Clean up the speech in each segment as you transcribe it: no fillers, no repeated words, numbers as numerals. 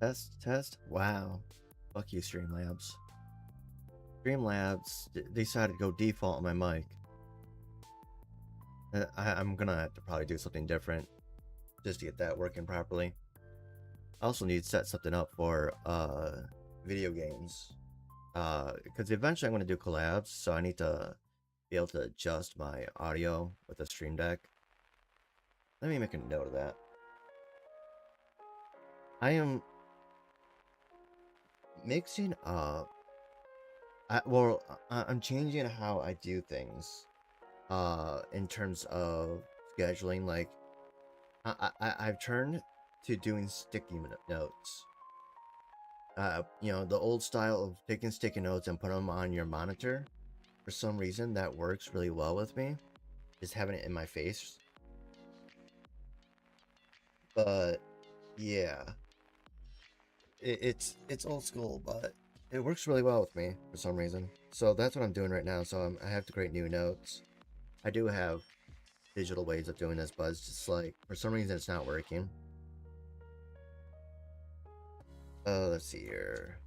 Test. Wow. Fuck you, Streamlabs. Streamlabs decided to go default on my mic. I'm gonna have to probably do something different just to get that working properly. I also need to set something up for video games. Because eventually I'm gonna do collabs, so I need to be able to adjust my audio with the Stream Deck. Let me make a note of that. I am mixing up. I'm changing how I do things. In terms of scheduling, like I've turned to doing sticky notes. You know, the old style of taking sticky notes and putting them on your monitor. For some reason, that works really well with me. Just having it in my face. But yeah, it's old school, but it works really well with me for some reason. So that's what I'm doing right now. So I have to create new notes. I do have digital ways of doing this, but it's just like, for some reason it's not working. Let's see here.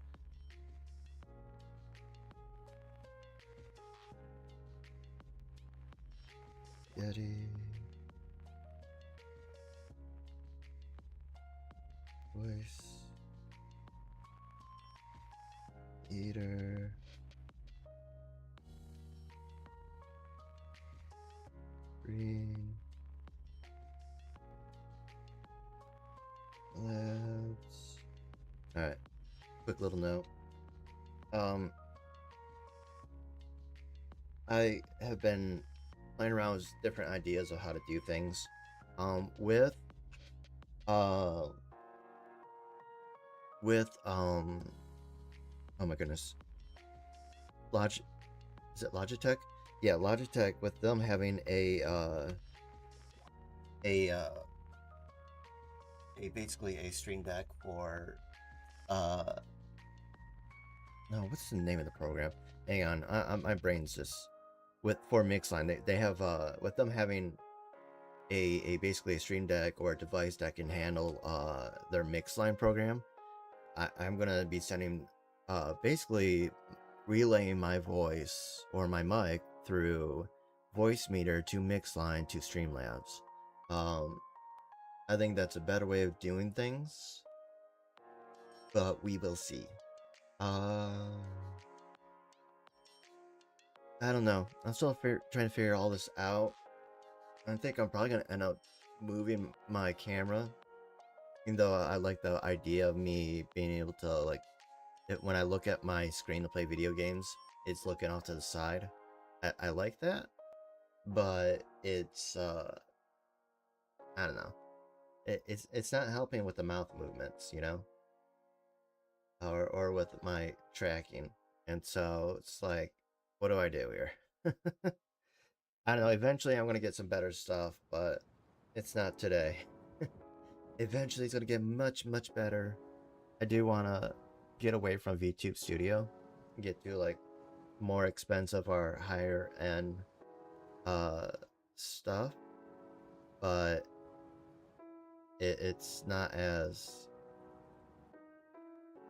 Yeti. Voice. Eater. Green. Labs. Alright. Quick little note. I have been playing around with different ideas of how to do things. With oh my goodness. Is it Logitech? Yeah, Logitech, with them having a basically a Stream Deck for no, what's the name of the program? Hang on, my brain's just for Mixline. They have with them having a basically a Stream Deck or a device that can handle their Mixline program. I'm gonna be sending basically relaying my voice or my mic through voice meter to Mixline to Streamlabs. I think that's a better way of doing things, but we will see. I don't know. I'm still trying to figure all this out. I think I'm probably gonna end up moving my camera, even though I like the idea of me being able to, like, when I look at my screen to play video games, it's looking off to the side. I like that, but it's I don't know. It's not helping with the mouth movements, you know, or with my tracking, and so it's like, what do I do here? I don't know. Eventually, I'm gonna get some better stuff, but it's not today. Eventually, it's gonna get much better. I do wanna get away from VTube Studio and get to like more expensive or higher end stuff, but it's not as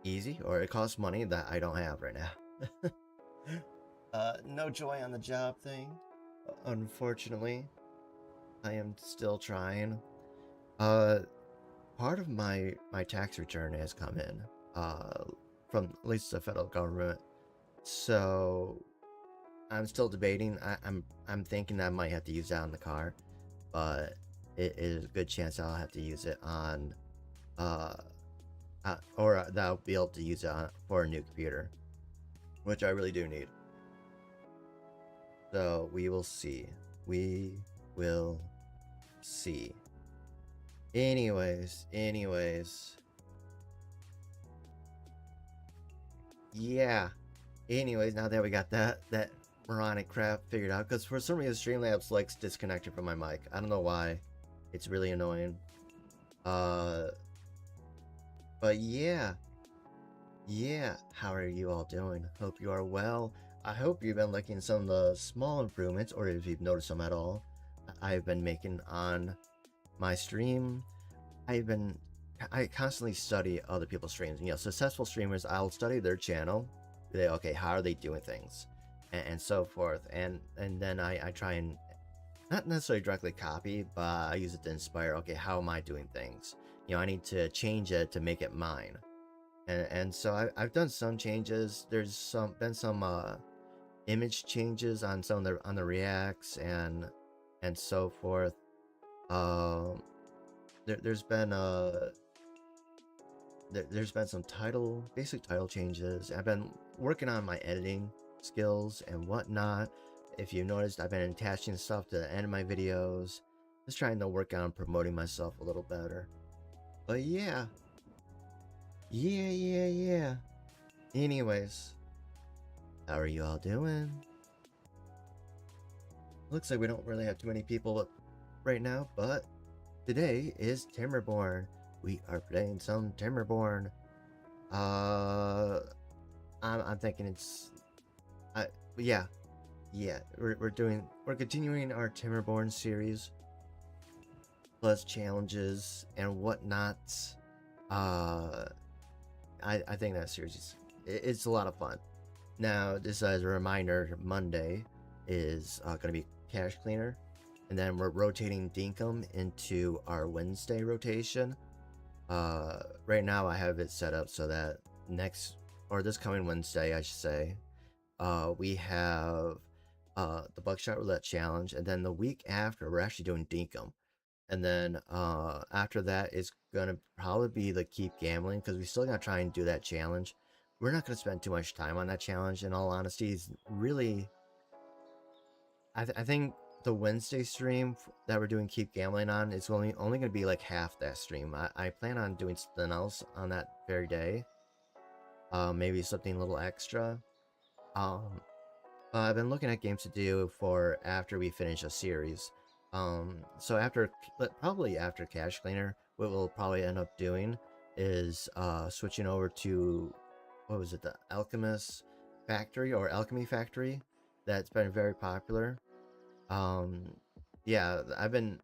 easy, or it costs money that I don't have right now. No joy on the job thing, unfortunately. I am still trying. Part of my tax return has come in from at least the federal government, so I'm still debating. I'm thinking I might have to use that on the car, but it is a good chance I'll have to use it on or that I'll be able to use it for a new computer, which I really do need. So we will see. We will see. Anyways. Yeah. Anyways, now that we got that moronic crap figured out, because for some reason Streamlabs likes disconnecting from my mic. I don't know why. It's really annoying. But yeah. How are you all doing? Hope you are well. I hope you've been liking some of the small improvements, or if you've noticed them at all, I've been making on my stream. I've been I constantly study other people's streams. You know, successful streamers, I'll study their channel. Okay, how are they doing things, and so forth, and then I try and not necessarily directly copy, but I use it to inspire. Okay, how am I doing things? You know, I need to change it to make it mine, and so I've done some changes. There's been some image changes on some of the reacts and so forth. Um, there's been there's been some basic title changes. I've been working on my editing skills and whatnot. If you noticed, I've been attaching stuff to the end of my videos, just trying to work on promoting myself a little better. But yeah. Anyways, how are you all doing? Looks like we don't really have too many people right now, but today is Timberborn. We are playing some Timberborn. I'm thinking it's, yeah, we're continuing our Timberborn series, plus challenges and whatnot. I think that series it's a lot of fun. Now, just as a reminder, Monday is going to be Cache Cleaner, and then we're rotating Dinkum into our Wednesday rotation. Right now I have it set up so that this coming Wednesday, I should say, we have the Buckshot Roulette Challenge, and then the week after we're actually doing Dinkum. And then after that is gonna probably be the Keep Gambling, because we still gotta try and do that challenge. We're not gonna spend too much time on that challenge, in all honesty. It's really, I think the Wednesday stream that we're doing Keep Gambling on is only gonna be like half that stream. I plan on doing something else on that very day. Maybe something a little extra. I've been looking at games to do for after we finish a series. So probably after Cache Cleaner, what we'll probably end up doing is switching over to, what was it, the Alchemist Factory or Alchemy Factory, that's been very popular. Yeah, I've been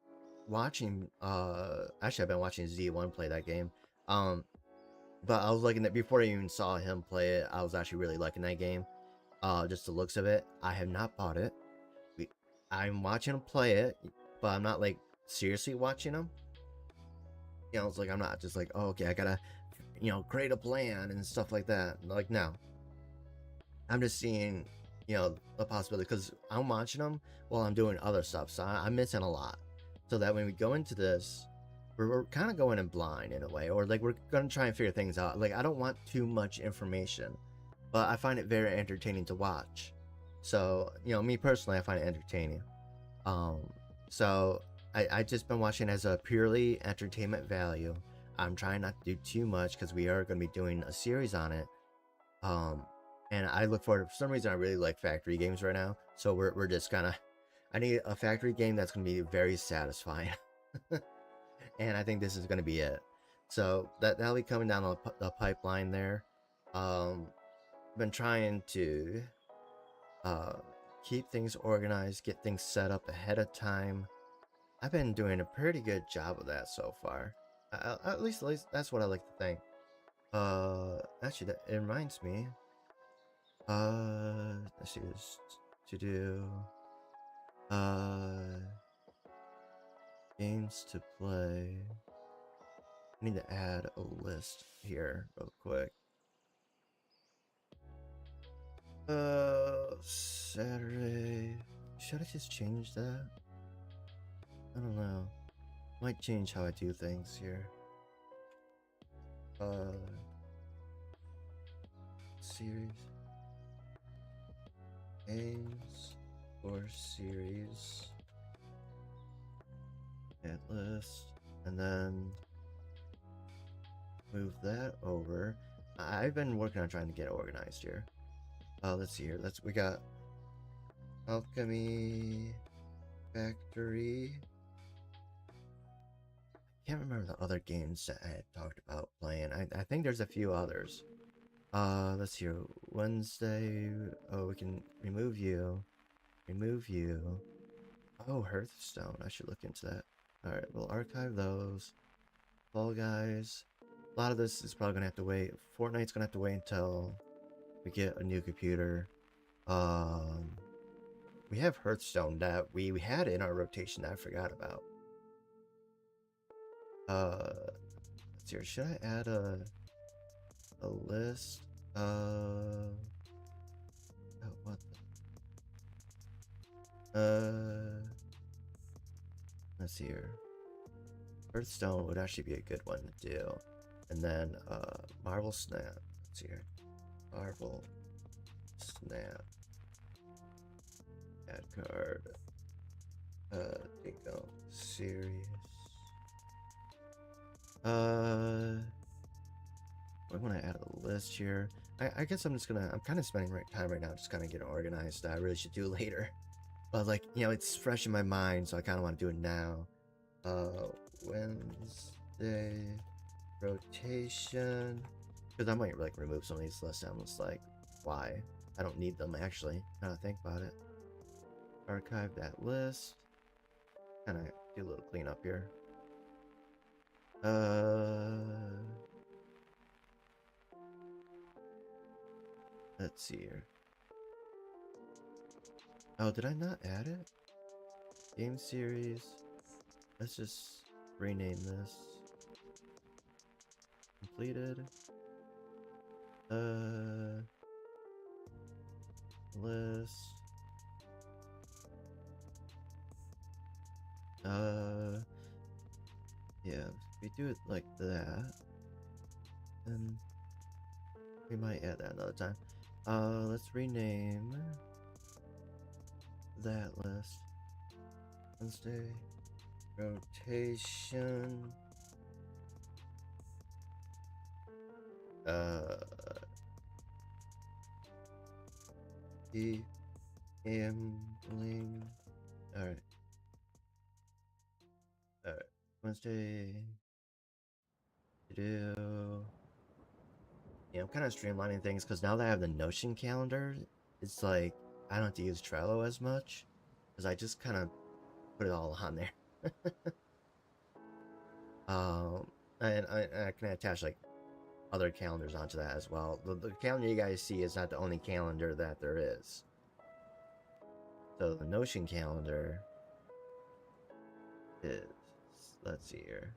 watching, actually I've been watching Z1 play that game. But I was liking that before I even saw him play it. I was actually really liking that game. Just the looks of it. I have not bought it. I'm watching him play it, but I'm not like seriously watching him. You know, it's like I'm not just like, oh, okay, I gotta, create a plan and stuff like that. Like, no, I'm just seeing, the possibility, because I'm watching him while I'm doing other stuff, so I'm missing a lot. So that when we go into this, we're kind of going in blind in a way, or like we're gonna try and figure things out. Like, I don't want too much information, but I find it very entertaining to watch. So, me personally, I find it entertaining. So I just been watching as a purely entertainment value. I'm trying not to do too much because we are going to be doing a series on it. And I look forward, for some reason I really like factory games right now. So we're just kind of, I need a factory game that's going to be very satisfying. And I think this is going to be it. So that'll be coming down the pipeline there. Been trying to keep things organized, get things set up ahead of time. I've been doing a pretty good job of that so far. At least that's what I like to think. Actually, it reminds me. Let's see this to do. Games to play. I need to add a list here real quick. Saturday. Should I just change that? I don't know. Might change how I do things here. Series. Games or series. Add list. And then move that over. I've been working on trying to get organized here. Let's see here. We got Alchemy Factory. I can't remember the other games that I had talked about playing. I think there's a few others. Let's see here. Wednesday. Oh, we can remove you. Remove you. Oh, Hearthstone. I should look into that. Alright, we'll archive those. Fall Guys. A lot of this is probably gonna have to wait. Fortnite's gonna have to wait until we get a new computer. Um, we have Hearthstone that we had in our rotation that I forgot about. Let's see here. Should I add a list? Oh, what let's see here. Hearthstone would actually be a good one to do. And then, Marvel Snap. Let's see here. Marvel Snap. Add card. Dingo. Series. I want to add a list here. I guess I'm kind of spending time right now just kind of getting organized. I really should do later. But, like, you know, it's fresh in my mind, so I kind of want to do it now. Wednesday rotation. Because I might, like, remove some of these lists. I'm just like, why? I don't need them, actually. Now that I think about it. Archive that list. Kind of do a little cleanup here. Let's see here. Oh, did I not add it? Game series. Let's just rename this. Completed. List. Yeah, we do it like that. And we might add that another time. Let's rename that list. Wednesday rotation. Gambling. Alright. Wednesday. Yeah, I'm kind of streamlining things because now that I have the Notion calendar, it's like I don't have to use Trello as much because I just kind of put it all on there. And I can attach like other calendars onto that as well. The calendar you guys see is not the only calendar that there is. So the Notion calendar is, let's see here.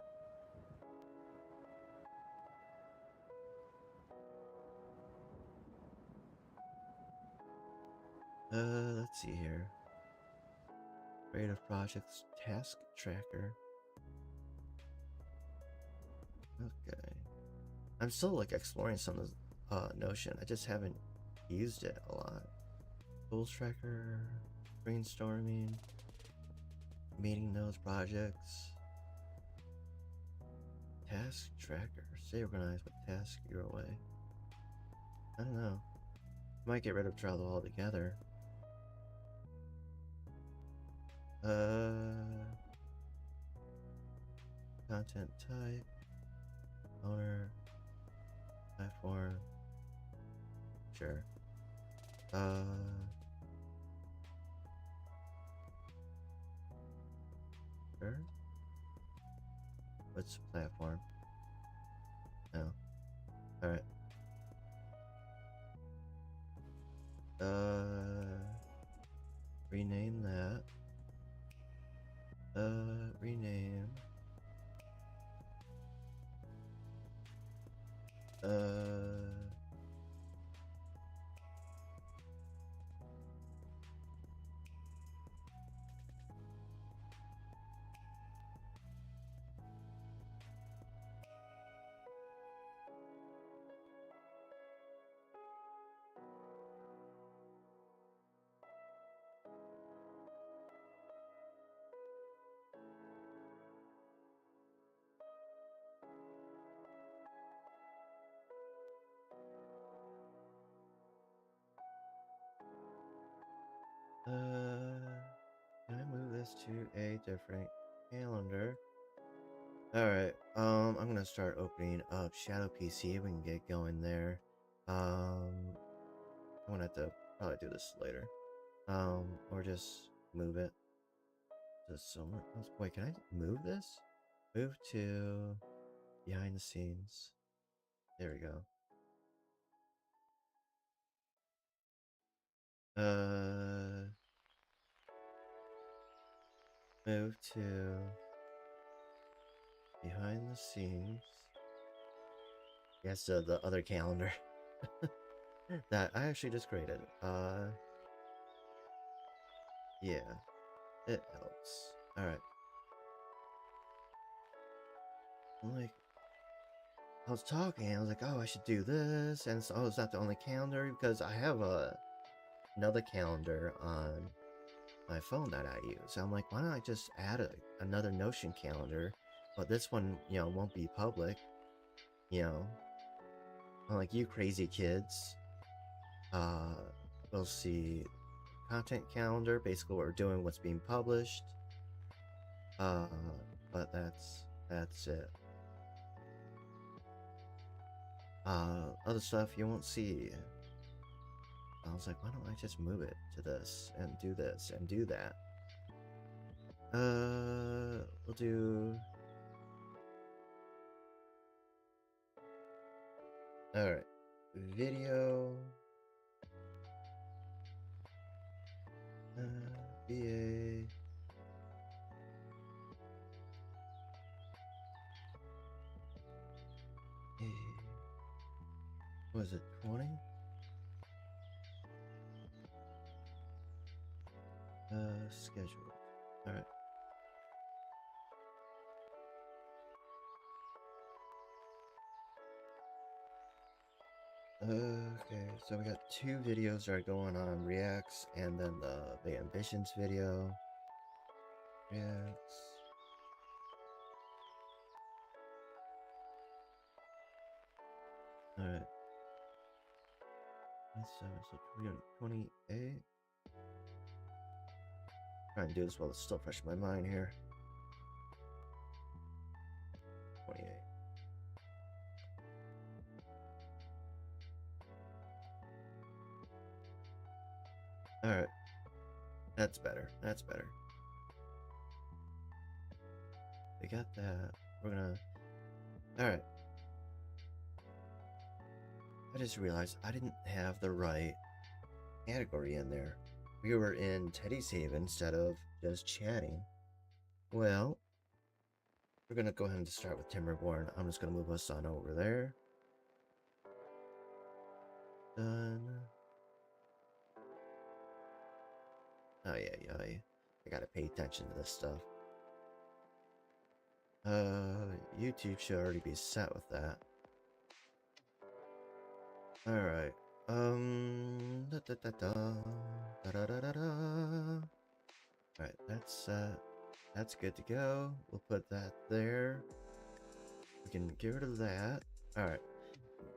Let's see here. Creative projects task tracker. Okay. I'm still like exploring some of Notion. I just haven't used it a lot. Tools tracker, brainstorming, meeting those projects, task tracker. Stay organized with task your way. I don't know. Might get rid of Trello altogether. Content type, owner, platform. Sure. Sure. What's the platform? No. Alright. Rename that. Rename. Can I move this to a different calendar? Alright, I'm gonna start opening up Shadow PC. We can get going there. I'm gonna have to probably do this later. Or just move it to somewhere else. Wait, can I move this? Move to behind the scenes. There we go. Move to behind the scenes. Yes, the other calendar that I actually just created. Yeah, it helps. All right. Like, I was talking, I was like, oh, I should do this, and so, oh, it's not the only calendar because I have another calendar on my phone that I use. So I'm like, why don't I just add another Notion calendar, but this one, won't be public. Unlike you crazy kids, uh, we'll see content calendar, basically what we're doing, what's being published. Uh, but that's it. Other stuff you won't see. I was like, why don't I just move it to this and do that? We'll do. All right, video. VA. Was it 20? Scheduled. All right. Okay, so we got two videos that are going on Reacts, and then the Ambitions video. Reacts. All right. So 28. Trying to do this while it's still fresh in my mind here. 28. All right. That's better. That's better. We got that. We're gonna. All right. I just realized I didn't have the right category in there. We were in Teddy's Haven instead of just chatting. Well, we're gonna go ahead and start with Timberborn. I'm just gonna move us on over there. Done. Oh yeah. I gotta pay attention to this stuff. YouTube should already be set with that. All right. All right, that's good to go. We'll put that there. We can get rid of that. All right.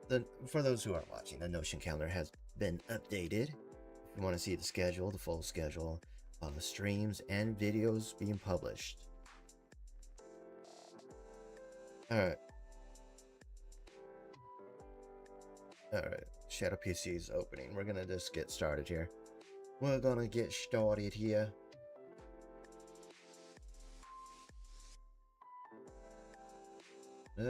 Then, for those who aren't watching, the Notion calendar has been updated. If you want to see the schedule, the full schedule of the streams and videos being published. All right. Shadow PC is opening. We're gonna just get started here. We're gonna get started here. All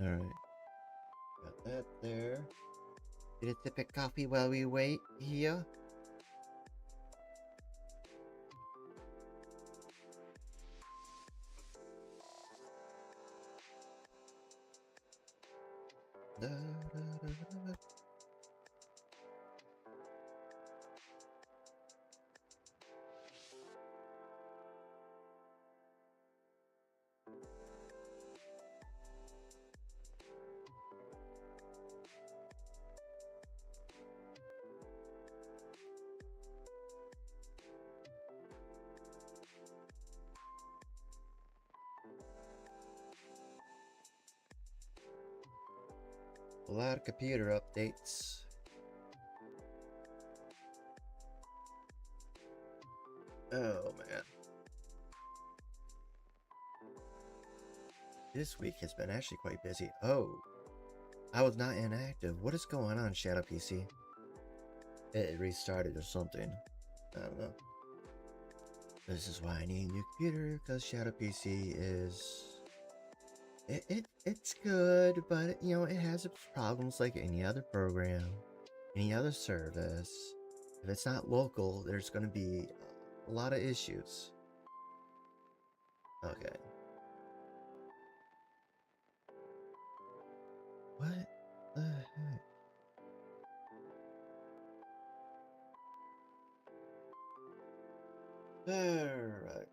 right, got that there. Get a sip of coffee while we wait here. A lot of computer updates. Oh man. This week has been actually quite busy. Oh, I was not inactive. What is going on, Shadow PC? It restarted or something. I don't know. This is why I need a new computer, because Shadow PC is... It's good, but you know, it has its problems like any other program, any other service. If it's not local, there's going to be a lot of issues. Okay. What the heck? Alright.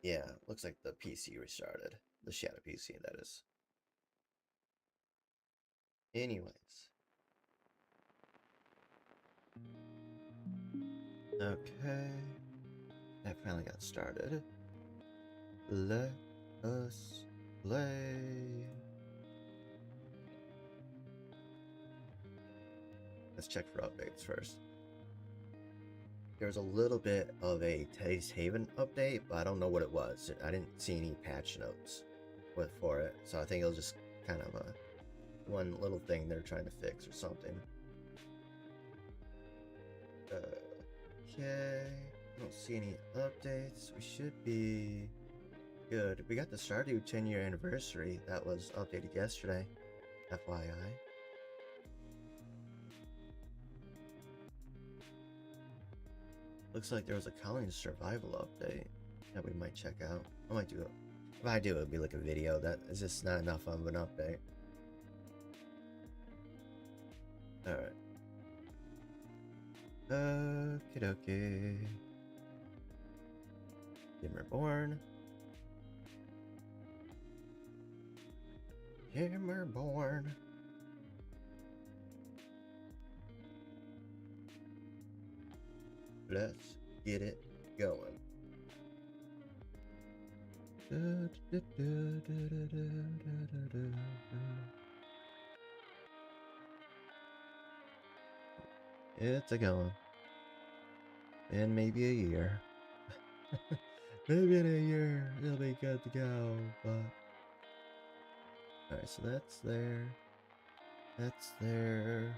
Yeah, looks like the PC restarted. The Shadow PC, that is. Anyways. Okay. That finally got started. Let us play. Let's check for updates first. There's a little bit of a Teddy's Haven update, but I don't know what it was. I didn't see any patch notes for it, so I think it was just kind of a one little thing they're trying to fix or something. Okay, I don't see any updates. We should be good. We got the Stardew 10-year anniversary that was updated yesterday, FYI. Looks like there was a colony survival update that we might check out. I might do it. If I do, it'll be like a video. That is just not enough of an update. Alright. Okie dokie. Timberborn. Timberborn. Let's get it going. It's a going. In maybe a year. Maybe in a year it'll be good to go, but... Alright, so that's there. That's there.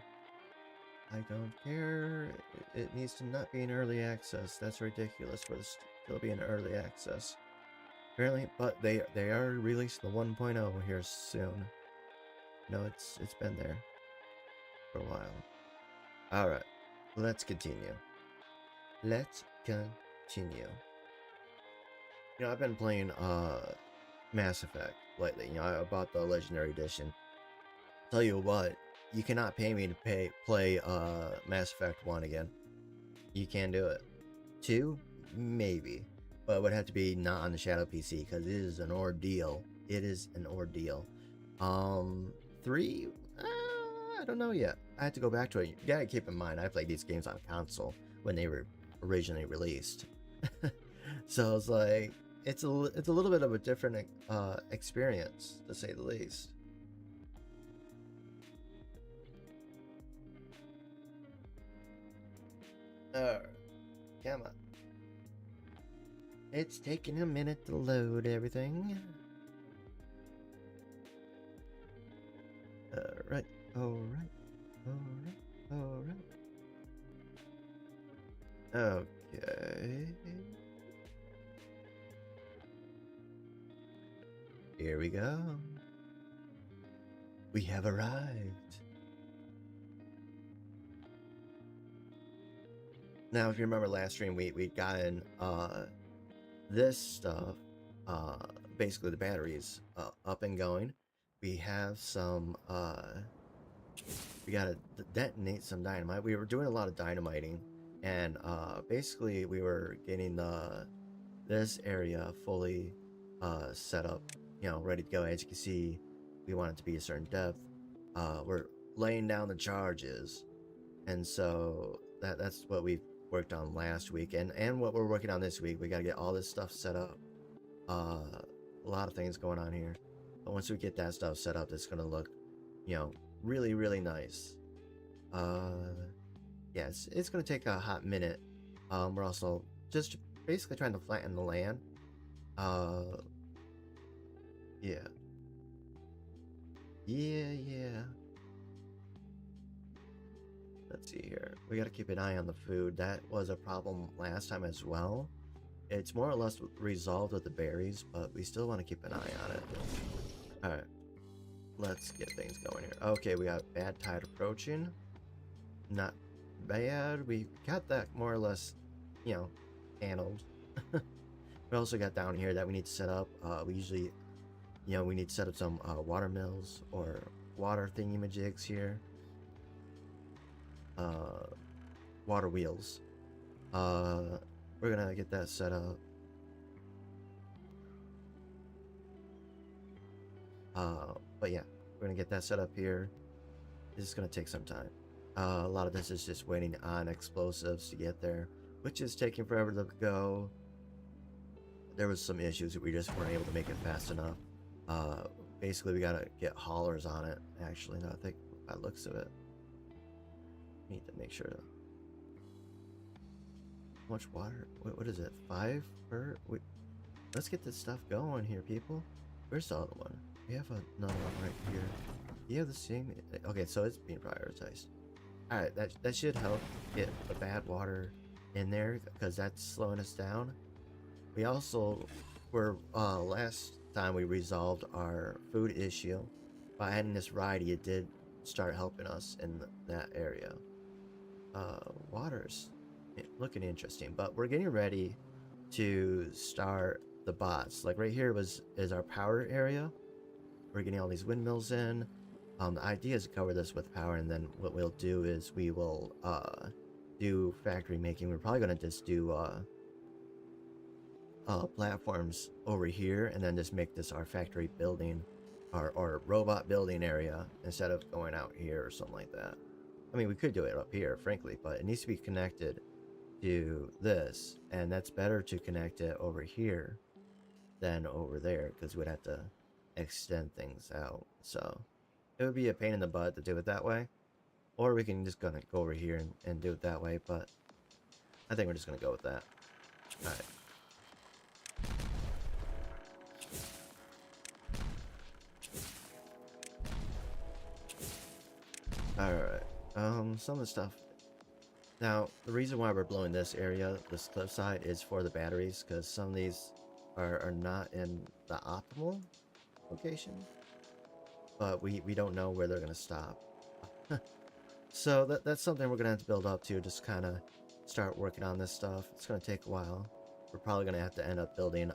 I don't care. It needs to not be in early access. That's ridiculous for this to be in early access. Apparently, but they are releasing the 1.0 here soon. No, it's been there for a while. Alright, let's continue. Let's continue. You know, I've been playing Mass Effect lately. You know, I bought the Legendary Edition. Tell you what, you cannot pay me to play Mass Effect 1 again. You can't do it. 2? Maybe. But it would have to be not on the Shadow PC, because it is an ordeal. It is an ordeal. 3? I don't know yet. I have to go back to it. You gotta keep in mind, I played these games on console when they were originally released. So it's like, it's a little bit of a different experience, to say the least. Come on. It's taking a minute to load everything. Alright, alright, alright. Okay. Here we go. We have arrived. Now, if you remember last stream, we'd gotten this stuff, basically the batteries up and going. We have some, we gotta detonate some dynamite. We were doing a lot of dynamiting, and basically we were getting this area fully set up, you know, ready to go. As you can see, we want it to be a certain depth. We're laying down the charges, and so that's what we've worked on last week, and what we're working on this week. We got to get all this stuff set up. A lot of things going on here, but once we get that stuff set up, it's gonna look, you know, really, really nice. Yes, it's gonna take a hot minute. We're also just basically trying to flatten the land. Yeah. Yeah. Let's see here. We gotta keep an eye on the food. That was a problem last time as well. It's more or less resolved with the berries, but we still want to keep an eye on it. Alright, let's get things going here. Okay, we got bad tide approaching. Not bad. We got that more or less, you know, handled. We also got down here that we need to set up. We usually, we need to set up some water mills or water thingy-majigs here. Water wheels. We're gonna get that set up. But yeah, we're gonna get that set up here. This is gonna take some time. A lot of this is just waiting on explosives to get there, which is taking forever to go. There was some issues that we just weren't able to make it fast enough. Basically, we gotta get haulers on it. Actually, no, I think by the looks of it, we need to make sure. How much water? What is it? 5 per? Let's get this stuff going here, people. Where's the other one? We have another one right here. You have the same. Okay, so it's being prioritized. All right, that should help get the bad water in there because that's slowing us down. We also last time we resolved our food issue by adding this variety. It did start helping us in that area. Water's looking interesting, but we're getting ready to start the bots. Like right here is our power area. We're getting all these windmills in. The idea is to cover this with power, and then what we'll do is we will do factory making. We're probably gonna just do platforms over here, and then just make this our factory building, or robot building area instead of going out here or something like that. I mean, we could do it up here, frankly, but it needs to be connected to this, and that's better to connect it over here than over there because we'd have to extend things out. So it would be a pain in the butt to do it that way, or we can just gonna go over here and do it that way, but I think we're just gonna go with that. Alright, some of the stuff. Now, the reason why we're blowing this area, this cliffside, is for the batteries, because some of these are not in the optimal location, but we don't know where they're going to stop. So that's something we're going to have to build up to, just kind of start working on this stuff. It's going to take a while. We're probably going to have to end up building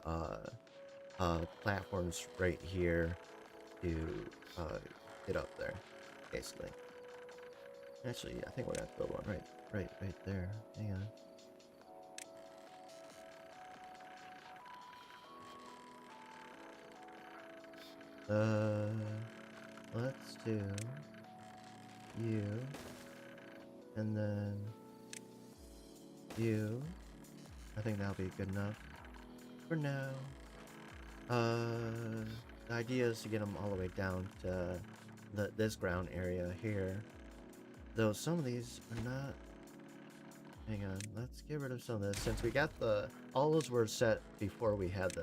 platforms right here to get up there, basically. Actually, I think we're going to have to build one right there. Hang on. Let's do you, and then you. I think that'll be good enough for now. The idea is to get them all the way down to this ground area here. Though some of these are not. Hang on, let's get rid of some of this since we got all those were set before we had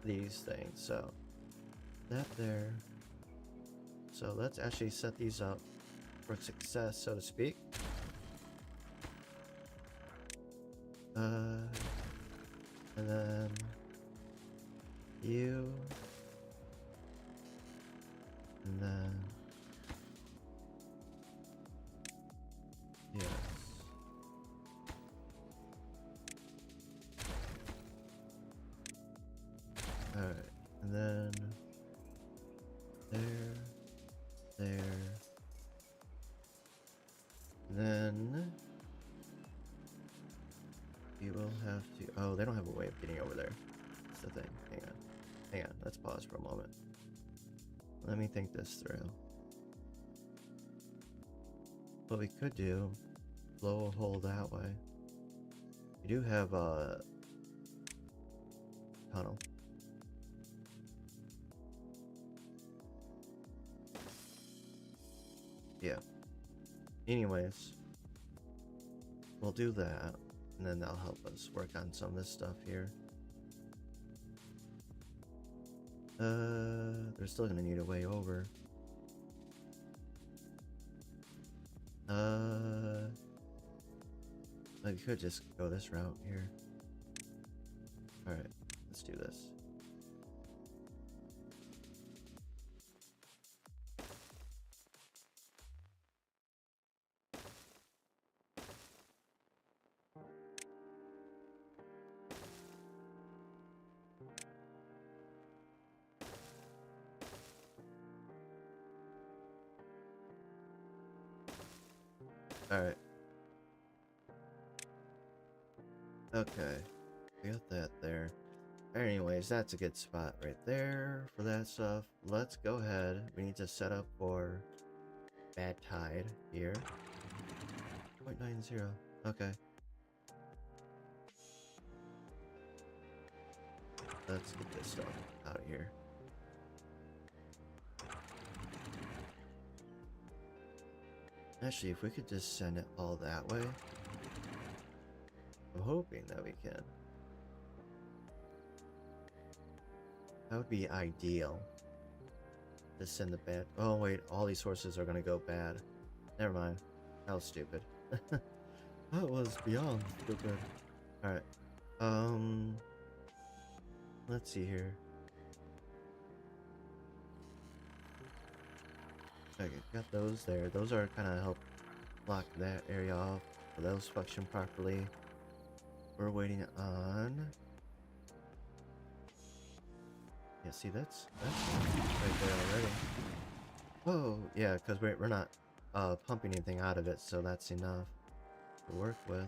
these things. So that there. So let's actually set these up for success, so to speak. And then you, and then yes. Alright, and then there, then you will have to, oh, they don't have a way of getting over there. That's the thing. Hang on, let's pause for a moment. Let me think this through. What we could do, blow a hole that way. We do have a tunnel. Yeah. Anyways, we'll do that, and then that'll help us work on some of this stuff here. They're still gonna need a way over. I could just go this route here. Alright, let's do this. Alright. Okay. We got that there. Anyways, that's a good spot right there for that stuff. Let's go ahead. We need to set up for bad tide here. 0.90. Okay. Let's get this stuff out of here. Actually, if we could just send it all that way. I'm hoping that we can. That would be ideal. Just send the bad. Oh wait, all these horses are gonna go bad. Never mind. That was stupid. That was beyond stupid. Alright. Let's see here. Okay, got those there. Those are kind of help block that area off. So those function properly. We're waiting on. Yeah, see that's right there already. Oh yeah, because we're not pumping anything out of it, so that's enough to work with.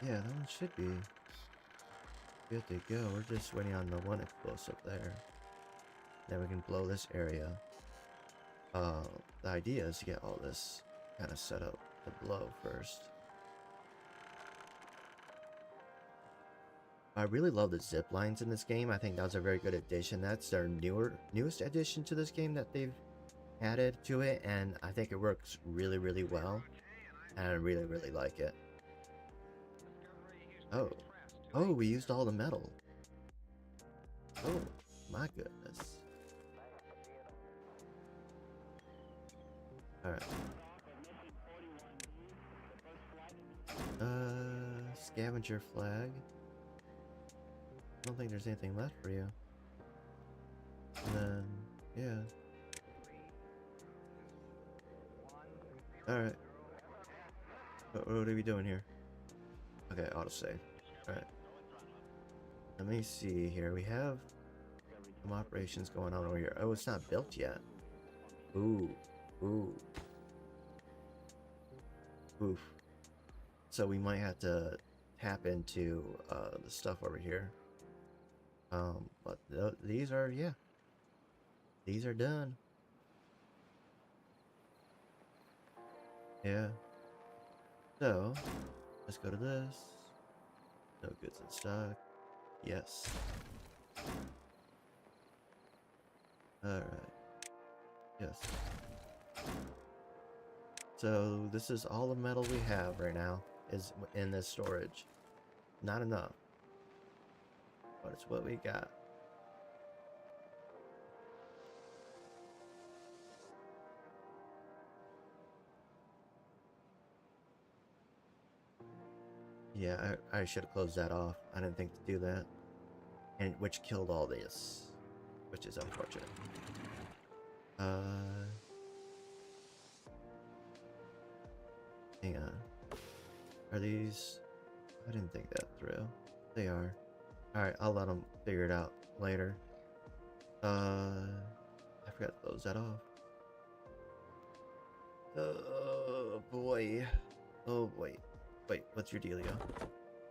Yeah, that one should be good to go. We're just waiting on the one explosive there. Then we can blow this area. The idea is to get all this kind of set up to blow first. I really love the zip lines in this game. I think that was a very good addition. That's their newest addition to this game that they've added to it, and I think it works really, really well. And I really, really like it. Oh. Oh, we used all the metal. Oh, my goodness. Alright. Scavenger flag. I don't think there's anything left for you. And then, yeah. Alright. What are we doing here? Okay, autosave. Alright. Let me see here. We have some operations going on over here. Oh, it's not built yet. Ooh. Ooh. Oof. So we might have to tap into the stuff over here. But these are, yeah. These are done. Yeah. So, let's go to this. No goods in stock. Yes. Alright. Yes. So, this is all the metal we have right now, is in this storage. Not enough. But it's what we got. Yeah, I should have closed that off. I didn't think to do that. And which killed all this. Which is unfortunate. Hang on. Are these... I didn't think that through. They are. Alright, I'll let them figure it out later. I forgot to close that off. Oh boy. Oh boy. Wait, what's your dealio?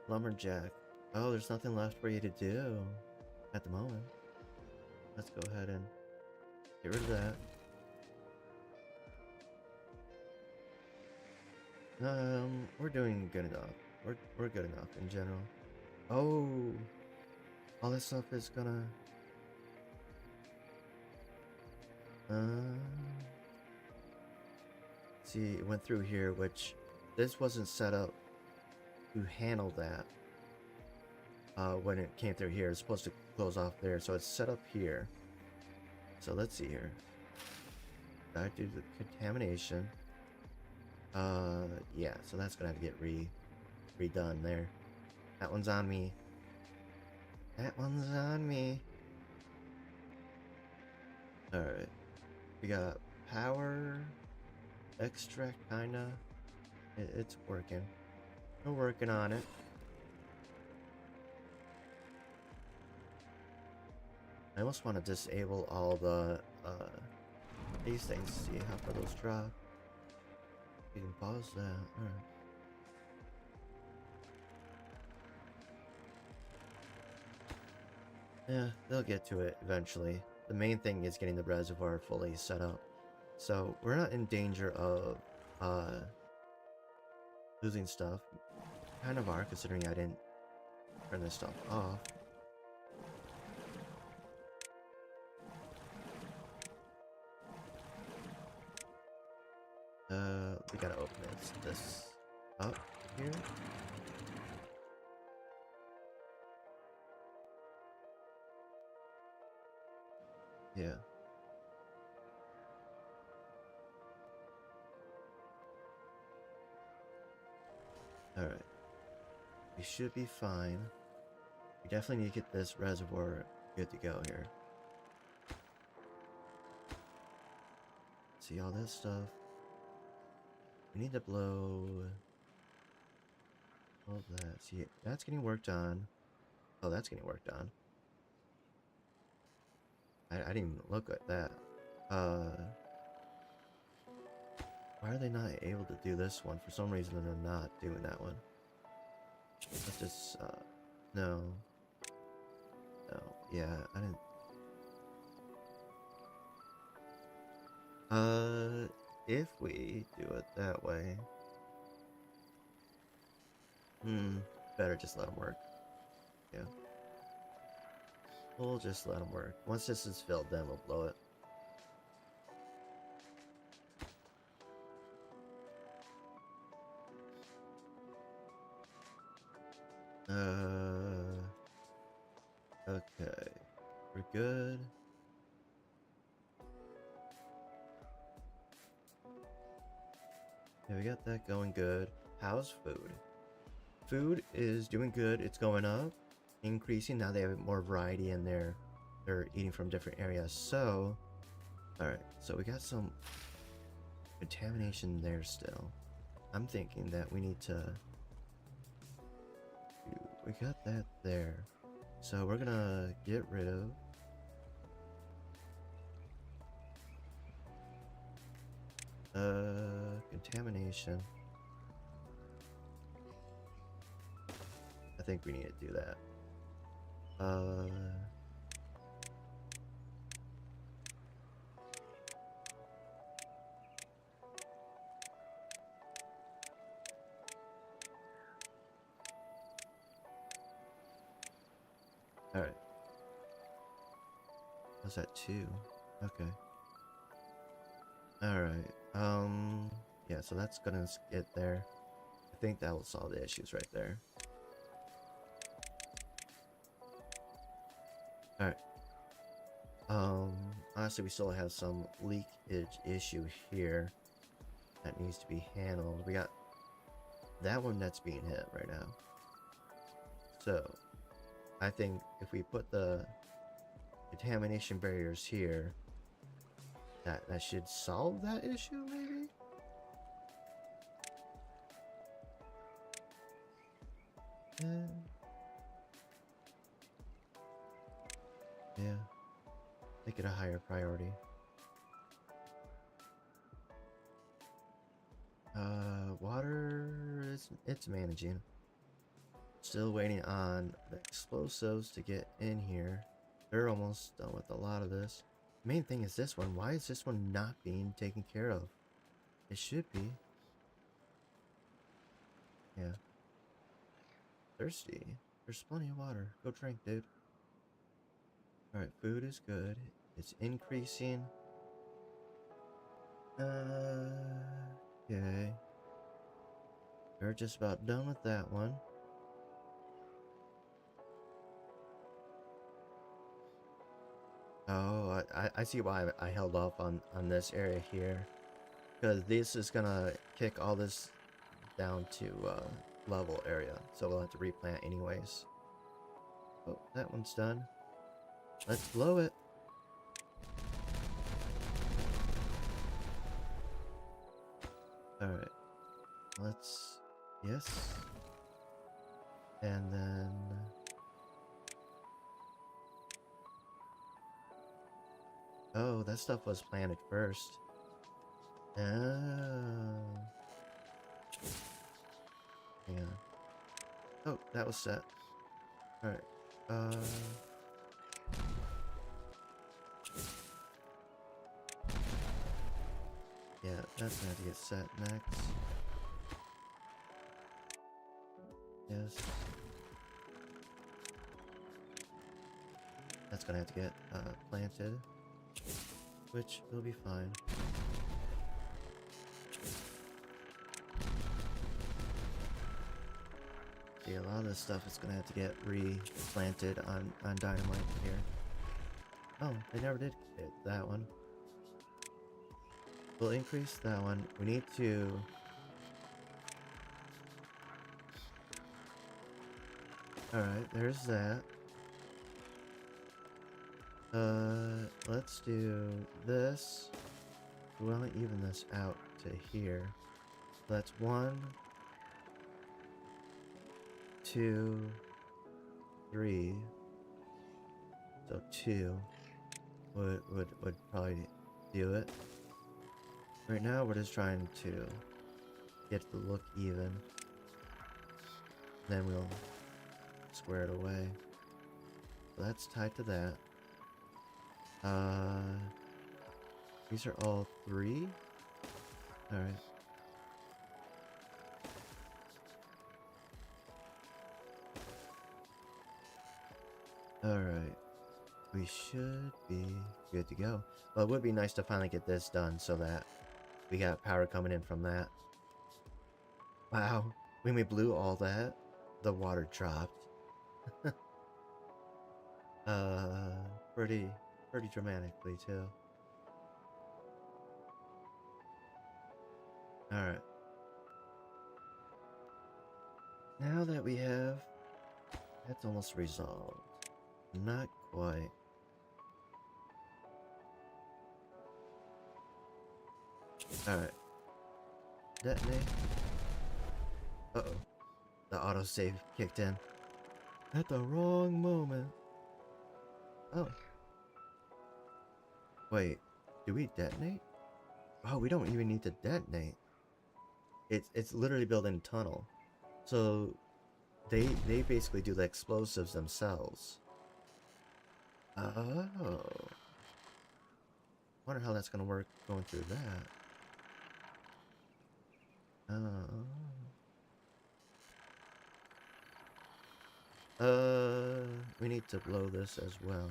Lumberjack. Oh, there's nothing left for you to do at the moment. Let's go ahead and get rid of that. We're doing good enough. We're good enough in general. Oh, all this stuff is gonna. See, it went through here, which this wasn't set up to handle that. When it came through here, it's supposed to close off there, so it's set up here. So let's see here. I do the contamination. Yeah, so that's gonna have to get redone there. That one's on me. That one's on me. Alright. We got power, extract, kinda. It's working. We're working on it. I almost want to disable all the, these things. See how far those drop. You can pause that. Alright. Yeah, they'll get to it eventually. The main thing is getting the reservoir fully set up. So we're not in danger of losing stuff. Kind of are, considering I didn't turn this stuff off. We gotta open this up here. Yeah. Alright. We should be fine. We definitely need to get this reservoir good to go here. See all this stuff. We need to blow all that. See, that's getting worked on. Oh, that's getting worked on. I didn't even look at that. Why are they not able to do this one? For some reason, they're not doing that one. Let's just, no. No, yeah, I didn't. If we do it that way. Better just let them work. Yeah. We'll just let them work. Once this is filled, then we'll blow it. Okay. We're good. Yeah, we got that going good. How's food? Food is doing good. It's going up, increasing. Now they have more variety in there. They're eating from different areas. So, alright. So we got some contamination there still. I'm thinking that we need to... We got that there. So we're gonna get rid of... contamination. I think we need to do that. Alright. Was that 2? Okay. Alright. Yeah, so that's gonna get there. I think that will solve the issues right there. Alright. Honestly, we still have some leakage issue here that needs to be handled. We got that one that's being hit right now. So, I think if we put the contamination barriers here, that should solve that issue, maybe? Yeah. Make it a higher priority. Water it's managing. Still waiting on the explosives to get in here. They're almost done with a lot of this. Main thing is this one. Why is this one not being taken care of? It should be. Yeah. Thirsty. There's plenty of water. Go drink, dude. Alright, food is good. It's increasing. Okay. We're just about done with that one. Oh, I see why I held off on this area here. Because this is gonna kick all this down to level area. So we'll have to replant anyways. Oh, that one's done. Let's blow it. Alright. Let's... Yes. And then... Oh, that stuff was planted first. Oh. Hang on. Oh, that was set. Alright. Yeah, that's gonna have to get set next. Yes. That's gonna have to get planted, which will be fine. See, a lot of this stuff is gonna have to get replanted on dynamite here. Oh, they never did hit that one. We'll increase that one. We need to... Alright, there's that. Let's do this. We want to even this out to here. That's 1, 2, 3. So 2 would probably do it. Right now we're just trying to get the look even. Then we'll square it away. So that's tied to that. These are all 3. Alright. Alright. We should be good to go. Well, it would be nice to finally get this done so that we got power coming in from that. Wow. When we blew all that, the water dropped. Pretty dramatically too. Alright. Now that we have... That's almost resolved. Not quite. Alright. Detonate. Uh-oh. The autosave kicked in. At the wrong moment. Oh. Wait. Do we detonate? Oh, we don't even need to detonate. It's literally built in a tunnel. So they basically do the explosives themselves. Oh. Wonder how that's gonna work going through that. Oh. We need to blow this as well,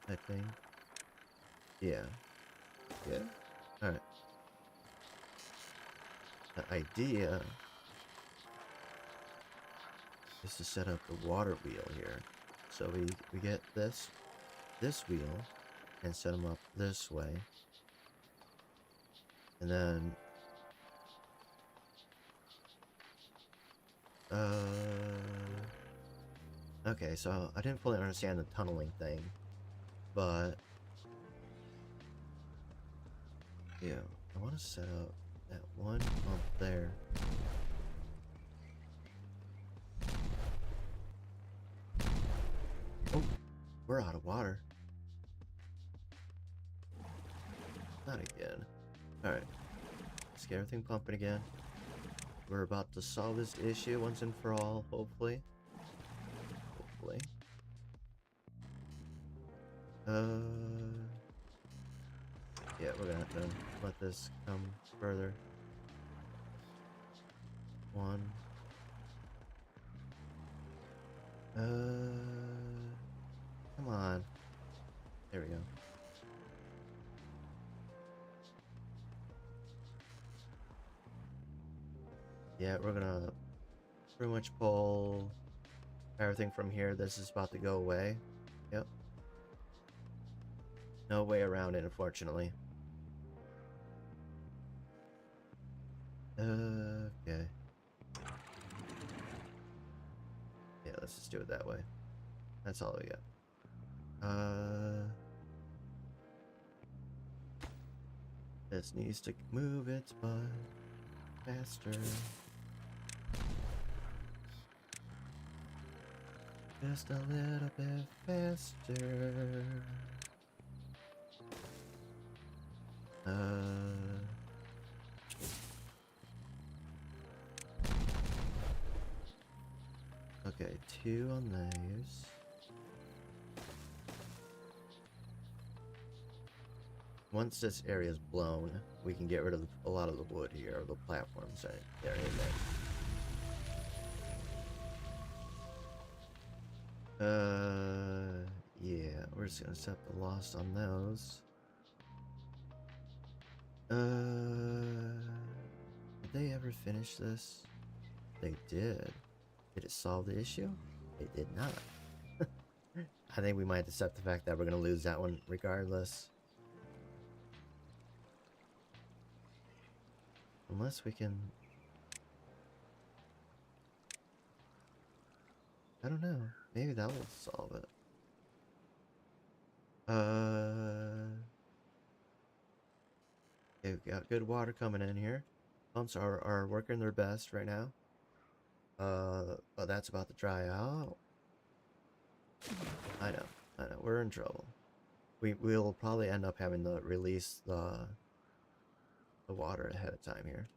I think. Yeah. Yeah? Alright. The idea is to set up the water wheel here. So we get this wheel and set them up this way. And then okay, so I didn't fully understand the tunneling thing, but yeah, I want to set up that one pump there. Oh, we're out of water. Not again. Alright, let's get everything pumping again. We're about to solve this issue once and for all, hopefully. Hopefully. Yeah, we're gonna have to let this come further. 1. Come on. There we go. Yeah, we're gonna pretty much pull everything from here. This is about to go away. Yep. No way around it, unfortunately. Okay. Yeah, let's just do it that way. That's all we got. This needs to move its butt faster. Just a little bit faster. Okay, 2 on these. Once this area is blown, we can get rid of a lot of the wood here, or the platforms that are in there. Yeah, we're just gonna set the loss on those. Did they ever finish this? They did. Did it solve the issue? It did not. I think we might accept the fact that we're gonna lose that one regardless. Unless we can... I don't know. Maybe that will solve it. Okay, we got good water coming in here. Pumps are working their best right now. But that's about to dry out. I know. We're in trouble. We'll probably end up having to release the water ahead of time here.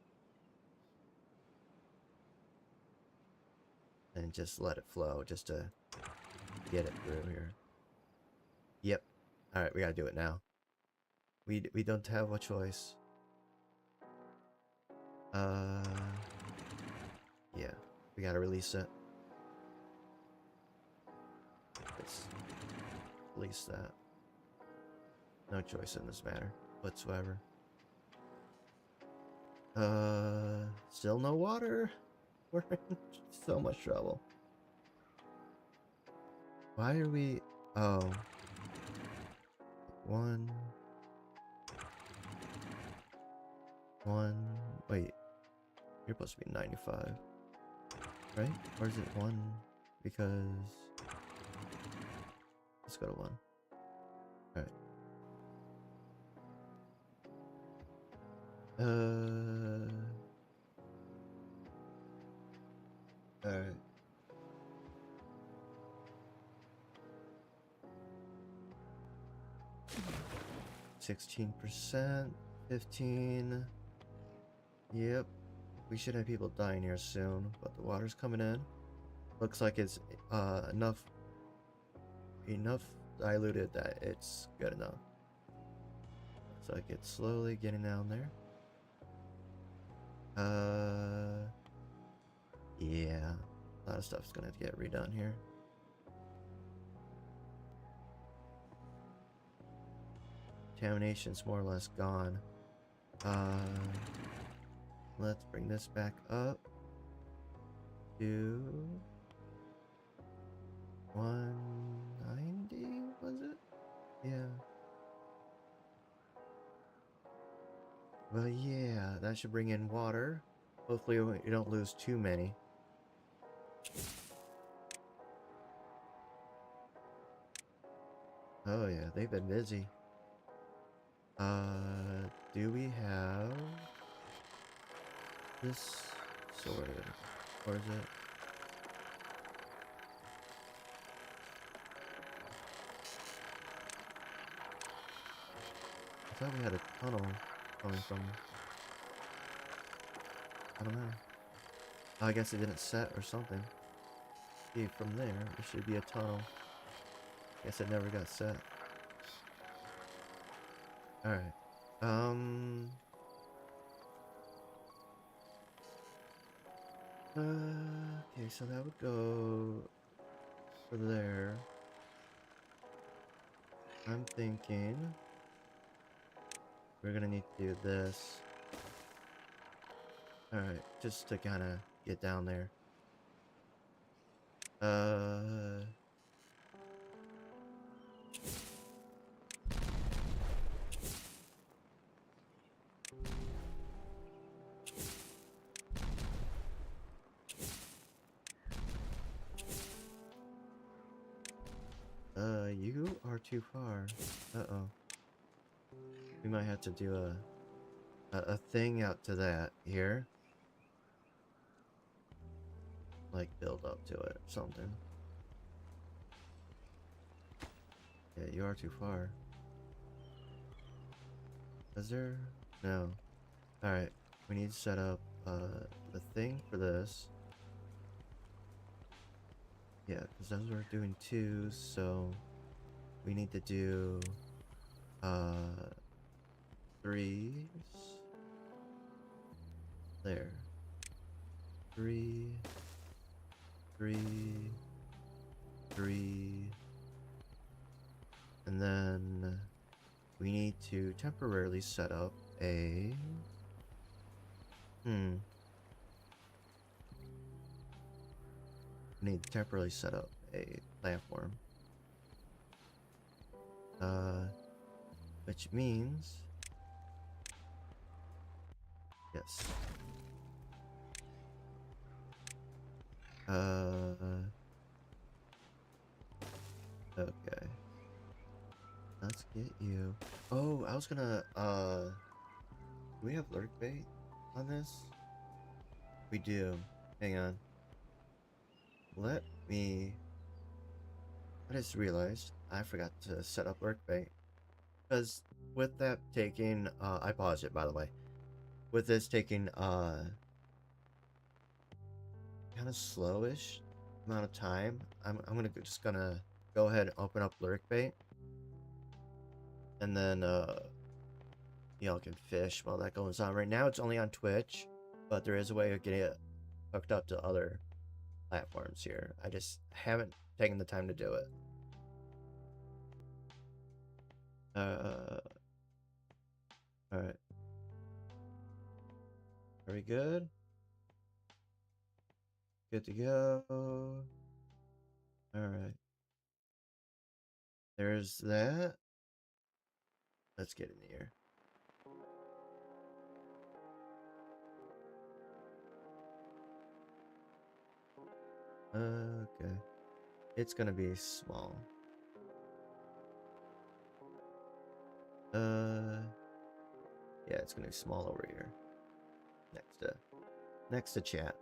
And just let it flow, just to get it through here. Yep. Alright, we gotta do it now. We don't have a choice. Yeah, we gotta release it. Let's release that. No choice in this matter whatsoever. Still no water. We're in so much trouble. Why are we... Oh. 1. Wait. You're supposed to be 95. Right? Or is it 1? Because... Let's go to 1. Alright. Alright. %, 15. Yep. We should have people dying here soon, but the water's coming in. Looks like it's enough diluted that it's good enough. Looks like it's slowly getting down there. Yeah. A lot of stuff's gonna have to get redone here. Contamination's more or less gone. Let's bring this back up to 190, was it? Yeah. Well, yeah, that should bring in water. Hopefully you don't lose too many. Oh yeah, they've been busy. Do we have this sorted? Or is it? I thought we had a tunnel coming from... I don't know. I guess it didn't set or something. See, from there, there should be a tunnel. Guess it never got set. Alright. Okay, so that would go for there. I'm thinking we're gonna need to do this. Alright, just to kind of get down there. you are too far. Uh-oh. We might have to do a thing out to that here. Like build up to it or something. Yeah, you are too far. Is there? No. Alright, we need to set up the thing for this. Yeah, because those are doing 2, so we need to do 3s. There. 3, 3, 3, and then we need to temporarily set up a we need to temporarily set up a platform. Which means yes. Okay. Let's get you. Oh, I was gonna do we have lurk bait on this? We do. Hang on. Let me. I just realized I forgot to set up lurk bait. Because with that taking, I paused it by the way. With this taking, kind of slowish amount of time, I'm just gonna go ahead and open up lurk bait. And then, y'all can fish while that goes on. Right now it's only on Twitch, but there is a way of getting it hooked up to other platforms here. I just haven't taken the time to do it. Alright. Are we good? Good to go. Alright. There's that. Let's get in here. Okay. It's gonna be small. Yeah, it's gonna be small over here. Next to chat.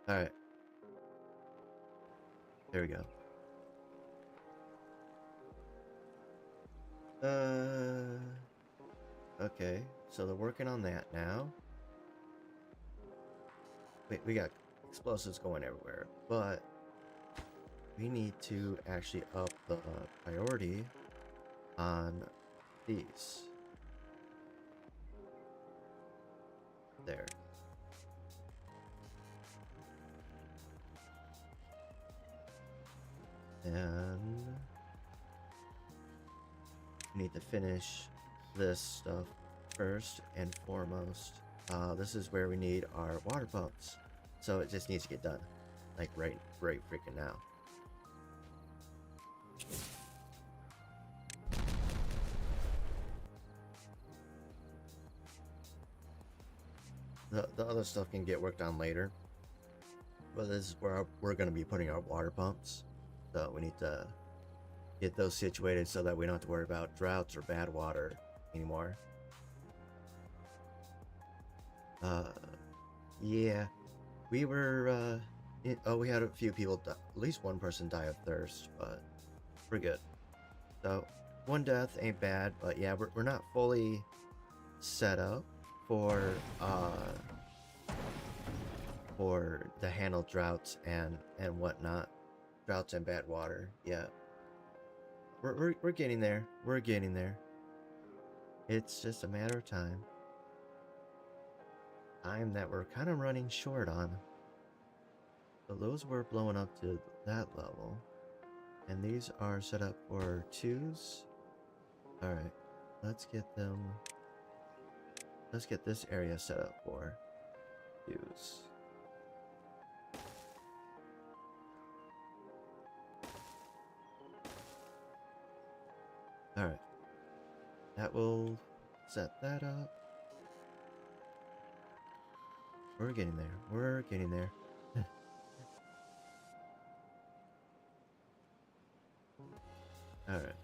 Alright. There we go. Okay. So they're working on that now. Wait, we got explosives going everywhere, but we need to actually up the priority on these. There. And we need to finish this stuff first and foremost. This is where we need our water pumps. So it just needs to get done. Like right freaking now. The other stuff can get worked on later. But this is where we're going to be putting our water pumps. So we need to get those situated so that we don't have to worry about droughts or bad water anymore. Yeah. We were, we had a few people, at least one person die of thirst, but we're good. So, one death ain't bad, but yeah, we're not fully set up for to handle droughts and whatnot. Droughts and bad water, yeah. We're getting there. We're getting there. It's just a matter of time. Time that we're kind of running short on. So those were blowing up to that level. And these are set up for 2s. Alright, let's get them. Let's get this area set up for 2s. Alright. That will set that up. We're getting there. We're getting there. Alright.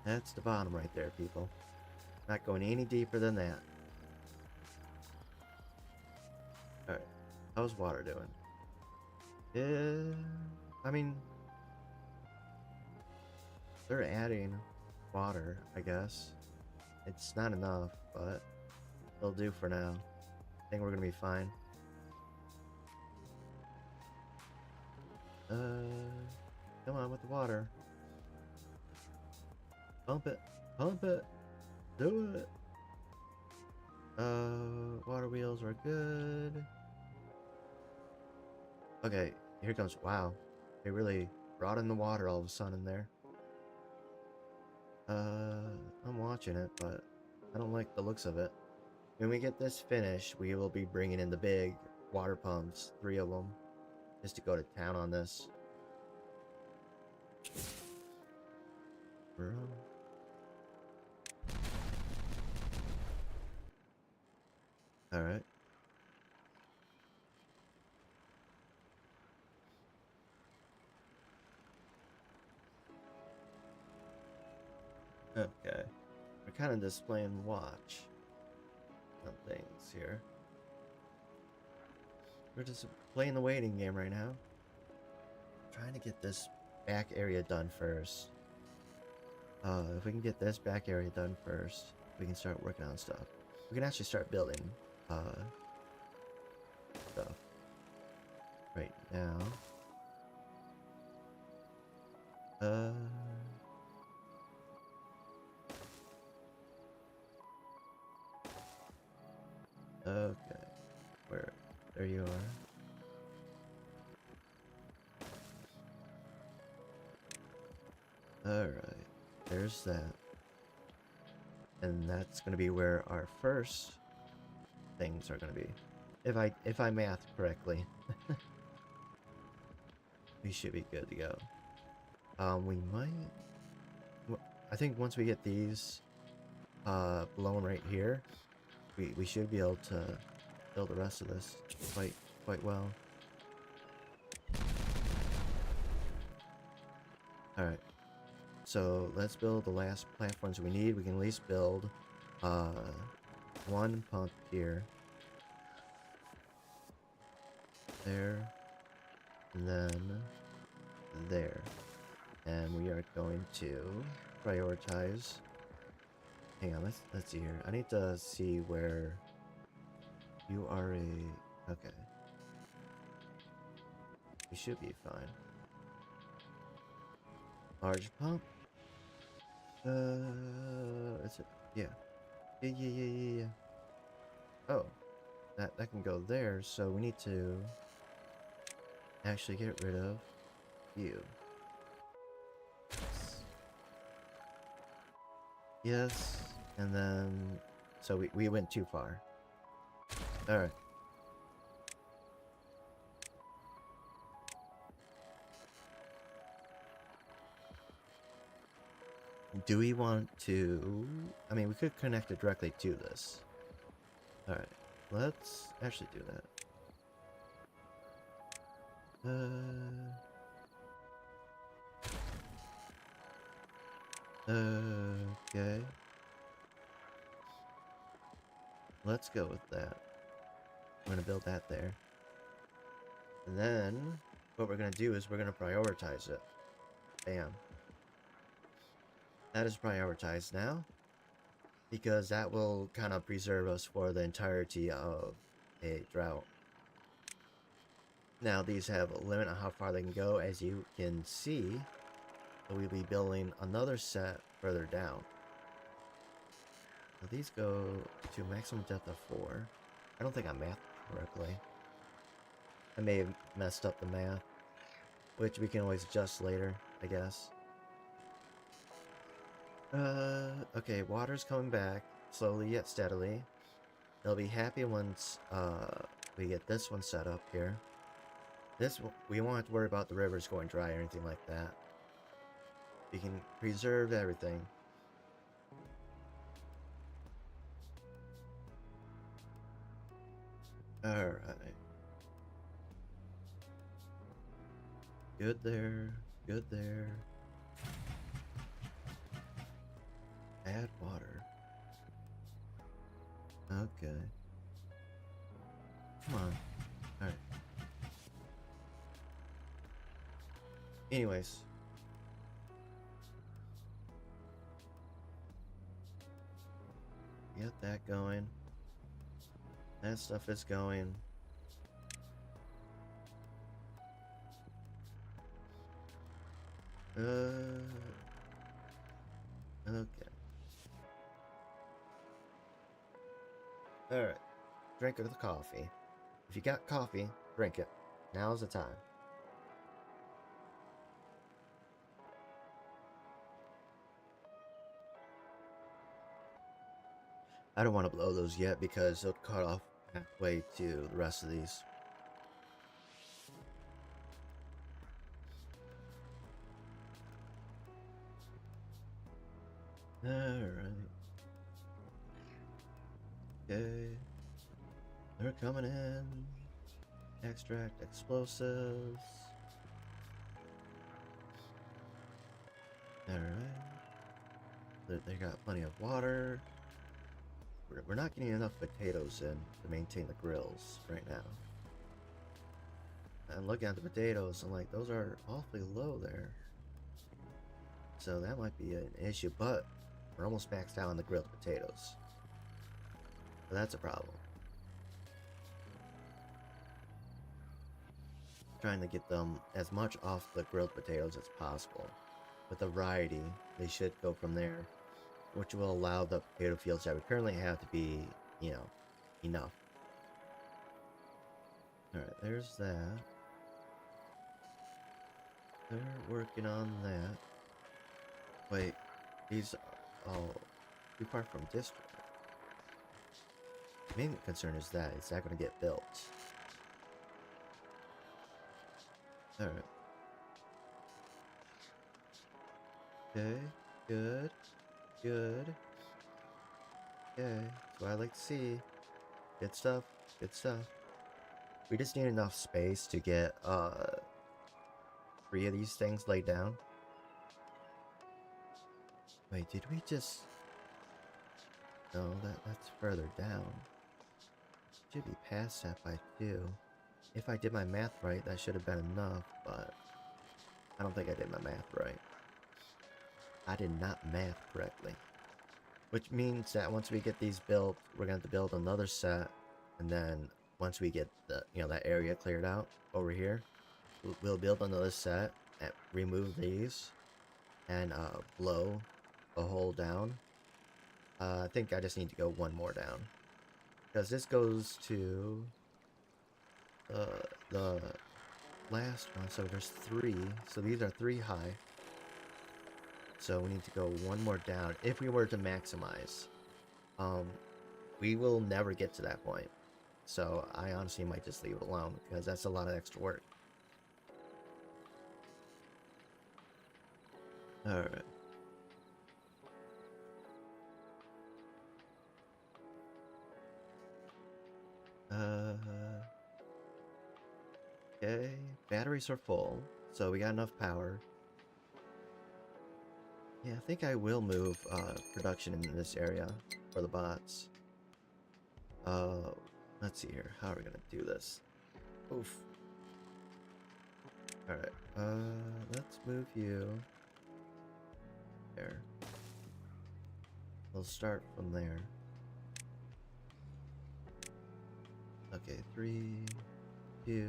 That's the bottom right there, people. Not going any deeper than that. Alright. How's water doing? I mean, they're adding water, I guess. It's not enough, but it'll do for now. I think we're gonna be fine. Come on with the water. Pump it. Pump it. Do it. Water wheels are good. Okay, here comes. Wow, they really brought in the water all of a sudden there. I'm watching it, but I don't like the looks of it. When we get this finished, we will be bringing in the big water pumps, 3 of them, just to go to town on this. Bro. Alright. Okay. We're kind of displaying watch on things here. We're just playing the waiting game right now. Trying to get this back area done first. If we can get this back area done first, we can start working on stuff. We can actually start building stuff right now. Okay. Where? There you are. Alright. There's that. And that's gonna be where our first things are gonna be. If I math correctly. We should be good to go. We might... I think once we get these blown right here, we should be able to build the rest of this quite well. Alright. So let's build the last platforms we need. We can at least build 1 pump here. There. And then there. And we are going to prioritize. Hang on, let's see here. I need to see where you are a... Okay. We should be fine. Large pump. Is it? Yeah. Yeah. Oh. That can go there, so we need to actually get rid of you. Yes. And then... So we went too far. Alright. Do we want to... I mean, we could connect it directly to this. Alright. Let's actually do that. Okay. Let's go with that. I'm gonna build that there. And then, what we're gonna do is we're gonna prioritize it. Bam. That is prioritized now. Because that will kind of preserve us for the entirety of a drought. Now, these have a limit on how far they can go, as you can see. So we'll be building another set further down. So these go to a maximum depth of 4. I don't think I mathed correctly. I may have messed up the math, which we can always adjust later, I guess. Okay, water's coming back, slowly yet steadily. They'll be happy once, we get this one set up here. We won't have to worry about the rivers going dry or anything like that. We can preserve everything. Alright. Good there. Good there. Add water. Okay. Come on. Alright. Anyways. Get that going. That stuff is going. Okay. Alright. Drink the coffee. If you got coffee, drink it. Now's the time. I don't want to blow those yet because it'll cut off halfway to the rest of these. Alright. Okay. They're coming in. Extract explosives. Alright. They got plenty of water. We're not getting enough potatoes in to maintain the grills right now. I'm looking at the potatoes, I'm like, those are awfully low there. So that might be an issue, but we're almost maxed out on the grilled potatoes. So that's a problem. Trying to get them as much off the grilled potatoes as possible. With a variety, they should go from there, which will allow the potato fields that we currently have to be, you know, enough. Alright, there's that. They're working on that. Wait, these are all too far from district. The main concern is that it's not going to get built. Alright. Okay, good. Good. Okay, that's what I like to see. Good stuff. Good stuff. We just need enough space to get 3 of these things laid down. Wait, did we just... No, that's further down. Should be past that by 2. If I did my math right, that should have been enough, but I don't think I did my math right. I did not math correctly. Which means that once we get these built, we're going to have to build another set, and then once we get the, that area cleared out over here, we'll build another set and remove these and blow a hole down. I think I just need to go one more down, because this goes to the last one. So there's 3, so these are 3 high. So we need to go one more down if we were to maximize. We will never get to that point. So I honestly might just leave it alone, because that's a lot of extra work. Alright. Okay, batteries are full, so we got enough power. Yeah, I think I will move production in this area for the bots. Let's see here. How are we gonna do this? Oof. Alright, let's move you there. We'll start from there. Okay, 3, 2...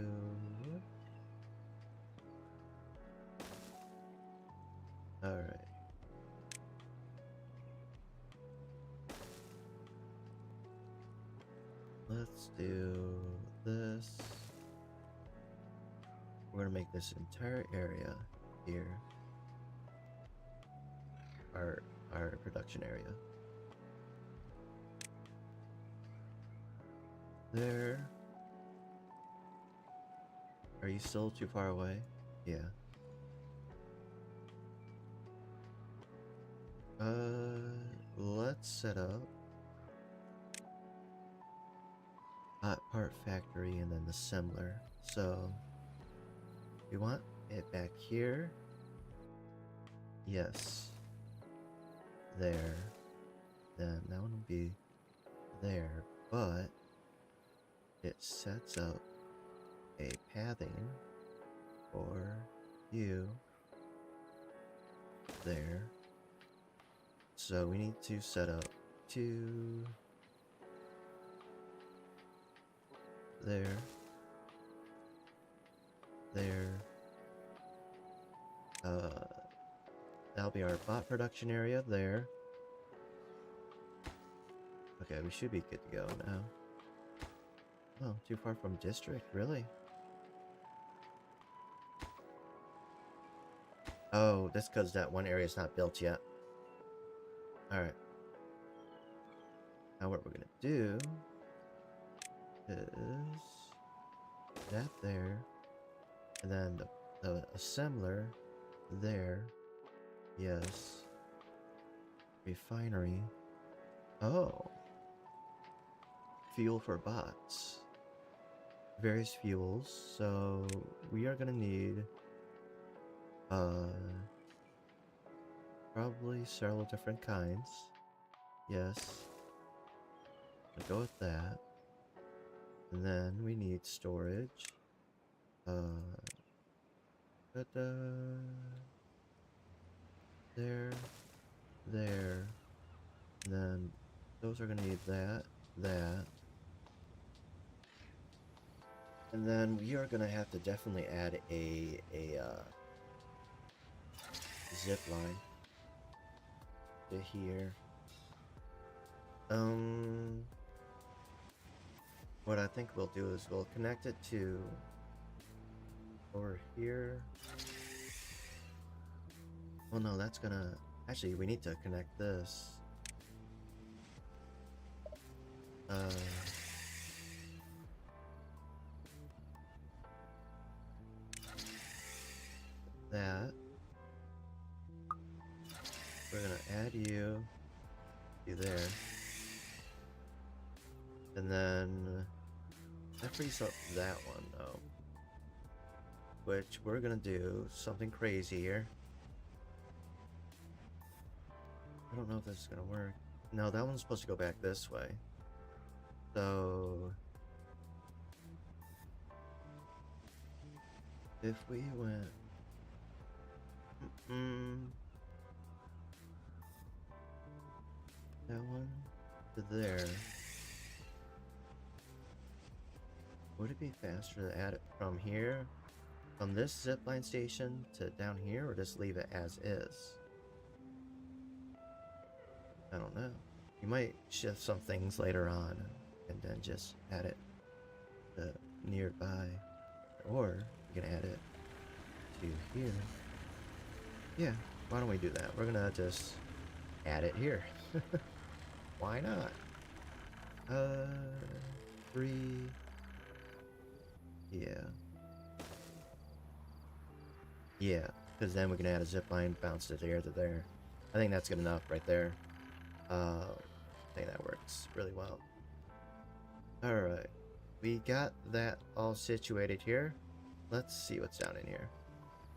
Alright. Let's do this. We're gonna make this entire area here our production area. There. Are you still too far away? Yeah. Let's set up hot part factory and then the assembler. So we want it back here. Yes. There. Then that one will be there, but it sets up a pathing for you there. So we need to set up 2 there, there. That'll be our bot production area there. Okay, we should be good to go now. Oh, too far from district, really? Oh, that's because that one area is not built yet. Alright. Now what we're gonna do is that there, and then the assembler there. Yes. Refinery. Oh. Fuel for bots. Various fuels. So we are gonna need probably several different kinds. Yes. We'll go with that. And then we need storage. There. There. And then those are gonna need that. And then we are gonna have to definitely add a zip line to here. What I think we'll do is we'll connect it to over here. Well, no, that's gonna... Actually, we need to connect this. That. We're gonna add you there. And then that frees up that one though. Which we're gonna do something crazy here. I don't know if this is gonna work. No, that one's supposed to go back this way. So if we went that one to there, would it be faster to add it from here, from this zipline station to down here, or just leave it as is? I don't know. You might shift some things later on and then just add it to nearby, or you can add it to here. Yeah, why don't we do that? We're gonna just add it here. Why not? 3. Yeah, because then we can add a zip line, bounce it there to there. I think that's good enough right there. I think that works really well. Alright, we got that all situated here. Let's see what's down in here.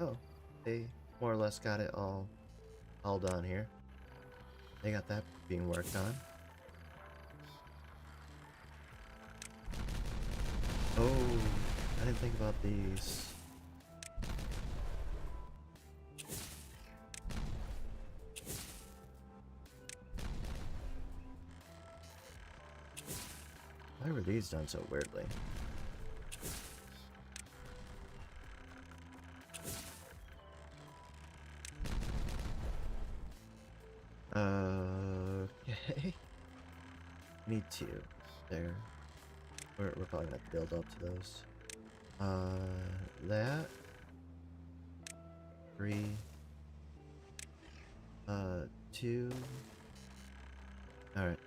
Oh, they more or less got it all done here. They got that being worked on. Oh, I didn't think about these. Why were these done so weirdly? Okay. Need 2 there. We're probably gonna have to build up to those. That 3, 2. All right.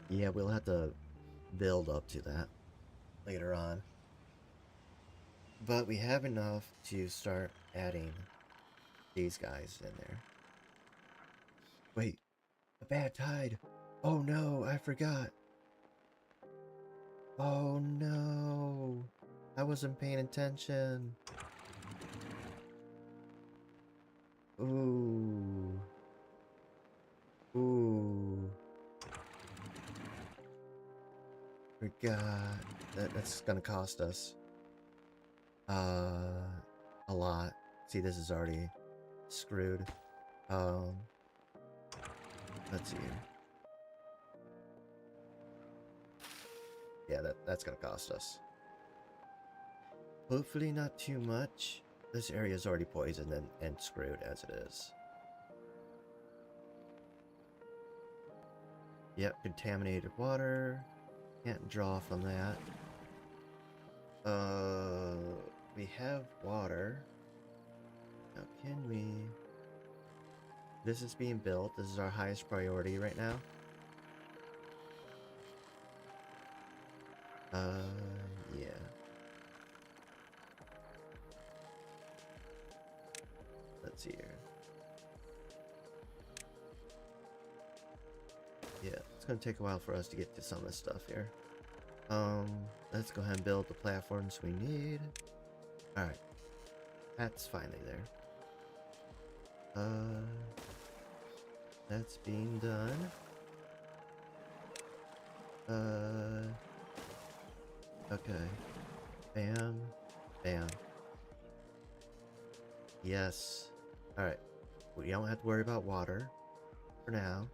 Yeah, we'll have to build up to that later on. But we have enough to start adding these guys in there. Wait, a bad tide. Oh no, I forgot. Oh no! I wasn't paying attention. Ooh. Ooh. Forgot. That's gonna cost us. A lot. See, this is already screwed. Let's see here. Yeah, that's gonna cost us. Hopefully not too much. This area is already poisoned and screwed as it is. Yep, contaminated water. Can't draw from that. We have water. Now can we... This is being built. This is our highest priority right now. Yeah. Let's see here. Yeah, it's gonna take a while for us to get to some of this stuff here. Let's go ahead and build the platforms we need. Alright. That's finally there. That's being done. Okay. Bam. Bam. Yes. Alright. We don't have to worry about water for now.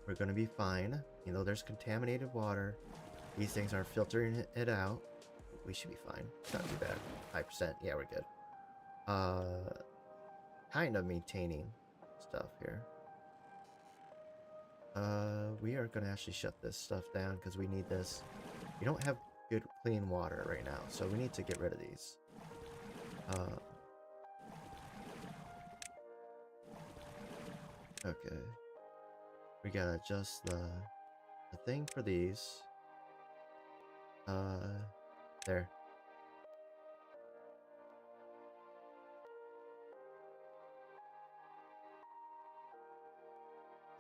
We're gonna be fine. You know, there's contaminated water. These things are filtering it out. We should be fine. It's not too bad. 5%. Yeah, we're good. Kind of maintaining stuff here. We are gonna actually shut this stuff down because we need this. We don't have good clean water right now, so we need to get rid of these. Okay. We gotta adjust the thing for these. There.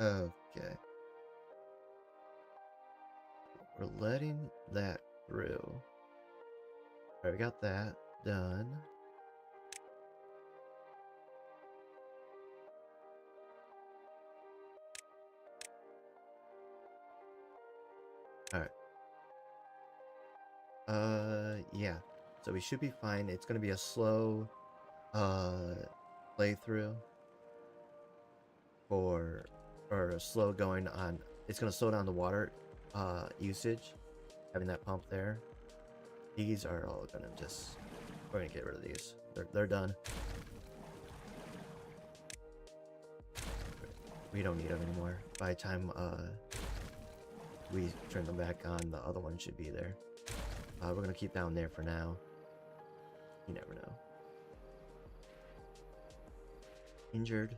Okay. We're letting that through. Alright, we got that done. Alright. Yeah. So we should be fine. It's gonna be a slow, playthrough. Or slow going on. It's gonna slow down the water, usage. Having that pump there. These are all gonna just... We're gonna get rid of these. They're done. We don't need them anymore. By the time, we turn them back on, the other one should be there. We're gonna keep down there for now. You never know. Injured.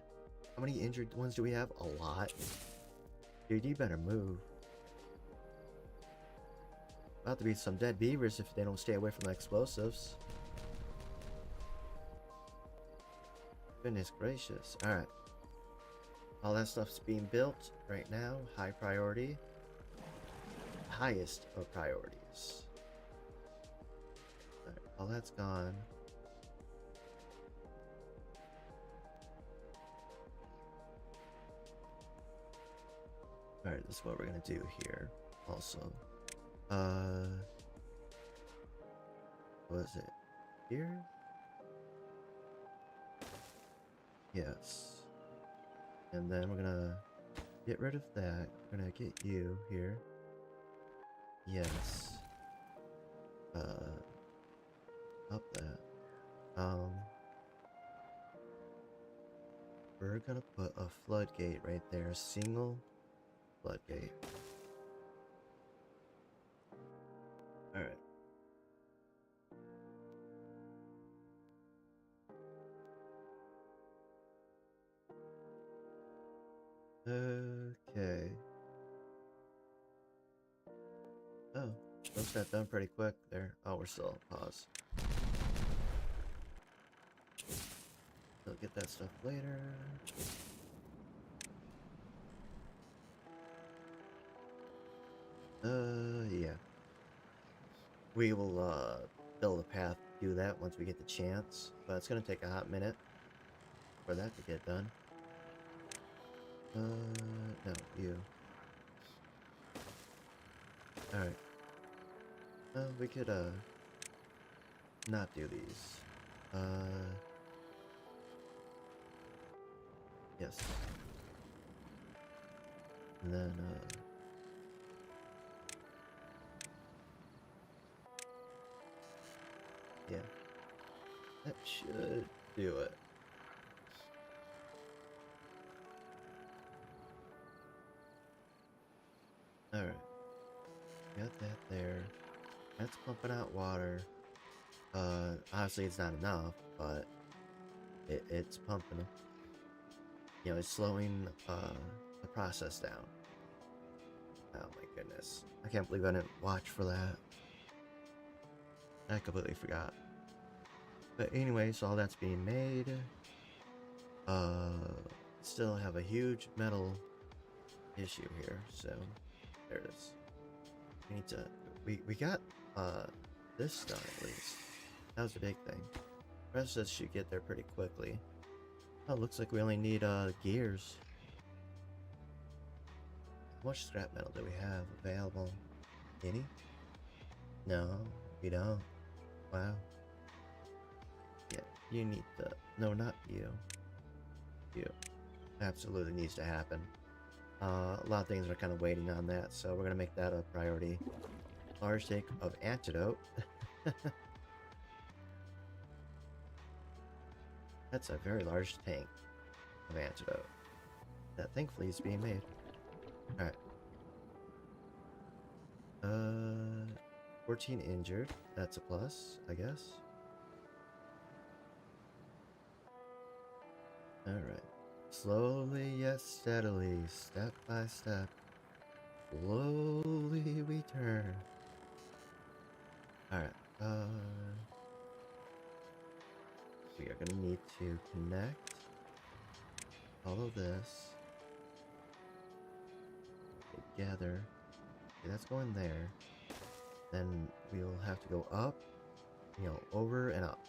How many injured ones do we have? A lot. Dude, you better move. About to be some dead beavers if they don't stay away from the explosives. Goodness gracious. Alright. All that stuff's being built right now. High priority. Highest of priorities. Alright, all that's gone. Alright, this is what we're gonna do here. Also. What is it? Here? Yes. And then we're gonna get rid of that. We're gonna get you here. Yes. Up that. We're gonna put a floodgate right there. A single floodgate. Alright. Okay. Oh, those got done pretty quick there. Oh, we're still pause. They'll get that stuff later. Yeah. we will build a path to do that once we get the chance, but it's gonna take a hot minute for that to get done. No, you. Alright. We could, not do these. Yes. And then, yeah. That should do it. Alright. Got that there. That's pumping out water. Obviously it's not enough, but it's pumping. You know, it's slowing the process down. Oh my goodness. I can't believe I didn't watch for that. I completely forgot. But anyway, so all that's being made. Still have a huge metal issue here, so there it is. We need to we got this done at least. That was a big thing. The rest of this should get there pretty quickly. Oh, looks like we only need gears. How much scrap metal do we have available? Any? No, we don't. Wow. Yeah, you need the... No, not you. You. Absolutely needs to happen. A lot of things are kind of waiting on that, so we're going to make that a priority. Large tank of antidote. That's a very large tank of antidote that thankfully is being made. Alright. 14 injured. That's a plus, I guess. Alright. Slowly yet steadily, step by step, slowly we turn. Alright, we are gonna need to connect all of this together. Okay, that's going there. Then we'll have to go up, you know, over and up.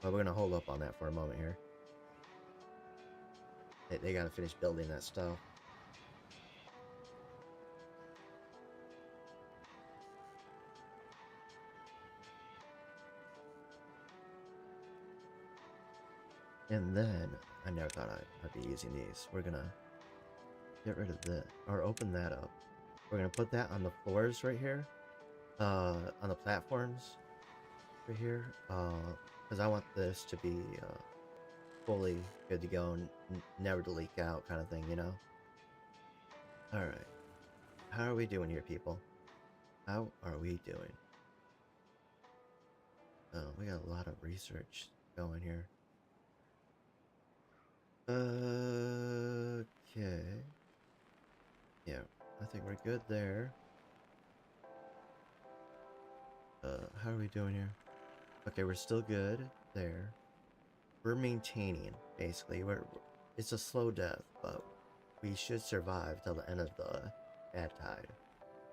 But we're gonna hold up on that for a moment here. They gotta finish building that stuff. And then, I never thought I'd be using these. We're gonna get rid of this, or open that up. We're gonna put that on the floors right here, on the platforms right here, because I want this to be fully good to go and never to leak out kind of thing, you know? Alright. How are we doing here, people? How are we doing? Oh, we got a lot of research going here. Okay. Yeah, I think we're good there. How are we doing here? Okay, we're still good there. We're maintaining, basically. It's a slow death, but we should survive till the end of the bad tide.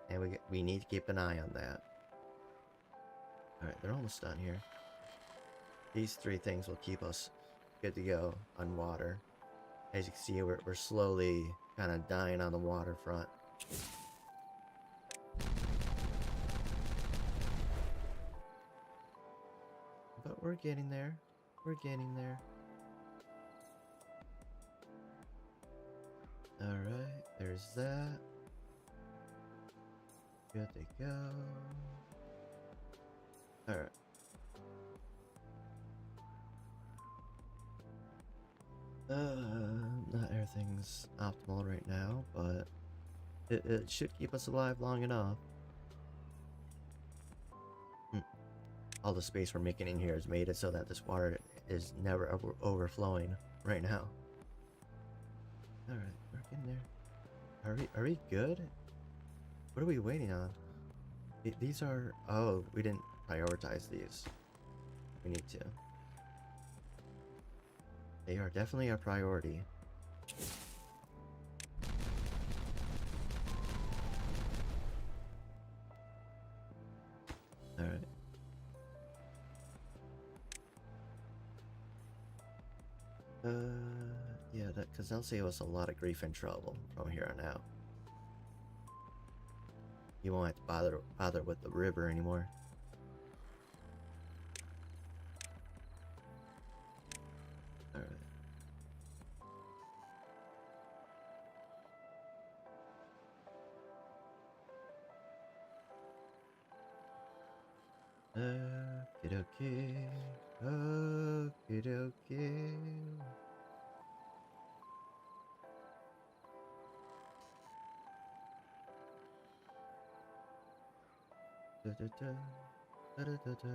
And we need to keep an eye on that. Alright, they're almost done here. These three things will keep us good to go on water. As you can see, we're slowly kind of dying on the waterfront. But we're getting there. We're getting there. Alright, there's that. Good to go. Alright. Not everything's optimal right now, but it should keep us alive long enough. All the space we're making in here has made it so that this water is never overflowing right now. Alright, we're getting there. Are we good? What are we waiting on? These are... Oh, we didn't prioritize these. We need to. They are definitely a priority. Yeah, because that'll save us a lot of grief and trouble from here on out. You won't have to bother with the river anymore. Alright. Okie dokie. Okie dokie. Da da da. Da da da da.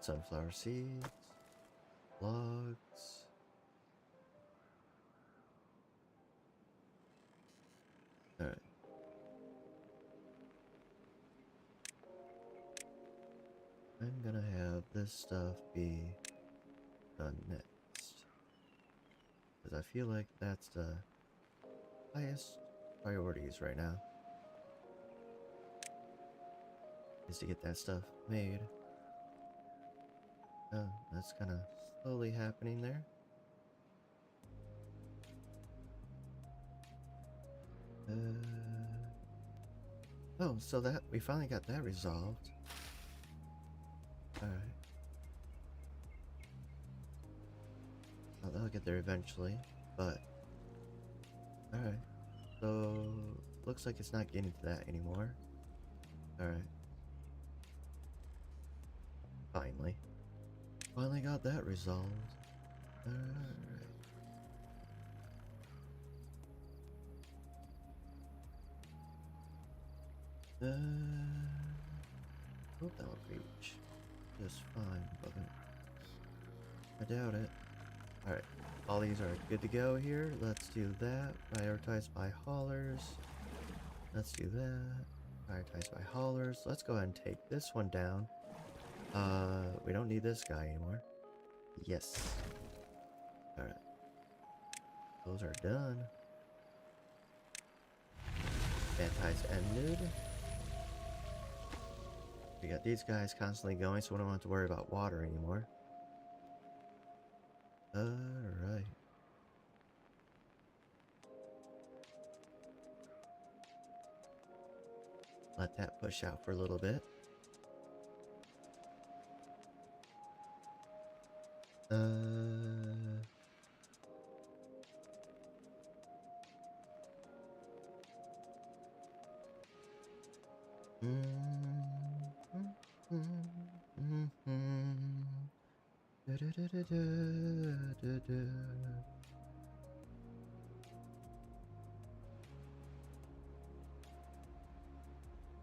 Sunflower seeds. Logs. Alright. I'm gonna have this stuff be done next. Because I feel like that's the highest priorities right now. Is to get that stuff made. Oh, that's kind of slowly happening there. Oh, so that we finally got that resolved. Alright. Oh, they'll get there eventually, but... Alright. So, looks like it's not getting to that anymore. Alright. Finally. Finally got that resolved. Alright. Hope that'll reach just fine, but I doubt it. Alright, all these are good to go here. Let's do that. Prioritize by haulers. Let's do that. Prioritize by haulers. Let's go ahead and take this one down. We don't need this guy anymore. Yes. Alright. Those are done. Baptize ended. We got these guys constantly going, so we don't have to worry about water anymore. Alright. Let that push out for a little bit.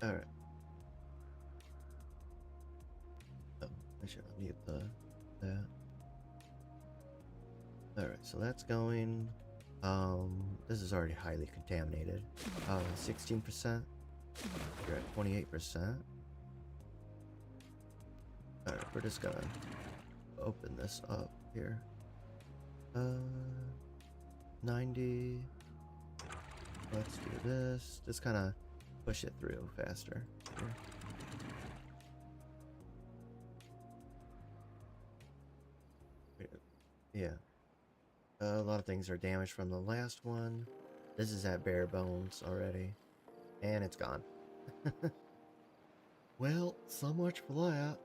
Alright. Oh, I should mute that. Alright, so that's going. This is already highly contaminated. 16%. You're at 28%. Alright, we're just gonna open this up here. 90. Let's do this. Just kind of push it through faster. Here. Yeah. A lot of things are damaged from the last one. This is at bare bones already. And it's gone. Well, so much for that.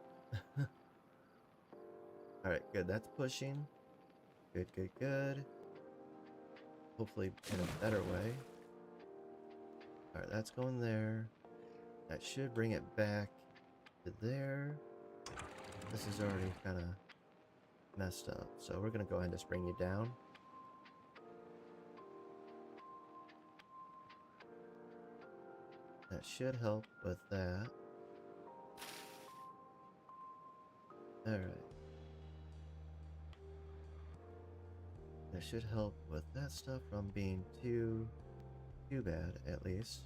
Alright, good. That's pushing. Good, good, good. Hopefully in a better way. Alright, that's going there. That should bring it back to there. This is already kind of messed up. So we're going to go ahead and just bring you down. That should help with that. Alright. That should help with that stuff from being too bad, at least.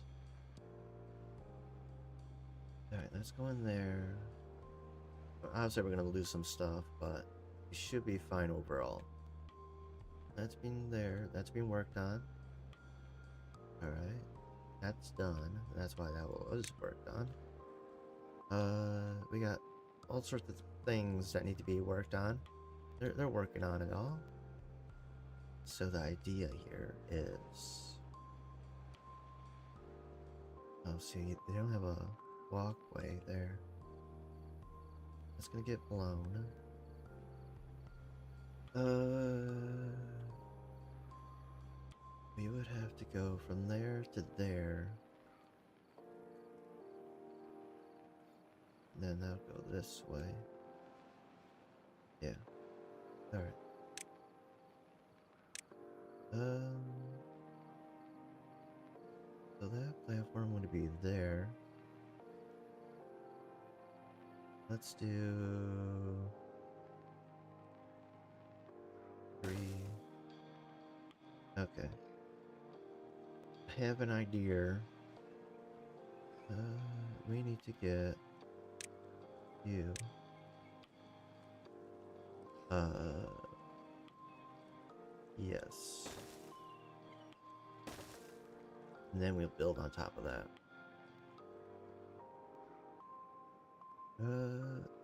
Alright, let's go in there. Obviously we're gonna lose some stuff, but it should be fine overall. That's been there. That's been worked on. Alright. That's done. That's why that was worked on. We got all sorts of things that need to be worked on. they're working on it all. So the idea here is, oh, see, they don't have a walkway there. It's gonna get blown. We would have to go from there to there. And then that'll go this way. Yeah. Alright. So that platform would be there. Let's do 3. Okay. I have an idea. We need to get you. Yes. And then we'll build on top of that.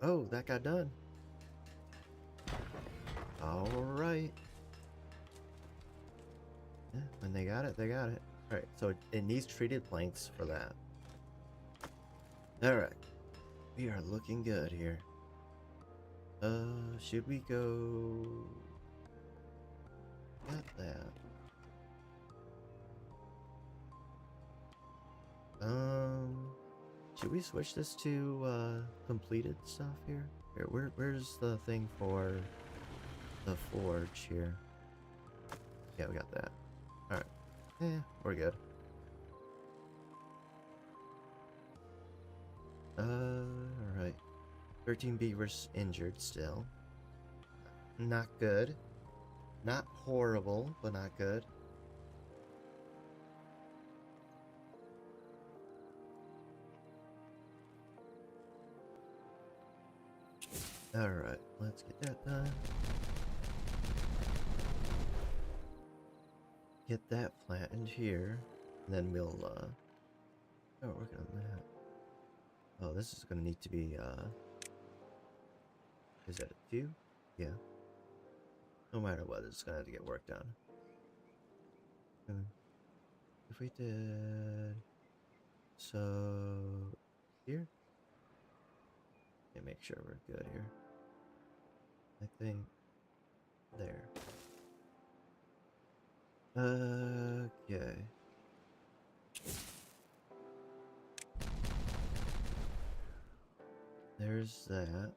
Oh, that got done. Alright. Yeah, when they got it, they got it. Alright, so it needs treated planks for that. Alright. We are looking good here. Should we go... Got that. Should we switch this to, completed stuff here? Here, where's the thing for the forge here? Yeah, we got that. Alright. Yeah, we're good. Alright. 13 beavers injured still. Not good. Not horrible, but not good. Alright, let's get that done. Get that flattened here. And then we'll, oh, we're working on that. Oh, this is gonna need to be, is that a 2? Yeah. No matter what, it's gonna have to get work done. If we did... So... Here? Yeah, make sure we're good here. I think... There. Okay. There's that.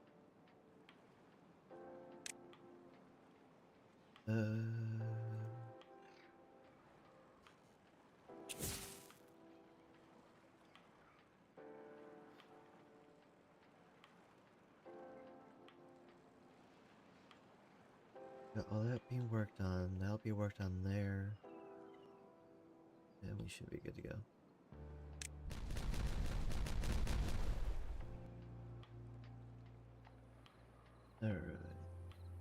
Got all that being worked on. That'll be worked on there. And we should be good to go. Alright.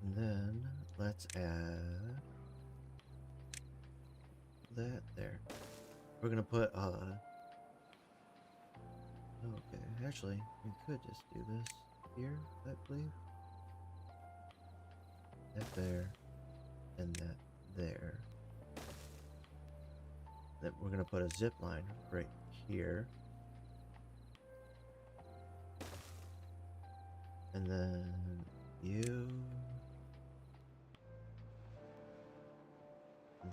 And then let's add that there. We're gonna put okay, actually we could just do this here, I believe. That there and that there. Then we're gonna put a zip line right here. And then you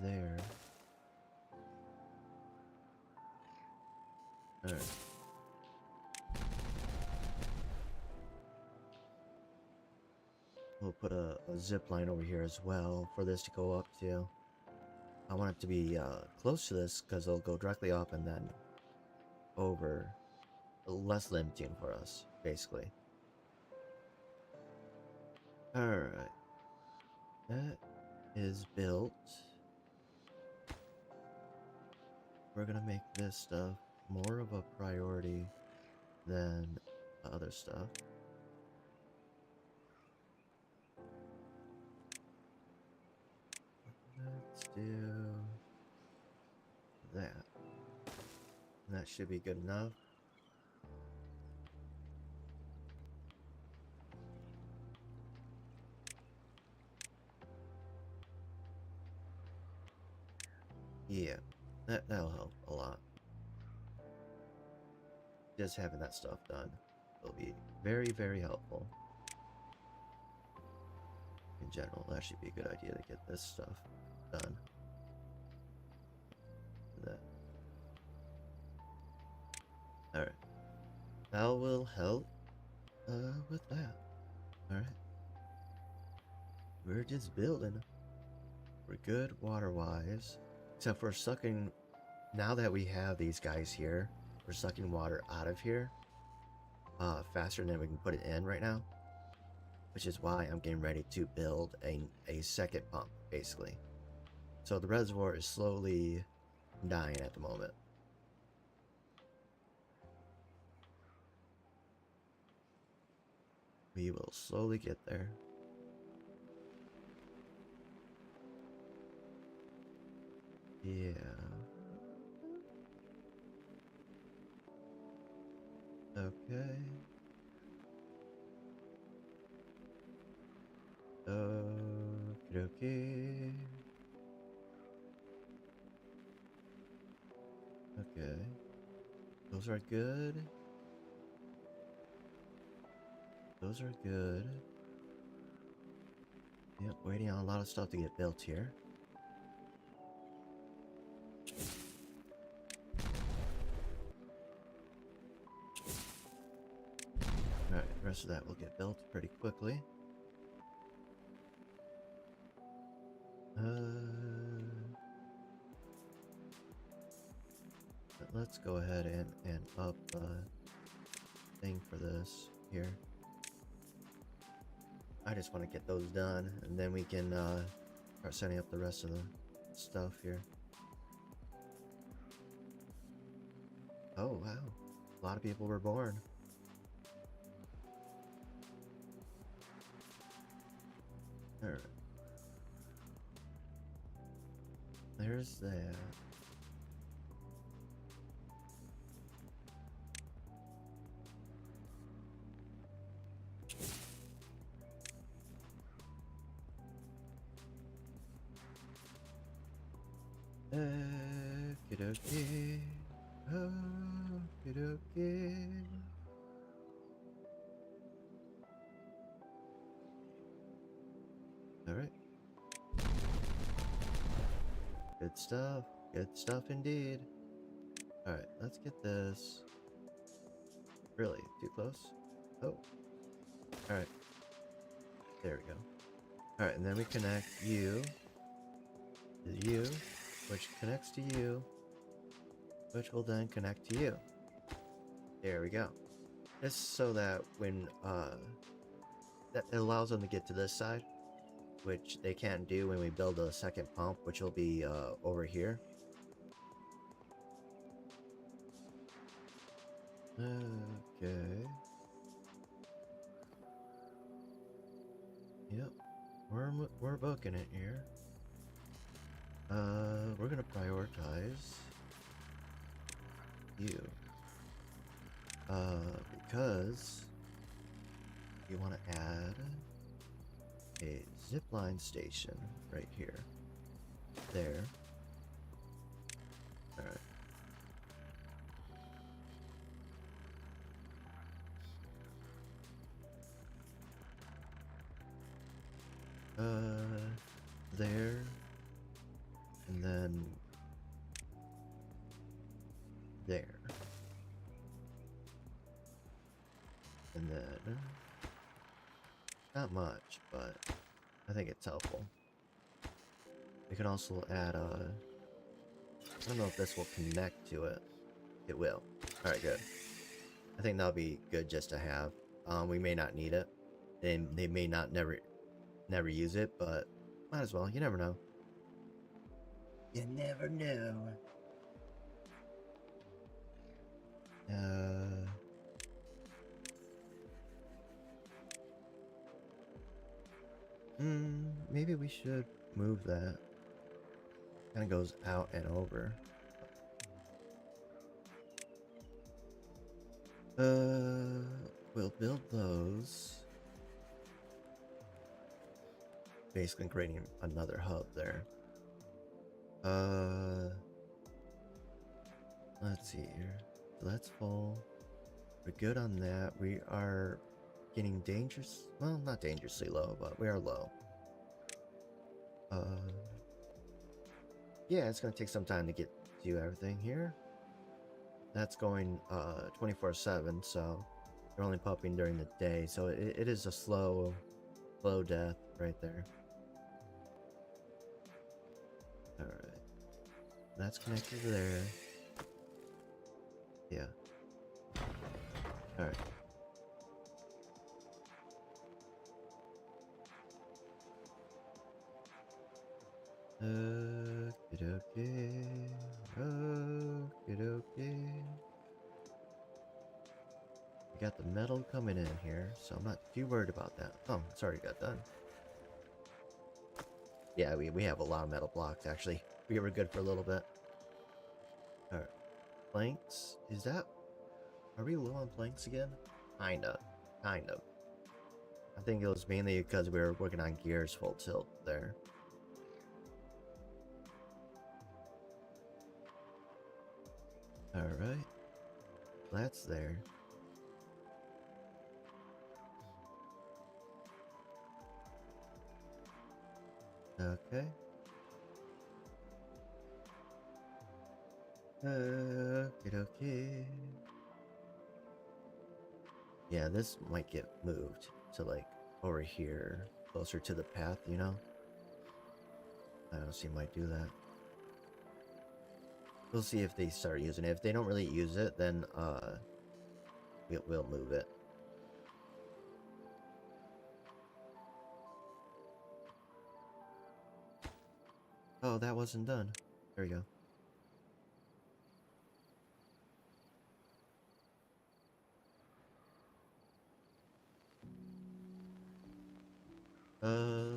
there. Alright. We'll put a zip line over here as well for this to go up to. I want it to be close to this because it'll go directly up and then over. Less limiting for us, basically. Alright. That is built. We're gonna make this stuff more of a priority than the other stuff. Let's do that. And that should be good enough. That'll help a lot. Just having that stuff done will be very, very helpful. In general, that should be a good idea to get this stuff done. That. Alright. That will help with that. Alright. We're just building. We're good water-wise. Except for sucking... Now that we have these guys here, we're sucking water out of here faster than we can put it in right now. Which is why I'm getting ready to build a second pump, basically. So the reservoir is slowly dying at the moment. We will slowly get there. Yeah. Okay. Okay. Okay. Those are good. Those are good. Yep, waiting on a lot of stuff to get built here. Alright, the rest of that will get built pretty quickly. Let's go ahead and up thing for this here. I just want to get those done, and then we can start setting up the rest of the stuff here. Oh wow, a lot of people were born. Alright. There's that. Okey-dokey. Okey-dokey. Alright. Good stuff. Good stuff indeed. Alright, let's get this. Really? Too close? Oh. Alright. There we go. Alright, and then we connect you to you, which connects to you, which will then connect to you. There we go. Just so that when, that allows them to get to this side, which they can't do when we build a second pump, which will be, over here. Okay. Yep. We're booking it here. We're gonna prioritize you. Because you want to add a zipline station right here. There. Alright. There. And then there. And then not much, but I think it's helpful. We can also add I don't know if this will connect to it. It will. Alright, good. I think that'll be good just to have. We may not need it. They may not never use it, but might as well. You never know. You never know. Maybe we should move that. Kind of goes out and over. We'll build those. Basically creating another hub there. Let's see here. So that's full. We're good on that. We are getting dangerous. Well, not dangerously low, but we are low. Yeah, it's gonna take some time to get to everything here. That's going 24/7, so they're only popping during the day, so it is a slow death right there. Alright. That's connected to there. Yeah. Alright. Okay. We got the metal coming in here, so I'm not too worried about that. Oh, it's already got done. Yeah, we have a lot of metal blocks, actually. We were good for a little bit. Alright. Planks? Is that... Are we low on planks again? Kinda. Kind of. I think it was mainly because we were working on gears full tilt there. Alright. That's there. Okay. Okay. Yeah, this might get moved to like over here, closer to the path, you know? I don't see might do that. We'll see if they start using it. If they don't really use it, then we'll move it. Oh, that wasn't done. There we go.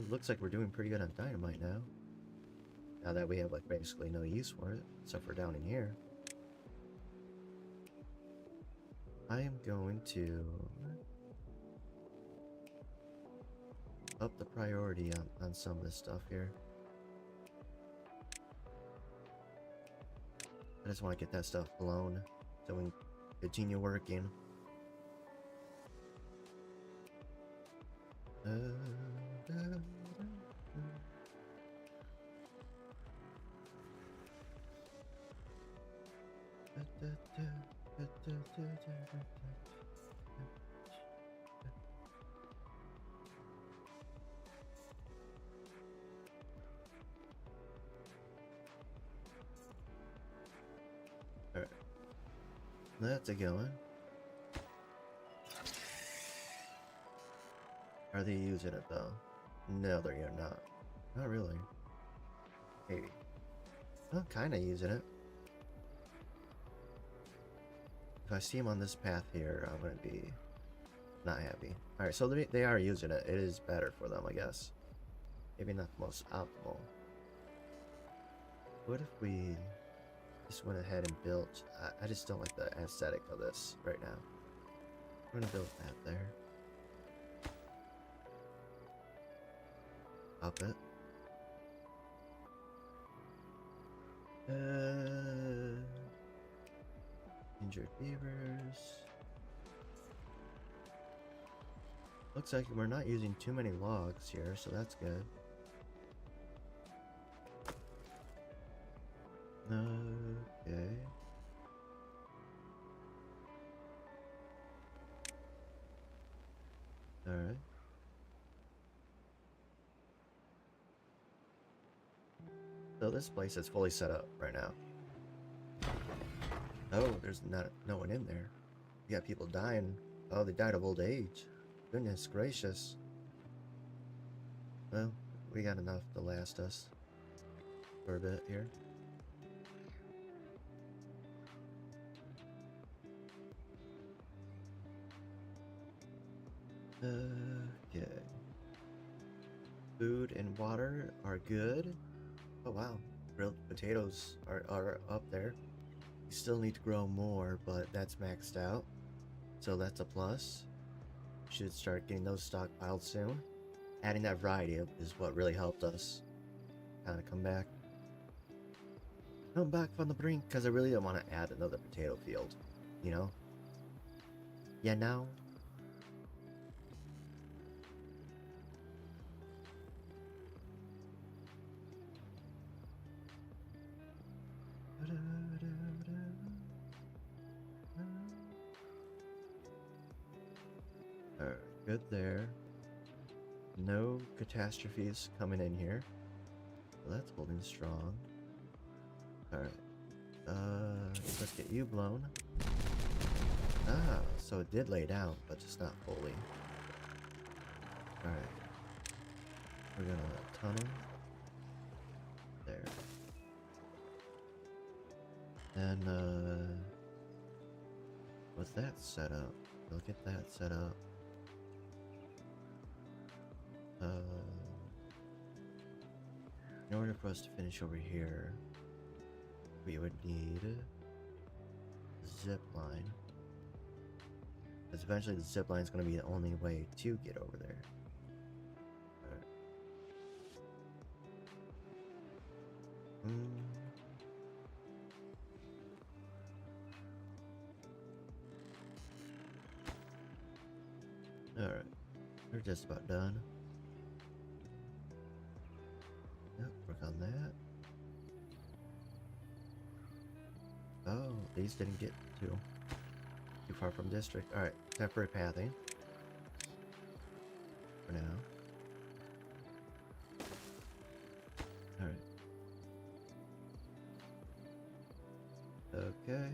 Looks like we're doing pretty good on dynamite now. Now that we have like basically no use for it, except for down in here. I am going to up the priority on some of this stuff here. I just want to get that stuff blown so we can continue working. Alright. That's a going. Are they using it though? No, they're not. Not really. Maybe. Well, kinda using it. If I see them on this path here, I'm gonna be not happy. Alright, so they are using it. It is better for them, I guess. Maybe not the most optimal. What if we just went ahead and built... I just don't like the aesthetic of this right now. I'm gonna build that there. Up it. Injured beavers. Looks like we're not using too many logs here, so that's good. Okay. Alright. So this place is fully set up right now. Oh, there's no one in there. You got people dying. Oh, they died of old age. Goodness gracious. Well, we got enough to last us for a bit here. Okay. Food and water are good. Oh wow, grilled potatoes are up there. You still need to grow more, but that's maxed out. So that's a plus. Should start getting those stockpiled soon. Adding that variety is what really helped us kind of come back. Come back from the brink, because I really don't want to add another potato field. You know? Yeah, now. Alright, good there. No catastrophes coming in here. So that's holding strong. Alright. Let's get you blown. Ah, so it did lay down, but just not fully. Alright. We're gonna tunnel. There. Then, what's that set up? We'll get that set up. In order for us to finish over here, we would need a zip line. Because eventually the zip line is going to be the only way to get over there. Alright. Alright. We're just about done. Yep, work on that. Oh, these didn't get too far from district. Alright, temporary pathing. For now. Alright. Okay.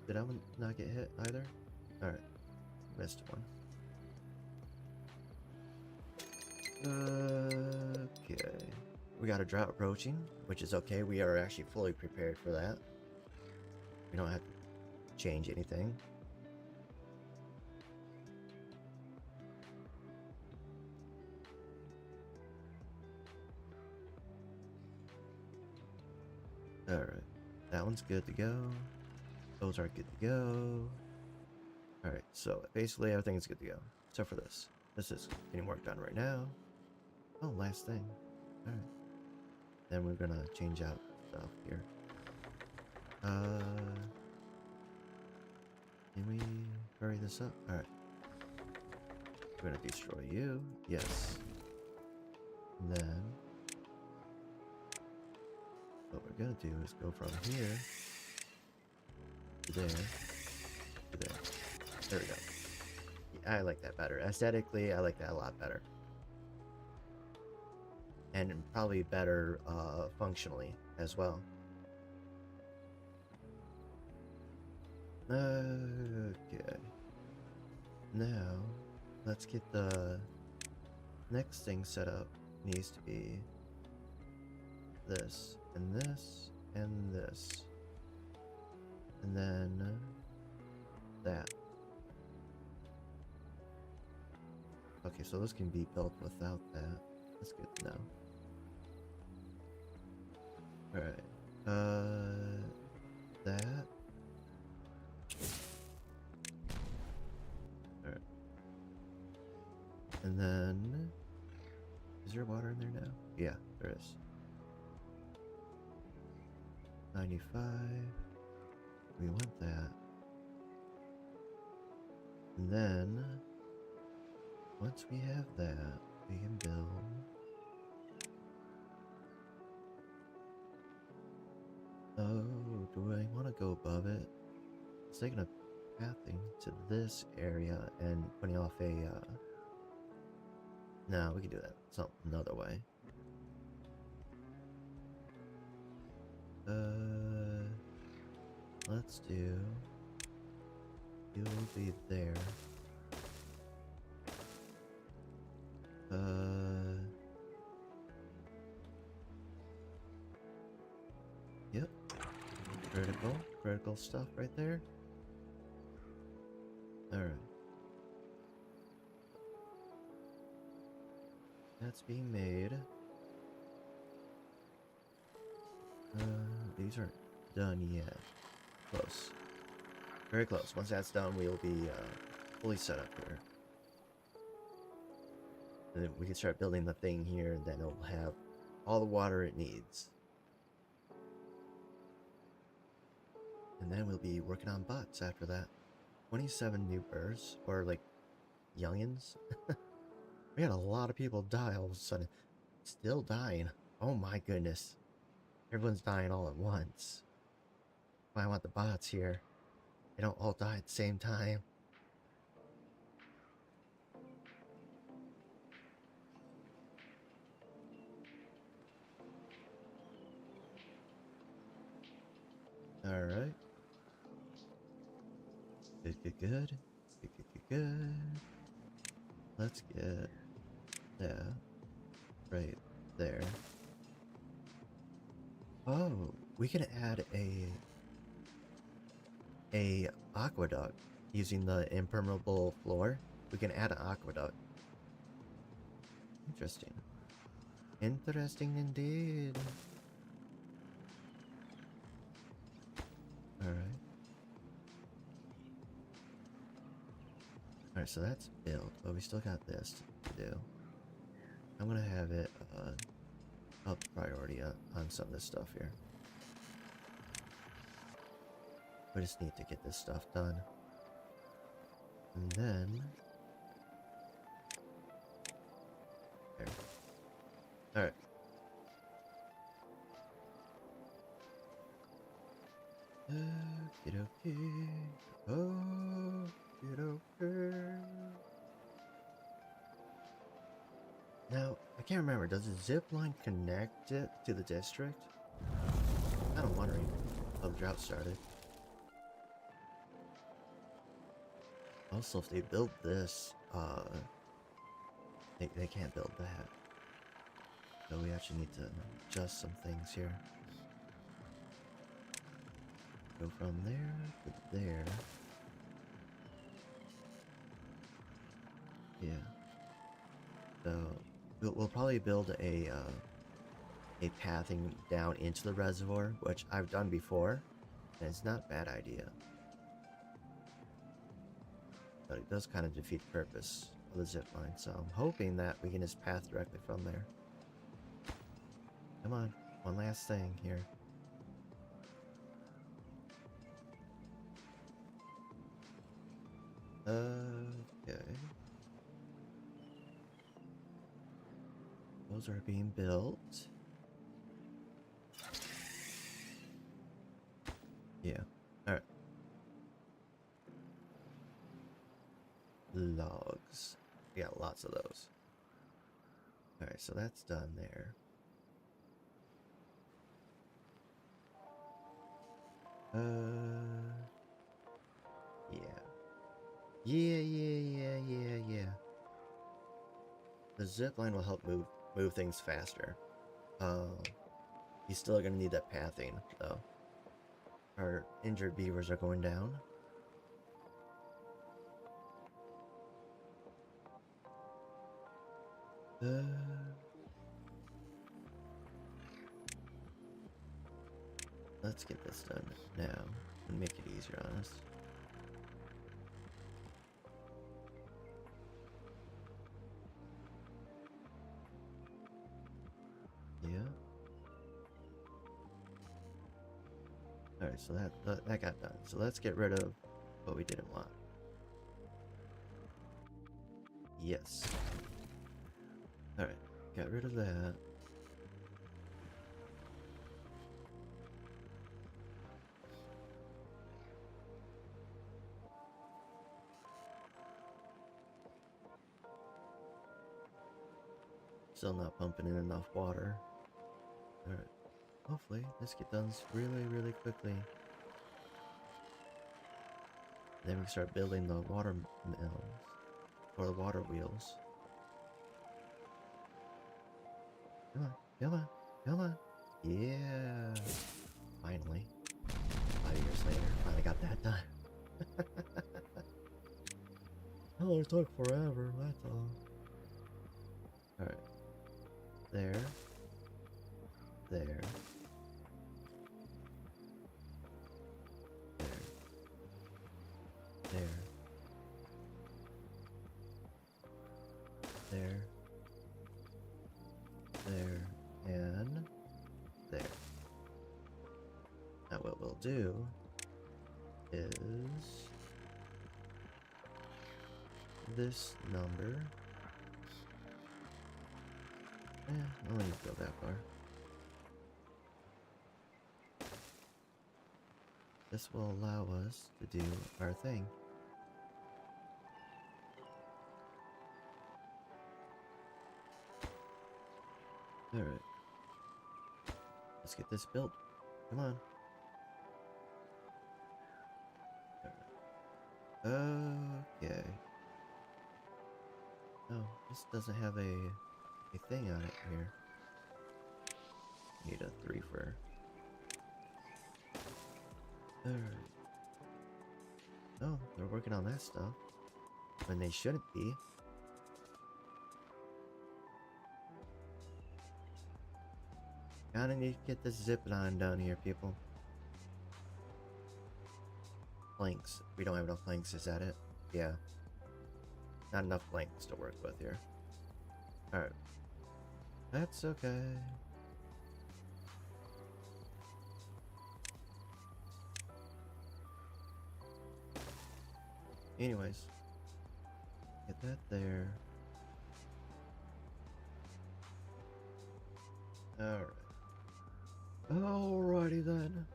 Did I not get hit either? Alright. Missed one. Okay. We got a drought approaching, which is okay. We are actually fully prepared for that. We don't have to change anything. Alright. That one's good to go. Those are good to go. Alright, so basically everything is good to go. Except for this. This is getting worked on right now. Oh, last thing. Alright. Then we're gonna change out stuff here. Can we hurry this up? Alright. We're gonna destroy you. Yes. And then what we're gonna do is go from here to there to there. There we go. Yeah, I like that better. Aesthetically, I like that a lot better. And probably better functionally as well. Okay. Now, let's get the next thing set up. Needs to be this, and this, and this. And then that. Okay, so this can be built without that. That's good to know. Alright. That. Alright. And then... Is there water in there now? Yeah, there is. 95. We want that. And then... Once we have that, we can build... Oh, do I want to go above it? It's taking a pathing to this area and putting off a, No, we can do that another way. Let's do... You will be there. Yep. Critical stuff right there. Alright. That's being made. These aren't done yet. Close. Very close. Once that's done, we'll be fully set up here. And then we can start building the thing here, and then it'll have all the water it needs. And then we'll be working on bots after that. 27 new births, or like youngins. We had a lot of people die all of a sudden. Still dying. Oh my goodness. Everyone's dying all at once. I want the bots here. They don't all die at the same time. Alright. Good, good, good. Good, good, good, good. Let's get that right there. Oh, we can add a aqueduct using the impermeable floor. We can add an aqueduct. Interesting. Interesting indeed. Alright. Alright, so that's built, but we still got this to do. I'm gonna have it up priority on some of this stuff here. We just need to get this stuff done. And then... there. Alright. Okey-dokey. Okey-dokey. Now, I can't remember, does the zip line connect it to the district? I'm wondering how the drought started. Also, if they build this, they can't build that. So we actually need to adjust some things here. Go from there to there. Yeah. So we'll probably build a pathing down into the reservoir, which I've done before, and it's not a bad idea. But it does kind of defeat the purpose of the zip line, so I'm hoping that we can just path directly from there. Come on, one last thing here. Okay. Those are being built. Yeah. Alright. Logs. We got lots of those. Alright, so that's done there. Yeah. Yeah. The zip line will help move things faster. He's still gonna need that pathing, though. Our injured beavers are going down. Let's get this done now and make it easier on us. Yeah. Alright, so that got done. So let's get rid of what we didn't want. Yes. Alright, got rid of that. Still not pumping in enough water. Alright. Hopefully, this gets done really quickly. Then we start building the water mills. Or the water wheels. Come on. Yeah. Finally. 5 years later, finally got that done. Oh, it took forever, that's all. Alright. There. There. There. we'll do is this number. I don't need to go that far. This will allow us to do our thing. Alright. Let's get this built. Come on. Okay. Oh, this doesn't have a thing on it here. Need a 3 for. Alright. Oh, they're working on that stuff. When they shouldn't be. Kinda need to get this zip line down here, people. Planks. We don't have enough planks, is that it? Yeah. Not enough planks to work with here. Alright. That's okay. Anyways. Get that there. Alright. Alrighty then.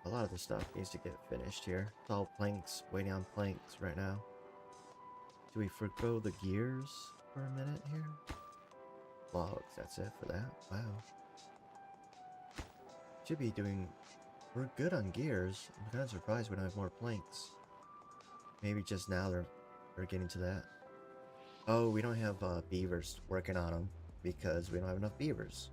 A lot of the stuff needs to get finished here. It's all planks, waiting on planks right now. Do we forgo the gears for a minute here? Logs, that's it for that? Wow. Should be doing... We're good on gears. I'm kind of surprised we don't have more planks. Maybe just now they're getting to that. Oh, we don't have beavers working on them because we don't have enough beavers.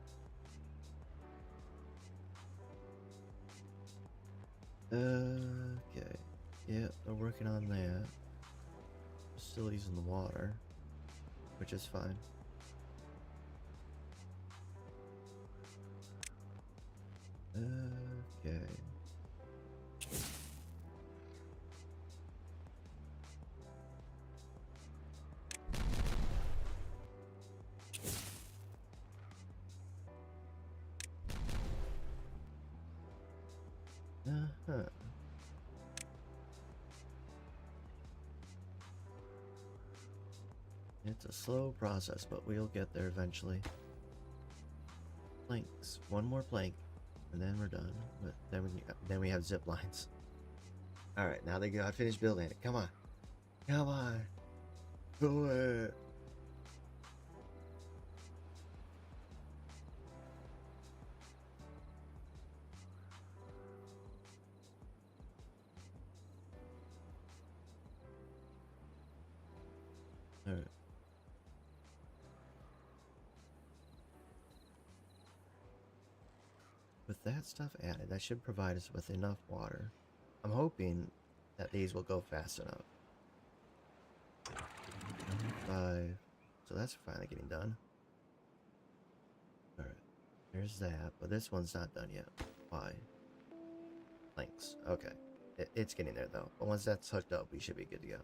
Okay. Yeah, they're working on that. Still using the water, which is fine. Okay. Uh-huh. It's a slow process, but we'll get there eventually. Planks. One more plank, and then we're done. But then we have zip lines. Alright, now they gotta finish building it. Come on. Come on. Do it. Alright. With that stuff added, that should provide us with enough water. I'm hoping that these will go fast enough. 5. So that's finally getting done. Alright. There's that, but this one's not done yet. Why? Planks. Okay. It's getting there though. But once that's hooked up, we should be good to go.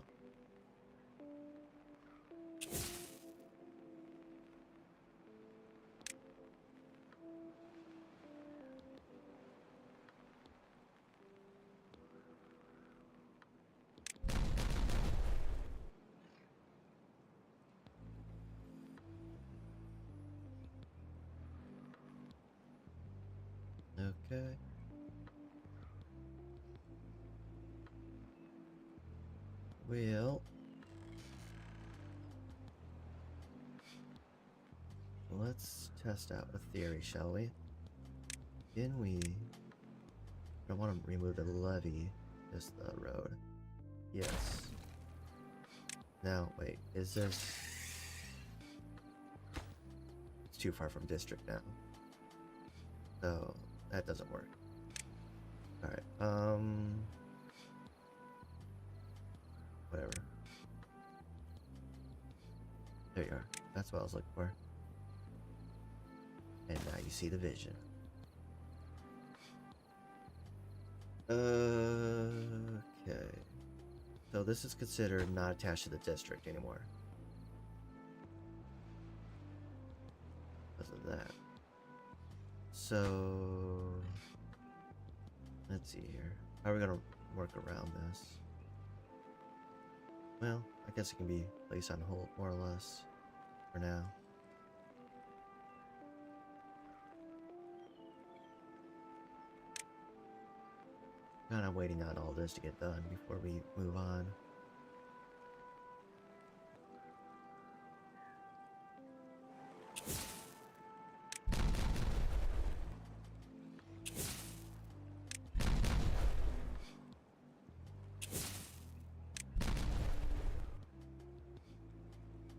Okay. Well, let's test out a theory, shall we? Can we... I don't want to remove the levee, just the road. Yes. Now, wait, is this... It's too far from district now. So, that doesn't work. Alright, whatever. There you are. That's what I was looking for. And now you see the vision. Okay. So this is considered not attached to the district anymore. Because of that. So let's see here. How are we gonna work around this? Well, I guess it can be placed on hold more or less for now. Kind of waiting on all this to get done before we move on.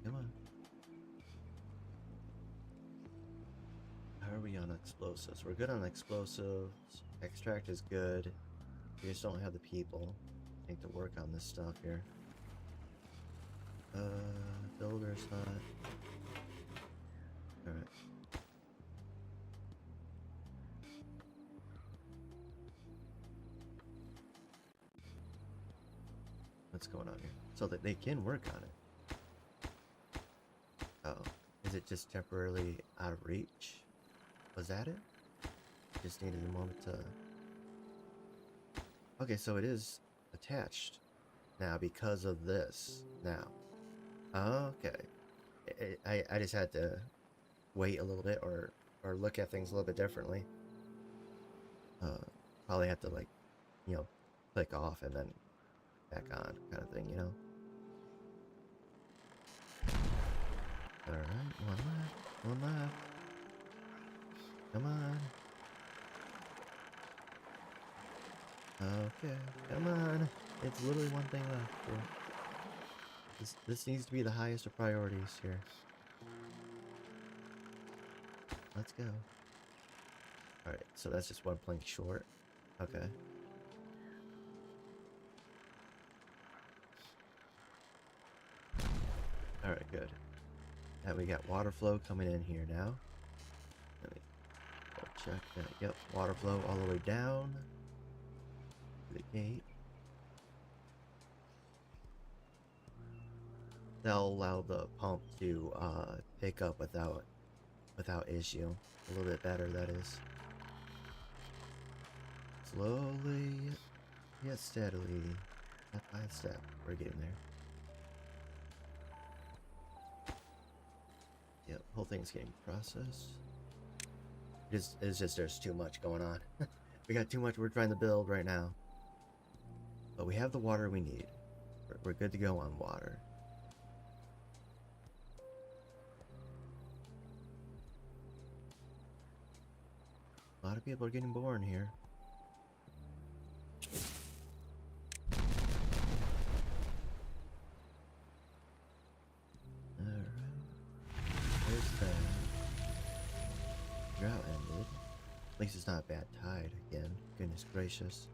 Come on. How are we on explosives? We're good on explosives. Extract is good. We just don't have the people, I think, to work on this stuff here. Builder's hut. Alright. What's going on here? So that they can work on it. Oh. Is it just temporarily out of reach? Was that it? Just needed a moment to... Okay, so it is attached now because of this now. Okay. I just had to wait a little bit or look at things a little bit differently. Probably have to, like, you know, click off and then back on kind of thing, you know? Alright, one left. Come on. Okay, come on. It's literally one thing left here. This needs to be the highest of priorities here. Let's go. Alright, so that's just one plank short. Okay. Alright, good. Now we got water flow coming in here now. Let me check that. Yep, water flow all the way down to the gate. That'll allow the pump to pick up without issue. A little bit better, that is. Slowly, yet steadily, step by step, we're getting there. Yep, whole thing's getting processed. It's just there's too much going on. We got too much we're trying to build right now. But we have the water we need. We're good to go on water. A lot of people are getting born here. Drought ended. At least it's not a bad tide again. Goodness gracious.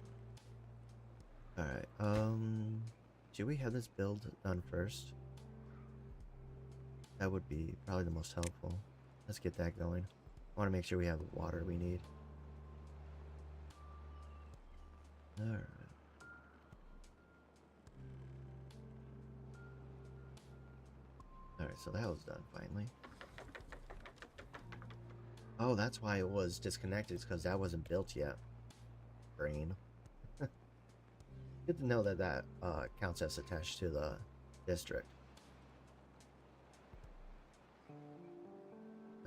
Alright, should we have this build done first? That would be probably the most helpful. Let's get that going. I want to make sure we have the water we need. Alright. Alright, so that was done finally. Oh, that's why it was disconnected, because that wasn't built yet. Brain. Good to know that that counts as attached to the district.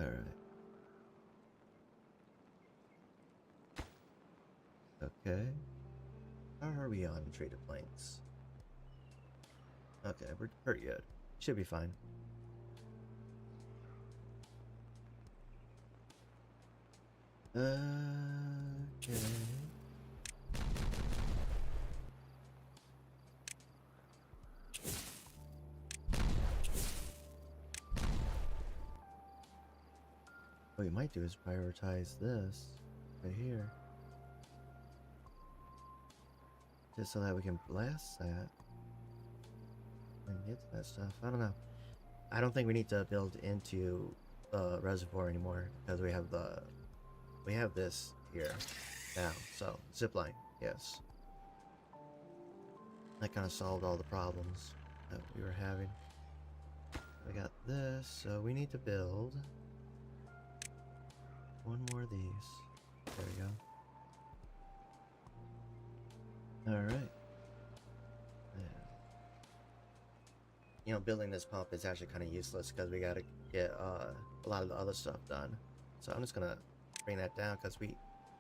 Alright. Okay. How are we on treated planks? Okay, we're pretty good. Should be fine. Okay. What we might do is prioritize this right here. Just so that we can blast that and get to that stuff. I don't know. I don't think we need to build into the reservoir anymore because we have this here now. So zipline, yes. That kind of solved all the problems that we were having. We got this, so we need to build one more of these. There we go. Alright. You know, building this pump is actually kind of useless because we gotta get a lot of the other stuff done. So I'm just gonna bring that down because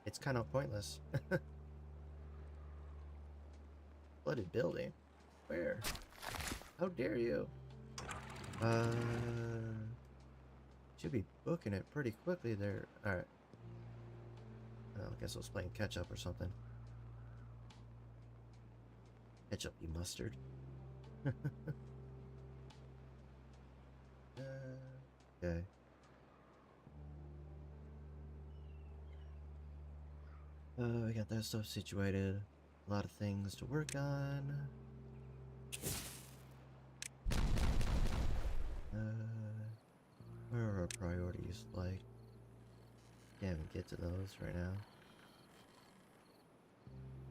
it's kind of pointless. Flooded building? Where? How dare you? Should be booking it pretty quickly there. Alright. I guess I was playing catch up or something. Ketchup, you mustard. Okay. We got that stuff situated. A lot of things to work on. Where are our priorities? Like, can't even get to those right now.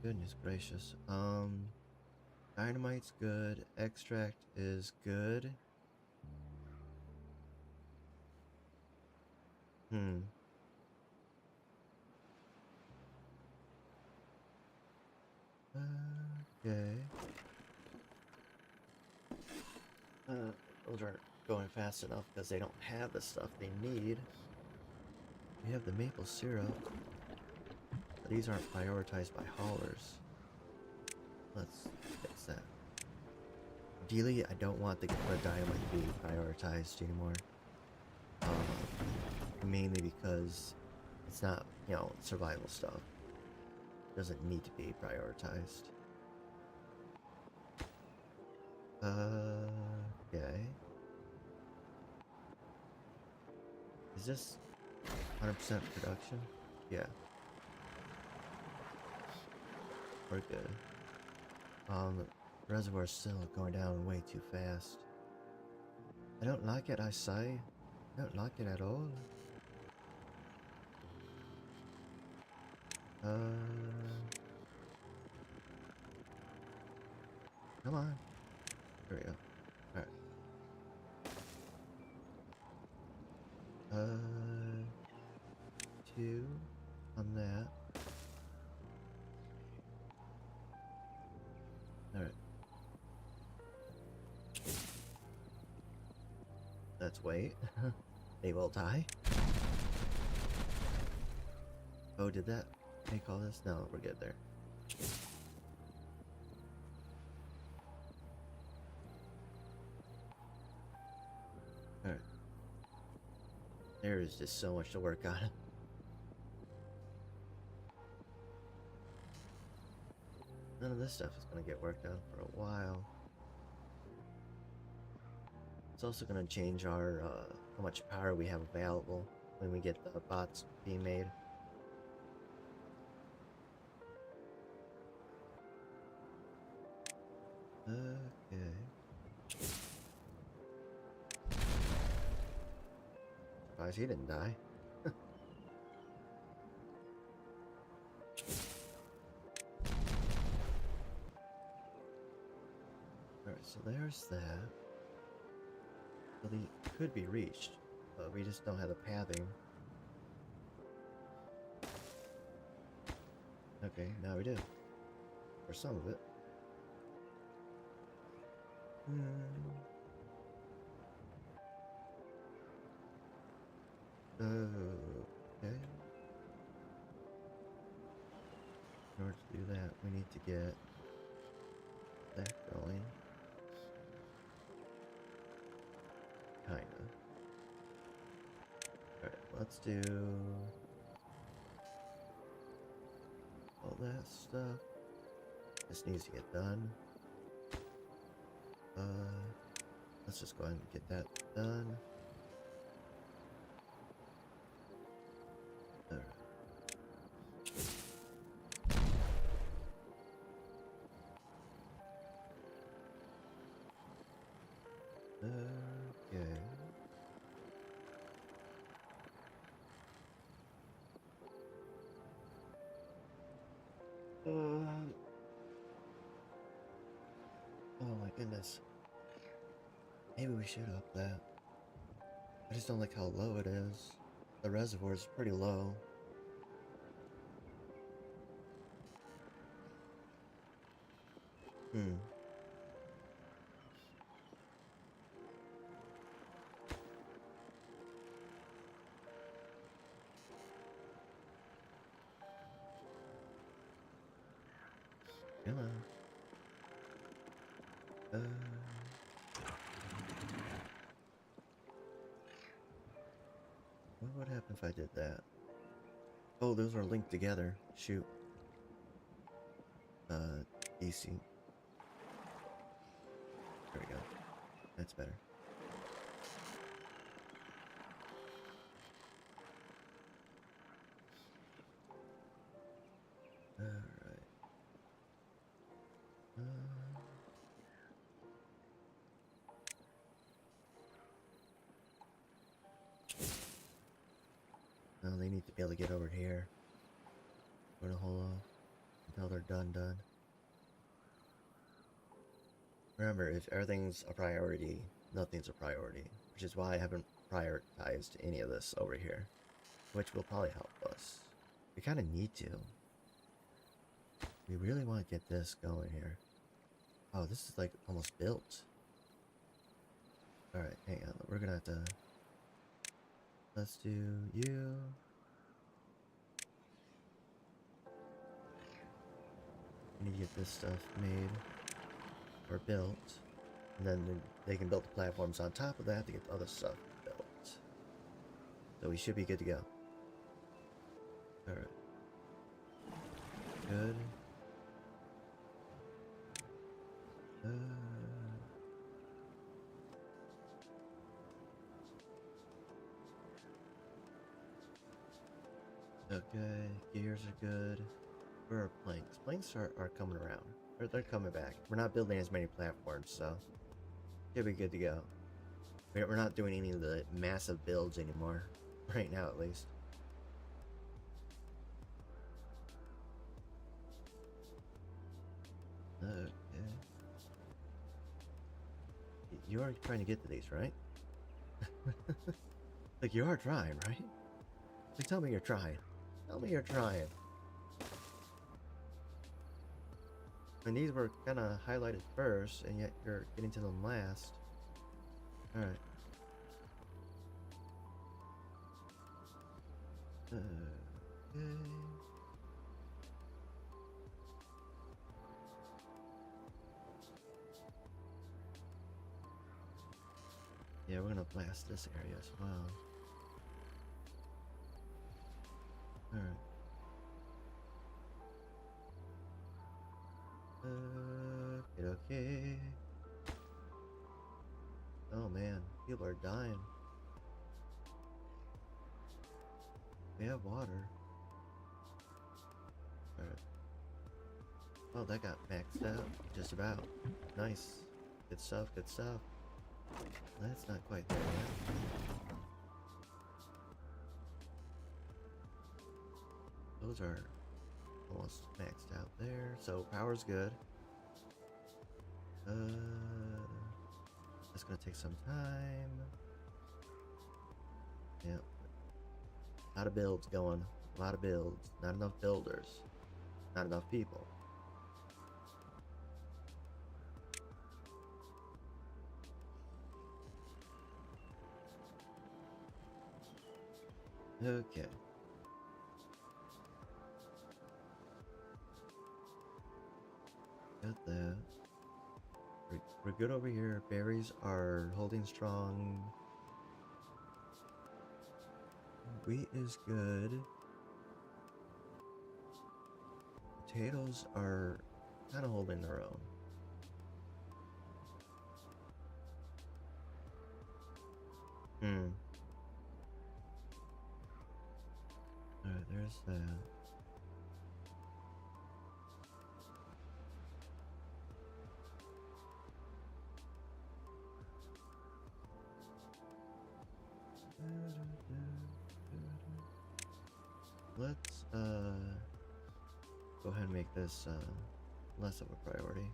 Goodness gracious. Dynamite's good. Extract is good. Okay. Those aren't going fast enough because they don't have the stuff they need. We have the maple syrup. But these aren't prioritized by haulers. Let's fix that. Ideally, I don't want the dynamite to be prioritized anymore. Mainly because it's not, you know, survival stuff. It doesn't need to be prioritized. Okay. Is this 100% production? Yeah. We're good. The reservoir's still going down way too fast. I don't like it, I say. I don't like it at all. Come on. There we go. Alright. 2 on that. Alright. Let's wait. They will die. Oh, did that make all this? No, we're good there. Alright. There is just so much to work on. None of this stuff is going to get worked on for a while. It's also going to change our, how much power we have available when we get the bots being made. Okay. Surprised he didn't die. Alright, so there's that. So they could be reached, but we just don't have the pathing. Okay, now we do. For some of it. Okay. In order to do that, we need to get that going. Kinda. Alright, let's do all that stuff. This needs to get done. Let's just go ahead and get that done. Alright. Okay. Oh my goodness. Maybe we should up that. I just don't like how low it is. The reservoir is pretty low. Hmm. Come on. What would happen if I did that? Oh, those are linked together. Shoot. DC. There we go. That's better. Alright. Now they need to be able to get over here. We're gonna hold off until they're done. Remember, if everything's a priority, nothing's a priority. Which is why I haven't prioritized any of this over here. Which will probably help us. We kind of need to. We really want to get this going here. Oh, this is like almost built. Alright, hang on. We're gonna have to... Let's do you. We need to get this stuff made. Or built. And then they can build the platforms on top of that to get the other stuff built. So we should be good to go. Alright. Good. Okay, gears are good. Where are planks? Planks are coming around. They're coming back. We're not building as many platforms, so should be good to go. We're not doing any of the massive builds anymore. Right now, at least. Okay. You are trying to get to these, right? Like, you are trying, right? Like, tell me you're trying. Tell me you're trying. And these were kind of highlighted first, and yet you're getting to them last. Alright. Okay. Yeah, we're gonna blast this area as well. Alright. Okay. Oh man, people are dying. We have water. Alright. Oh, that got maxed out. Just about. Nice. Good stuff, good stuff. That's not quite there yet. Those are almost maxed out there. So power's good. That's gonna take some time. Yep. A lot of builds going. A lot of builds. Not enough builders. Not enough people. Okay. Got that. We're good over here. Berries are holding strong. Wheat is good. Potatoes are kind of holding their own. Alright, there's that. Let's go ahead and make this less of a priority.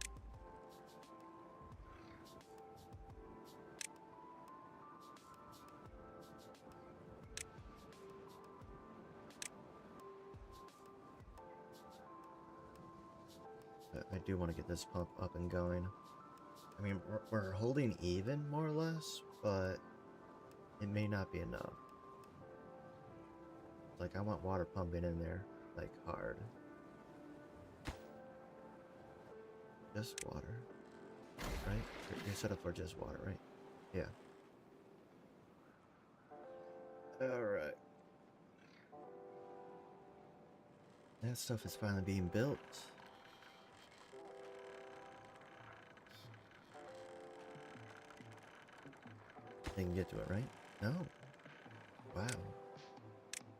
But I do want to get this pump up and going. I mean, we're holding even, more or less, but it may not be enough. Like, I want water pumping in there, like, hard. Just water, right? You're set up for just water, right? Yeah. Alright. That stuff is finally being built. They can get to it, right? No. Wow.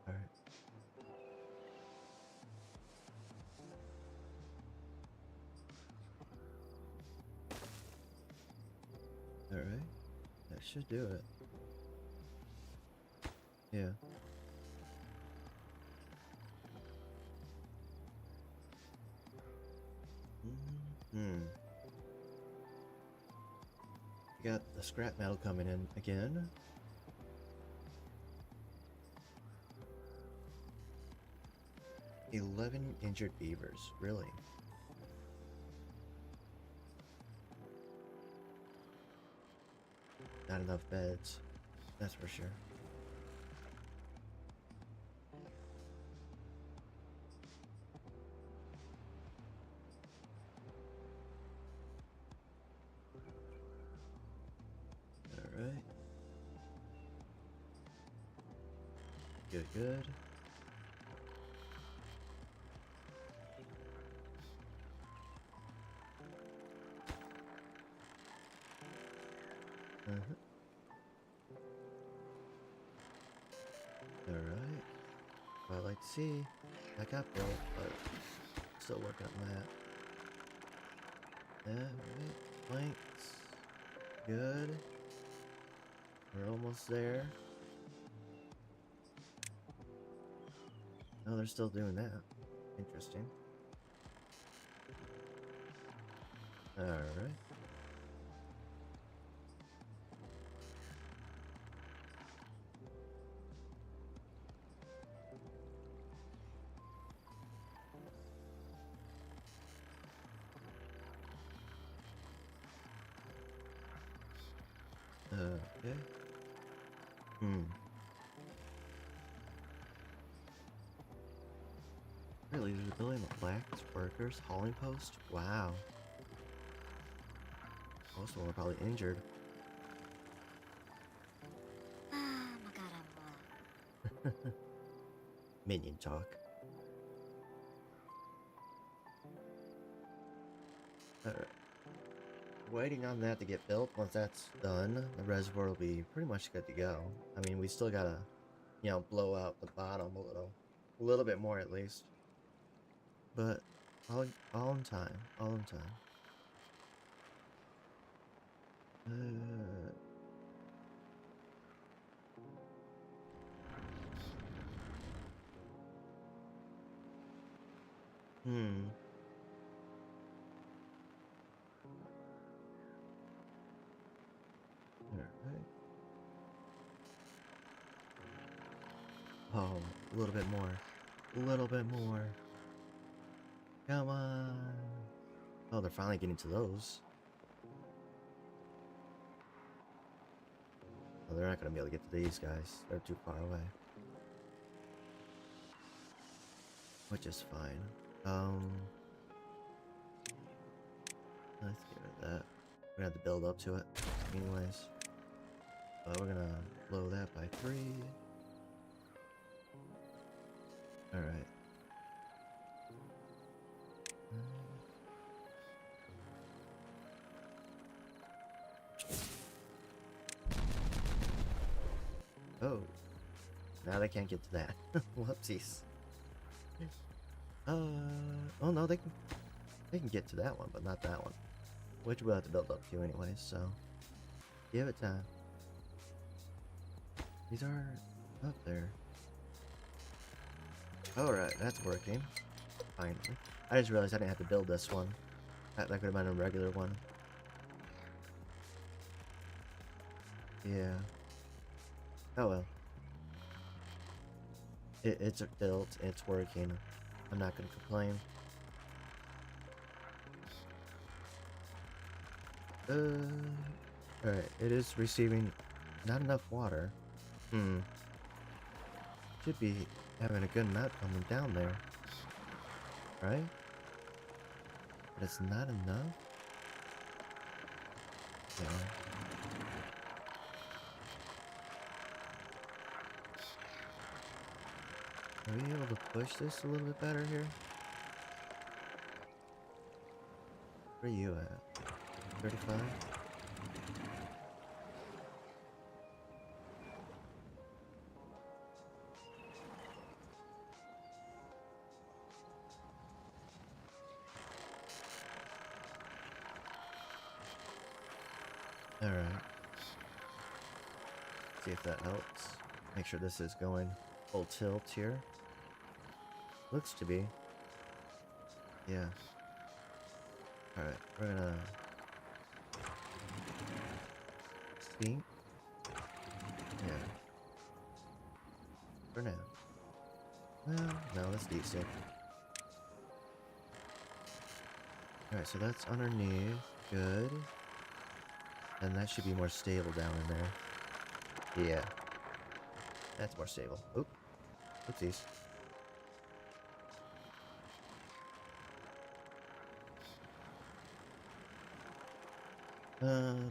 Alright. Alright. That should do it. Yeah. You got the scrap metal coming in again. "11 injured beavers, really?" Not enough beds, that's for sure. Alright. Good, good. Alright. What I'd like to see. I got built, but still working on that. Alright. Planks. Good. We're almost there. Oh, they're still doing that. Interesting. Alright. Okay. Really, there's a building of wax workers, hauling post? Wow. Most of them are probably injured. Minion talk. Alright. Waiting on that to get built. Once that's done, the reservoir will be pretty much good to go. I mean, we still gotta, you know, blow out the bottom a little bit more at least. But all in time, all in time. Alright. Oh, a little bit more. A little bit more. Come on. Oh, they're finally getting to those. Oh, they're not gonna be able to get to these guys. They're too far away. Which is fine. Let's get rid of that. We're gonna have to build up to it anyways. We're gonna blow that by 3. Alright. Oh. Now they can't get to that. Whoopsies. Oh no, they can get to that one, but not that one. Which we'll have to build up to anyways, so give it time. These are up there. Alright, that's working. Finally. I just realized I didn't have to build this one. That could have been a regular one. Yeah. Oh well. It's built, it's working. I'm not gonna complain. Alright, it is receiving not enough water. Should be having a good amount coming down there. Right? But it's not enough? Yeah. Are we able to push this a little bit better here? Where are you at? 35? Alright. See if that helps. Make sure this is going full tilt here. Looks to be. Yeah. Alright, we're gonna speak. Yeah. For now. Well, no, that's decent. Alright, so that's underneath. Good. And that should be more stable down in there. Yeah. That's more stable. Oop. Oopsies.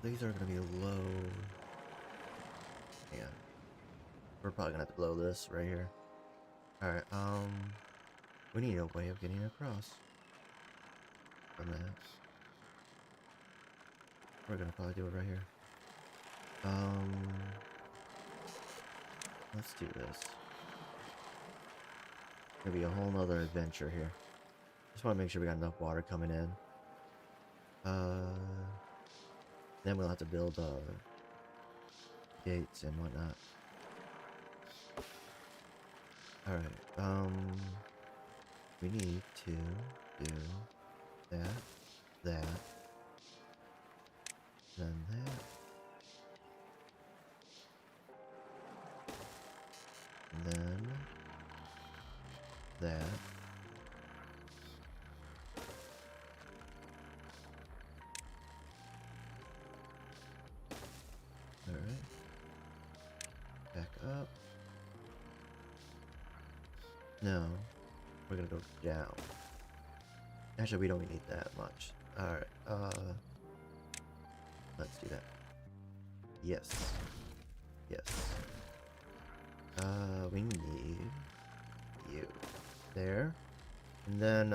These are gonna be low. Yeah. We're probably gonna have to blow this right here. Alright, we need a way of getting across from that. We're gonna probably do it right here. Let's do this. Gonna be a whole nother adventure here. Just wanna make sure we got enough water coming in. Then we'll have to build, gates and whatnot. Alright, we need to do that, then that, and then that. Alright. Back up. No. We're gonna go down. Actually, we don't need that much. Alright, let's do that. Yes. Yes. We need you. There. And then,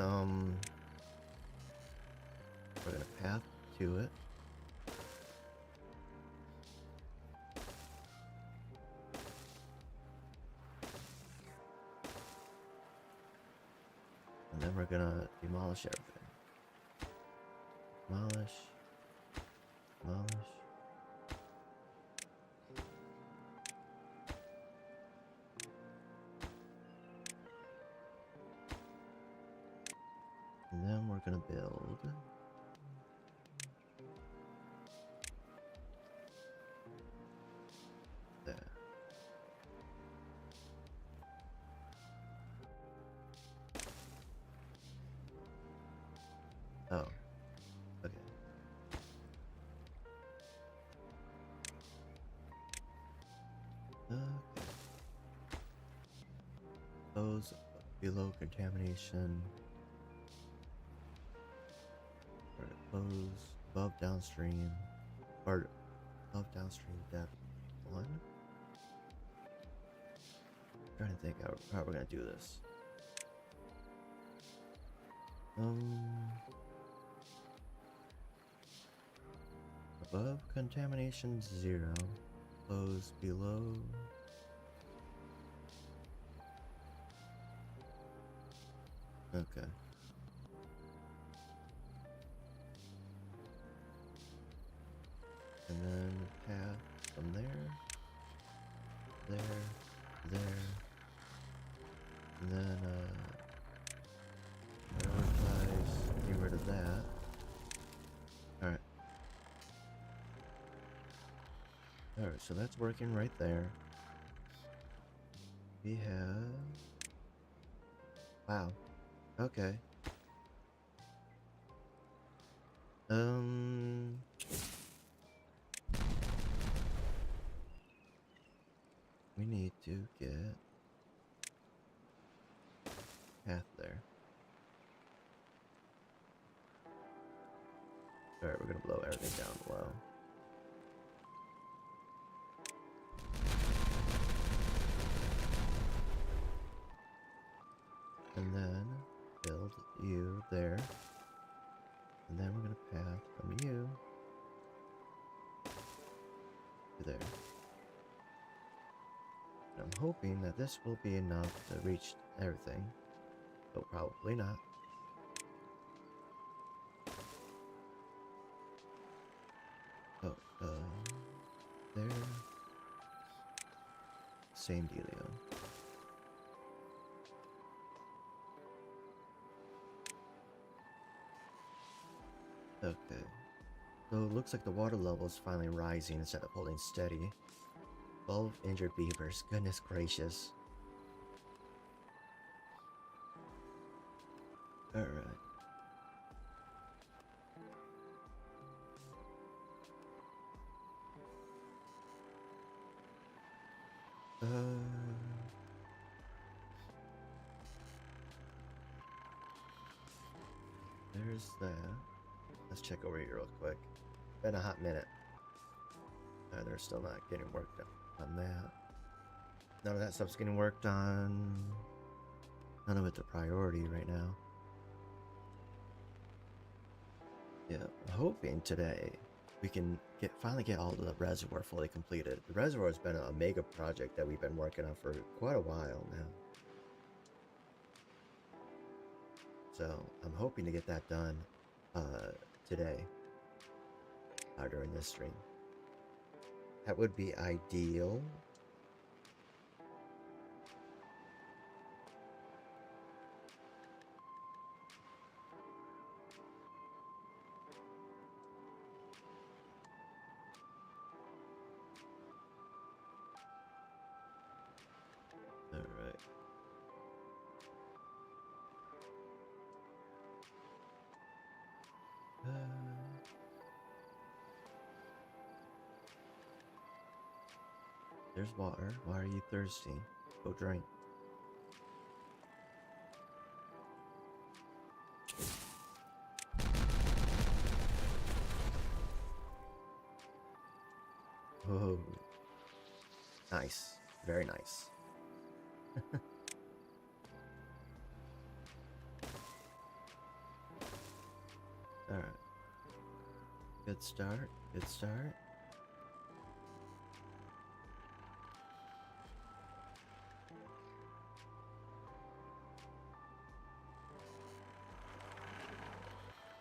we're gonna path to it. And then we're gonna demolish everything. Demolish. Demolish. And then we're gonna build. There. Oh. Okay. Okay. Those below contamination. Or close above downstream. Or above downstream depth 1. Trying to think how we're gonna do this. Above contamination 0. Close below. Okay. And then path from there, there, and then prioritize, get rid of that. Alright. Alright, so that's working right there. We have... Wow. Okay. we need to get path there. Alright, we're gonna blow everything down below. And then build you there. And then we're gonna path from you to there. And I'm hoping that this will be enough to reach everything, but probably not. Oh, there. Same dealio. Okay. So it looks like the water level is finally rising instead of holding steady. 12 injured beavers. Goodness gracious. Alright. There's that. Let's check over here real quick. Been a hot minute. They're still not getting worked on that. None of that stuff's getting worked on. None of it's a priority right now. Yeah, I'm hoping today we can finally get all the reservoir fully completed. The reservoir has been a mega project that we've been working on for quite a while now. So I'm hoping to get that done today during this stream. That would be ideal. Alright. There's water. Why are you thirsty? Go drink. Oh, nice. Very nice. Alright. Good start. Good start.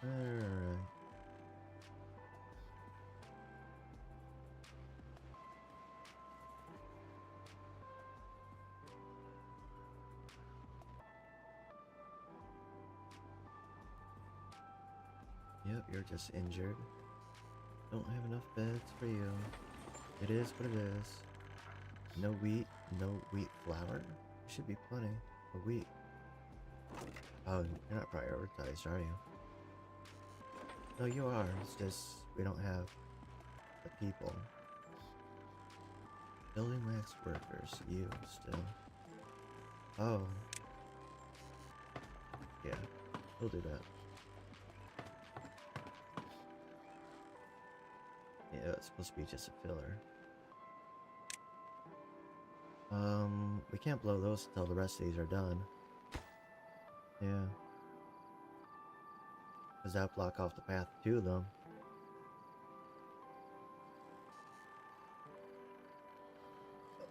Alright. Yep, you're just injured. Don't have enough beds for you. It is what it is. No wheat flour. Should be plenty of wheat. Oh, you're not prioritized, are you? No, you are. It's just we don't have the people. Building lacks workers. You still. Oh. Yeah, we'll do that. Yeah, it's supposed to be just a filler. We can't blow those until the rest of these are done. Yeah. Because that'll block off the path to them.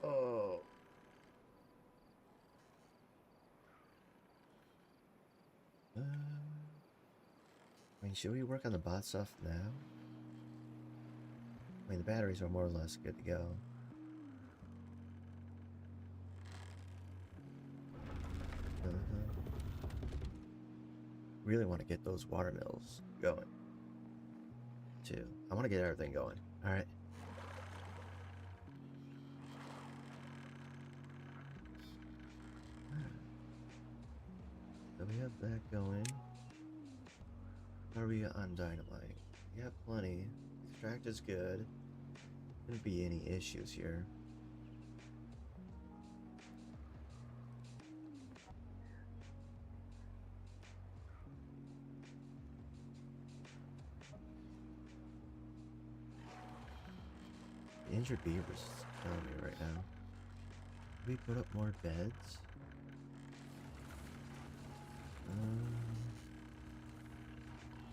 Oh. I mean, should we work on the bot stuff now? I mean, the batteries are more or less good to go. Really want to get those water mills going too. I want to get everything going. All right. So we have that going. How are we on dynamite? We have plenty. Extract is good. Shouldn't be any issues here. injured beavers is killing me right now. Can we put up more beds?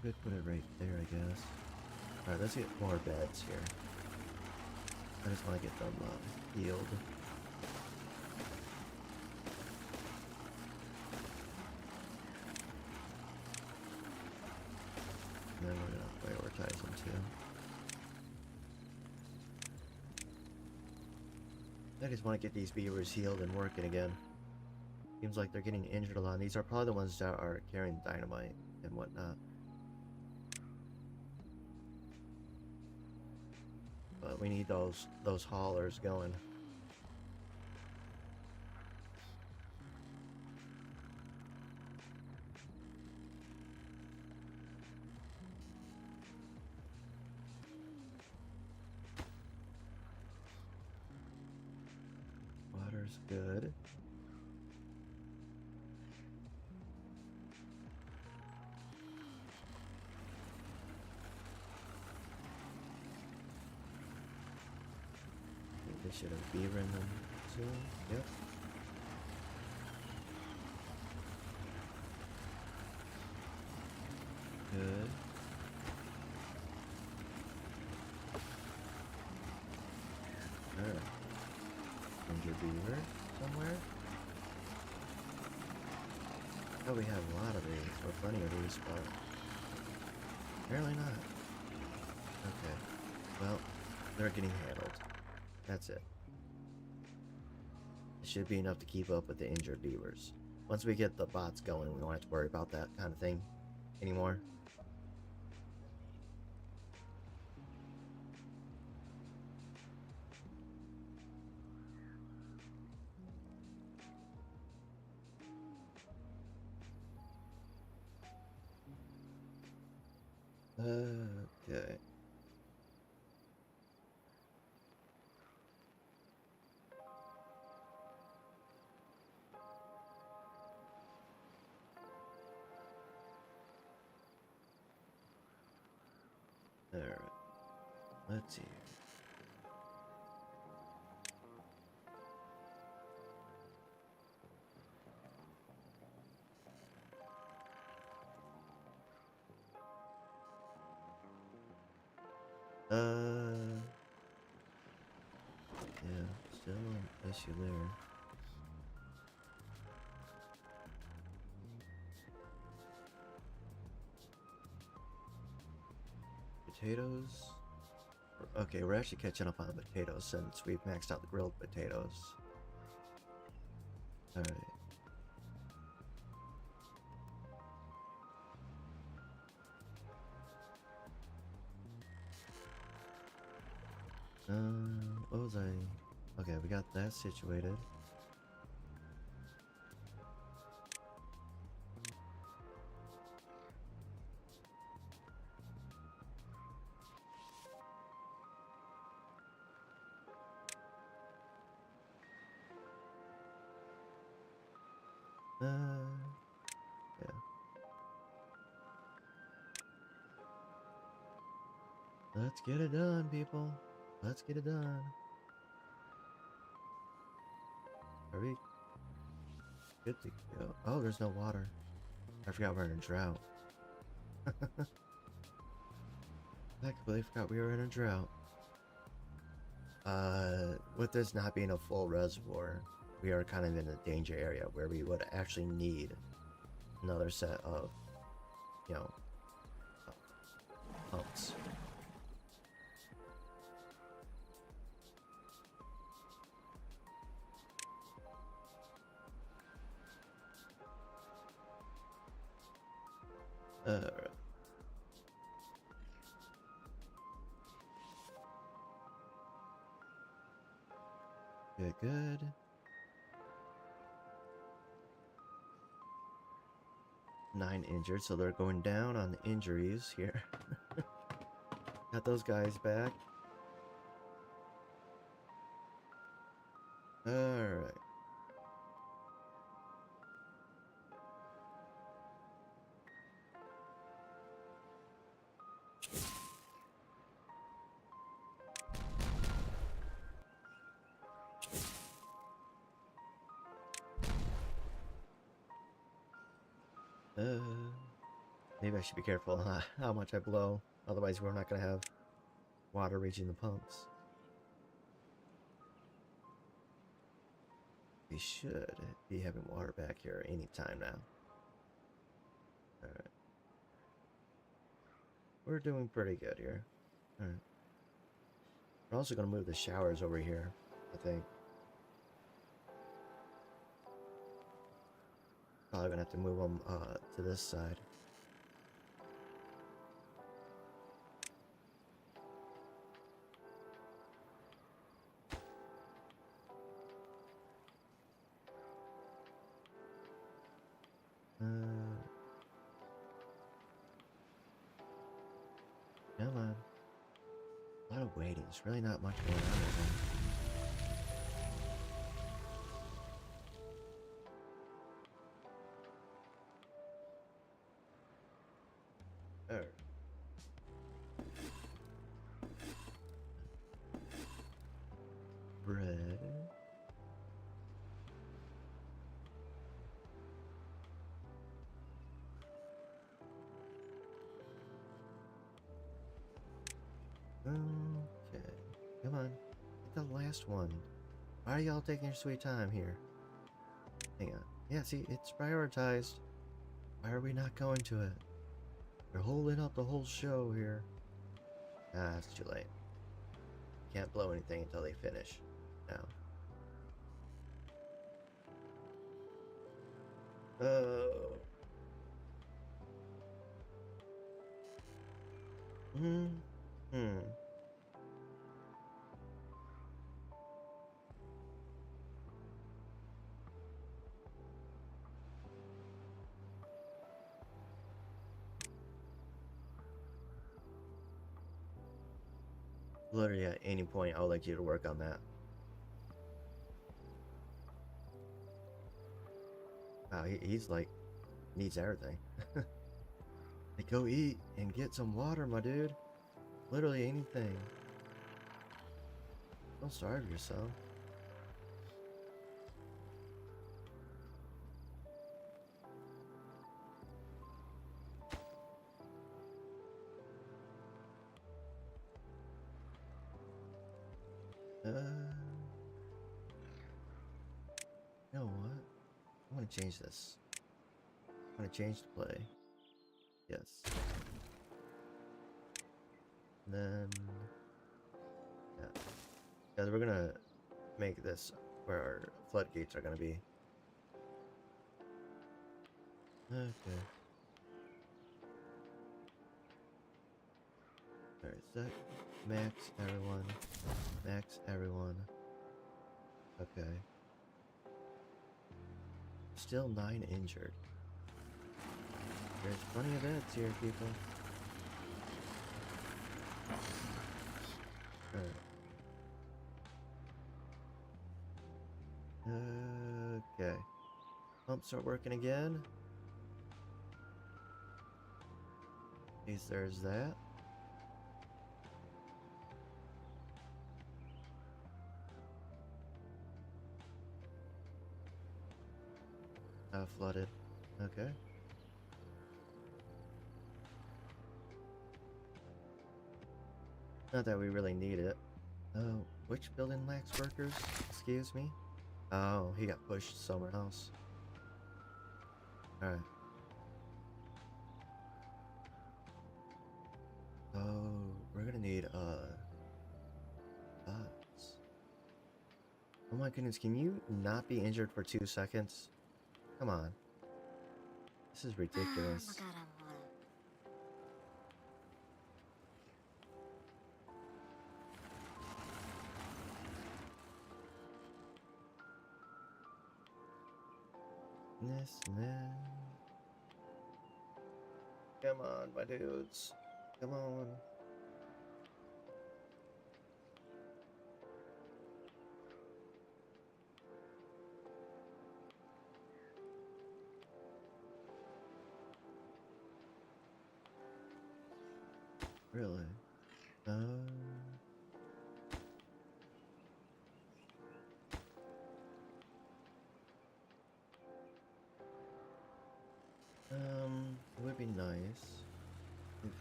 Could put it right there, I guess. Alright, let's get more beds here. I just want to get them healed. And then we're gonna prioritize them too. I just want to get these beavers healed and working again. Seems like they're getting injured a lot. These are probably the ones that are carrying dynamite and whatnot. But we need those haulers going. Water's good. They should have beaver in them soon. Yep. Good. Alright. Injured beaver somewhere. Oh, we have a lot of these, or plenty of these, but apparently not. Okay. Well, they're getting handled. That's it. It should be enough to keep up with the injured beavers. Once we get the bots going, we don't have to worry about that kind of thing anymore. Okay. Alright. Let's see. Yeah, still an issue there. Potatoes. Okay, we're actually catching up on the potatoes since we've maxed out the grilled potatoes. Alright. What was I? Okay, we got that situated. Yeah. Let's get it done, people. Let's get it done. Are we good to go? Oh, there's no water. I forgot we're in a drought. I completely forgot we were in a drought. With this not being a full reservoir, we are kind of in a danger area where we would actually need another set of, you know, pumps. Alright. Good, good. Nine injured, so they're going down on the injuries here. Got those guys back. Alright. Maybe I should be careful how much I blow. Otherwise, we're not gonna have water reaching the pumps. We should be having water back here anytime now. Alright. We're doing pretty good here. Alright. We're also gonna move the showers over here, I think. Probably gonna have to move them to this side. Come on. A lot of waiting. There's really not much going on, is there? Alright. Bread. Okay. Come on. Get the last one. Why are y'all taking your sweet time here? Hang on. Yeah, see, it's prioritized. Why are we not going to it? We're holding up the whole show here. Ah, it's too late. Can't blow anything until they finish. Now. Oh. Literally at any point, I would like you to work on that. Wow, he's like, needs everything. Like, go eat and get some water, my dude. Literally anything. Don't starve yourself. You know what? I want to change this. I want to change the play. Yes. And then, yeah. Yeah, we're gonna make this where our floodgates are gonna be. Okay. Alright, set. Max everyone. Max everyone. Okay. Still 9 injured. There's plenty of beds here, people. Alright. Okay. Pumps start working again. At least there's that. Flooded. Okay. Not that we really need it. Oh, which building lacks workers? Excuse me? Oh, he got pushed somewhere else. Alright. Oh, we're gonna need, bots. Oh my goodness, can you not be injured for 2 seconds? Come on. This is ridiculous. This man. Come on, my dudes. Come on. Really?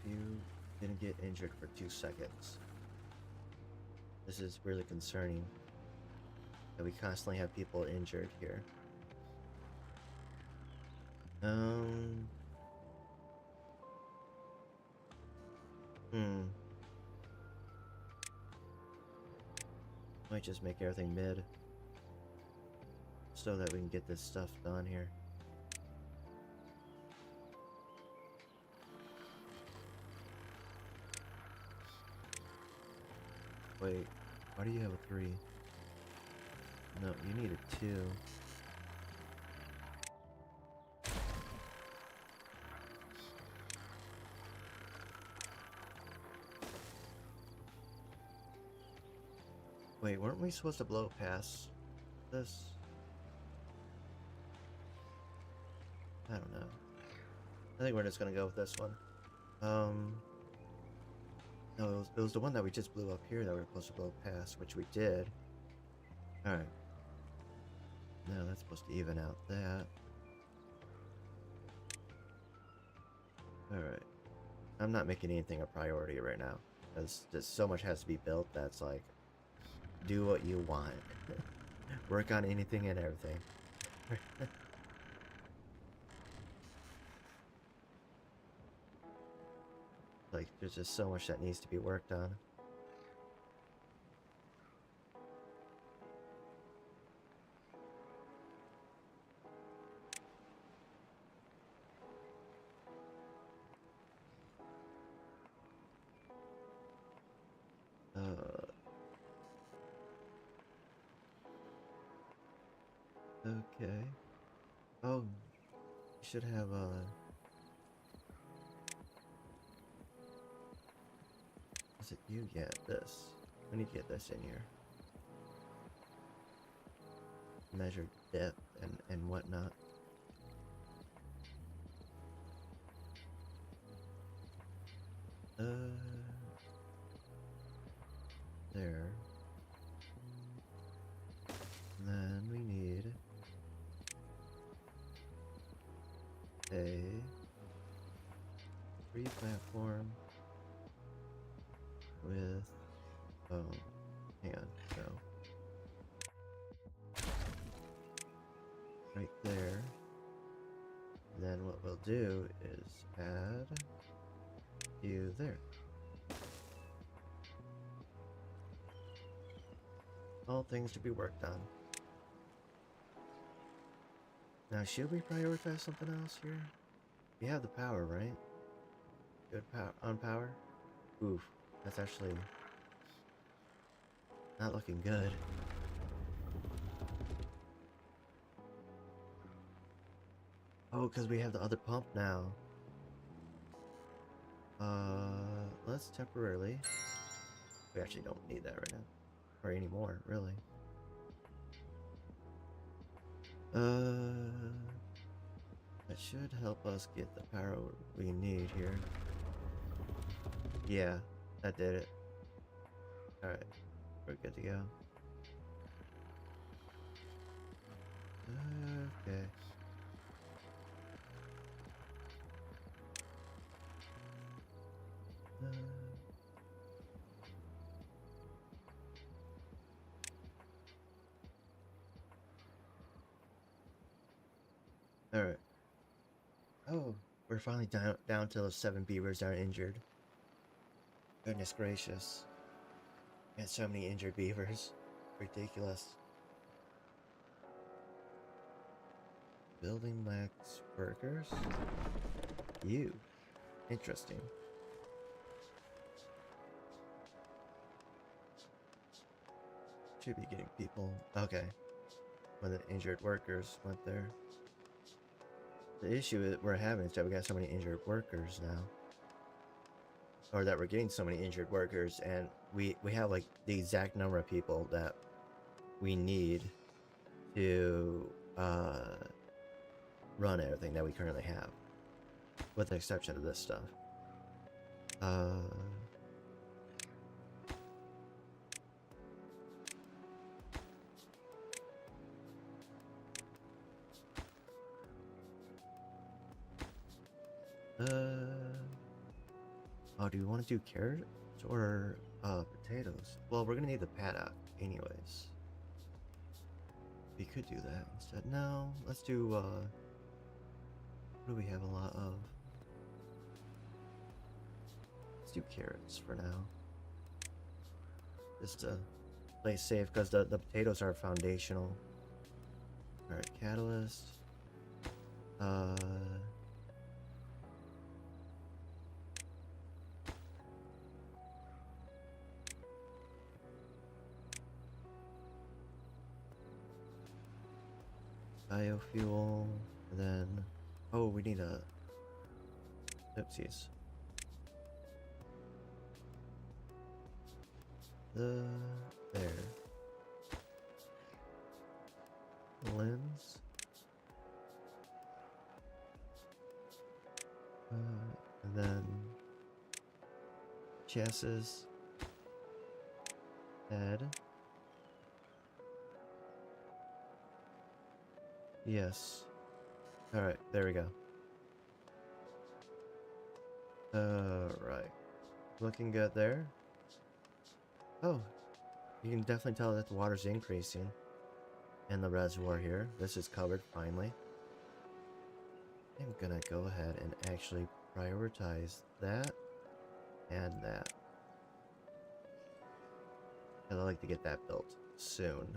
You didn't get injured for 2 seconds. This is really concerning that we constantly have people injured here. Might just make everything mid so that we can get this stuff done here. Wait, why do you have a 3? No, you need a 2. Wait, weren't we supposed to blow past this? I don't know. I think we're just gonna go with this one. No, it was the one that we just blew up here that we were supposed to blow past, which we did. Alright. Now that's supposed to even out that. Alright. I'm not making anything a priority right now, because just so much has to be built that's like, do what you want. Work on anything and everything. Like, there's just so much that needs to be worked on. Okay. Oh, you should have is it you? Yeah, this. We need to get this in here. Measure depth and whatnot. There. And then we need a 3 platform with hang on, no. Right there. And then what we'll do is add you there. All things to be worked on. Now, should we prioritize something else here? We have the power, right? Good power on power. Oof, that's actually not looking good. Oh, because we have the other pump now. Let's temporarily. We actually don't need that right now. Or anymore, really. That should help us get the power we need here. Yeah, that did it. Alright, we're good to go. Okay. Alright. Oh, we're finally down to those 7 beavers that are injured. Goodness gracious. We had so many injured beavers. Ridiculous. Building lacks workers? You. Interesting. Should be getting people. Okay. When the injured workers went there. The issue we're having is that we got so many injured workers now. Or that we're getting so many injured workers, and we have like the exact number of people that we need to run everything that we currently have. With the exception of this stuff. Oh, do you want to do carrots or potatoes? Well, we're gonna need the paddock anyways. We could do that instead. No, let's do what do we have a lot of? Let's do carrots for now. Just to play safe, because the potatoes are foundational. Alright, catalyst. Biofuel, and then oh, we need a oopsies. There. Lens. And then chassis. Head. Yes. Alright, there we go. Right. Looking good there. Oh, you can definitely tell that the water's increasing in the reservoir here. This is covered finally. I'm gonna go ahead and actually prioritize that and that. I'd like to get that built soon.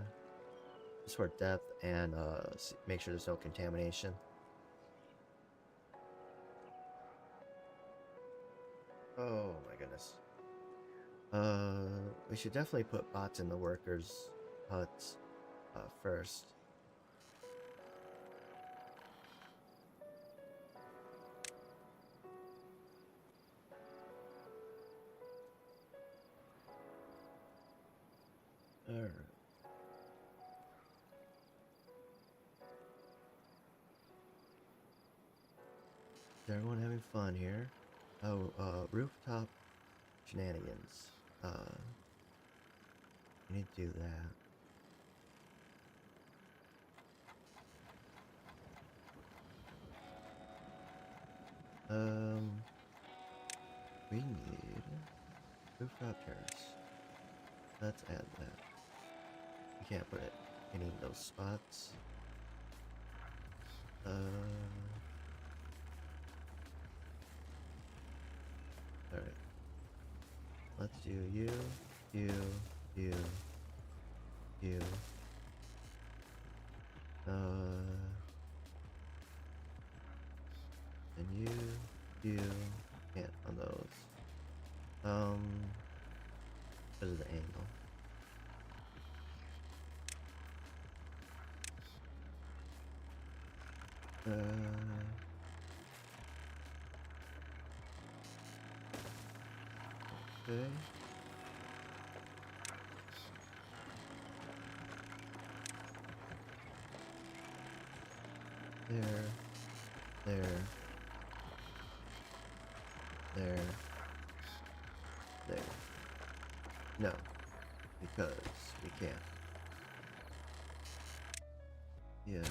Just for depth and make sure there's no contamination. Oh my goodness. We should definitely put bots in the workers' huts first. Alright. Is everyone having fun here? Oh, rooftop shenanigans. We need to do that. We need rooftop terrace. Let's add that. We can't put it in any of those spots. Alright. Let's do you, you, you, you. And you, can't on those. Because of the angle. Okay. There. No, because we can't. Yeah.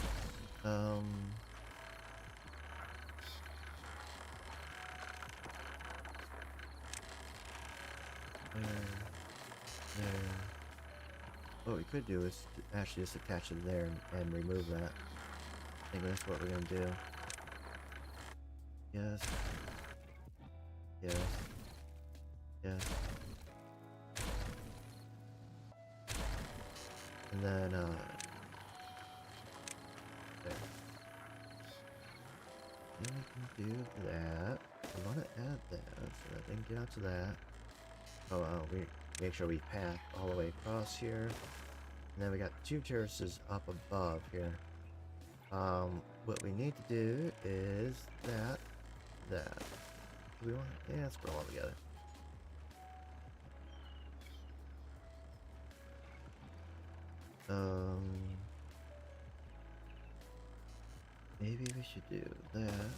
There. What we could do is actually just attach it there and remove that. I think that's what we're gonna do. Yes. And then, there. Then we can do that. We want to add that so that they can get out to that. Oh, we make sure we path all the way across here. And then we got 2 terraces up above here. What we need to do is that. We want, yeah, let's put them all together. Maybe we should do that,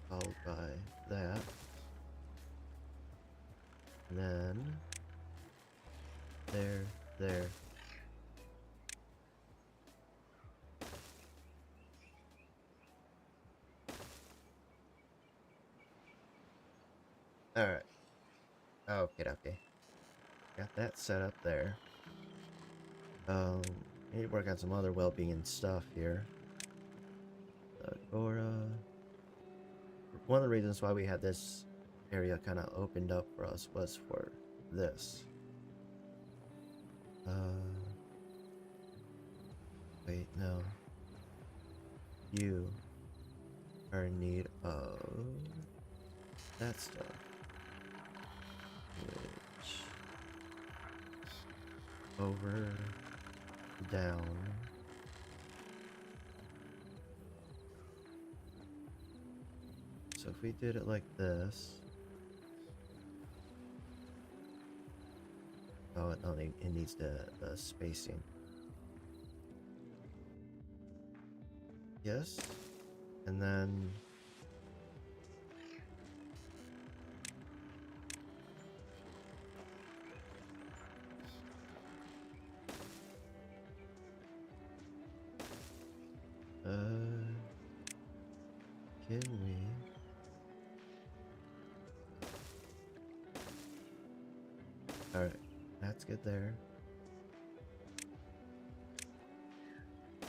followed by that, and then there. Alright, Okay, okay. Got that set up there. Need to work on some other well-being stuff here. Agora. One of the reasons why we had this area kind of opened up for us was for this. Wait, no. You are in need of that stuff. Which over, down. So if we did it like this. Oh, no, it needs the spacing. Yes. And then can we alright, that's good there.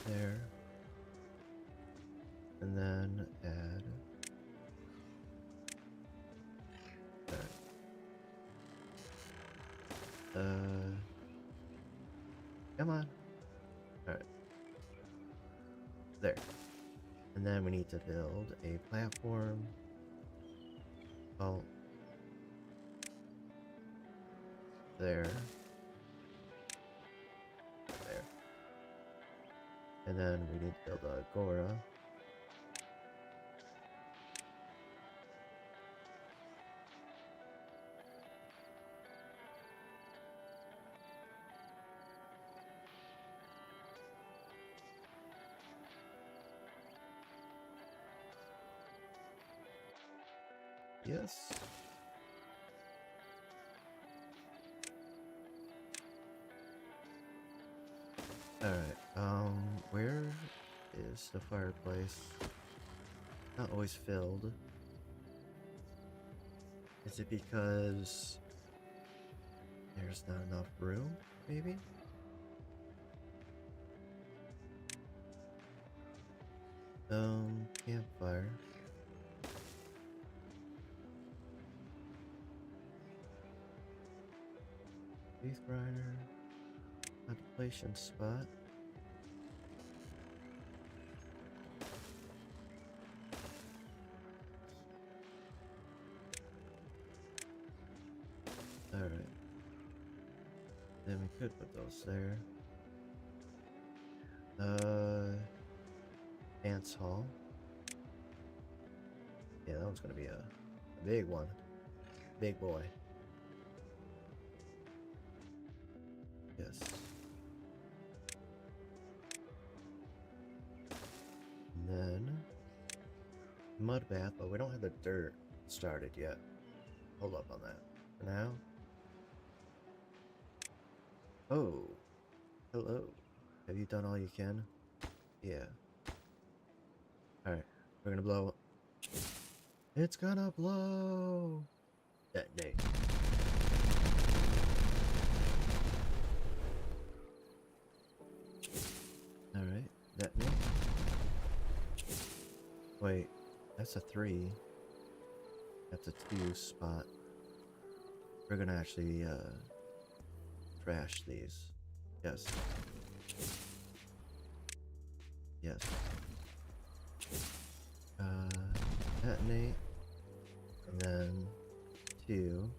There. And then add. Alright. Come on. Alright. There. And then we need to build a platform. Oh. There. There. And then we need to build a agora. Yes. Alright, where is the fireplace? Not always filled. Is it because there's not enough room, maybe? Campfire. Teeth grinder. Contemplation spot. Alright. Then we could put those there. Dance hall. Yeah, that one's gonna be a big one. Big boy. Yes. And then mud bath, but we don't have the dirt started yet. Hold up on that. For now. Oh. Hello. Have you done all you can? Yeah. Alright. We're gonna blow. It's gonna blow! Detonate. Alright. Detonate. Wait. That's a 3. That's a 2 spot. We're gonna actually, trash these. Yes. Yes. Detonate. And then 2.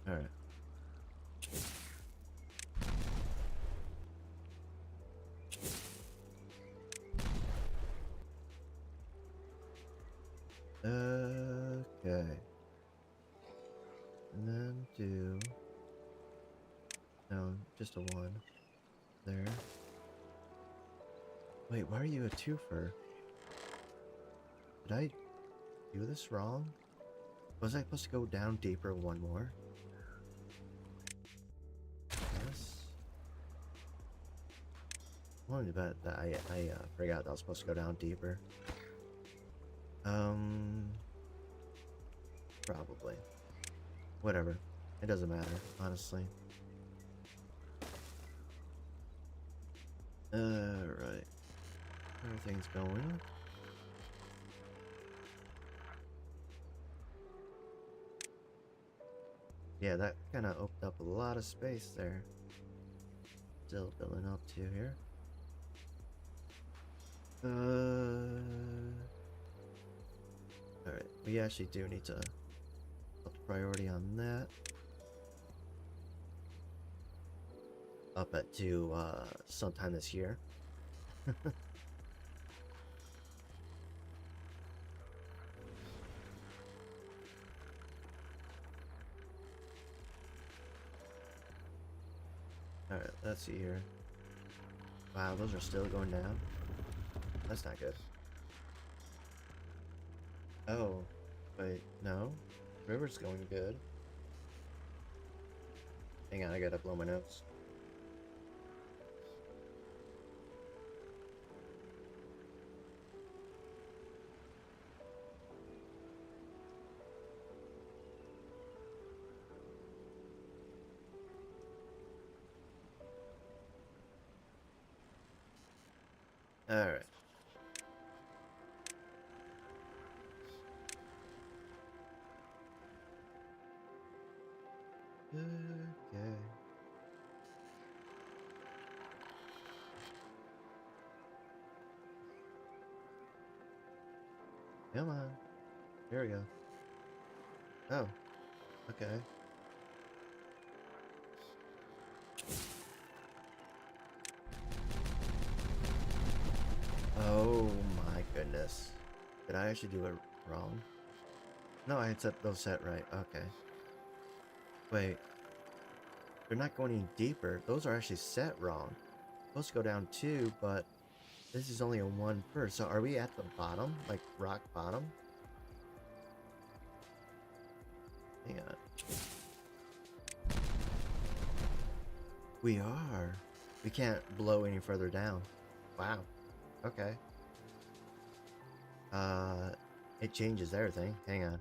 Alright. Okay. And then 2. No, just a 1. There. Wait, why are you a 2-fer? Did I do this wrong? Was I supposed to go down deeper 1 more? Yes. willing to bet that I forgot that I was supposed to go down deeper. Probably. Whatever. It doesn't matter, honestly. Right. Everything's going. Yeah, that kind of opened up a lot of space there. Still building up to here. Alright, we actually do need to put the priority on that. Up at to sometime this year. Alright, let's see here. Wow, those are still going down. That's not good. Oh, wait, no. River's going good. Hang on, I gotta blow my nose. Alright. Okay. Come on. Here we go. Oh. Okay. Oh my goodness. Did I actually do it wrong? No, I had set those set right. Okay. Wait. They're not going any deeper. Those are actually set wrong. Supposed to go down 2, but this is only a 1 per. So are we at the bottom? Like rock bottom? Hang on. We are. We can't blow any further down. Wow. Okay. It changes everything. Hang on.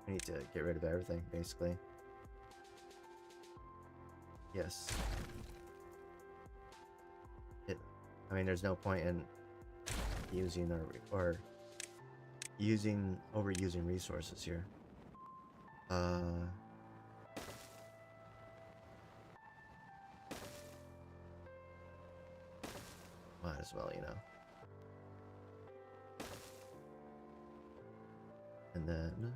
We need to get rid of everything, basically. Yes. I mean, there's no point in using or overusing resources here. Might as well, you know. And then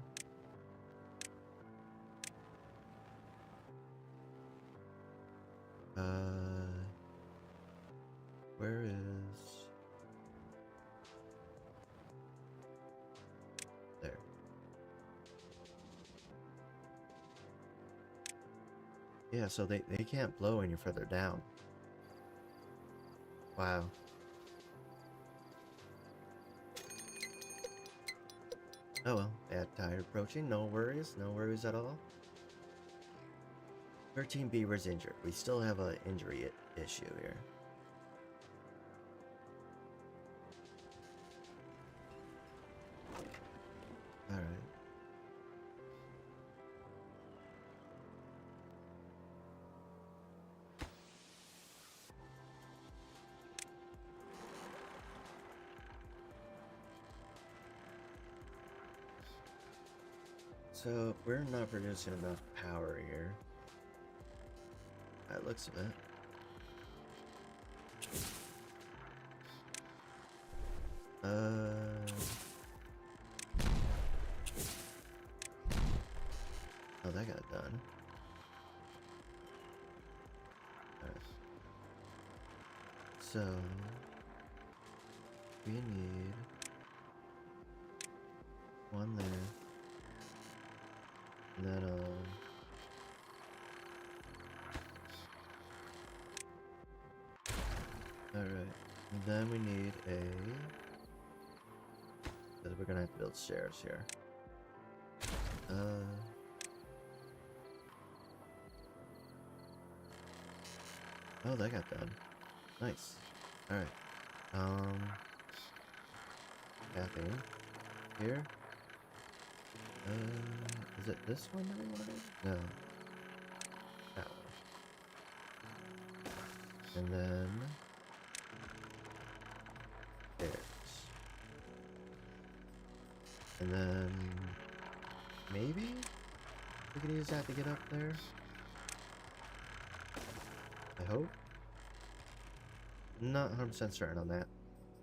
where is there? Yeah, so they can't blow any further down. Wow. Oh well, bad tide approaching, no worries at all. 13 beavers injured. We still have an injury issue here. Alright. So, we're not producing enough power here. That looks of it. Oh, that got done. Alright. So, we need one there. And then, alright. And then we need because we're gonna have to build stairs here. Oh, that got done. Nice. Alright. Caffeine. Here. Is it this one that we wanted? No. That one. And then... stairs. And then... maybe? We can use that to get up there? I hope? Not 100% certain on that.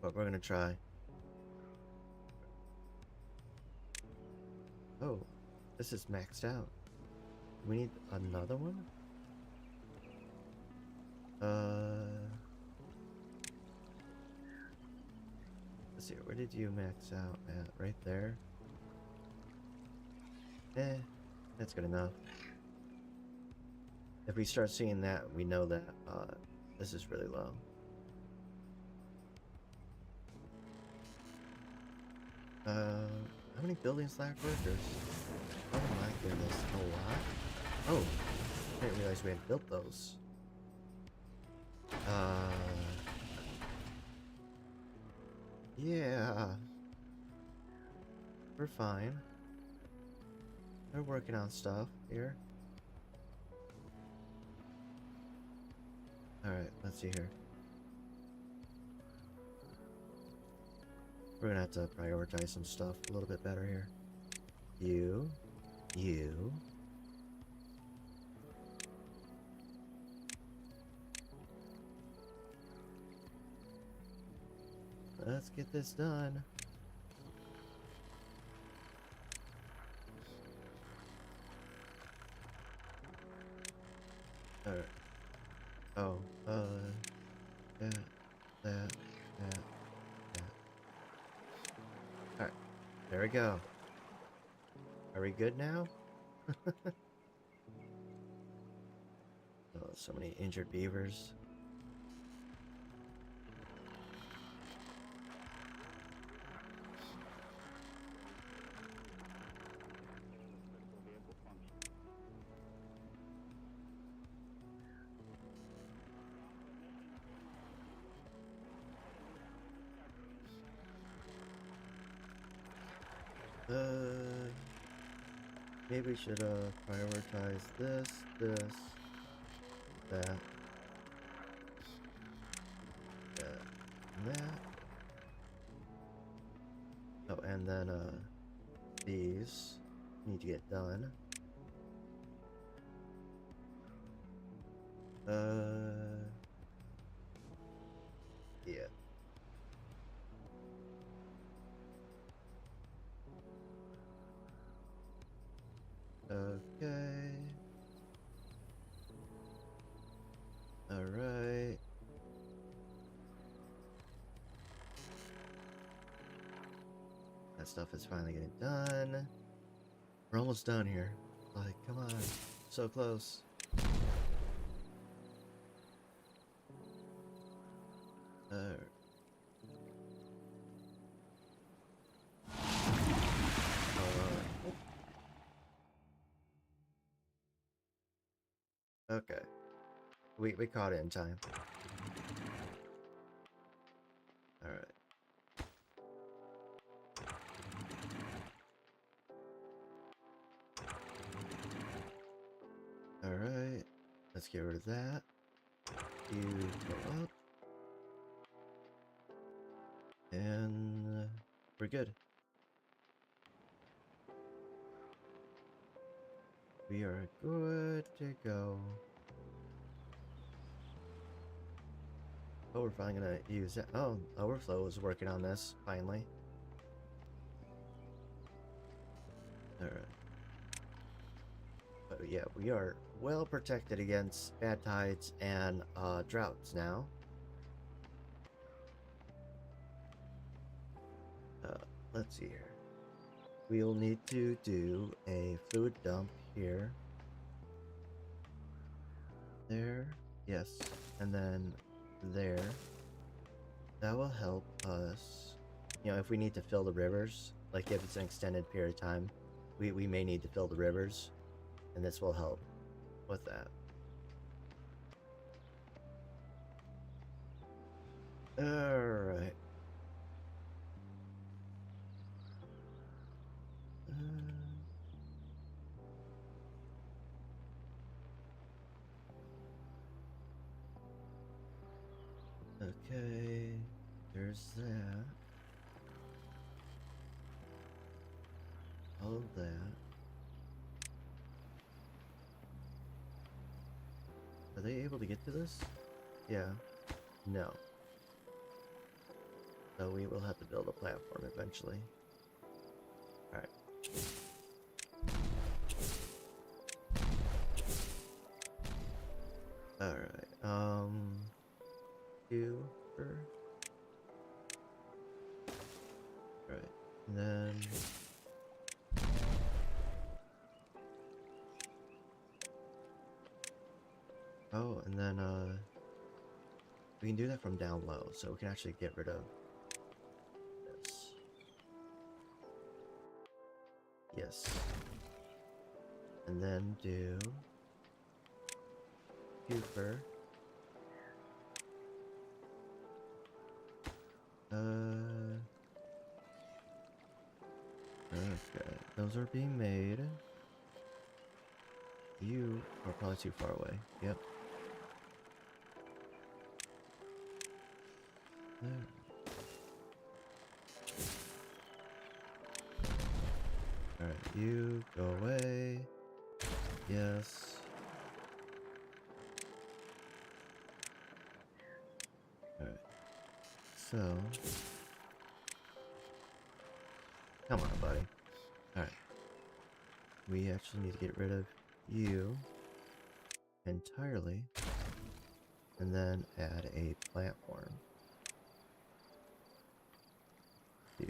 But we're gonna try. Oh, this is maxed out. We need another one? Let's see, where did you max out at? Right there? That's good enough. If we start seeing that, we know that, this is really low. How many buildings lack workers? Oh my goodness, a lot? Oh, I didn't realize we had built those. Yeah. We're fine. They're working on stuff here. Alright, let's see here. We're gonna have to prioritize some stuff a little bit better here. You. Let's get this done. Alright. Oh, that. Alright, there we go. Are we good now? Oh, so many injured beavers. Maybe we should prioritize this, that, and that. Oh, and then these need to get done. Yeah. Okay. Alright. That stuff is finally getting done. We're almost done here. Like, come on. So close. Okay. We caught it in time. Alright. Alright. Let's get rid of that. You go up. And we're good. We are good to go. Oh, we're finally gonna use it. Oh, Overflow is working on this, finally. Alright. But yeah, we are well protected against bad tides and droughts now. Let's see here. We'll need to do a fluid dump here. There. Yes. And then there. That will help us. You know, if we need to fill the rivers, like if it's an extended period of time, we may need to fill the rivers. And this will help with that. Alright. Okay. There's that. All of that. Are they able to get to this? Yeah. No. So we will have to build a platform eventually. Alright. Alright, two for... Alright, and then... Oh, and then, we can do that from down low, so we can actually get rid of this. Yes. And then do... Cooper. Okay, those are being made. You are probably too far away. Yep. There. Alright, you go away. Yes. Alright. So. Come on, buddy. Alright. We actually need to get rid of you entirely. And then add a platform. To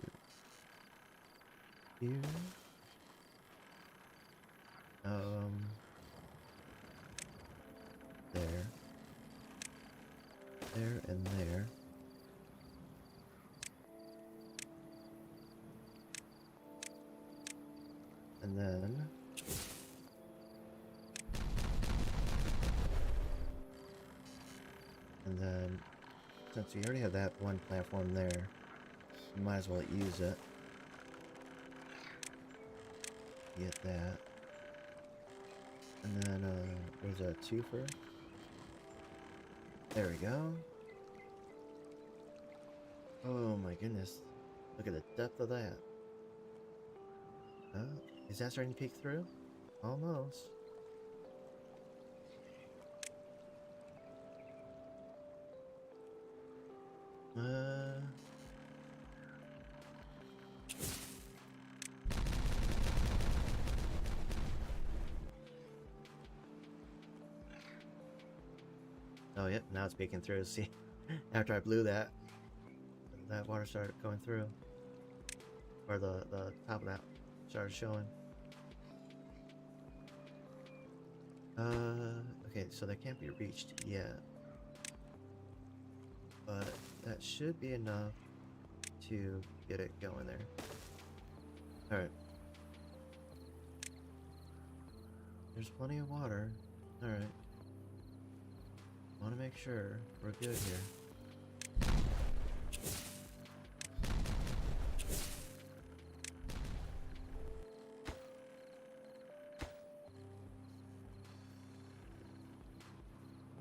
here. There. There and there. And then... And then, since we already have that one platform there, we might as well use it. Get that. And then, there's a twofer. There we go. Oh my goodness. Look at the depth of that. Is that starting to peek through? Almost. Oh, yep, now it's peeking through. See, after I blew that, that water started going through. Or the top of that started showing. Okay, so that can't be reached yet. But that should be enough to get it going there. Alright. There's plenty of water. Alright. Want to make sure we're good here.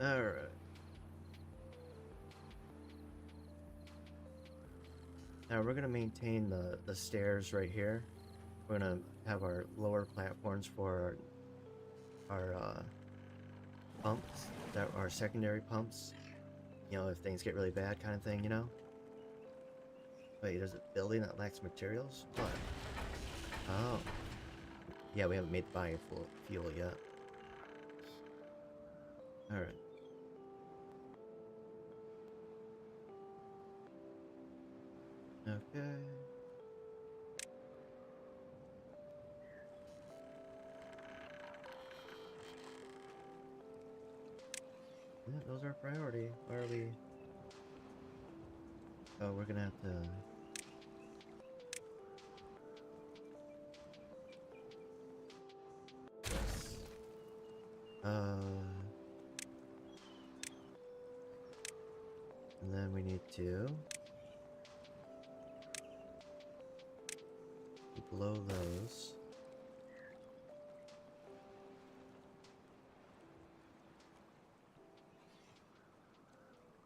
Alright. Now we're going to maintain the stairs right here. We're going to have our lower platforms for our pumps, that are secondary pumps. You know, if things get really bad kind of thing, you know? Wait, there's a building that lacks materials? What? Oh. Yeah, we haven't made biofuel yet. Alright. Okay. Yeah, those are priority. Why are we... Oh, we're gonna have to... Yes. And then we need to blow those.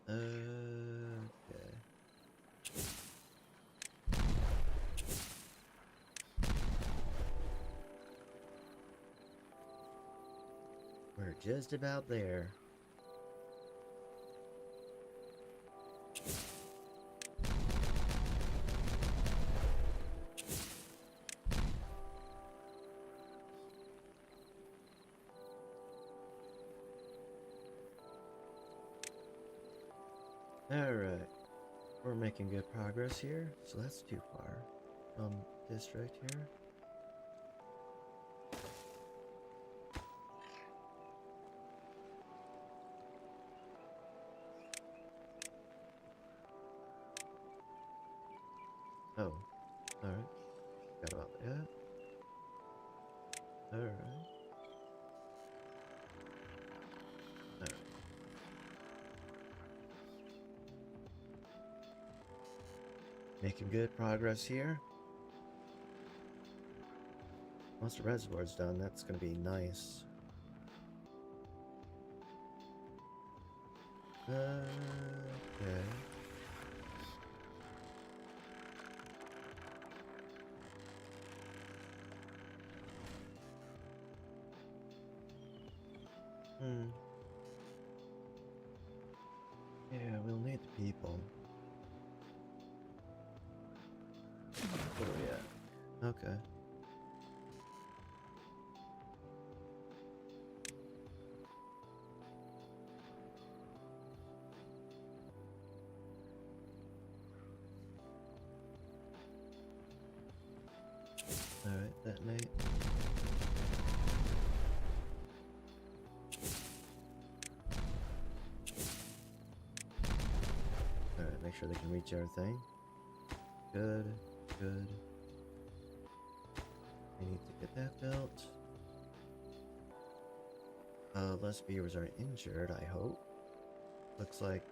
Okay. We're just about there. Alright. We're making good progress here, so that's too far. District here. Oh, alright. Forgot about that. Alright. Alright. Making good progress here. Once the reservoir's done, that's gonna be nice. Okay. Yeah, we'll need the people. What are we at? Okay. Alright, detonate. Alright, make sure they can reach everything. Good, good. We need to get that built. Less viewers are injured, I hope. Looks like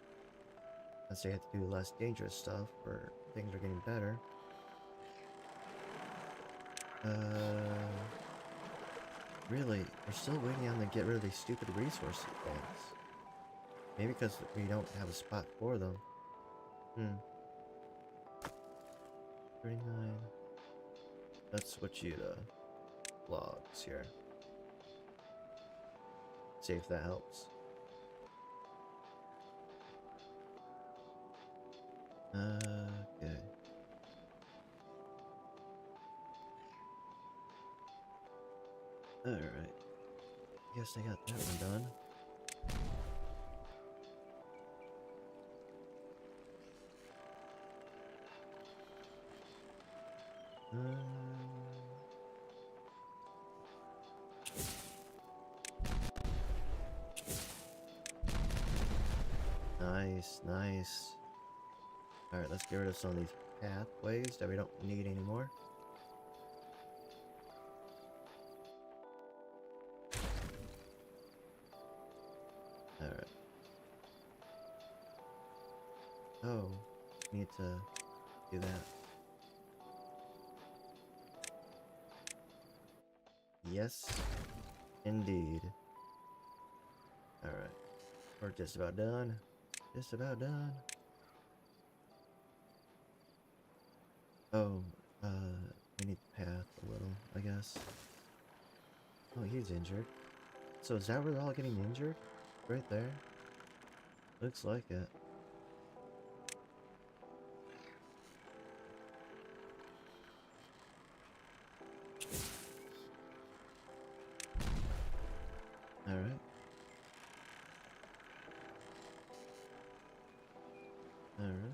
unless they have to do less dangerous stuff, or things are getting better. Really, we're still waiting on them to get rid of these stupid resource things. Maybe because we don't have a spot for them. 39. Let's switch you to logs here. See if that helps. Okay. Alright. Guess I got that one done. Nice, nice. Alright, let's get rid of some of these pathways that we don't need anymore. Alright. Oh, need to do that. Yes, indeed. Alright. We're just about done. Just about done. Oh, we need the path a little, I guess. Oh, he's injured. So is that where they're all getting injured? Right there? Looks like it. Alright. Alright.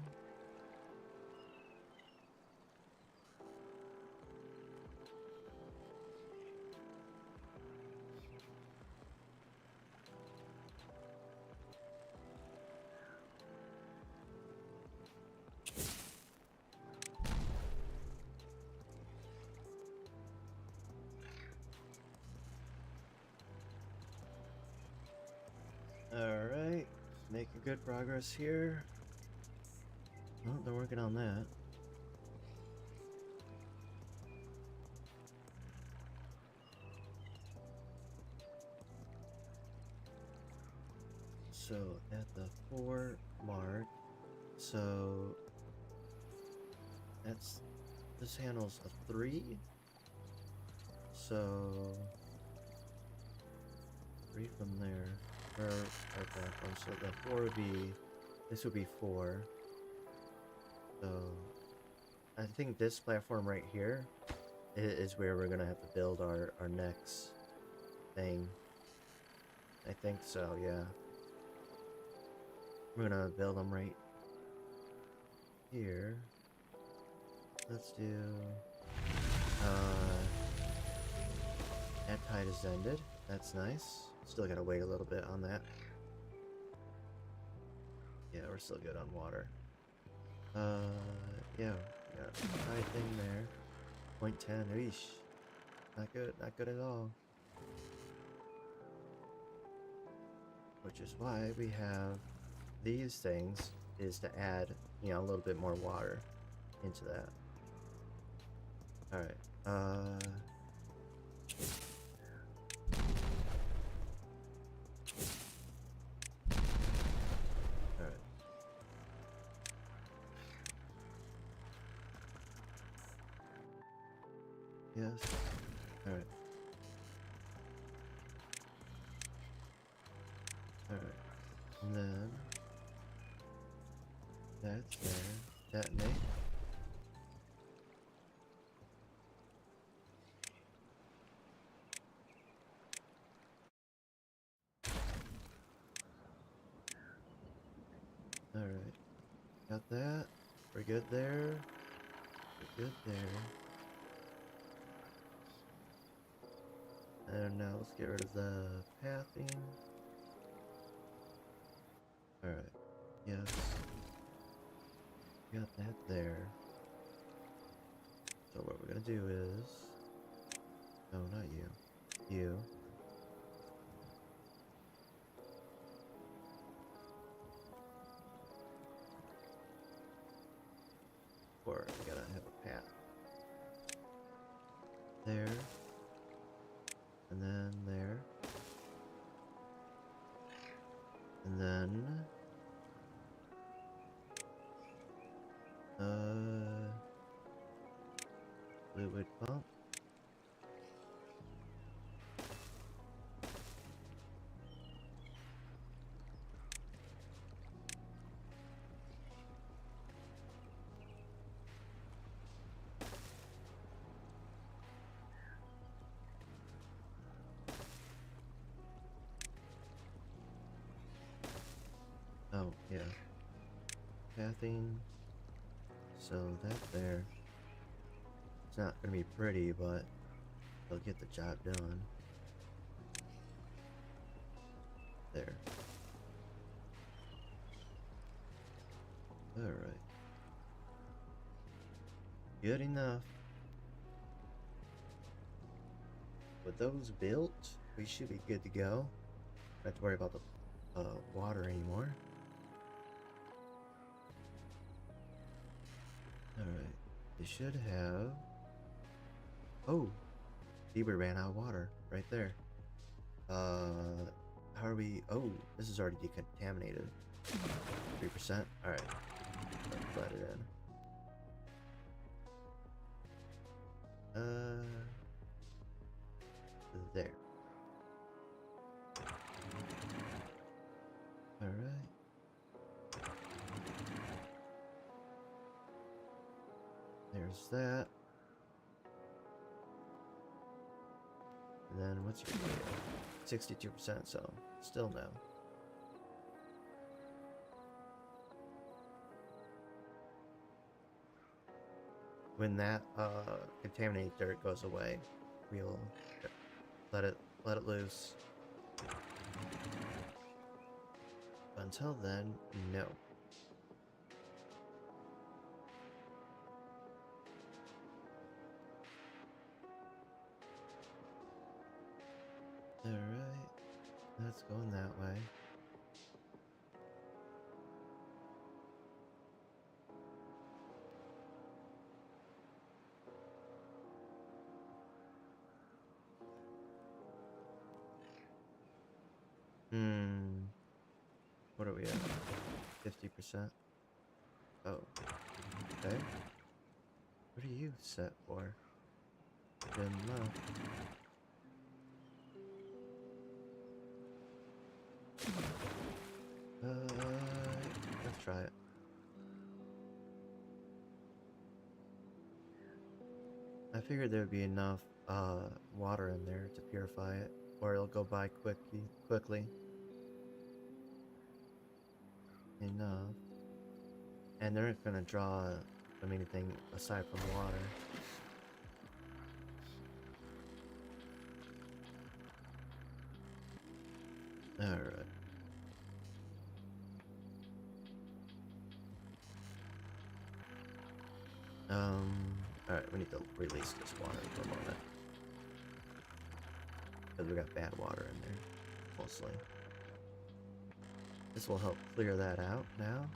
Alright, making good progress here. Oh, they're working on that. So at the 4 mark, so that's, this handles a 3, so 3 from there, or our platform, so the 4 would be, this would be 4, so I think this platform right here is where we're gonna have to build our next thing. I think so, yeah. We're gonna build them right here. Let's do, that tide has ended. That's nice. Still gotta wait a little bit on that. Yeah, we're still good on water. Yeah, we got a tide thing there. 0.10, eesh. Not good, not good at all. Which is why we have these things, is to add, you know, a little bit more water into that. Alright, alright. Yes. Alright. Alright. And then that's there. Detonate. Alright. Got that. We're good there. We're good there. And now let's get rid of the pathing. Alright. Yes. Got that there. So what we're gonna do is... No, not you. You. Or we gotta have a path. There. And then there. And then... Fluid pump. Oh, yeah. Pathing. So that there. It's not gonna be pretty, but it'll get the job done. There. Alright. Good enough. With those built, we should be good to go. Don't have to worry about the water anymore. Alright. They should have... Oh! Bieber ran out of water. Right there. How are we... Oh, this is already decontaminated. 3%? Alright. Let's let it in. There. Alright. There's that. And then what's your rate? 62%, so still no. When that contaminated dirt goes away, we'll let it loose. But until then, no. Alright, that's going that way. What are we at? 50%? Oh. Okay. What are you set for? Good enough. Let's try it. I figured there would be enough water in there to purify it, or it'll go by quickly. Enough. And they're not gonna draw from anything aside from water. Alright. Alright, we need to release this water for a moment. Because we got bad water in there, mostly. This will help clear that out now.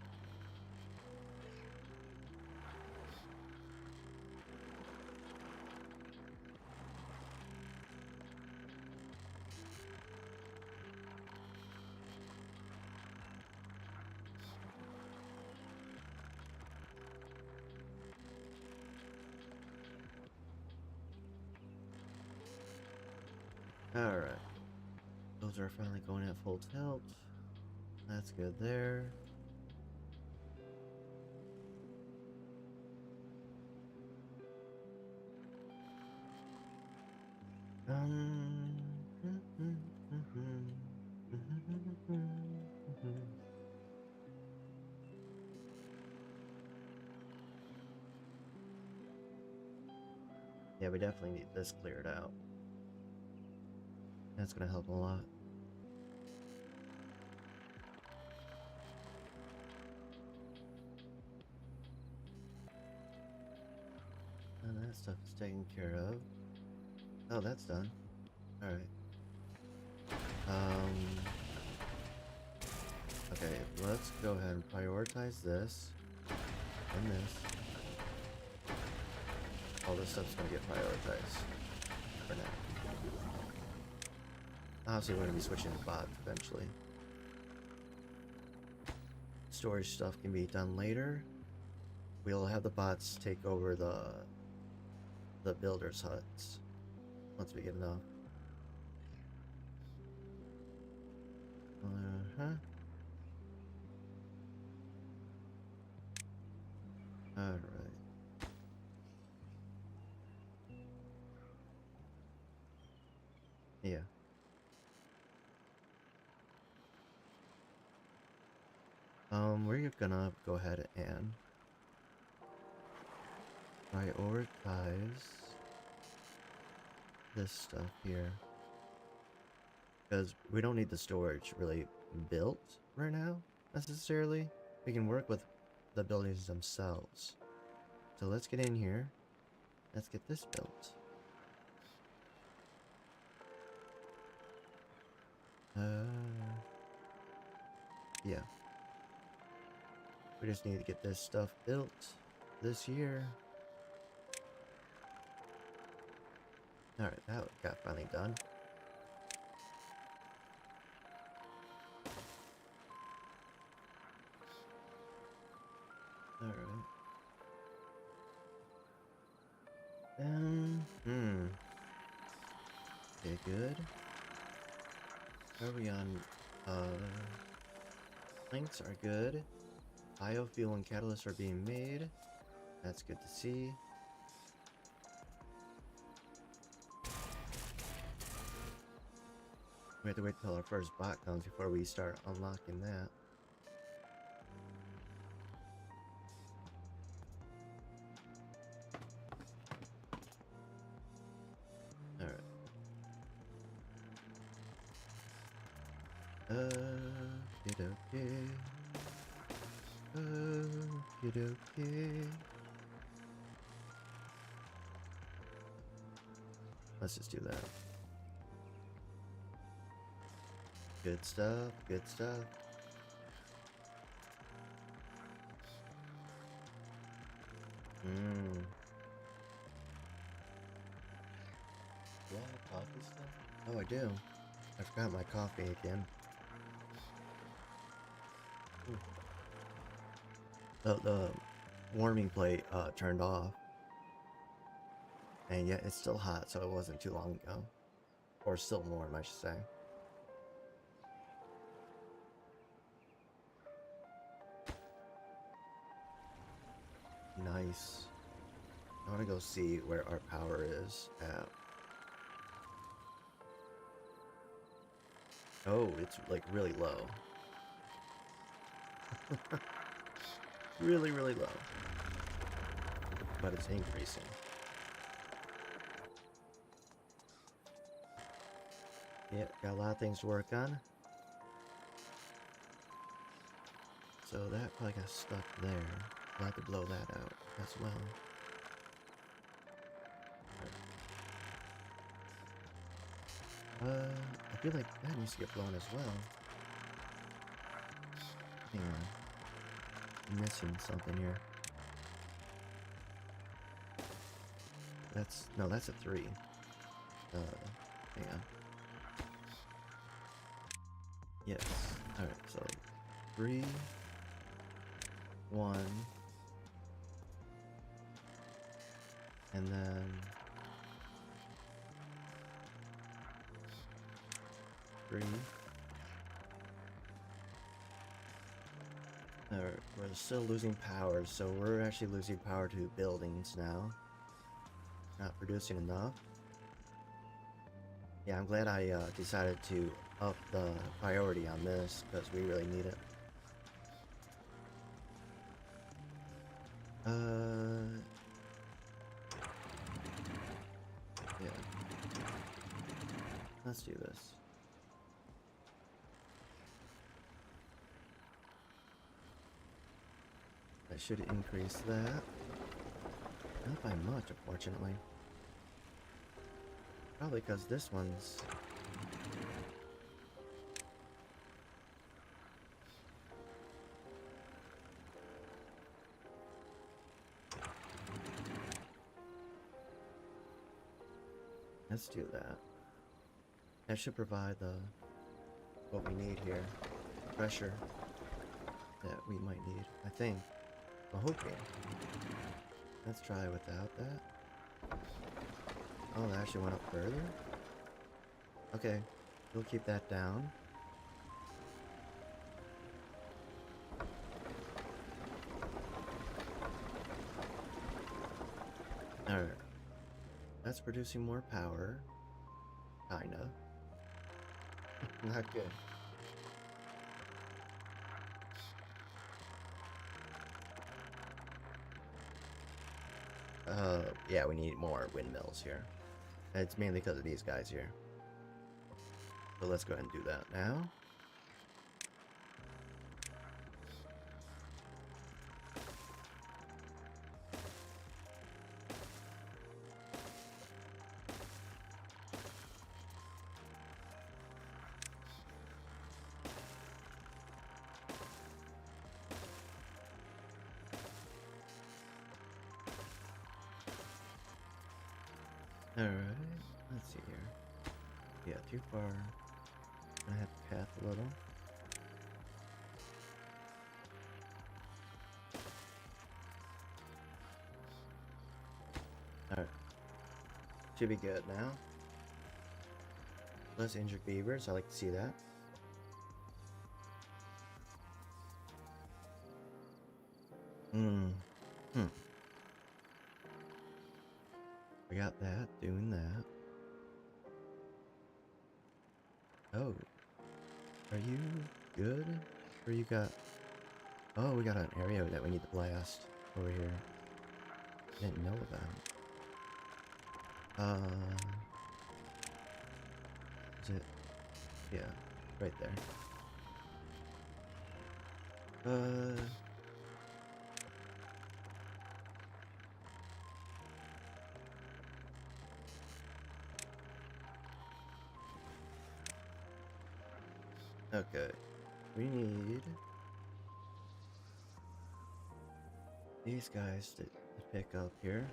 Alright. Those are finally going at full tilt. That's good there. Yeah, we definitely need this cleared out. That's gonna help a lot. And that stuff is taken care of. Oh, that's done. Alright. Okay, let's go ahead and prioritize this. And this. All this stuff's gonna get prioritized. For now. Obviously, we're gonna be switching to bots eventually. Storage stuff can be done later. We'll have the bots take over the builders' huts once we get enough. Alright. Yeah. We're gonna go ahead and prioritize this stuff here. Because we don't need the storage really built right now, necessarily. We can work with the buildings themselves. So let's get in here. Let's get this built. Yeah. We just need to get this stuff built this year. Alright, that got finally done. Alright. Okay, good. Are we on, planks are good. Biofuel and catalysts are being made. That's good to see. We have to wait till our first bot comes before we start unlocking that. Alright. Okay. Let's just do that. Good stuff, good stuff. Do I have coffee stuff? Oh, I do. I forgot my coffee again. The warming plate turned off. And yet it's still hot, so it wasn't too long ago. Or still warm, I should say. Nice. I want to go see where our power is at. Oh, it's like really low. Really, really low. But it's increasing. Yep, got a lot of things to work on. So that probably got stuck there. I'll have to blow that out as well. I feel like that needs to get blown as well. Hang on. I'm missing something here. No, that's a 3. Hang on. Yes. Alright, so 3, 1, and then 3. Alright, we're still losing power, so we're actually losing power to buildings now. Not producing enough. Yeah, I'm glad I decided to up the priority on this, because we really need it. Yeah. Let's do this. I should increase that. Not by much, unfortunately. Probably because this one's... Let's do that. That should provide what we need here. Pressure that we might need, I think. I'm hoping. Let's try without that. Oh, that actually went up further? Okay, we'll keep that down. Alright. That's producing more power. Kinda. Not good. Yeah, we need more windmills here. It's mainly because of these guys here. So let's go ahead and do that now. Alright, let's see here. Yeah, too far. I have to path a little. Alright. Should be good now. Less injured beavers, I like to see that. We got that, doing that. Oh. Are you good? Or you got... Oh, we got an area that we need to blast over here. Didn't know that. Is it? Yeah, right there. Okay. We need these guys to pick up here.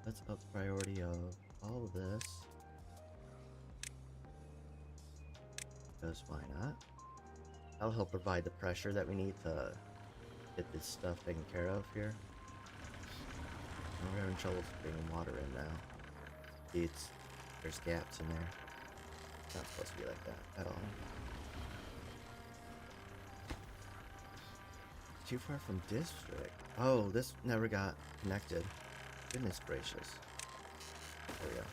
Let's up priority of all of this. because why not? That'll help provide the pressure that we need to get this stuff taken care of here. We're having trouble bringing water in now. There's gaps in there. It's not supposed to be like that at all. Too far from district. Oh, this never got connected. Goodness gracious. There we go.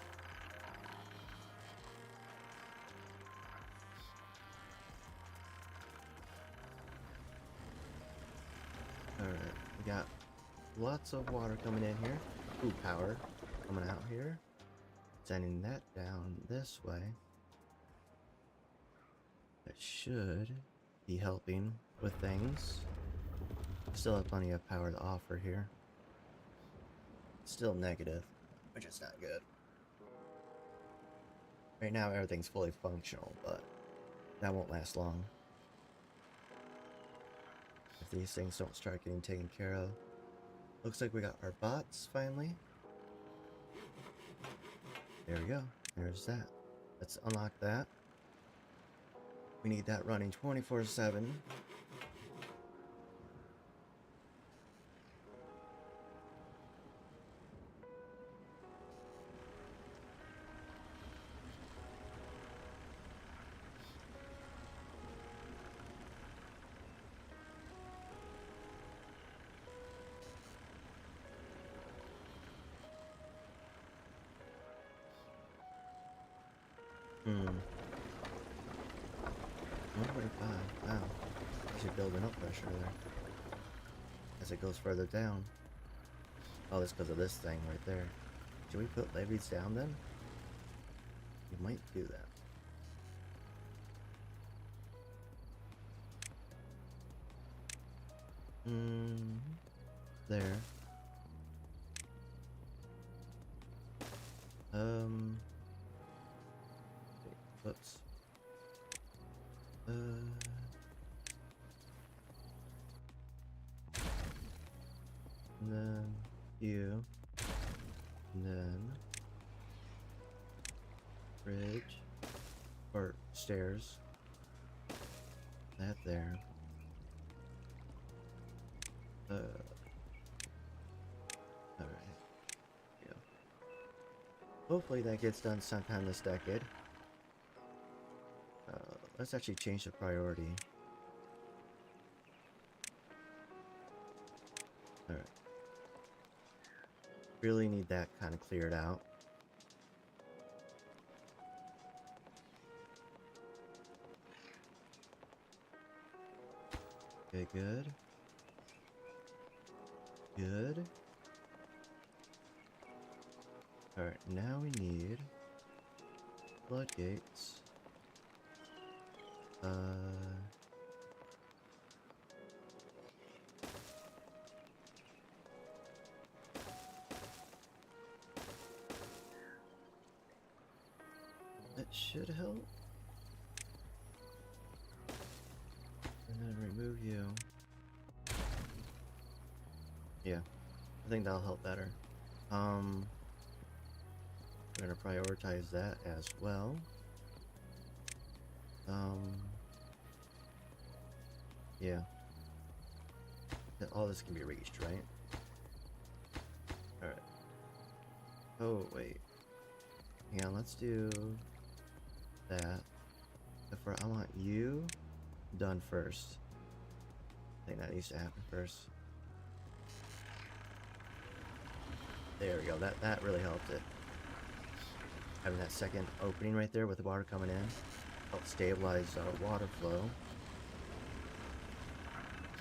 Alright, we got lots of water coming in here. Ooh, power coming out here. Sending that down this way. That should be helping with things. Still have plenty of power to offer here. Still negative, which is not good. Right now everything's fully functional, but that won't last long. If these things don't start getting taken care of. Looks like we got our bots finally. There we go. There's that. Let's unlock that. We need that running 24/7. Hmm. 145. Wow. Actually building up pressure there. As it goes further down. Oh, that's because of this thing right there. Should we put levees down then? We might do that. There. Whoops. And then you. And then bridge. Or stairs. That there. Alright. Yeah. Hopefully that gets done sometime this decade. Let's actually change the priority. Alright. Really need that kind of cleared out. Okay, good. Good. Alright, now we need floodgates. That should help. And then remove you. Yeah, I think that'll help better. We're gonna prioritize that as well. Yeah. All this can be reached, right? Alright. Oh, wait. Yeah, let's do that. I want you done first. I think that needs to happen first. There we go. That really helped it. Having that second opening right there with the water coming in helped stabilize our water flow.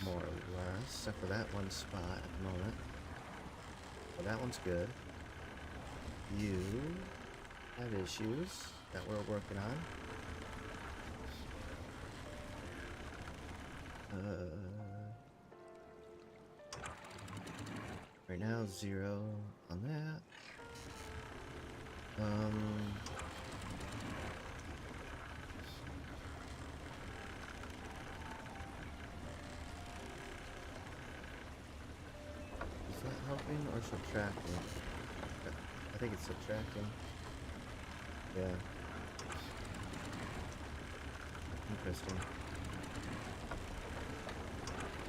More or less, except for that one spot at the moment. Well, that one's good. You have issues that we're working on. Right now, 0 on that. Is that helping or subtracting? I think it's subtracting. Yeah. interesting.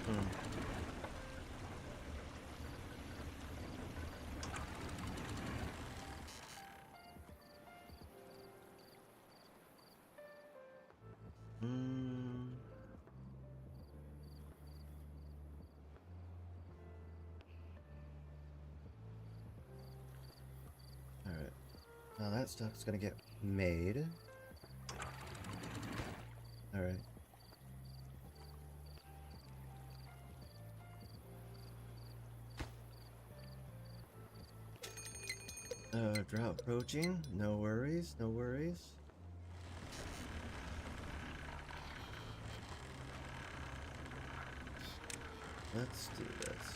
Hmm. Hmm. Alright. Now that stuff's gonna get made. Alright. Drought approaching. No worries, no worries. Let's do this.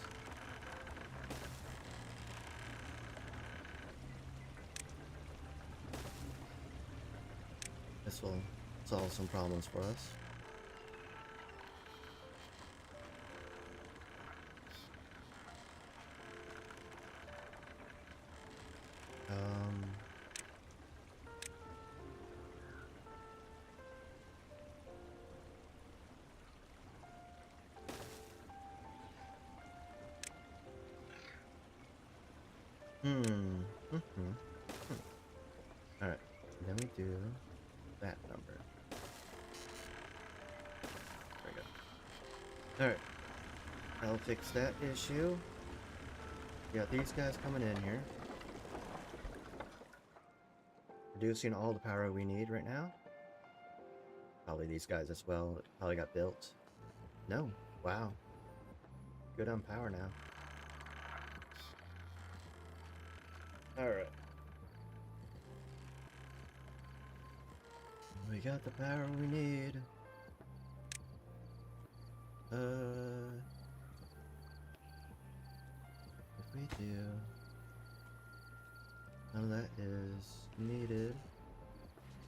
This will solve some problems for us. Alright, then we do that number. There we go. Alright, I'll fix that issue. Got these guys coming in here. Producing all the power we need right now. Probably these guys as well. It probably got built. No. Wow. Good on power now. Alright. We got the power we need. If we do... none of that is needed.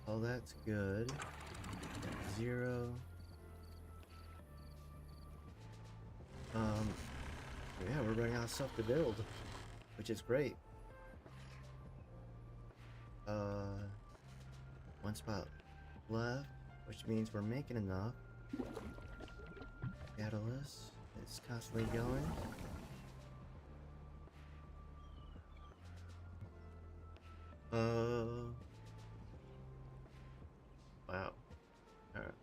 All that's good. Got 0. Yeah, we're running out of stuff to build, which is great. One spot left, which means we're making enough. Catalyst is constantly going. Wow. Alright.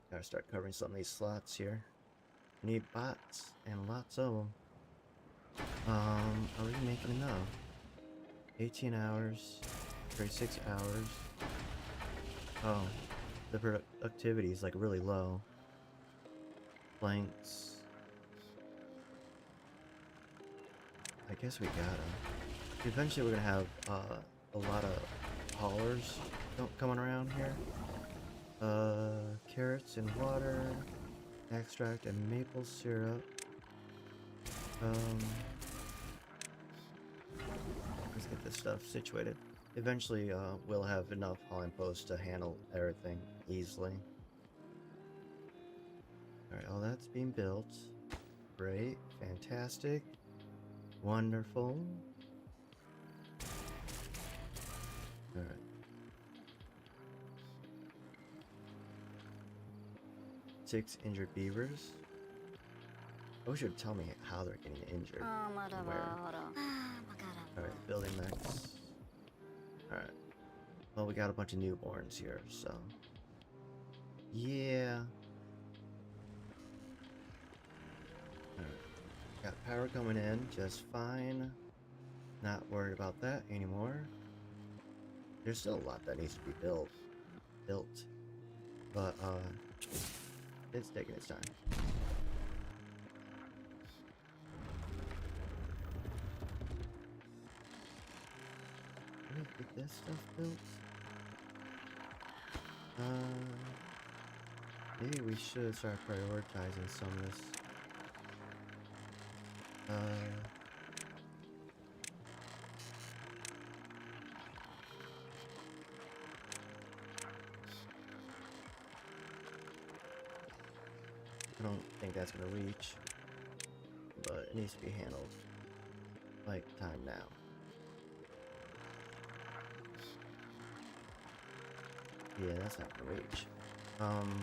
Gotta start covering some of these slots here. Need bots, and lots of them. Are we making enough? 18 hours, 36 hours. Oh, the productivity is like really low. Blanks. I guess we gotta. Eventually we're gonna have a lot of haulers coming around here. Carrots and water, extract and maple syrup. Let's get this stuff situated. Eventually, we'll have enough hauling posts to handle everything easily. Alright, all that's being built. Great, fantastic, wonderful. Alright. Six injured beavers. I wish you would tell me how they're getting injured. Where? Alright, building mechs. Alright. Well, we got a bunch of newborns here, so... yeah. Alright. Got power coming in just fine. Not worried about that anymore. There's still a lot that needs to be built. But, it's taking its time. Can we get this stuff built? Maybe we should start prioritizing some of this. I don't think that's gonna reach, but it needs to be handled like time now. Yeah, that's not gonna reach. Um,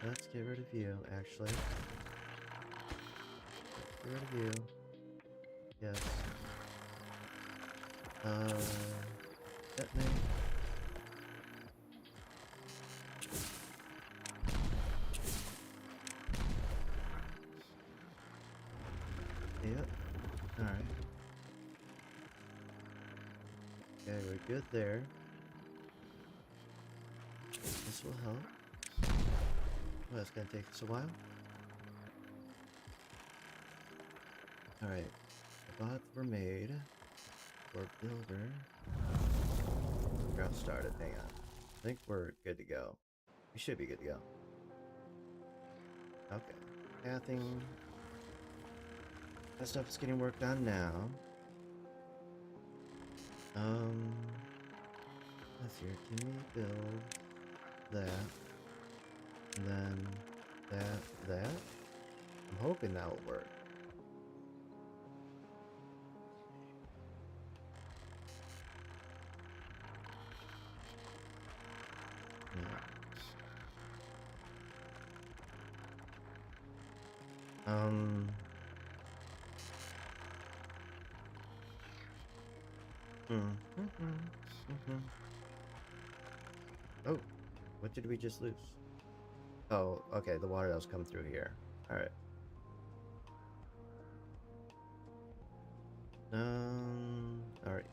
let's get rid of you, actually. Get rid of you. Yes. Detonate. Yep. Alright. Okay, we're good there. This will help. Well, it's gonna take us a while. Alright. The bots were made for builder. I'll start it. Hang on. I think we're good to go. We should be good to go. Okay. Pathing. That stuff is getting worked on now. Let's see here. Can we build that? And then that? I'm hoping that will work. Yeah. Oh, what did we just lose? Oh, okay, the water that was coming through here. Alright. Alright.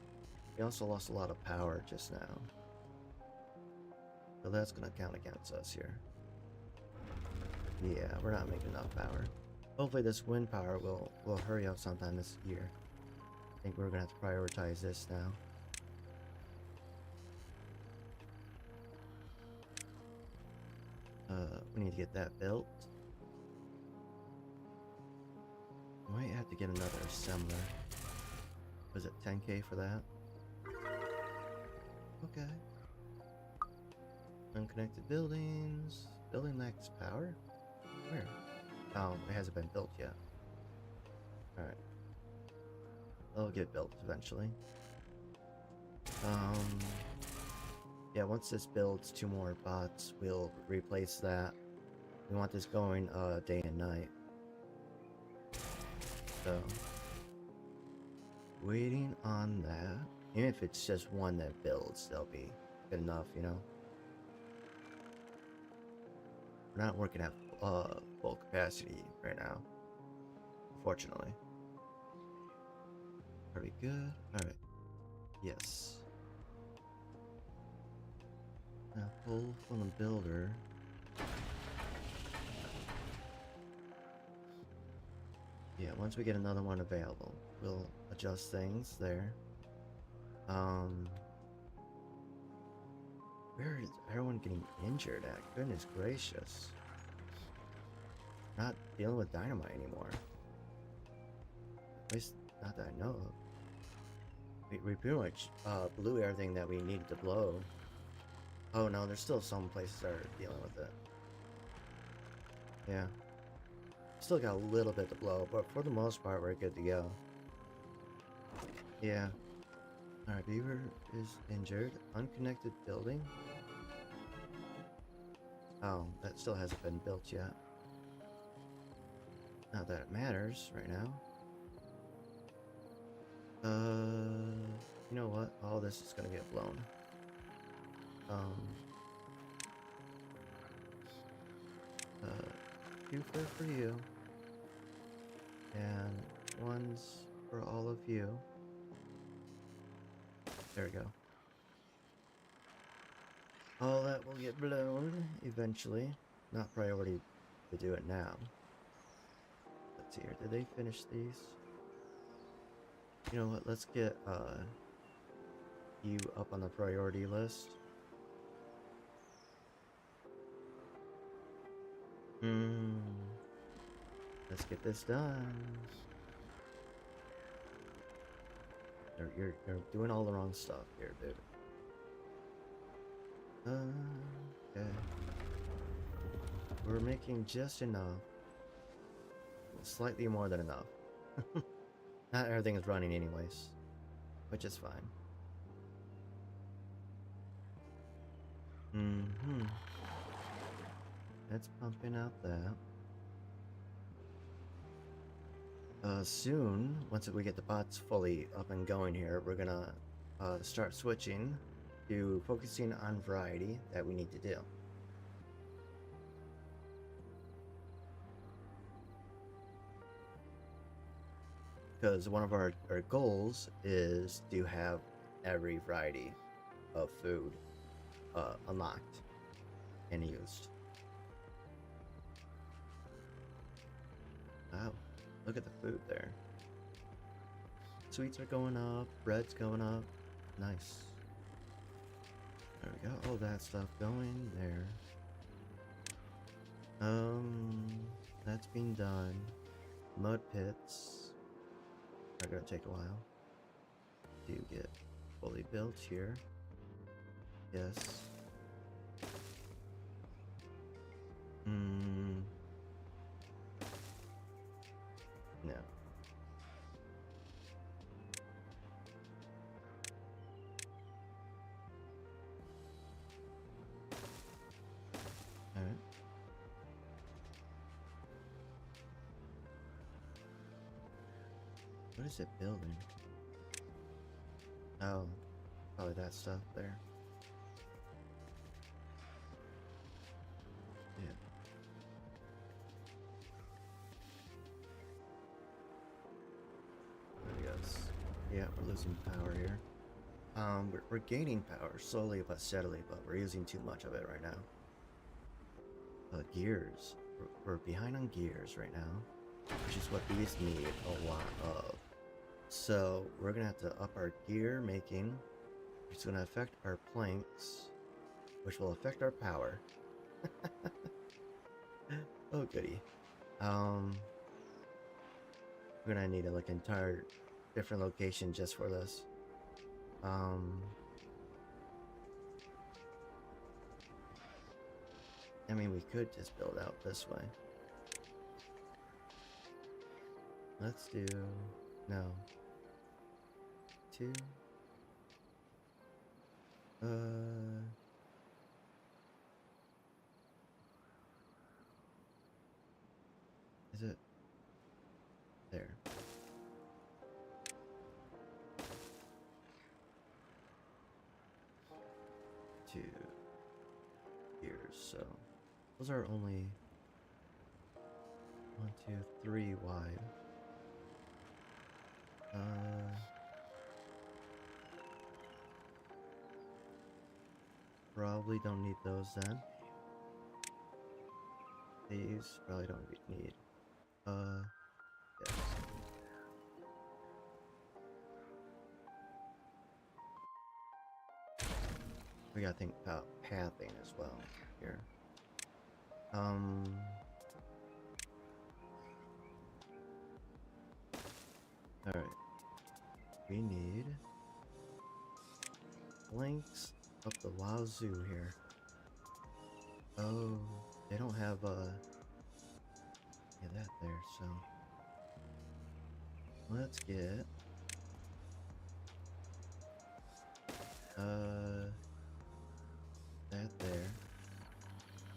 We also lost a lot of power just now. So that's gonna count against us here. Yeah, we're not making enough power. Hopefully this wind power will hurry up sometime this year. I think we're gonna have to prioritize this now. We need to get that built. Might have to get another assembler. Was it 10k for that? Okay. Unconnected buildings. Building lacks power? Where? Oh, it hasn't been built yet. Alright. It'll get built eventually. Yeah, once this builds 2 more bots, we'll replace that. We want this going day and night. So, waiting on that. Even if it's just one that builds, that'll be good enough, you know? We're not working at full capacity right now, unfortunately. Are we good? Alright. Yes. Now pull from the builder. Yeah, once we get another one available, we'll adjust things there. Where is everyone getting injured at? Goodness gracious. Not dealing with dynamite anymore. At least not that I know of. We pretty much blew everything that we needed to blow. Oh no, there's still some places that are dealing with it. Yeah. Still got a little bit to blow, but for the most part, we're good to go. Yeah. Alright, Beaver is injured. Unconnected building? Oh, that still hasn't been built yet. Not that it matters right now. You know what? All this is gonna get blown. Two for you. And one's for all of you. There we go. All that will get blown eventually. Not priority to do it now. Let's see here. Did they finish these? You know what? Let's get you up on the priority list. Let's get this done. You're doing all the wrong stuff here, dude. Okay. We're making just enough. Slightly more than enough. Not everything is running anyways, which is fine. It's pumping out that. Soon, once we get the bots fully up and going here, we're gonna start switching to focusing on variety that we need to do. Because one of our goals is to have every variety of food unlocked and used. Wow, look at the food there. Sweets are going up, bread's going up. Nice. There we go. All that stuff going there. That's being done. Mud pits are gonna take a while to get fully built here. Yes. No. Alright. What is it building? Oh, probably that stuff there. Yeah. There he goes. Yeah, we're losing power here. We're gaining power slowly but steadily, but we're using too much of it right now. Gears. We're behind on gears right now, which is what these need a lot of. So we're gonna have to up our gear making, which is gonna affect our planks, which will affect our power. Oh goody. We're gonna need a like entire different location just for this. I mean, we could just build out this way. Let's do... no. 2. Is it... there. Two years, so those are only 1, 2, 3 wide. Probably don't need those then. These probably don't need. Yes. We gotta think about pathing as well here. Alright. We need links up the wazoo here. Oh, they don't have that there, so let's get that there.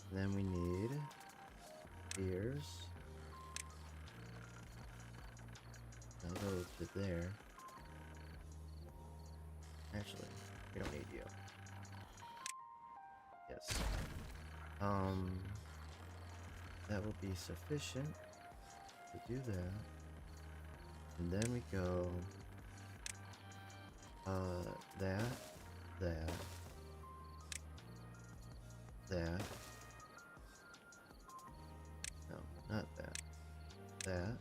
And then we need ears. I'll go to there. Actually, we don't need you. Yes. That will be sufficient to do that. And then we go that. No, not that. That.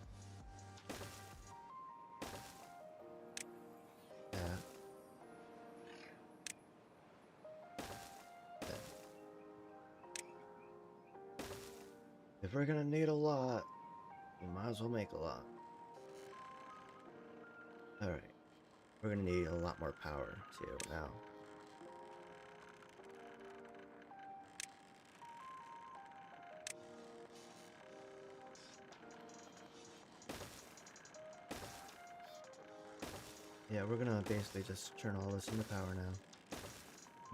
If we're gonna need a lot, we might as well make a lot. Alright. We're gonna need a lot more power too now. Yeah, we're gonna basically just turn all this into power now.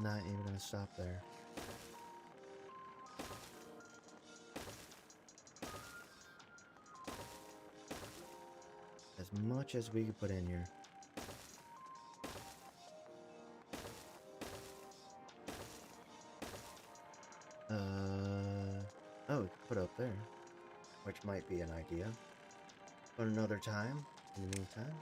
Not even gonna stop there. as much as we can put in here. Oh, we could put up there, which might be an idea. But another time, in the meantime.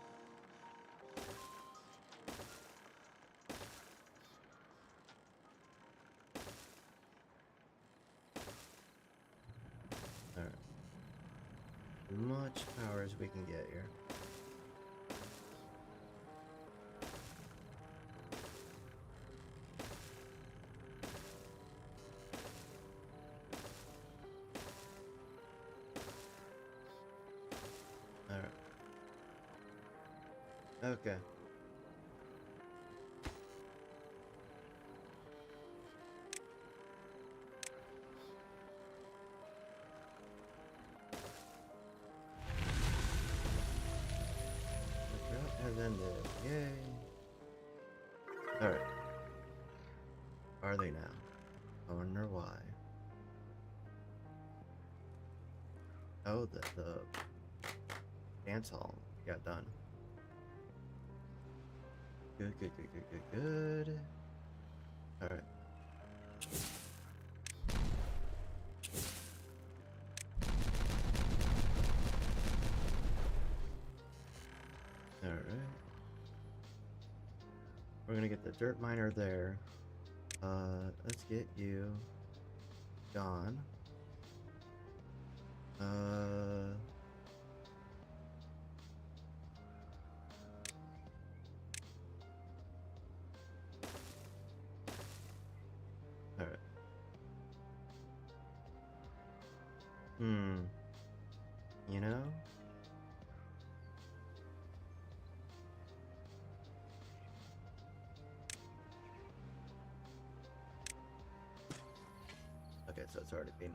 Alright. As much power as we can get here. Alright. Okay. The drought has ended. Yay. Alright. Are they now? I wonder why. Oh, the dance hall got done. Good, good, good, good, good, good. Alright. Alright. We're gonna get the dirt miner there. Let's get you gone. Alright. You know? Okay, so it's already been.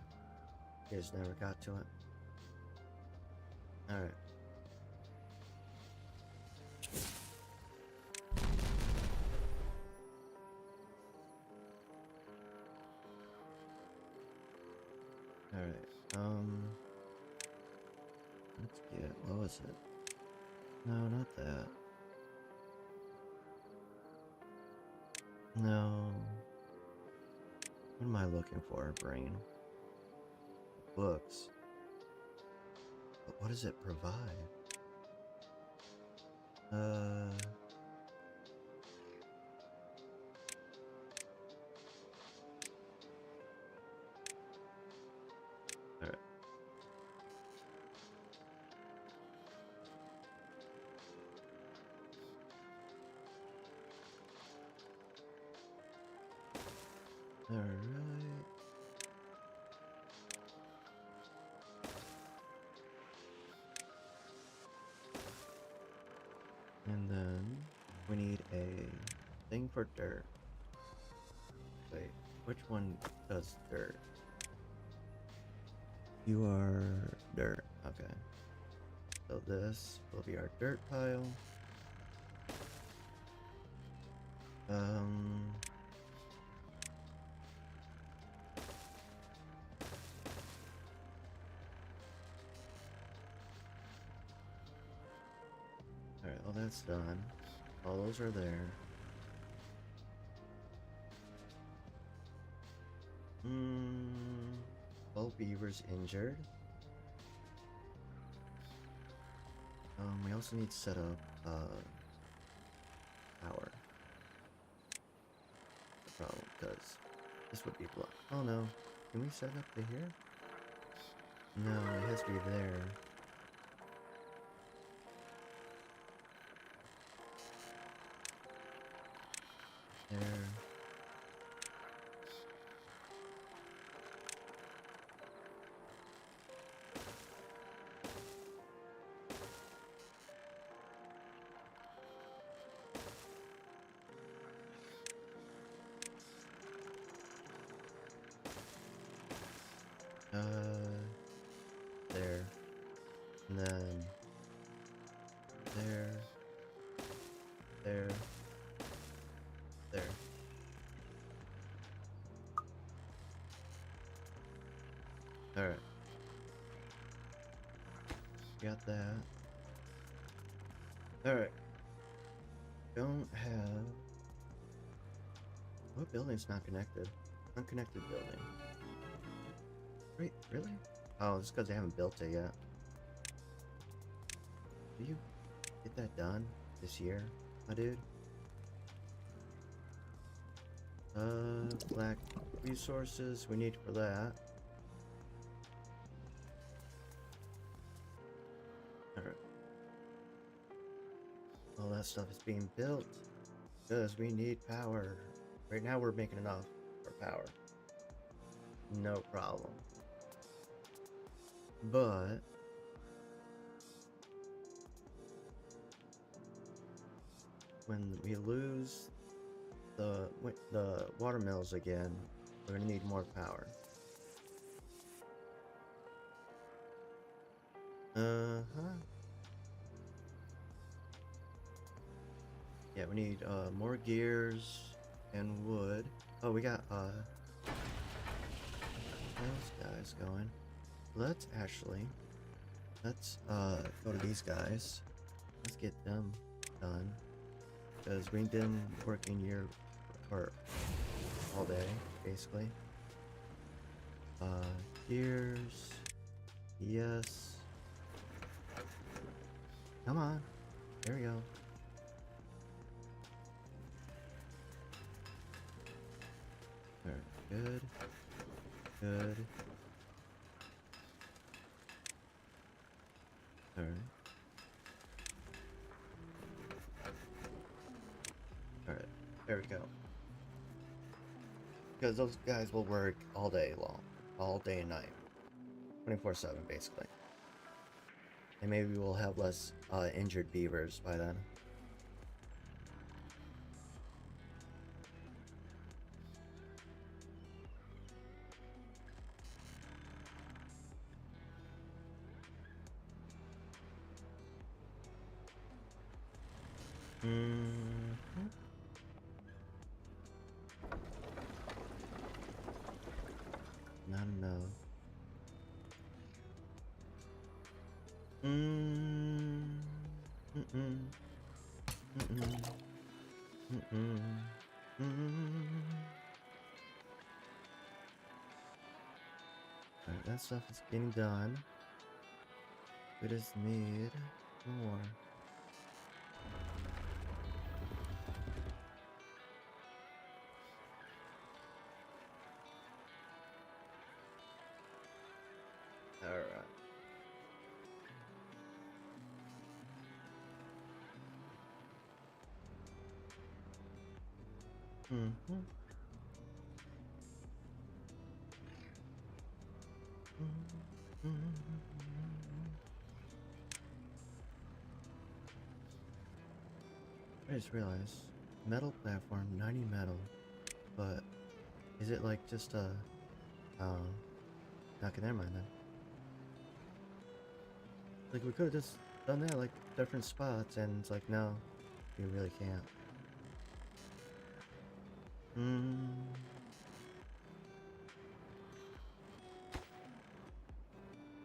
You just never got to it. Alright. Alright, let's get, what was it? No, not that. No. What am I looking for, brain? Books. But what does it provide? Alright. Alright. And then we need a thing for dirt. Wait, which one does dirt? You are dirt. Okay. So this will be our dirt pile. Alright, well that's done. All those are there. All beavers injured. We also need to set up power. The problem, because this would be blocked. Oh no. Can we set it up to here? No, it has to be there. There. There. And then there. There. There. Alright. Got that. Alright. Don't have... What building's not connected? Unconnected building. Wait, really? Oh, it's because they haven't built it yet. Do you get that done this year, my dude? Black resources we need for that. Alright. All that stuff is being built because we need power. Right now we're making enough for power. No problem. But when we lose the watermills again, we're gonna need more power. Yeah, we need more gears and wood. Oh, we got those guys going. Let's go to these guys. Let's get them done. Because we've been working here for all day, basically. Gears. Yes. Come on. There we go. Alright, good. Good. Alright. Alright, there we go. Because those guys will work all day long. All day and night. 24/7, basically. And maybe we'll have less injured beavers by then. Not enough. Alright, that stuff is getting done. We just need more. Alright. I just realized, metal platform, 90 metal, but is it like just a, okay, never mind then. Like we could have just done that like different spots, and it's like, no, you really can't.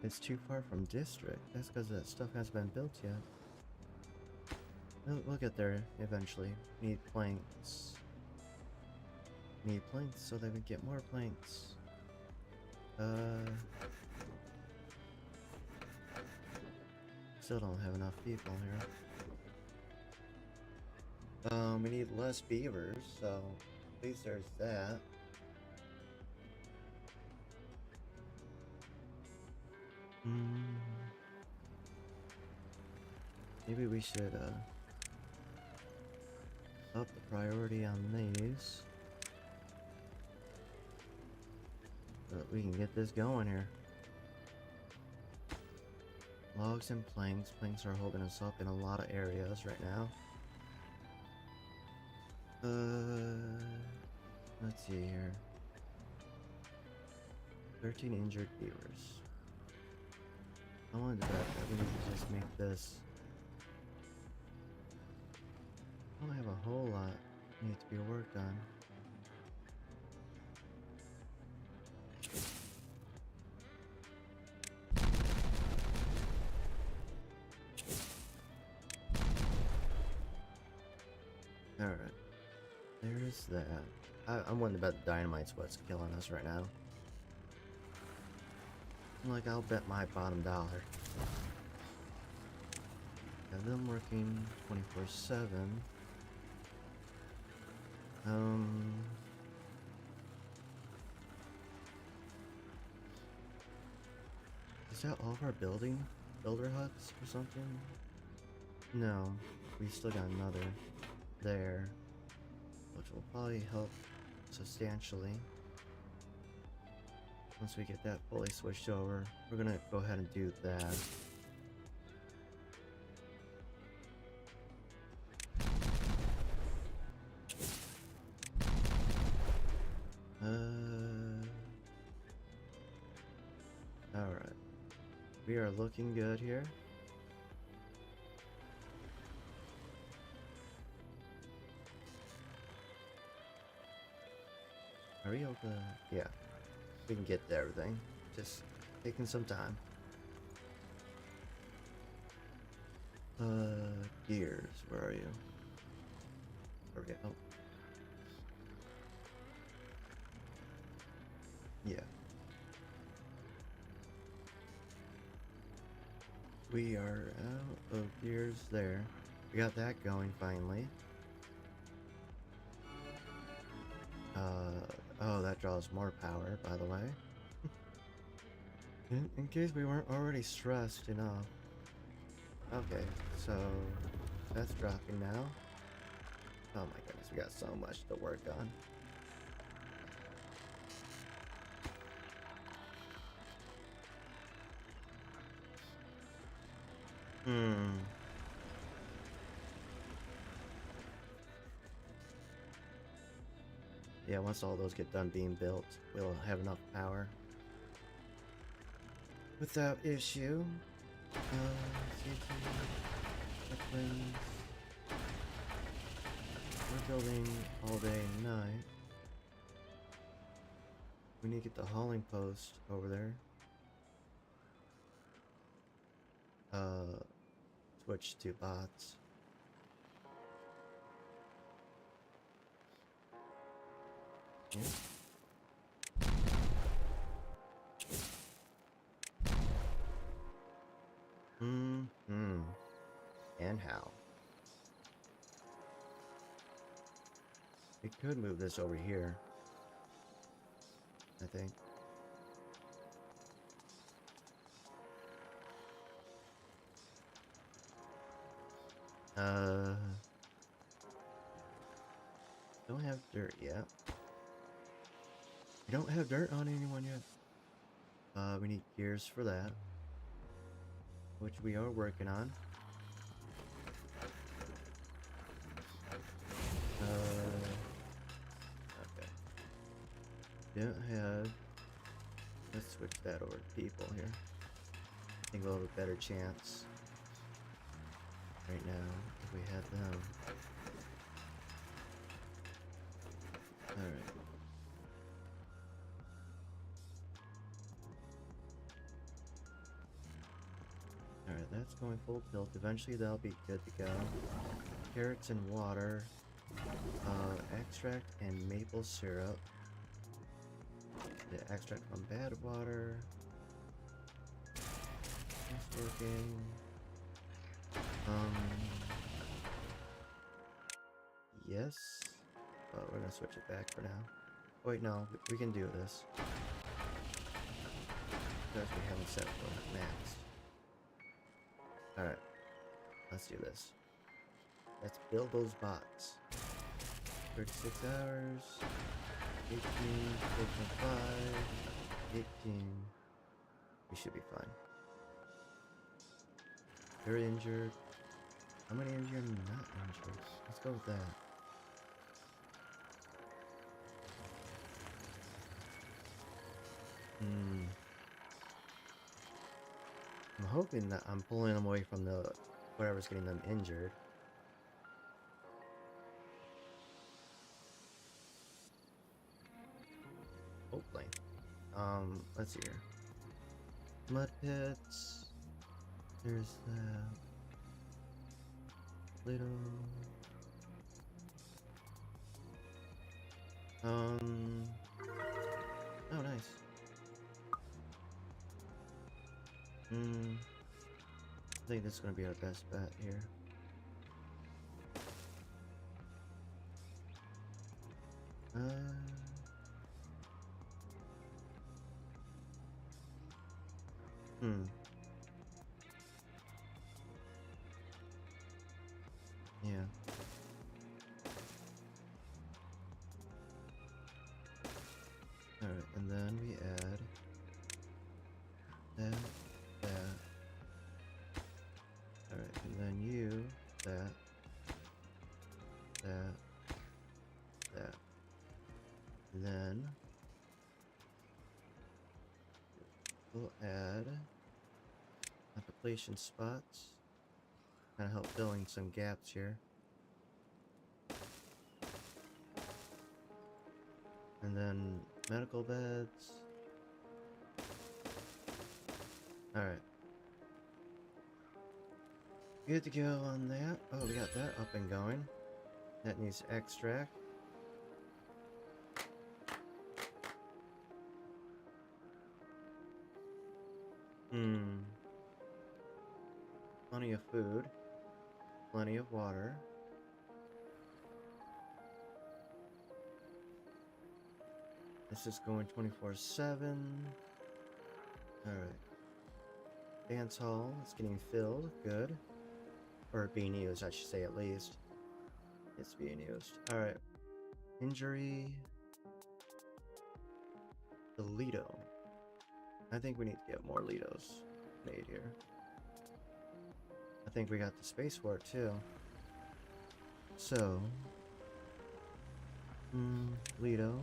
It's too far from district. That's because that stuff hasn't been built yet. We'll get there eventually. Need planks. Need planks so that we get more planks. Still don't have enough people here. We need less beavers, so at least there's that. Maybe we should up the priority on these so that we can get this going here. Logs and planks. Planks are holding us up in a lot of areas right now. Let's see here. 13 injured beavers. I wanted to bet that we need to just make this. I don't have a whole lot needs to be worked on. Alright. There's that. I'm wondering about the dynamite's what's killing us right now. Like, I'll bet my bottom dollar. Have them working 24/7. Is that all of our builder huts or something? No, we still got another there, which will probably help substantially. Once we get that fully switched over, we're gonna go ahead and do that. Alright. We are looking good here. Are we able to... Yeah. We can get to everything. Just taking some time. Gears. Where are you? There we go. Yeah. We are out of gears there. We got that going finally. Oh, that draws more power, by the way. In case we weren't already stressed enough. Okay, so that's dropping now. Oh my goodness, we got so much to work on. Yeah, once all those get done being built, we'll have enough power. Without issue. Weapons. We're building all day and night. We need to get the hauling post over there. Switch to bots. Yeah. And how? We could move this over here, I think. Don't have dirt yet. We don't have dirt on anyone yet. We need gears for that, which we are working on. Okay. Don't have... Let's switch that over to people here. I think we'll have a better chance right now if we have them. Alright. Alright, that's going full tilt. Eventually that'll be good to go. Carrots and water. Extract and maple syrup. The extract from bad water. That's working. Yes. But we're gonna switch it back for now. Wait, no, we can do this. Because we haven't set for max. Alright. Let's do this. Let's build those bots. 36 hours. 18, 4.5, 18. We should be fine. You're injured. How many injured are not injured? Let's go with that. I'm hoping that I'm pulling them away from the whatever's getting them injured. Hopefully. Let's see here. Mud pits. There's that. Little. Um. Oh, nice. I think this is gonna be our best bet here. Hmm. Yeah. Alright, and then we add that, that. Alright, and then you, that, that, that. And then we'll add application spots. Kind of help filling some gaps here. And then medical beds. Alright. Good to go on that. Oh, we got that up and going. That needs extract. Plenty of food. Plenty of water. This is going 24/7. Alright. Dance hall is getting filled. Good. Or being used, I should say, at least. It's being used. Alright. Injury. The Lido. I think we need to get more Lidos made here. I think we got the space for it too. So. Lido.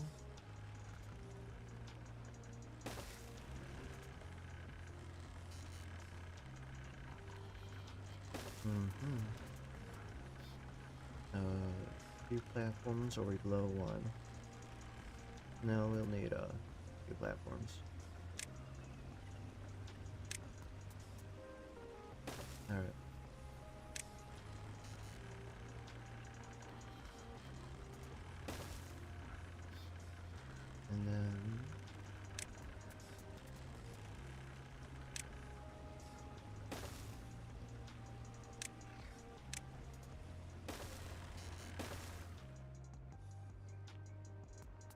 Few platforms, or we blow one. No, we'll need few platforms. Alright. And then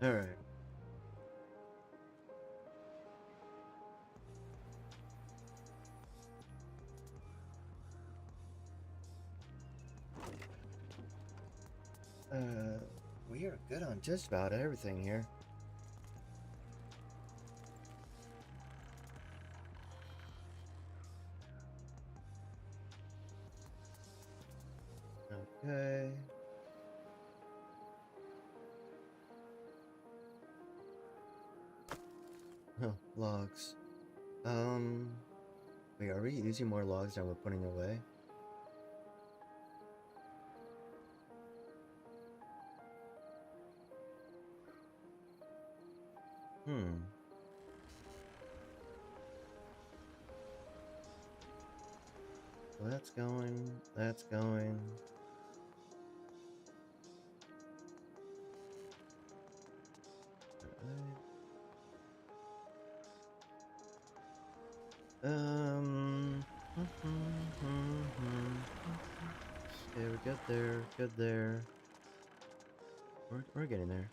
alright. We are good on just about everything here. Okay. Huh, logs. Wait, are we using more logs than we're putting away? So that's going, that's going. Okay, we're good there, good there. We're getting there.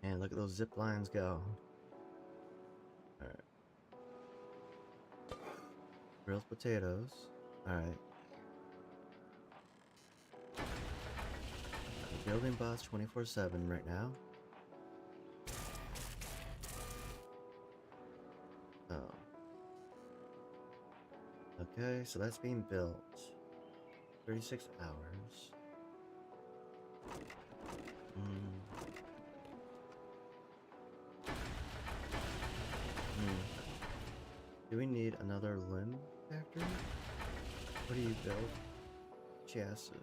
And look at those zip lines go. Alright. Grilled potatoes. Alright. Building bots 24/7 right now. Oh. Okay, so that's being built. 36 hours. Do we need another limb factory? What do you build? Chassis.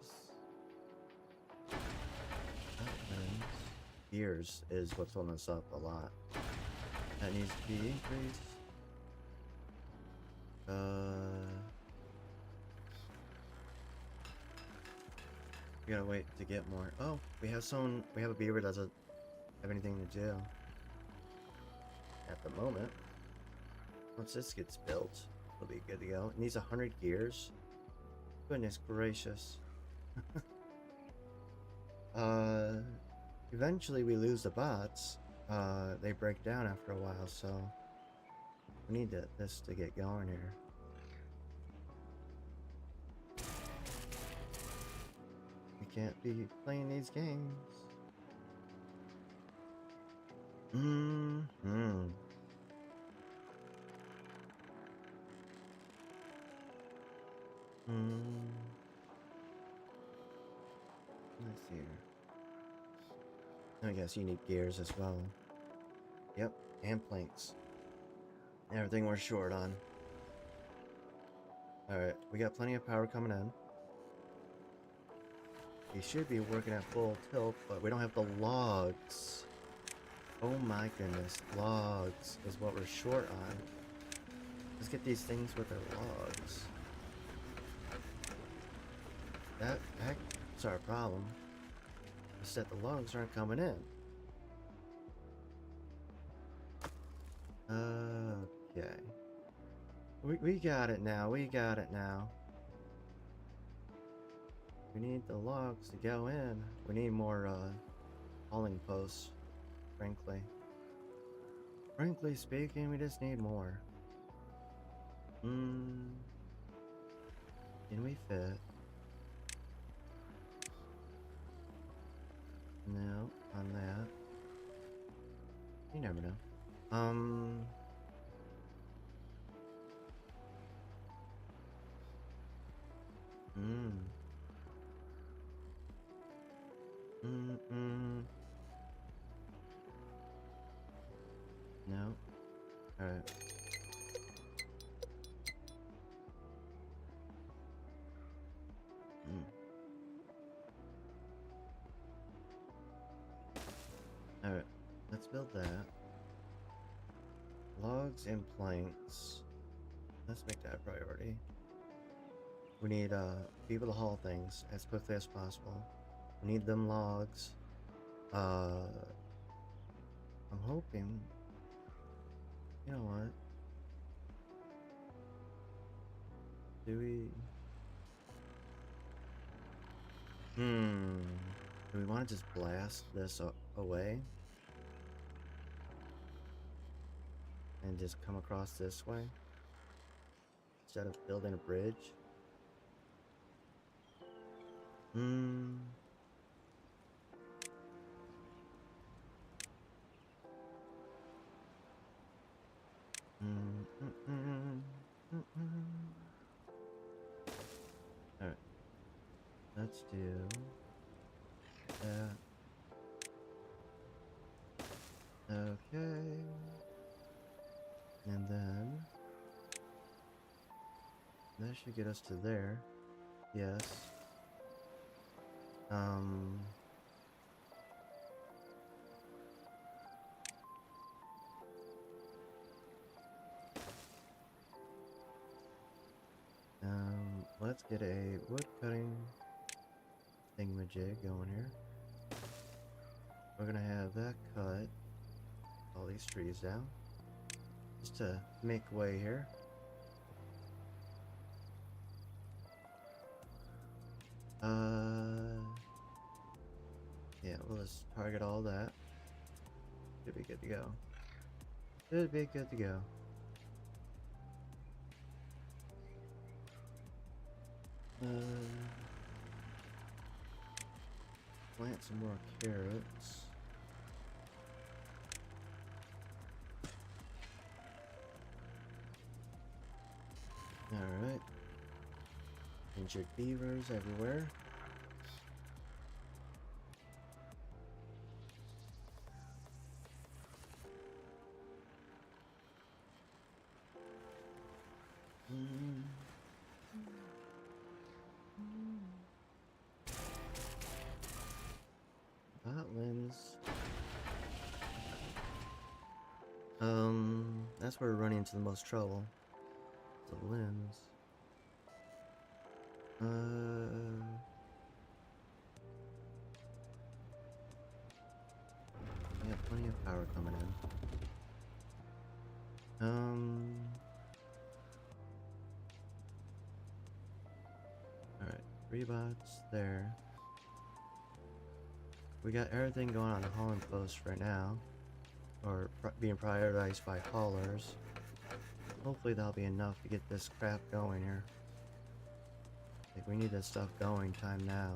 gears is what's holding us up a lot. That needs to be increased. We gotta wait to get more. Oh, we have a beaver that doesn't have anything to do at the moment. Once this gets built, it'll be good to go. It needs 100 gears. Goodness gracious. Eventually we lose the bots. They break down after a while, so we need this to get going here. We can't be playing these games. Let's see here. I guess you need gears as well. Yep, and planks. Everything we're short on. Alright, we got plenty of power coming in. We should be working at full tilt, but we don't have the logs. Oh my goodness, logs is what we're short on. Let's get these things with our logs. That's our problem. Is that the logs aren't coming in. Okay. We got it now. We got it now. We need the logs to go in. We need more hauling posts, frankly. Frankly speaking, we just need more. Can we fit? No, on that. You never know. No. Alright. Alright, let's build that. Logs and planks. Let's make that a priority. We need people to haul things as quickly as possible. We need them logs. I'm hoping. You know what? Do we? Do we want to just blast this away? And just come across this way? Instead of building a bridge? Alright. Let's do that. Okay. And then that should get us to there. Yes. Let's get a wood cutting thingamajig going here. We're gonna have that cut all these trees down just to make way here. Yeah, we'll just target all that. Should be good to go. Should be good to go. Plant some more carrots. Alright. Injured beavers everywhere. Botlands That's where we're running into the most trouble. The limbs. We have plenty of power coming in. Alright, 3 bots there. We got everything going on the hauling post right now. Or being prioritized by haulers. Hopefully that'll be enough to get this crap going here. Like, we need this stuff going time now.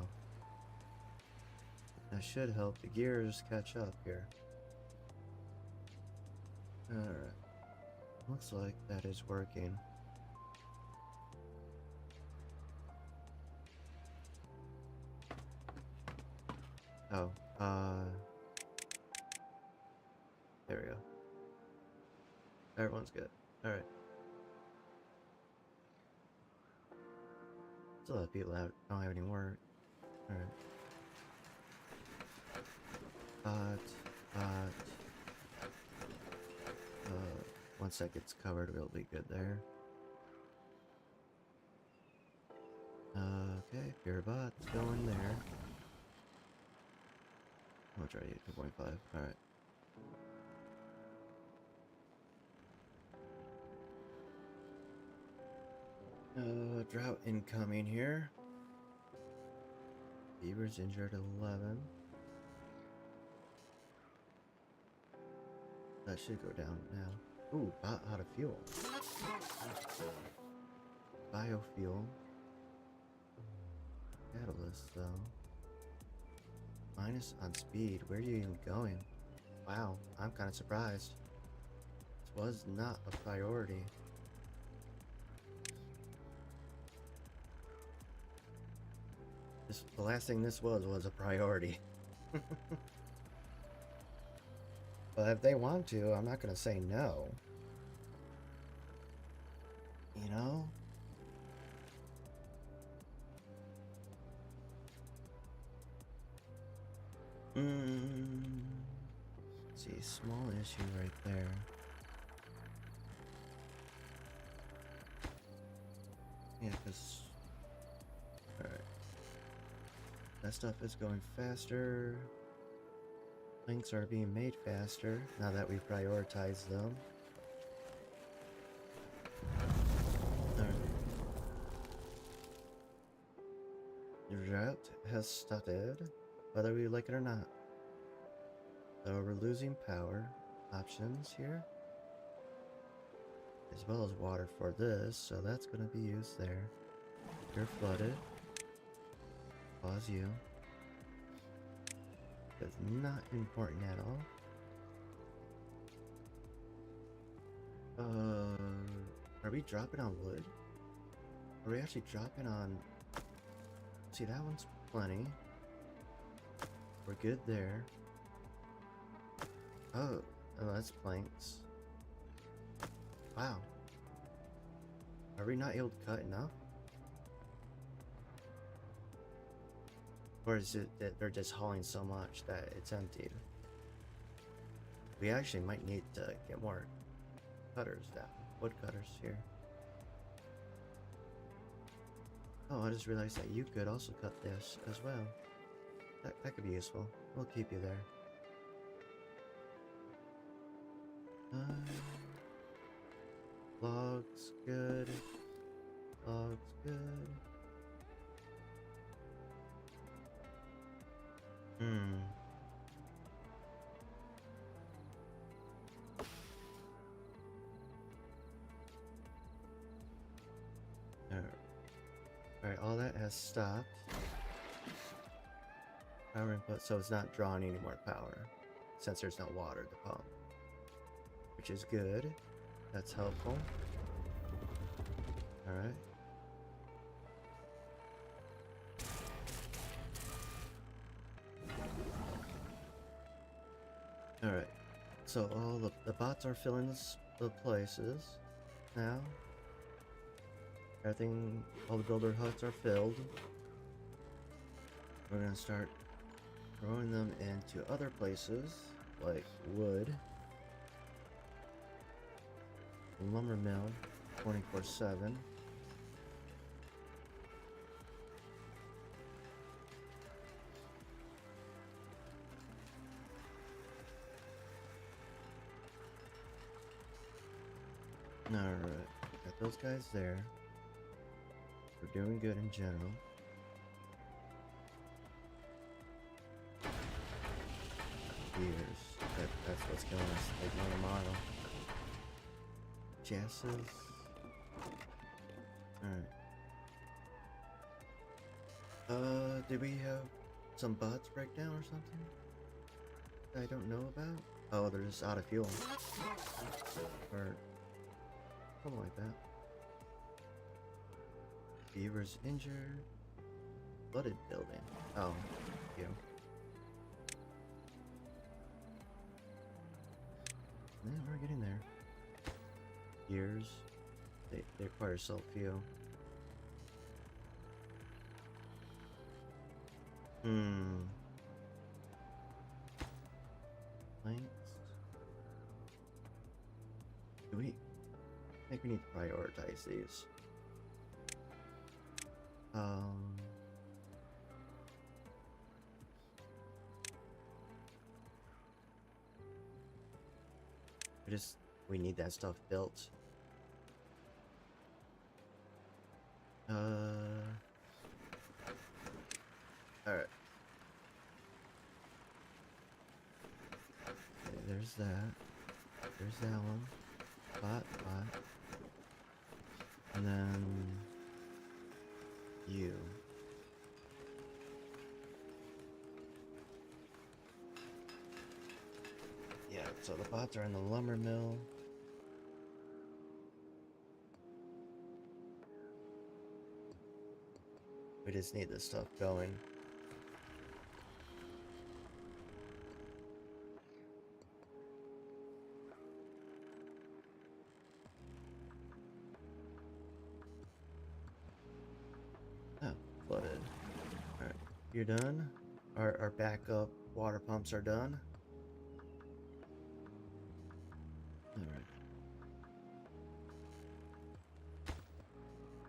That should help the gears catch up here. Alright. Looks like that is working. Oh, there we go. Everyone's good. Alright. Still have people that don't have any work. Alright. Once that gets covered, we'll be good there. Okay, pure bots going there. How much are you? 2.5. Alright. Drought incoming here. Beaver's injured at 11. That should go down now. Ooh, bot out of fuel. Biofuel. Catalyst, though. Minus on speed. Where are you even going? Wow, I'm kind of surprised. This was not a priority. The last thing this was a priority. But if they want to, I'm not gonna say no. You know? Let's see, small issue right there. Yeah, because... Alright. That stuff is going faster. Links are being made faster now that we prioritize them. Alright. The route has started, whether we like it or not. So we're losing power options here, as well as water for this, so that's going to be used there. You're flooded. Pause you. It's not important at all. Are we dropping on wood? Are we actually dropping on... See, that one's plenty. We're good there. Oh, that's planks. Wow. Are we not able to cut enough? Or is it that they're just hauling so much that it's emptied? We actually might need to get more cutters down. Wood cutters here. Oh, I just realized that you could also cut this as well. That could be useful. We'll keep you there. Logs good. Logs good. Alright, all that has stopped. Power input, so it's not drawing any more power since there's no water to pump, which is good. That's helpful. Alright. Alright, so all the bots are filling the places now. Everything, all the builder huts are filled. We're gonna start throwing them into other places, like wood. lumber mill 24/7. Alright, got those guys there. We're doing good in general. Years. That's what's killing us. Like 1 mile. Jesses. Alright. Did we have some bots breakdown or something I don't know about? Oh, they're just out of fuel. Or something like that. Beaver's injured. Flooded building. Oh, you. Yeah, we're getting there. Years. They require self-fuel. Planks. Do we? I think we need to prioritize these. We need that stuff built. Alright. Okay, there's that. There's that one. Bot. And then you. Yeah, so the bots are in the lumber mill. We just need this stuff going. Oh, flooded. Alright, you're done. Our backup water pumps are done. Alright.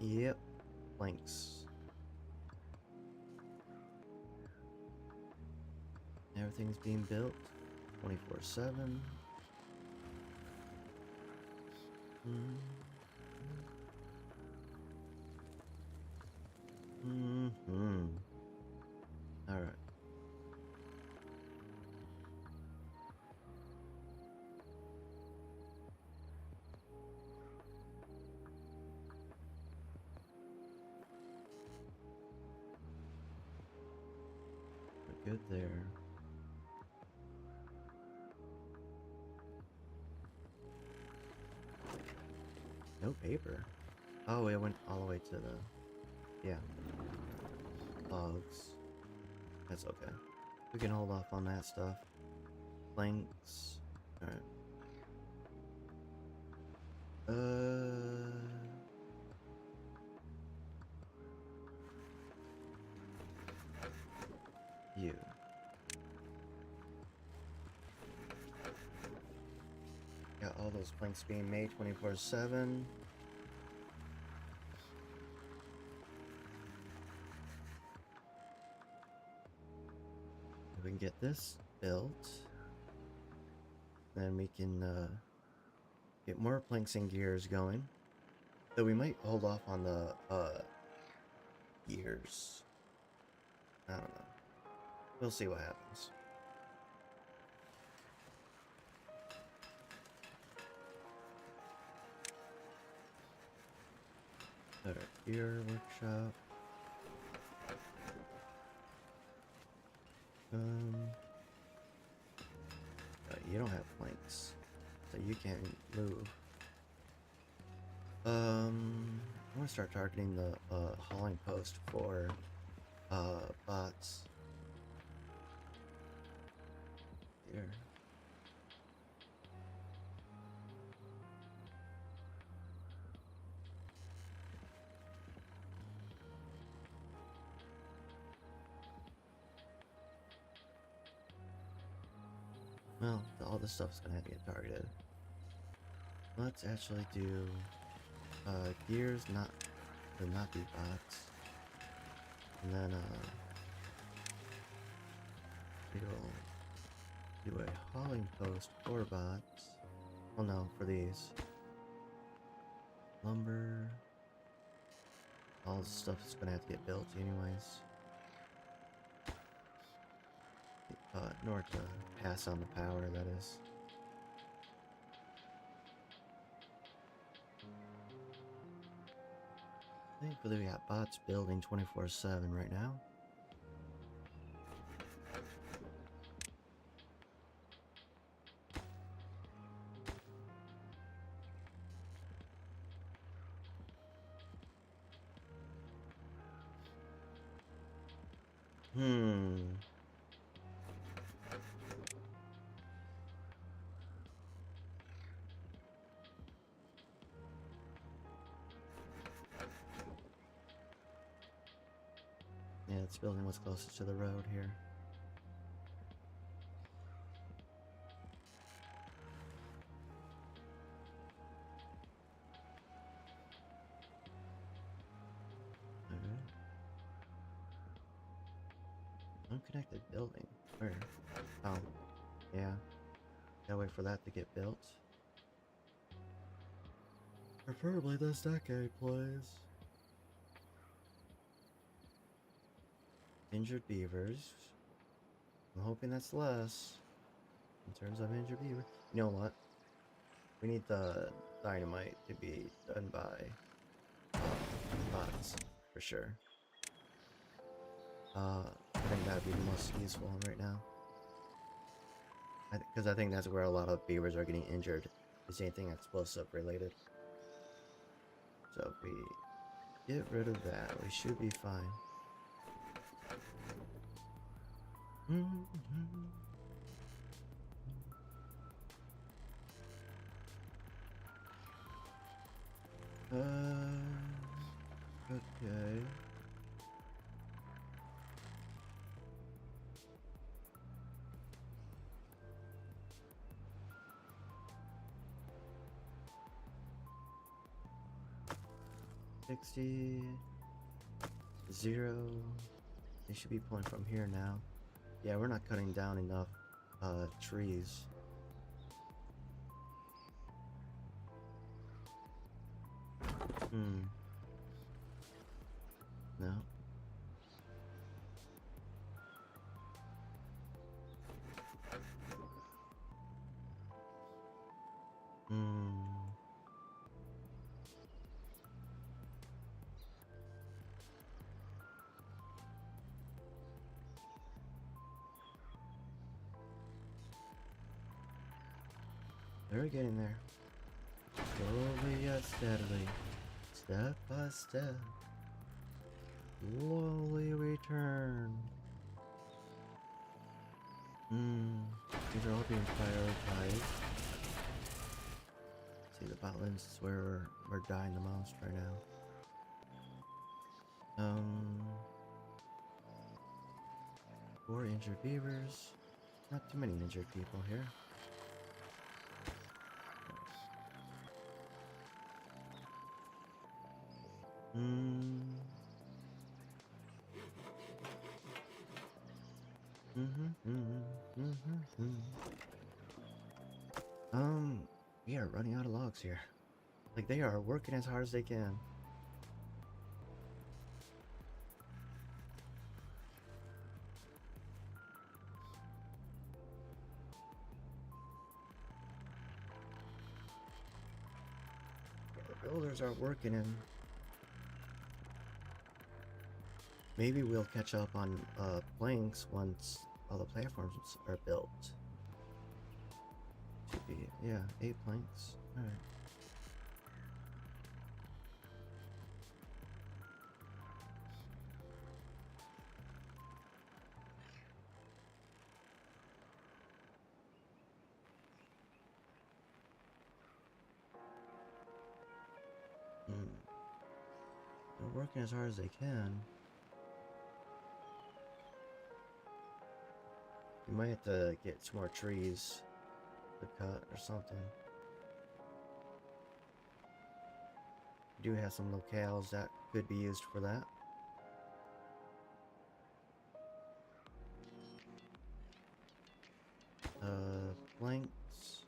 Yep. Planks. Everything's being built 24/7. All right. We're good there. No paper. Oh, it went all the way to the... Yeah. Logs. That's okay. We can hold off on that stuff. Planks. Alright. You. Got all those planks being made 24/7. We can get this built. Then we can get more planks and gears going. So we might hold off on the gears. I don't know. We'll see what happens. Alright, gear workshop. You don't have planks, so you can't move. I'm gonna start targeting the hauling post for bots. Here. Well, all this stuff's gonna have to get targeted. Let's actually do gears, not be bots. And then we'll do a hauling post for bots. Oh no, for these. Lumber. All this stuff is gonna have to get built anyways. In order to pass on the power, that is. Thankfully we got bots building 24/7 right now. Yeah, it's building what's closest to the road here. Alright. Unconnected building. Where? Oh, yeah. Gotta wait for that to get built. Preferably this decade, please. Injured beavers. I'm hoping that's less in terms of injured beaver. You know what? We need the dynamite to be done by bots for sure. I think that'd be the most useful one right now. Because I think that's where a lot of beavers are getting injured, is anything explosive related. So if we get rid of that, we should be fine. Okay. $60, 0. They should be pulling from here now. Yeah, we're not cutting down enough trees. No. They're getting there. Slowly yet steadily. Step by step. Slowly return. These are all being prioritized. See, the botlands is where we're dying the most right now. 4 injured beavers. Not too many injured people here. We are running out of logs here. Like, they are working as hard as they can. Yeah, the builders are working, and maybe we'll catch up on planks once all the platforms are built. Should be, yeah, 8 planks. Alright. They're working as hard as they can. You might have to get some more trees to cut or something. We do have some locales that could be used for that. Planks.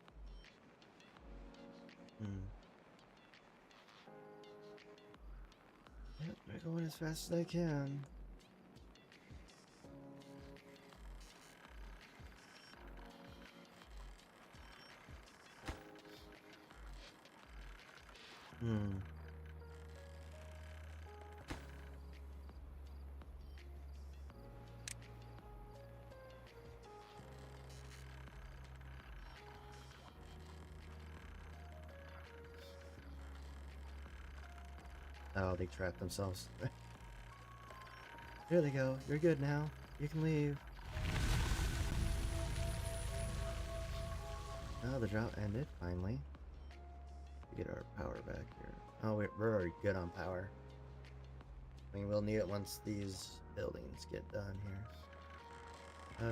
Yep, they're going as fast as they can. Oh, they trapped themselves. There they go. You're good now. You can leave. Oh, the drought ended, finally. Get our power back here. Oh, wait, we're already good on power. I mean, we'll need it once these buildings get done here.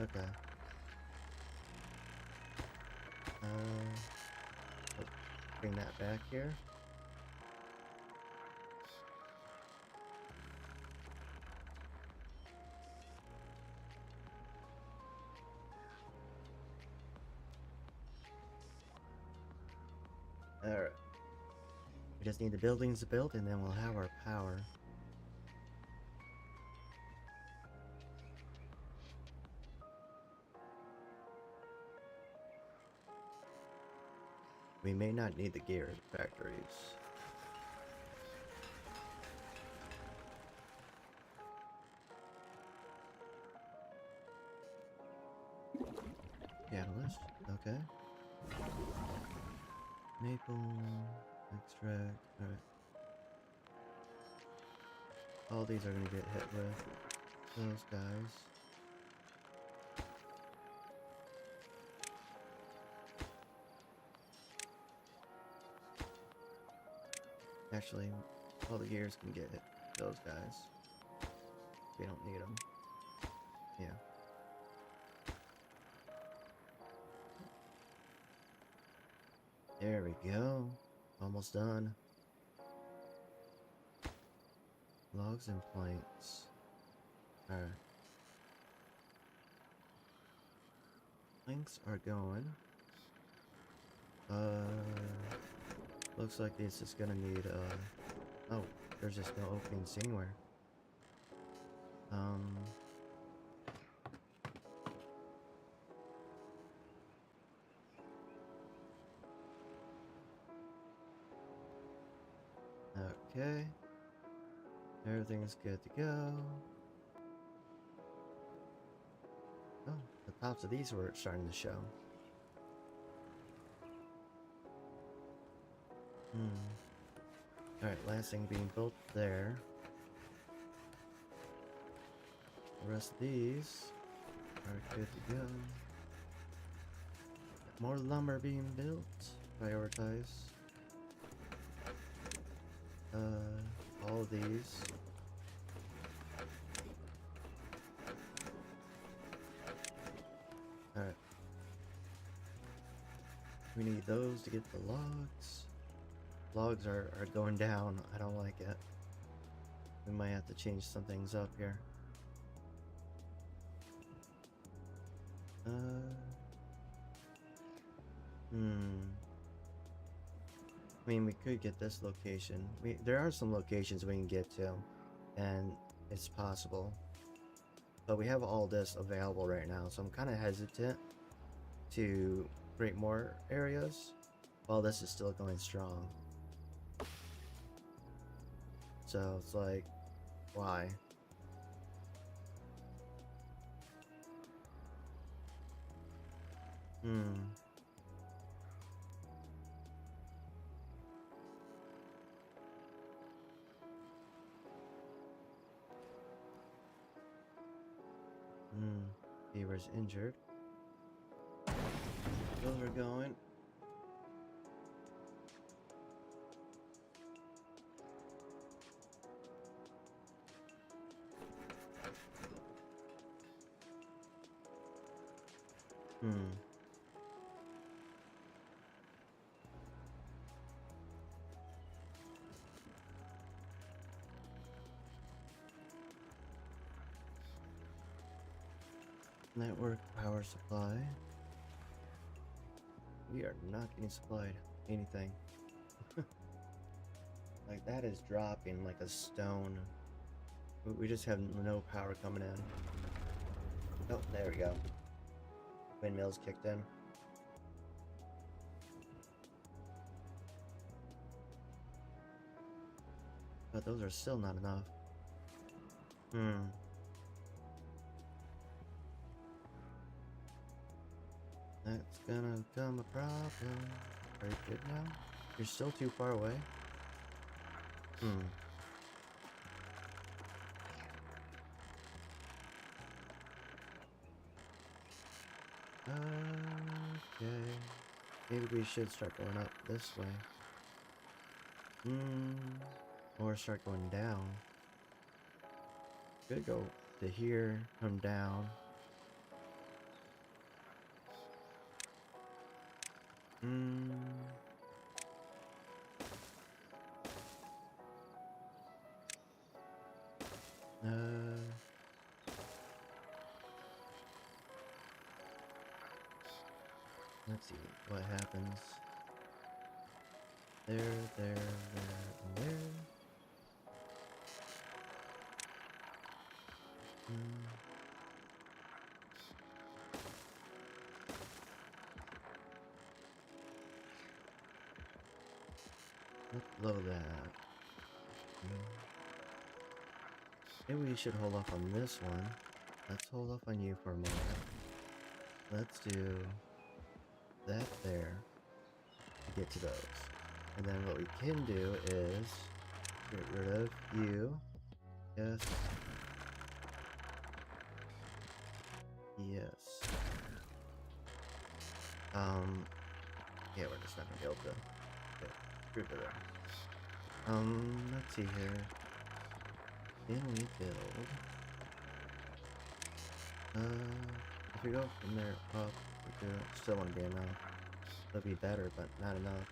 Okay. Let's bring that back here. Alright. We just need the buildings built and then we'll have our power. We may not need the gear factories. Catalyst, okay. Maple, extract, alright. All these are gonna get hit with those guys. Actually, all the gears can get hit those guys. We don't need them. Yeah. There we go. Almost done. Logs and planks. Alright. Planks are going. Looks like this is gonna need, oh, there's just no openings anywhere. Okay. Everything's good to go. Oh, the tops of these were starting to show. Alright, last thing being built there. The rest of these are good to go. More lumber being built. Prioritize. All of these. Alright. We need those to get the logs. Logs are going down. I don't like it. We might have to change some things up here. I mean, we could get this location. There are some locations we can get to, and it's possible. But we have all this available right now, so I'm kind of hesitant to create more areas while this is still going strong. So it's like, why? Beaver's injured. Those are going. Hmm. Network power supply. We are not getting supplied anything. Like, that is dropping like a stone. We just have no power coming in. Oh, there we go. Windmills kicked in. But those are still not enough. That's gonna become a problem. Are you good now? You're still too far away? Okay. Maybe we should start going up this way. Or start going down. Could go to here, come down. Let's see what happens. There, and there. Let's blow that. Maybe we should hold off on this one. Let's hold off on you for a moment. Let's do that there to get to those. And then what we can do is get rid of you. Yes. Yes. Yeah, we're just not gonna be able to get rid of that. Let's see here. Can we build? If we go from there up, we do still won't be enough. It'll be better, but not enough.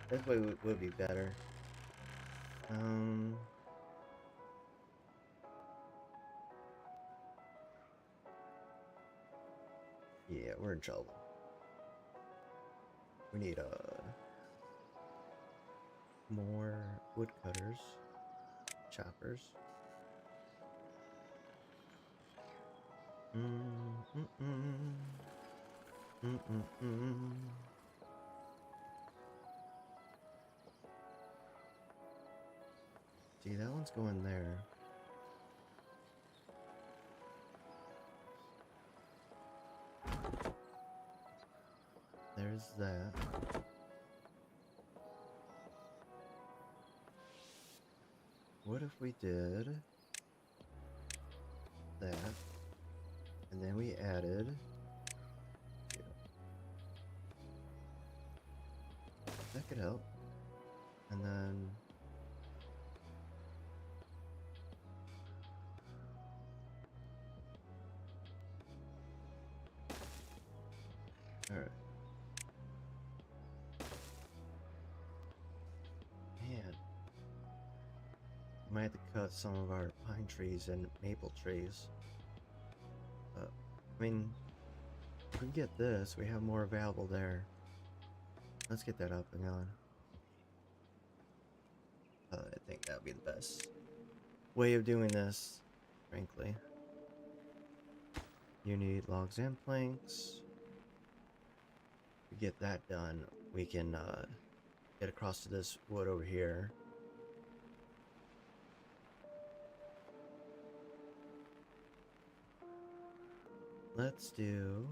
This way would be better. Yeah, we're in trouble. We need more woodcutters, choppers. See, that one's going there. There's that. What if we did that, and then we added that could help, and then all right. Man, might have to cut some of our pine trees and maple trees. I mean, if we get this, we have more available there. Let's get that up and going. I think that would be the best way of doing this, frankly. You need logs and planks. To get that done, we can get across to this wood over here. Let's do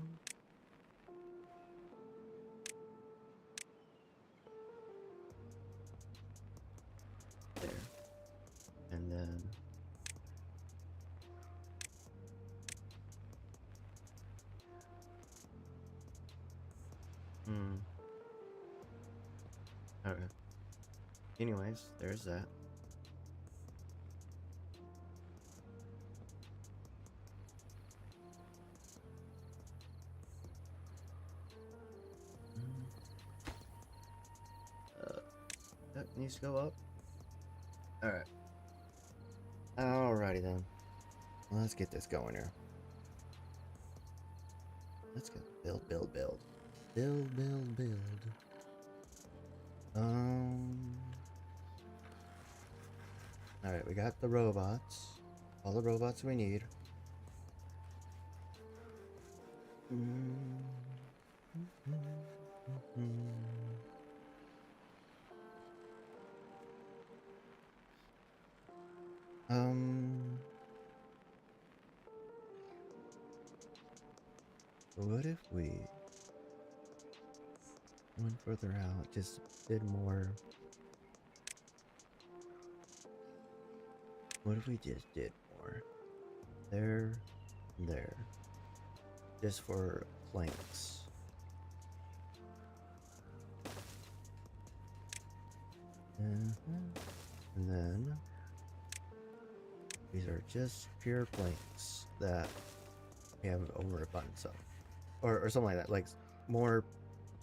there, and then okay. Anyways, there's that. That needs to go up. Alright. Alrighty then. Let's get this going here. Let's go. Build, build, build. Build, build, build. Alright, we got the robots. All the robots we need. What if we went further out, just did more? What if we just did more? There, there. Just for planks. And then these are just pure planks that we have overabundance of. Or something like that. Like more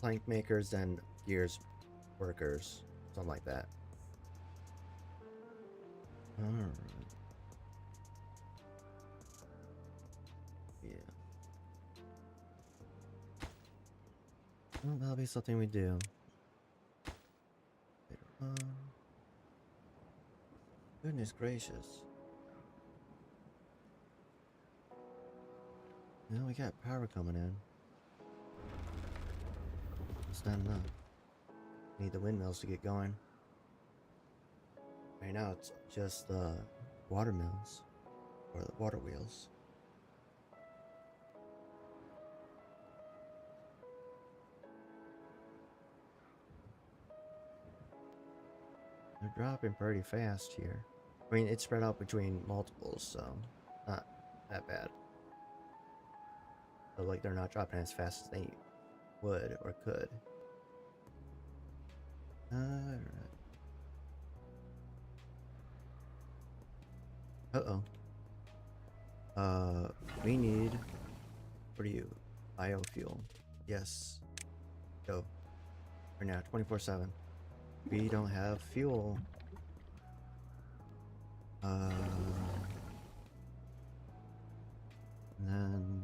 plank makers than gears workers. Something like that. Alright. Yeah. Well, that'll be something we do. Later on. Goodness gracious. Now we got power coming in. It's not enough. Need the windmills to get going. Right now it's just the water mills. Or the water wheels. They're dropping pretty fast here. I mean, it's spread out between multiples, so not that bad. But like, they're not dropping as fast as they would or could. Alright. We need... What are you? Biofuel. Yes. Go. Right now, 24/7. We don't have fuel. And then...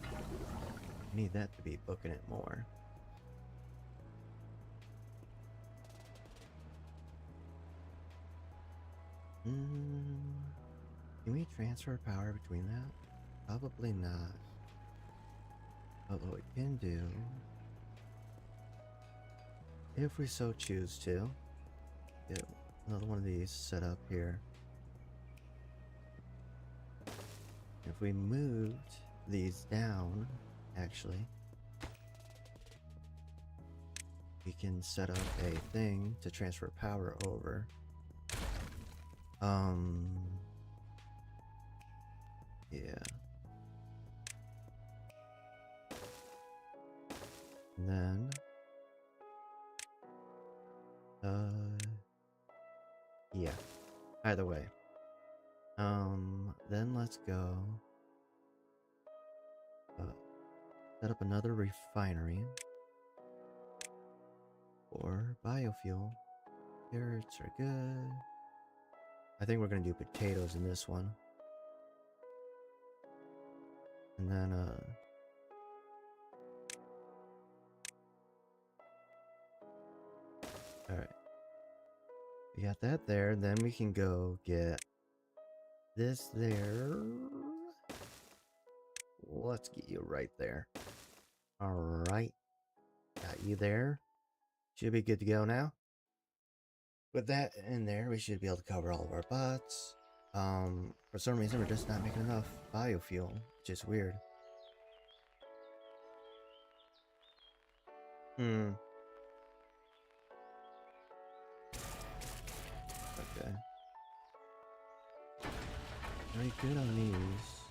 I need that to be booking it more. Can we transfer power between that? Probably not. Although we can do, if we so choose to, get another one of these set up here. If we moved these down, actually, we can set up a thing to transfer power over. Yeah. And then, yeah. Either way. Then let's go, set up another refinery. Or biofuel. Carrots are good. I think we're gonna do potatoes in this one. And then, alright. We got that there, then we can go get this there. Let's get you right there. Alright. Got you there. Should be good to go now. With that in there, we should be able to cover all of our bots. For some reason, we're just not making enough biofuel, which is weird. Okay. Very good on these.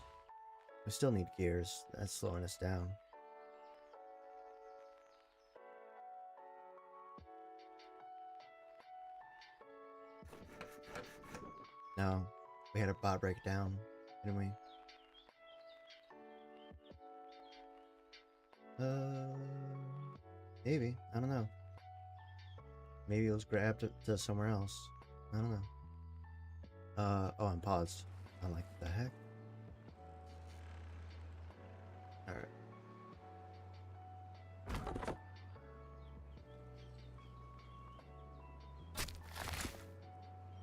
We still need gears. That's slowing us down. No, we had a bot break down, didn't we? Maybe. I don't know. Maybe it was grabbed to somewhere else. I don't know. Oh, I'm paused. I'm like, the heck? Alright.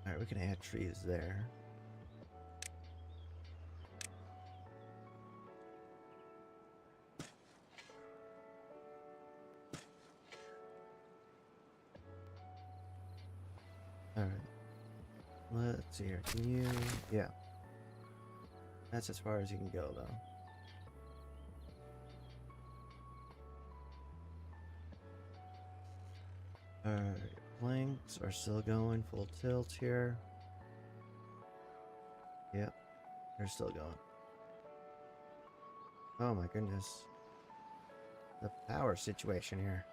Alright, we can add trees there. Alright. Let's see here. Can you... Yeah. That's as far as you can go, though. Alright. Planks are still going full tilt here. Yep. They're still going. Oh my goodness. The power situation here.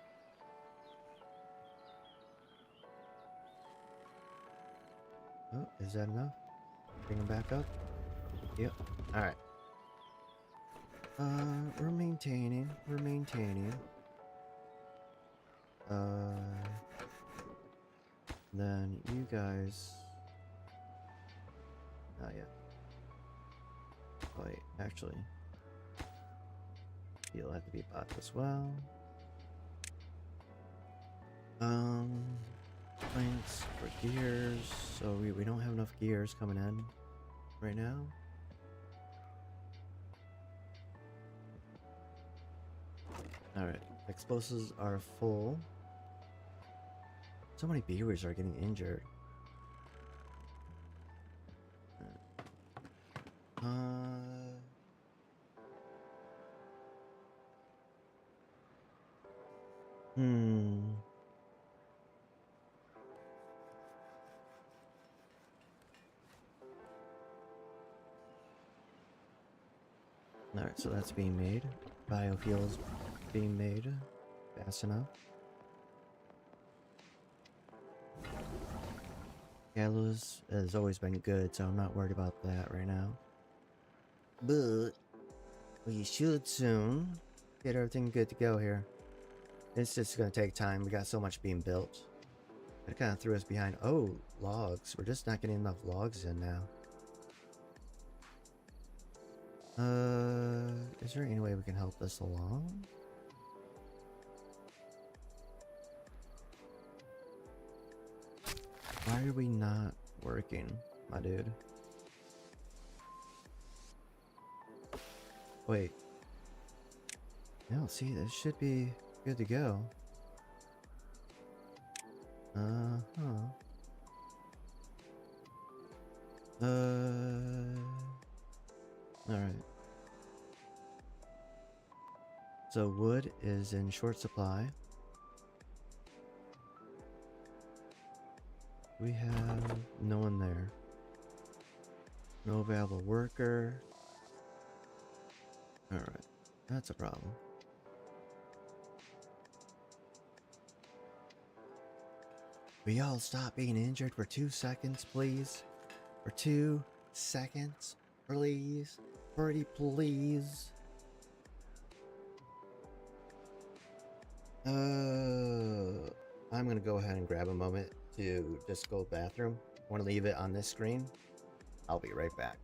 Oh, is that enough? Bring them back up? Yep. Alright. We're maintaining. We're maintaining. Then you guys... Not yet. Wait, actually... You'll have to be bought as well. Planks for gears. So we don't have enough gears coming in right now. Alright, explosives are full. So many beavers are getting injured. Alright, so that's being made. Biofuels being made fast enough. Gallows has always been good, so I'm not worried about that right now. But we should soon get everything good to go here. It's just gonna take time. We got so much being built. It kind of threw us behind. Oh, logs. We're just not getting enough logs in now. Is there any way we can help this along? Why are we not working, my dude? Wait. No, see, this should be good to go. Alright. So wood is in short supply. We have no one there. No available worker. Alright, that's a problem. Will y'all stop being injured for 2 seconds, please? For 2 seconds, please? Pretty please? I'm gonna go ahead and grab a moment to just go to the bathroom. I want to leave it on this screen. I'll be right back.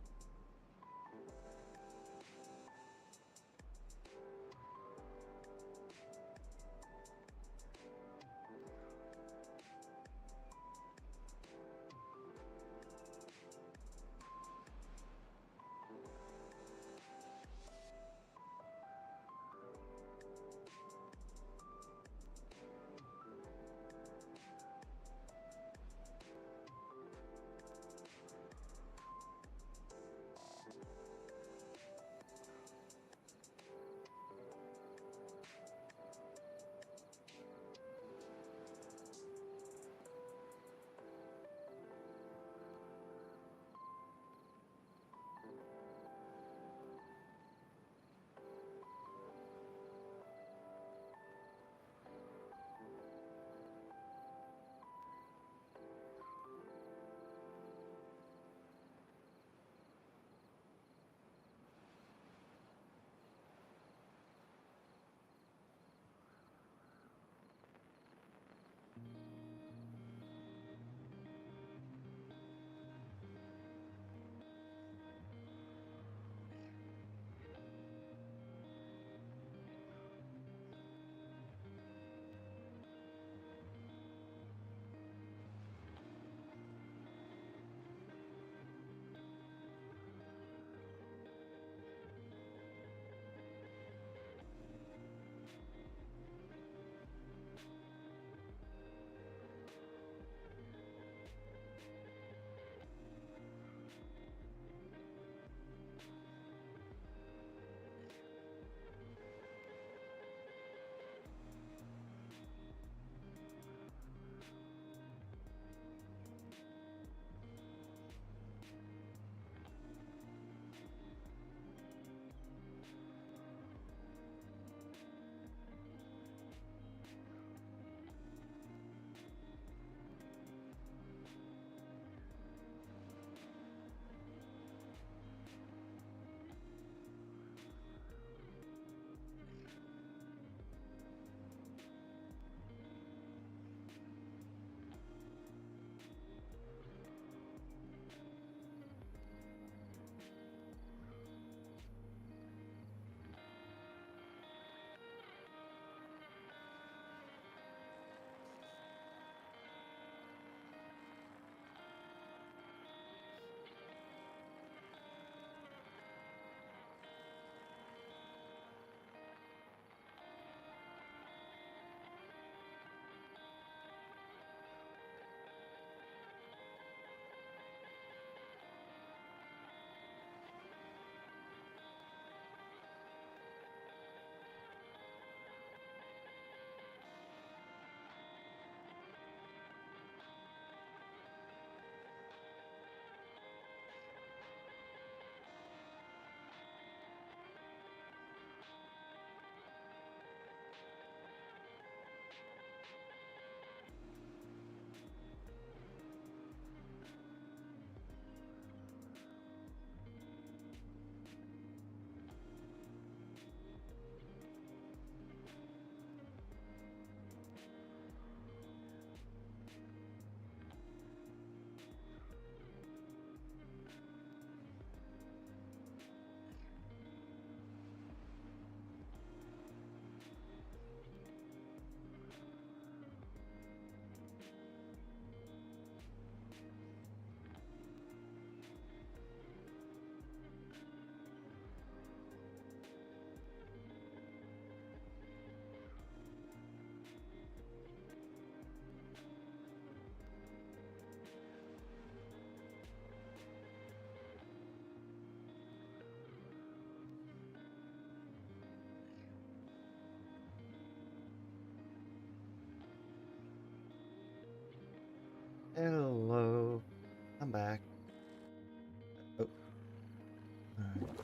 Alright.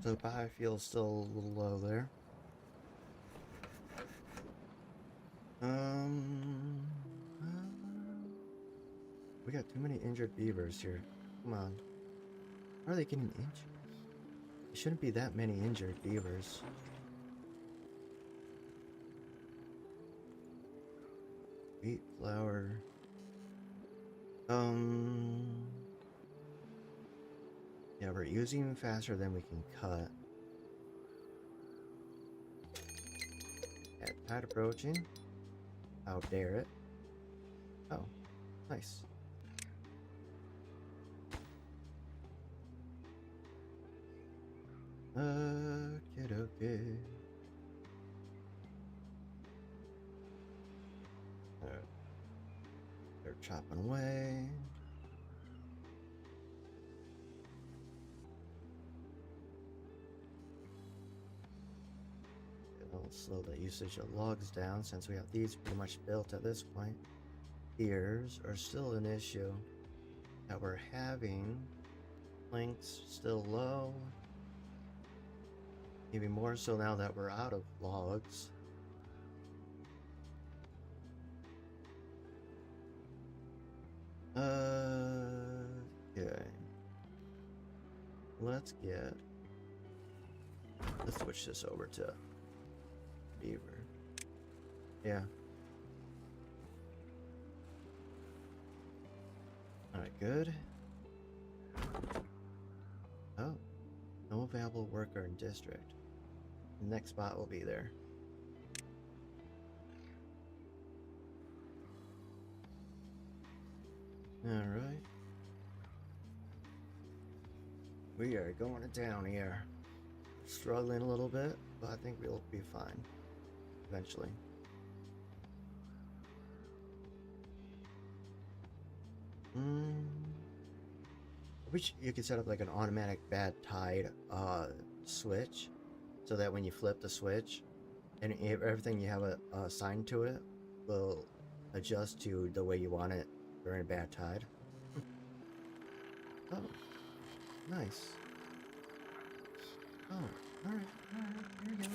So biofuel's still a little low there. We got too many injured beavers here. Come on. How are they getting injured? There shouldn't be that many injured beavers. Wheat, flour. Yeah, we're using faster than we can cut. At tide approaching. How dare it? Oh, nice. Okay. They're chopping away. It'll slow the usage of logs down since we have these pretty much built at this point. Ears are still an issue that we're having. Links still low. Even more so now that we're out of logs. Okay. Let's switch this over to beaver. Yeah. Alright, good. Oh. No available worker in district. The next spot will be there. Alright. We are going down here. Struggling a little bit, but I think we'll be fine. Eventually. Which you can set up like an automatic bad tide switch, so that when you flip the switch, and everything you have assigned to it will adjust to the way you want it during bad tide. Oh, nice. Oh, alright, here we go.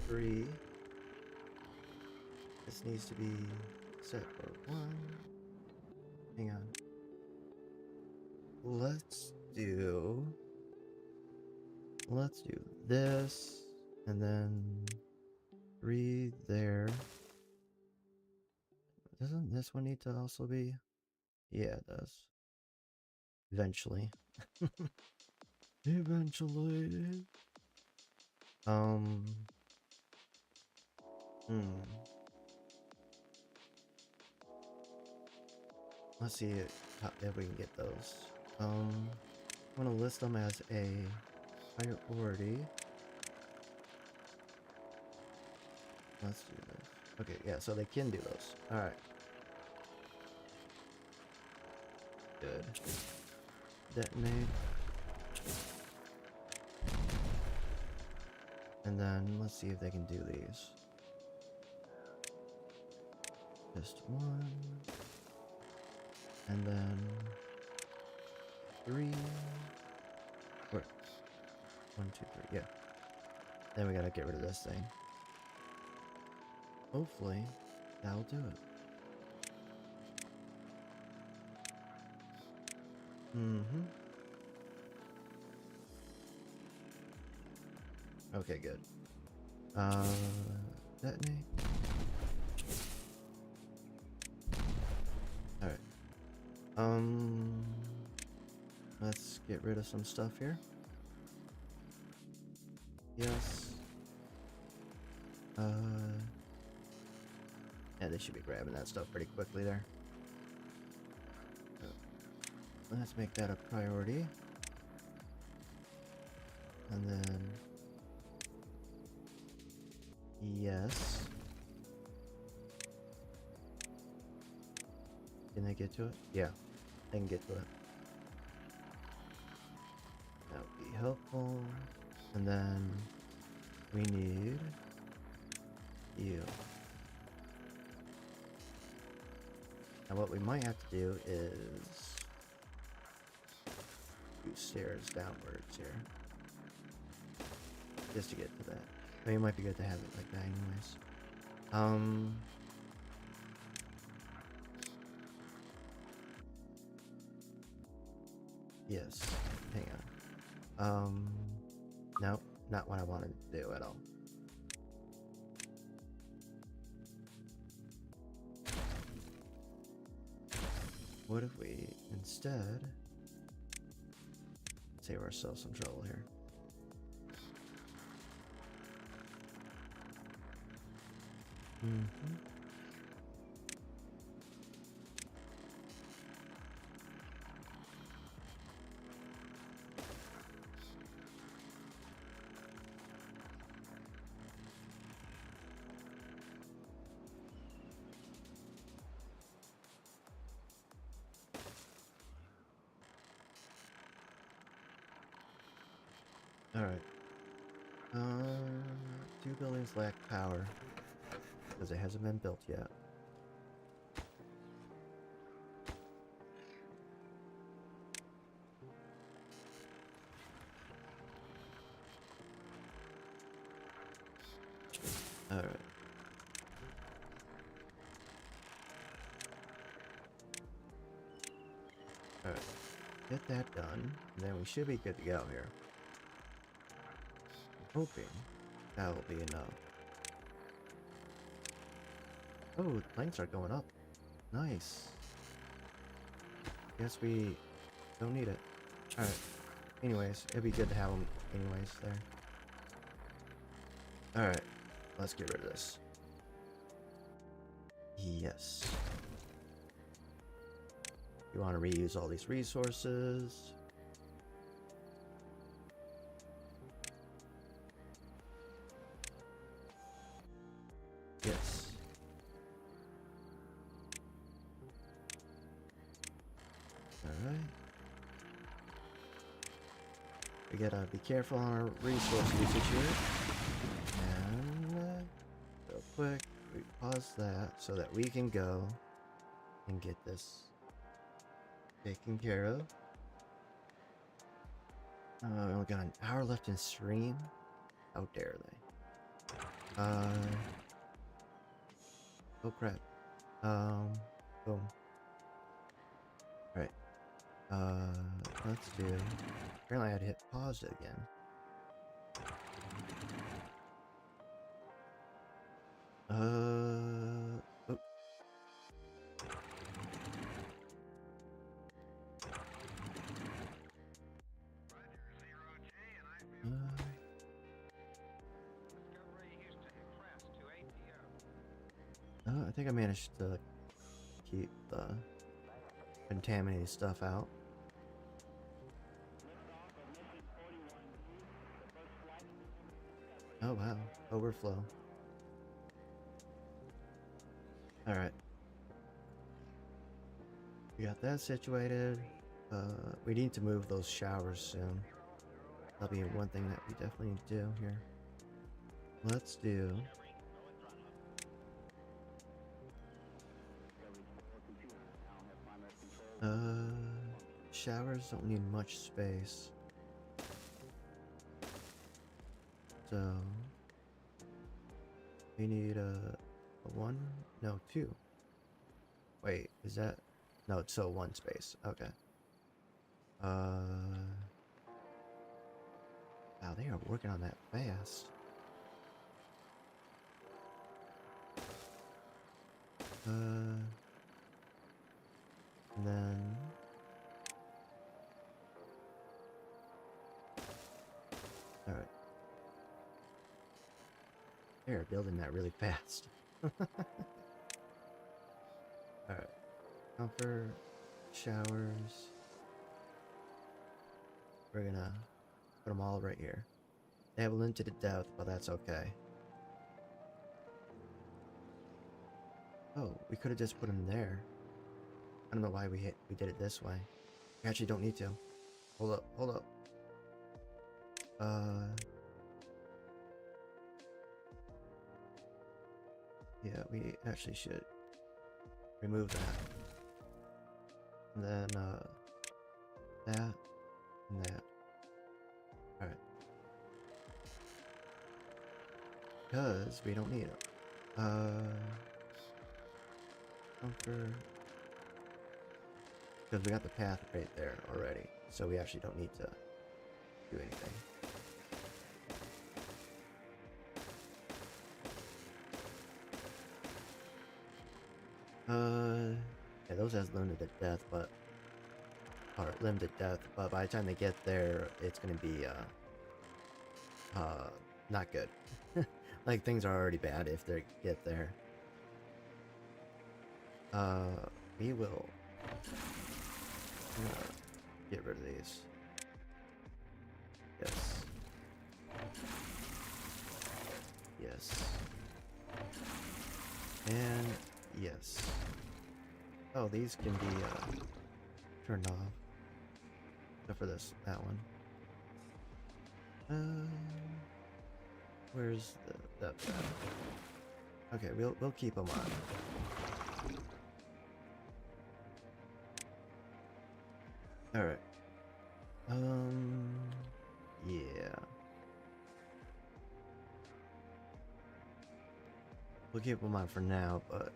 3. This needs to be set for 1. Hang on. Let's do this, and then 3 there. Doesn't this one need to also be? Yeah, it does. Eventually. Eventually. Let's see if we can get those. I'm gonna list them as a priority. Let's do this. Okay, yeah, so they can do those. Alright. Good. Detonate. And then let's see if they can do these. Just 1. And then 3. Where? 1, 2, 3. Yeah. Then we gotta get rid of this thing. Hopefully, that'll do it. Okay, good. Detonate. Alright. Let's get rid of some stuff here. Yes. Yeah, they should be grabbing that stuff pretty quickly there. So, let's make that a priority. And then... yes. Can they get to it? Yeah, they can get to it. That would be helpful. And then we need you. And what we might have to do is do stairs downwards here. Just to get to that. I mean, it might be good to have it like that anyways. Yes. Hang on. No, not what I wanted to do at all. What if we instead save ourselves some trouble here? Alright. 2 buildings lack power because it hasn't been built yet. Alright. Alright. Get that done, and then we should be good to go here. I'm hoping that will be enough. Oh, the planks are going up. Nice. Guess we don't need it. Alright. Anyways, it'd be good to have them anyways there. Alright. Let's get rid of this. Yes. You want to reuse all these resources. Yes. Alright. We gotta be careful on our resource usage here. And real quick, we pause that so that we can go and get this taken care of. We only got an hour left in stream. How dare they? Oh crap. Boom. Alright. Let's do. Apparently I had to hit pause it again. Oh. I think I managed to keep the contaminated stuff out. Oh wow, overflow. Alright. We got that situated. We need to move those showers soon. That'll be one thing that we definitely need to do here. Let's do... showers don't need much space. So... we need a 1? No, 2. Wait, is that... No, it's so 1 space. Okay. Wow, they are working on that fast. And then... Alright. They're building that really fast. Alright. Comfort, showers. We're gonna put them all right here. They have limited depth, but that's okay. Oh, we could have just put them there. I don't know why we did it this way. We actually don't need to. Hold up, hold up. Yeah, we actually should remove that. And then that and that. Alright. Because we don't need it. Comfort. Because we got the path right there already. So we actually don't need to do anything. Yeah, those has limited death, but by the time they get there, it's gonna be not good. Like things are already bad if they get there. We will get rid of these. Yes. Yes. And yes. Oh, these can be turned off. Except for that one. Where's that? Okay, we'll keep them on. All right. Yeah. We'll keep them on for now, but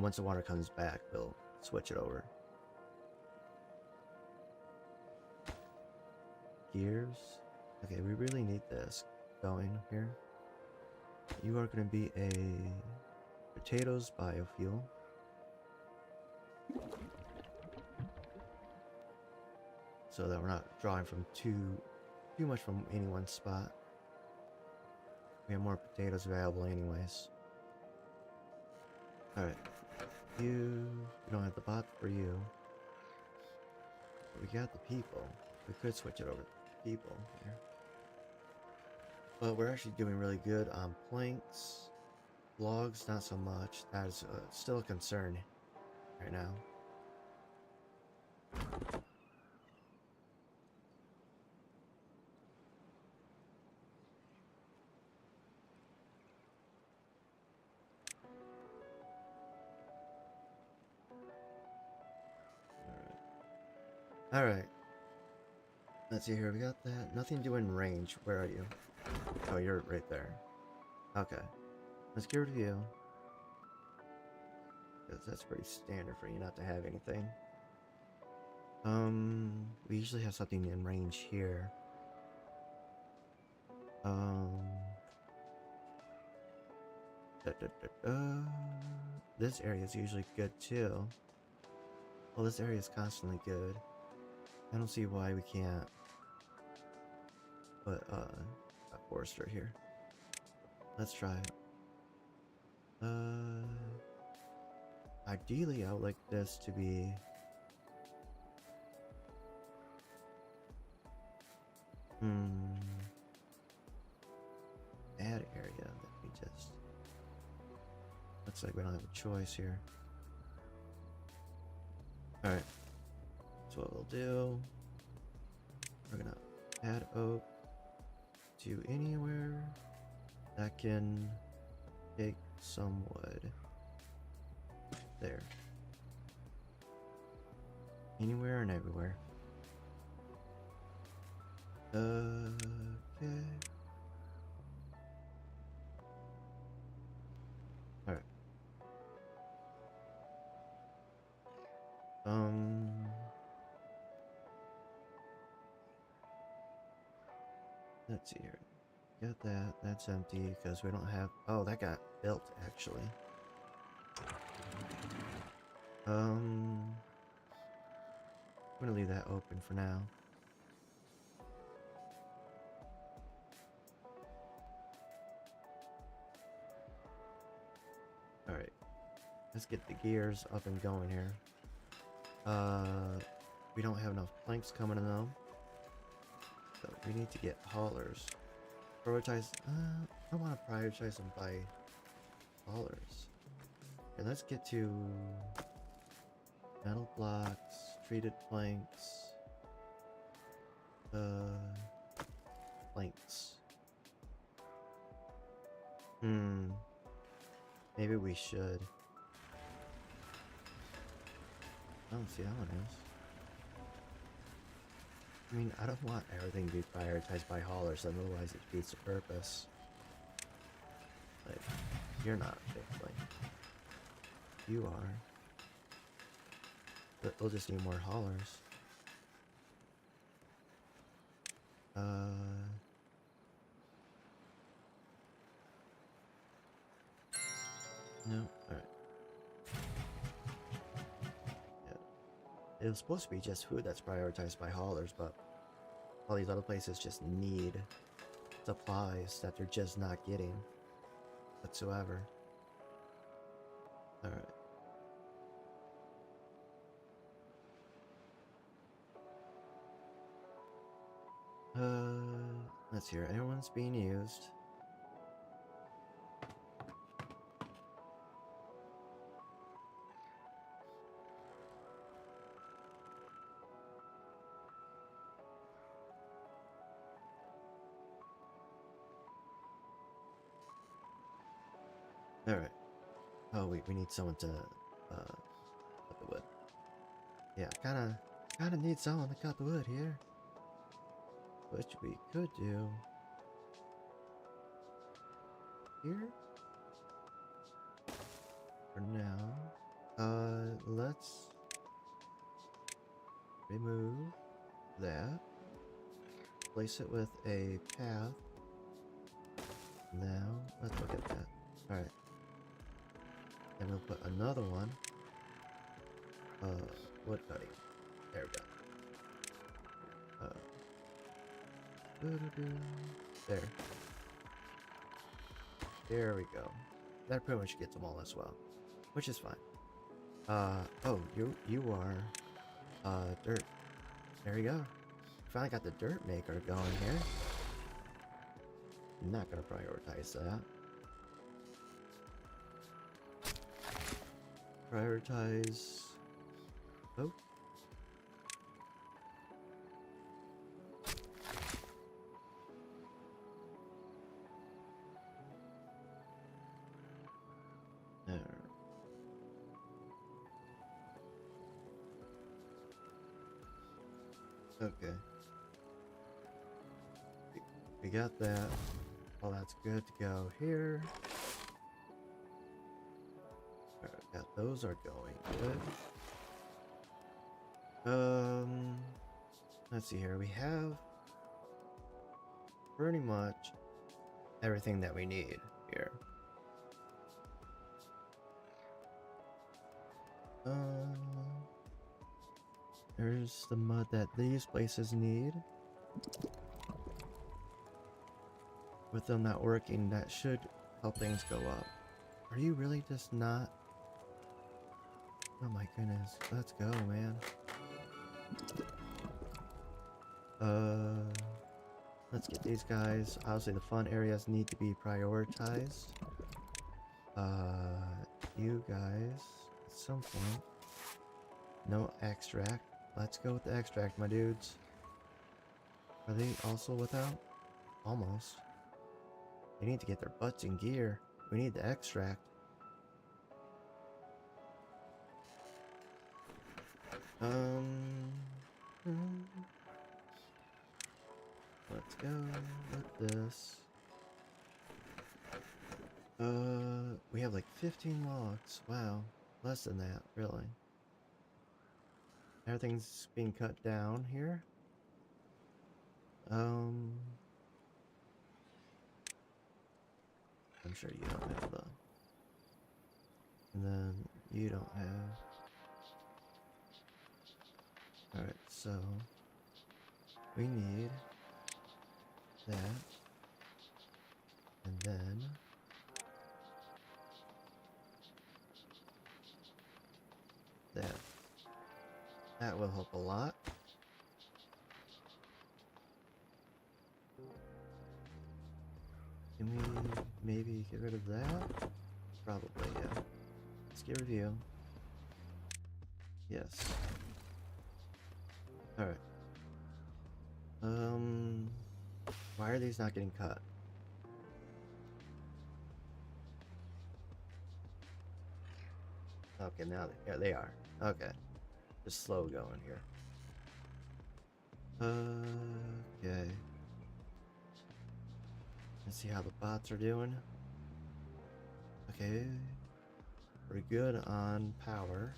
once the water comes back, we'll switch it over. Gears. Okay, we really need this going here. You are going to be a potatoes biofuel. So that we're not drawing from too much from any one spot. We have more potatoes available anyways. Alright. We don't have the bot for you. But we got the people. We could switch it over to people here. But we're actually doing really good on planks. Logs, not so much. That is still a concern right now. Alright. Let's see here. We got that. Nothing doing range. Where are you? Oh, you're right there. Okay. Let's get rid of you. Because that's pretty standard for you not to have anything. We usually have something in range here. This area is usually good too. Well, this area is constantly good. I don't see why we can't put a forester here. Let's try it. Ideally, I would like this to be bad area that we just looks like we don't have a choice here. Alright. So what we'll do, we're gonna add oak to anywhere that can take some wood. There. Anywhere and everywhere. Okay. Alright. Let's see here. Got that. That's empty because we don't have. Oh, that got built actually. I'm gonna leave that open for now. Alright. Let's get the gears up and going here. We don't have enough planks coming in though. So we need to get haulers. Prioritize. I want to prioritize them by haulers. Okay, let's get to metal blocks, treated planks, planks. Maybe we should. I don't see how it is. I mean, I don't want everything to be prioritized by haulers, otherwise it defeats the purpose. Like, you're not failing. You are. But we'll just need more haulers. No? Alright. Yeah. It was supposed to be just food that's prioritized by haulers, but all these other places just need supplies that they're just not getting whatsoever. Alright. Let's hear. Everyone's being used. Alright. Oh wait, we need someone to cut the wood. Yeah, kinda need someone to cut the wood here. Which we could do here for now. Let's remove that. Place it with a path. Now, let's look at that. Alright. Then we'll put another one. Wood cutting. There we go. There. There we go. That pretty much gets them all as well. Which is fine. Oh, you are, dirt. There we go. Finally got the dirt maker going here. I'm not gonna prioritize that. Prioritize... Oh. There. Okay. We got that. All that's good to go here. Alright, yeah, those are going good. Let's see here. We have pretty much everything that we need here. There's the mud that these places need. With them not working, that should help things go up. Are you really just not? Oh my goodness. Let's go, man. Let's get these guys. Obviously the fun areas need to be prioritized. You guys, at some point. No extract. Let's go with the extract, my dudes. Are they also without? Almost. They need to get their butts in gear. We need the extract. Let's go with this. We have like 15 logs. Wow. Less than that, really. Everything's being cut down here. I'm sure you don't have the... And then you don't have... Alright, so... We need... that. And then... that. That will help a lot. Can we maybe get rid of that? Probably, yeah. Let's get rid of you. Yes. Alright. Why are these not getting cut? Okay, now yeah, they are. Okay. Just slow going here. Okay. Let's see how the bots are doing. Okay. Pretty good on power.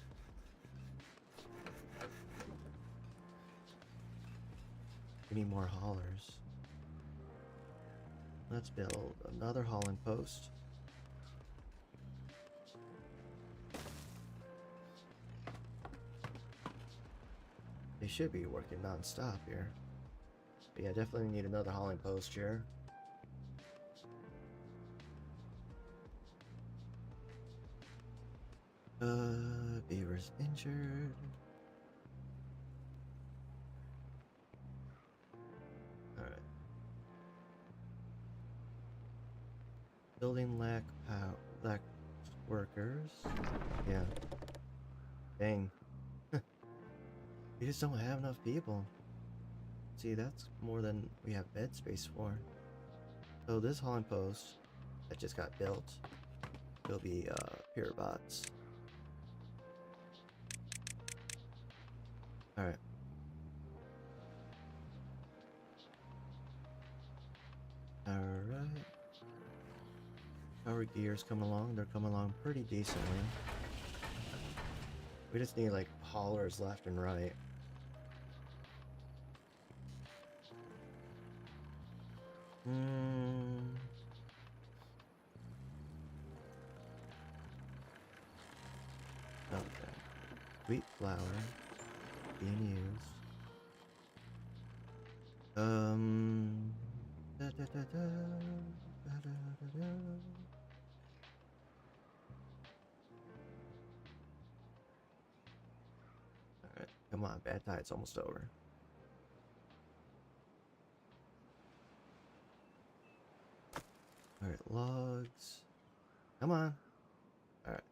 We need more haulers. Let's build another hauling post. They should be working non-stop here. But yeah, definitely need another hauling post here. Beaver's injured. Alright. Building lack workers. Yeah. Dang. We just don't have enough people. See, that's more than we have bed space for. So this hauling post that just got built will be pure bots. Alright. Alright. Our gears coming along. They're coming along pretty decently. We just need like haulers left and right. Okay. Wheat flour being used. Alright, come on, bad tide's almost over. Alright, logs. Come on. Alright.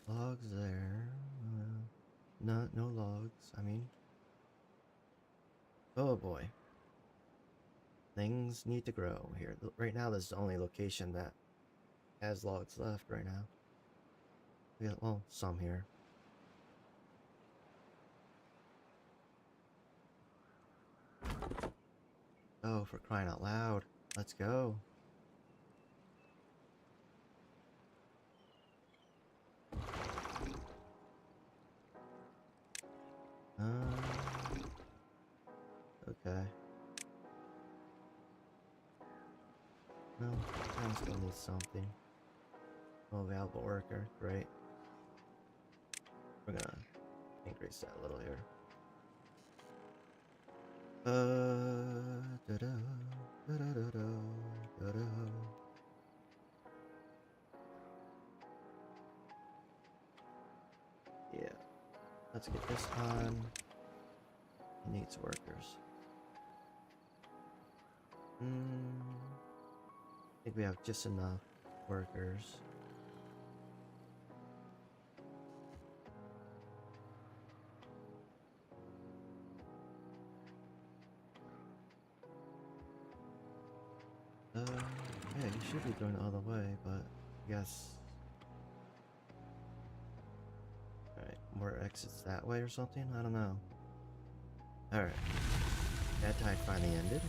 Logs there. No logs, I mean. Oh boy. Things need to grow here. Right now, this is the only location that has logs left right now. We got, well, some here. Oh, for crying out loud. Let's go. Okay. No, I still need something. Oh, available worker. Great. We're gonna increase that a little here. Yeah. Let's get this on. It needs workers. I think we have just enough workers. Yeah, you should be going the other way, but I guess. Alright, more exits that way or something? I don't know. Alright. That tide finally ended.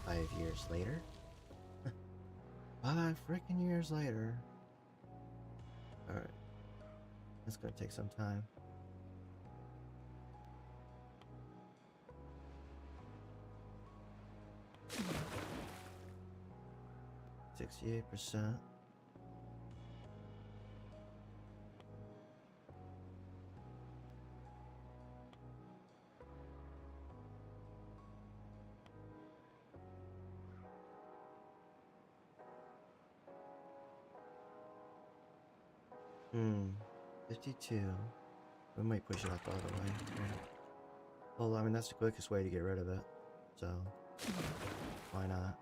5 years later. 5 freaking years later. Alright. It's gonna take some time. 68%. Hmm. 52. We might push it up all the way. Well, I mean, that's the quickest way to get rid of it. So, why not?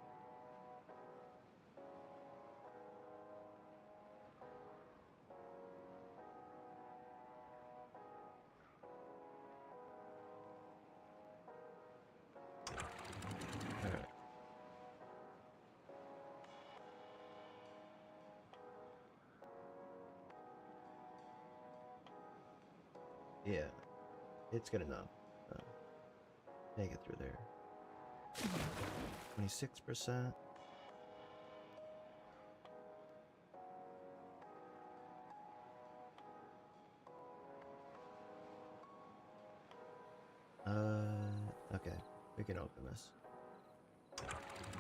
Alright. Yeah, it's good enough. Make it through there. 26%. Okay, we can open this.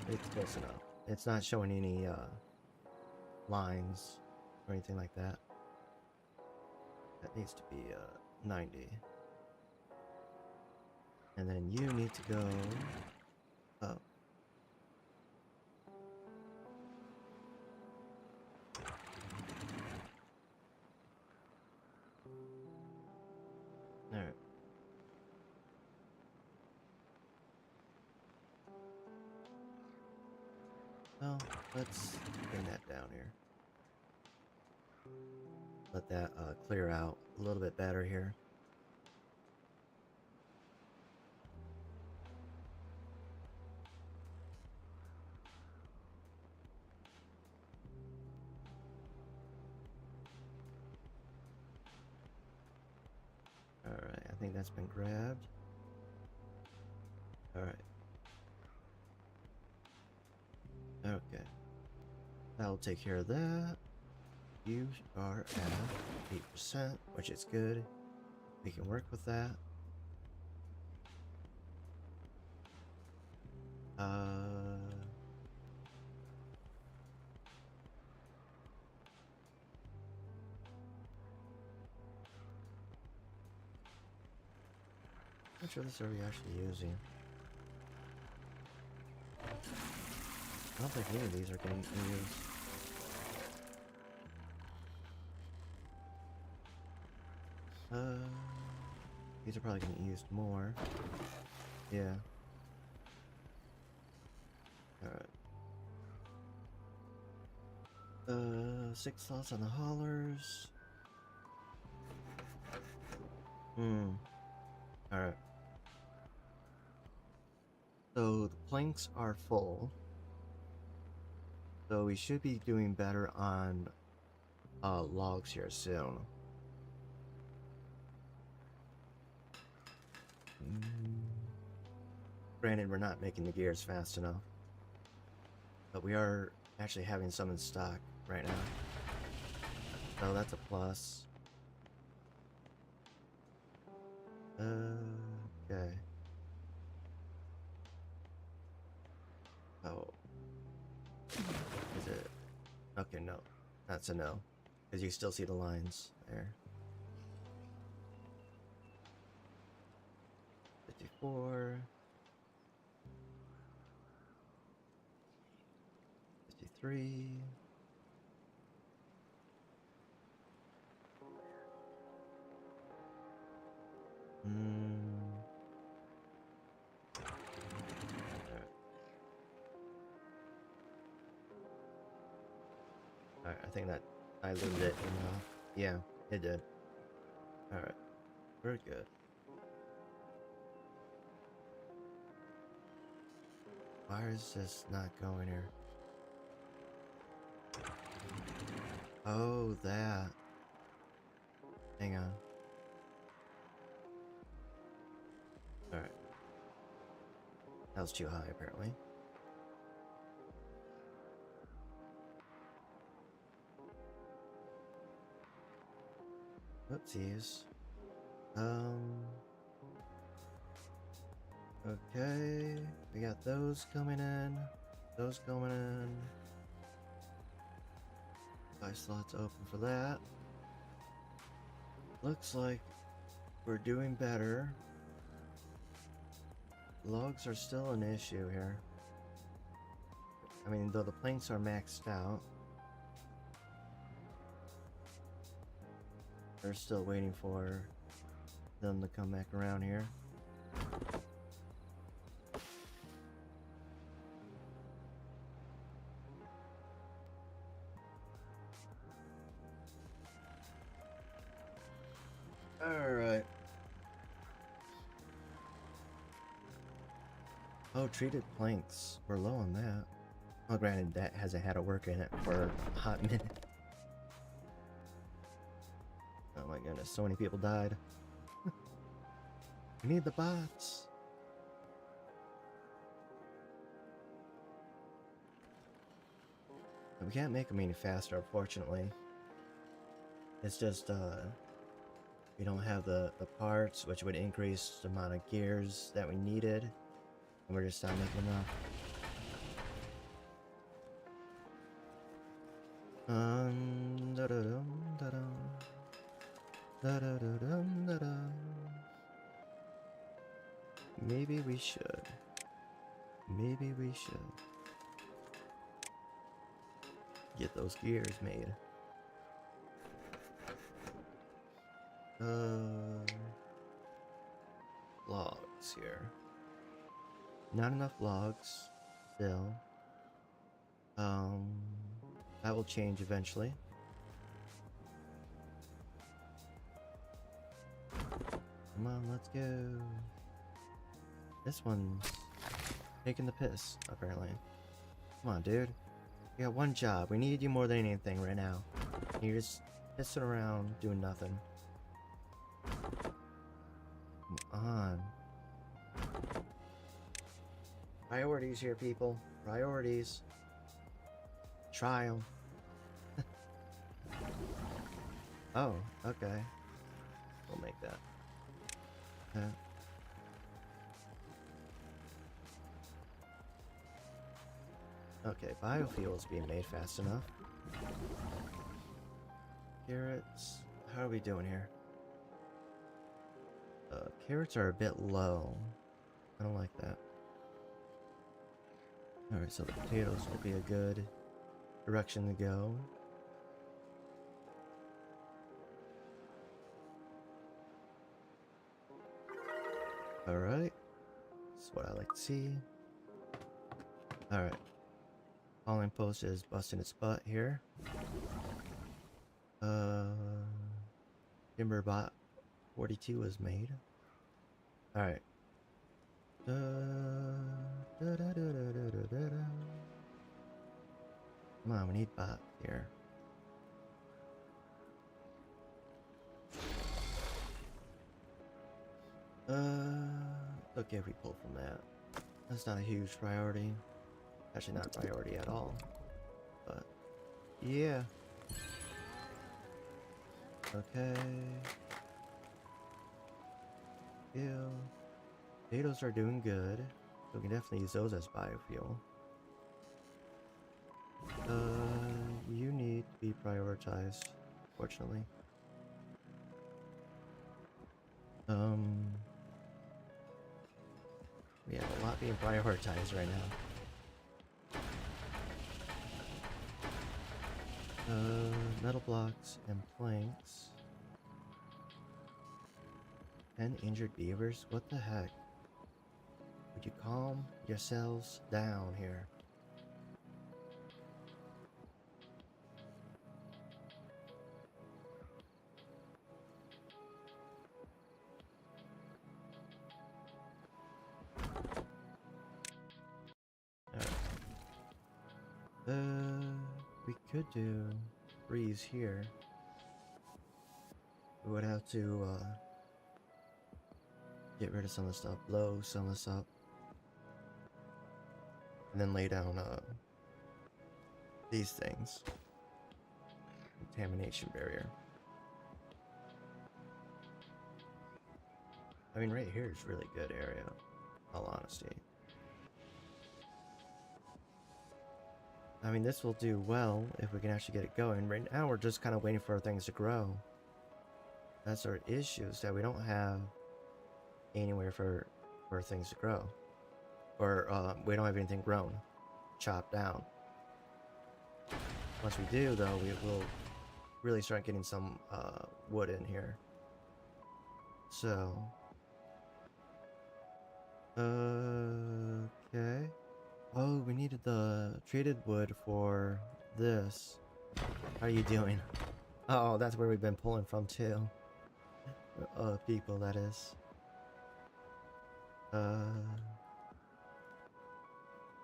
It's close enough. It's not showing any lines or anything like that. That needs to be 90. And then you need to go up. Alright. Well, let's bring that down here. Let that clear out a little bit better here. Alright, I think that's been grabbed. Alright. Okay. That'll take care of that. You are at 8%, which is good. We can work with that. Which of this are we actually using? I don't think any of these are getting used. These are probably getting used more. Yeah. Alright. 6 slots on the haulers. Alright. So the planks are full. So we should be doing better on logs here soon. Granted, we're not making the gears fast enough. But we are actually having some in stock right now. So that's a plus. Okay. Oh. Is it? Okay, no. That's a no. Because you still see the lines there. 54. 53. Alright, I think that I looted it enough. Yeah, it did. Alright, we're good. Why is this not going here? Oh, that. Hang on. Alright. That was too high, apparently. Oopsies. Okay. We got those coming in. Those coming in. 5 slots open for that. Looks like we're doing better. Logs are still an issue here. I mean, though the planks are maxed out, they're still waiting for them to come back around here. Alright. Oh, treated planks. We're low on that. Oh, granted, that hasn't had a work in it for a hot minute. Oh my goodness, so many people died. We need the bots. We can't make them any faster, unfortunately. It's just, we don't have the parts, which would increase the amount of gears that we needed. And we're just not making enough. Maybe we should. Maybe we should get those gears made. Logs here. Not enough logs still. That will change eventually. Come on, let's go. This one's taking the piss, apparently. Come on, dude. You got one job. We need you more than anything right now. You're just pissing around, doing nothing. Come on. Priorities here, people. Priorities. Try 'em. Oh, okay. We'll make that. Okay, biofuel is being made fast enough. Carrots. How are we doing here? Carrots are a bit low. I don't like that. Alright, so the potatoes will be a good direction to go. Alright. That's what I like to see. Alright. Calling post is busting its butt here. Timberbot 42 was made. Alright. Come on, we need bot here. Okay, if we pull from that. That's not a huge priority. Actually, not a priority at all. But, yeah. Okay. Ew. Potatoes are doing good. So we can definitely use those as biofuel. You need to be prioritized, fortunately. We have a lot being prioritized right now. Metal blocks and planks. 10 injured beavers? What the heck? Would you calm yourselves down here? We could do freeze here. We would have to, get rid of some of the stuff, blow some of this up, and then lay down, these things. Contamination barrier. I mean, right here is really good area, in all honesty. I mean, this will do well if we can actually get it going. Right now, we're just kind of waiting for things to grow. That's our issue, is that we don't have anywhere for things to grow. Or, we don't have anything grown, chopped down. Once we do, though, we will really start getting some, wood in here. So... okay. Oh, we needed the treated wood for this. How are you doing? Oh, that's where we've been pulling from too. People, that is.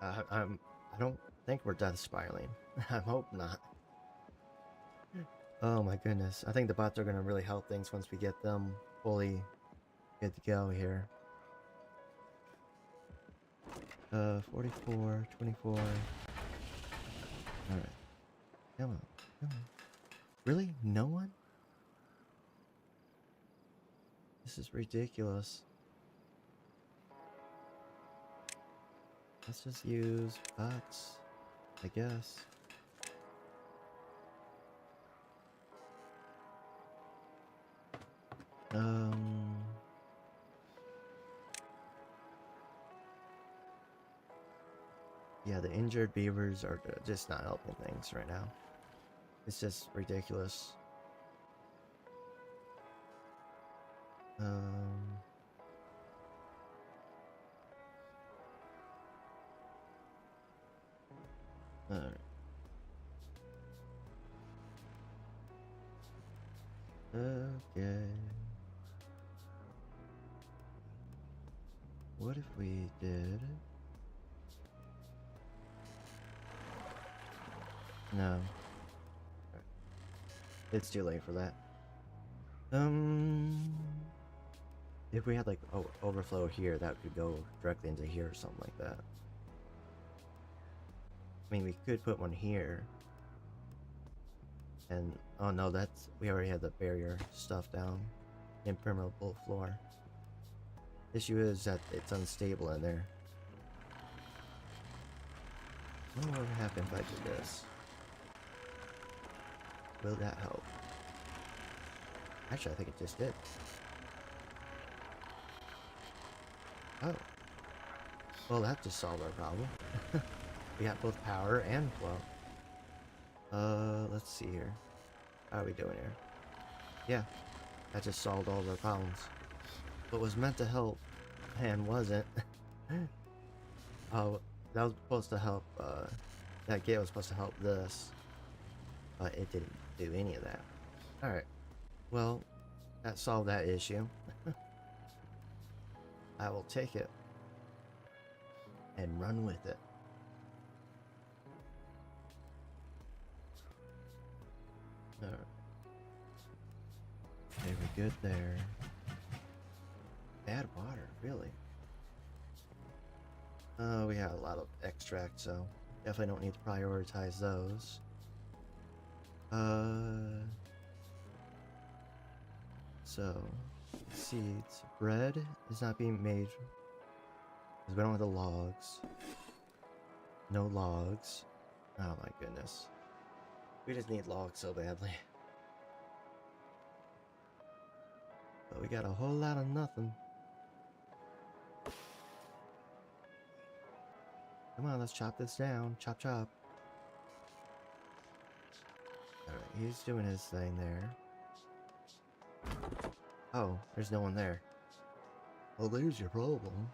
I don't think we're death spiraling. I hope not. Oh my goodness. I think the bots are gonna really help things once we get them fully good to go here. 44, 24. Alright. Come on. Come on. Really? No one? This is ridiculous. Let's just use bots, I guess. Yeah, the injured beavers are just not helping things right now. It's just ridiculous. Alright. Okay. What if we did... No. It's too late for that. If we had like overflow here, that could go directly into here or something like that. I mean, we could put one here. And, oh no, we already had the barrier stuff down. Impermeable floor. Issue is that it's unstable in there. I wonder what would happen if I did this. Will that help? Actually, I think it just did. Oh. Well, that just solved our problem. We got both power and flow. Let's see here. How are we doing here? Yeah, that just solved all of our problems. What was meant to help, and wasn't. Oh, that was supposed to help, that gate was supposed to help this. But it didn't do any of that. Alright. Well, that solved that issue. I will take it. And run with it. Alright. Okay, we're good there. Bad water, really? We have a lot of extract, so definitely don't need to prioritize those. So, seeds. Bread is not being made because we don't have the logs. No logs. Oh my goodness. We just need logs so badly. But we got a whole lot of nothing. Come on, let's chop this down. Chop, chop. Alright, he's doing his thing there. Oh, there's no one there. Well, there's your problem.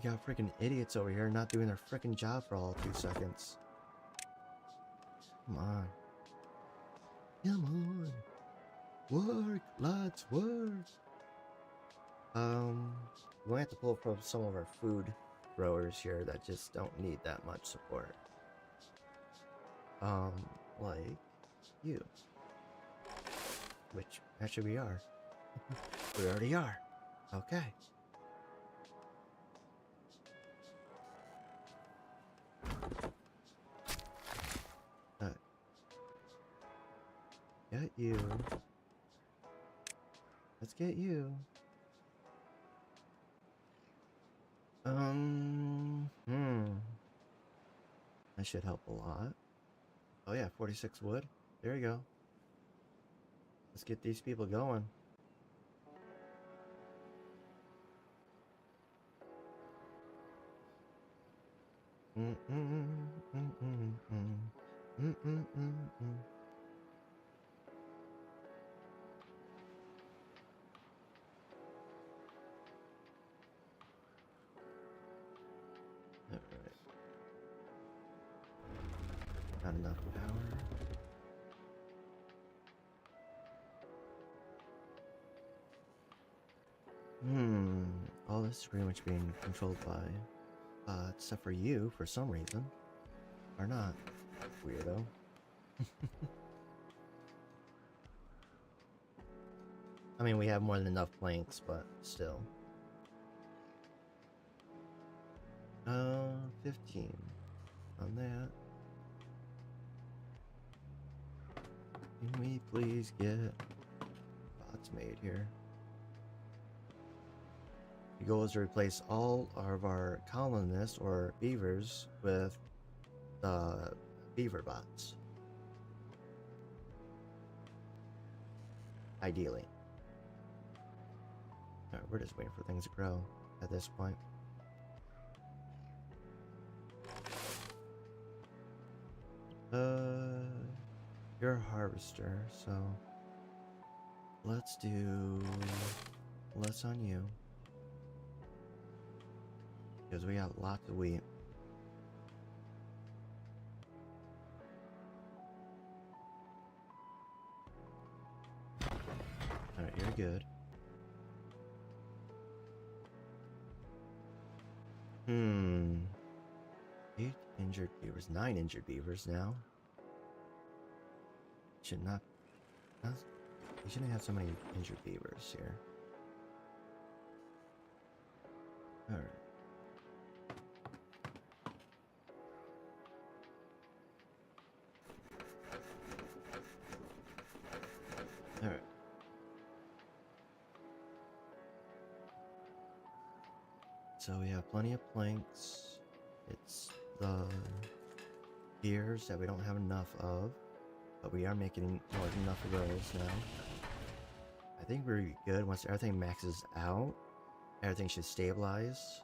You got freaking idiots over here not doing their freaking job for all 2 seconds. Come on. Come on. Work, lads, work. We might have to pull from some of our food growers here that just don't need that much support. Like you. Which, actually we are. We already are. Okay. Get you. Let's get you. That should help a lot. Oh yeah, 46 wood. There you go. Let's get these people going. Alright. Not enough power. All this is pretty much being controlled by, except for you, for some reason. Or not. Weirdo. I mean, we have more than enough planks, but still. 15 on that. Can we please get bots made here? The goal is to replace all of our colonists or beavers with beaver bots. Ideally. Alright, we're just waiting for things to grow at this point. You're a harvester, so let's do less on you. Because we got lots of wheat. Alright, you're good. 8 injured beavers, 9 injured beavers now. Should not. We shouldn't have so many injured beavers here. Alright. Alright. So we have plenty of planks. It's the gears that we don't have enough of, but we are making more than enough of those now. I think we're good. Once everything maxes out, everything should stabilize.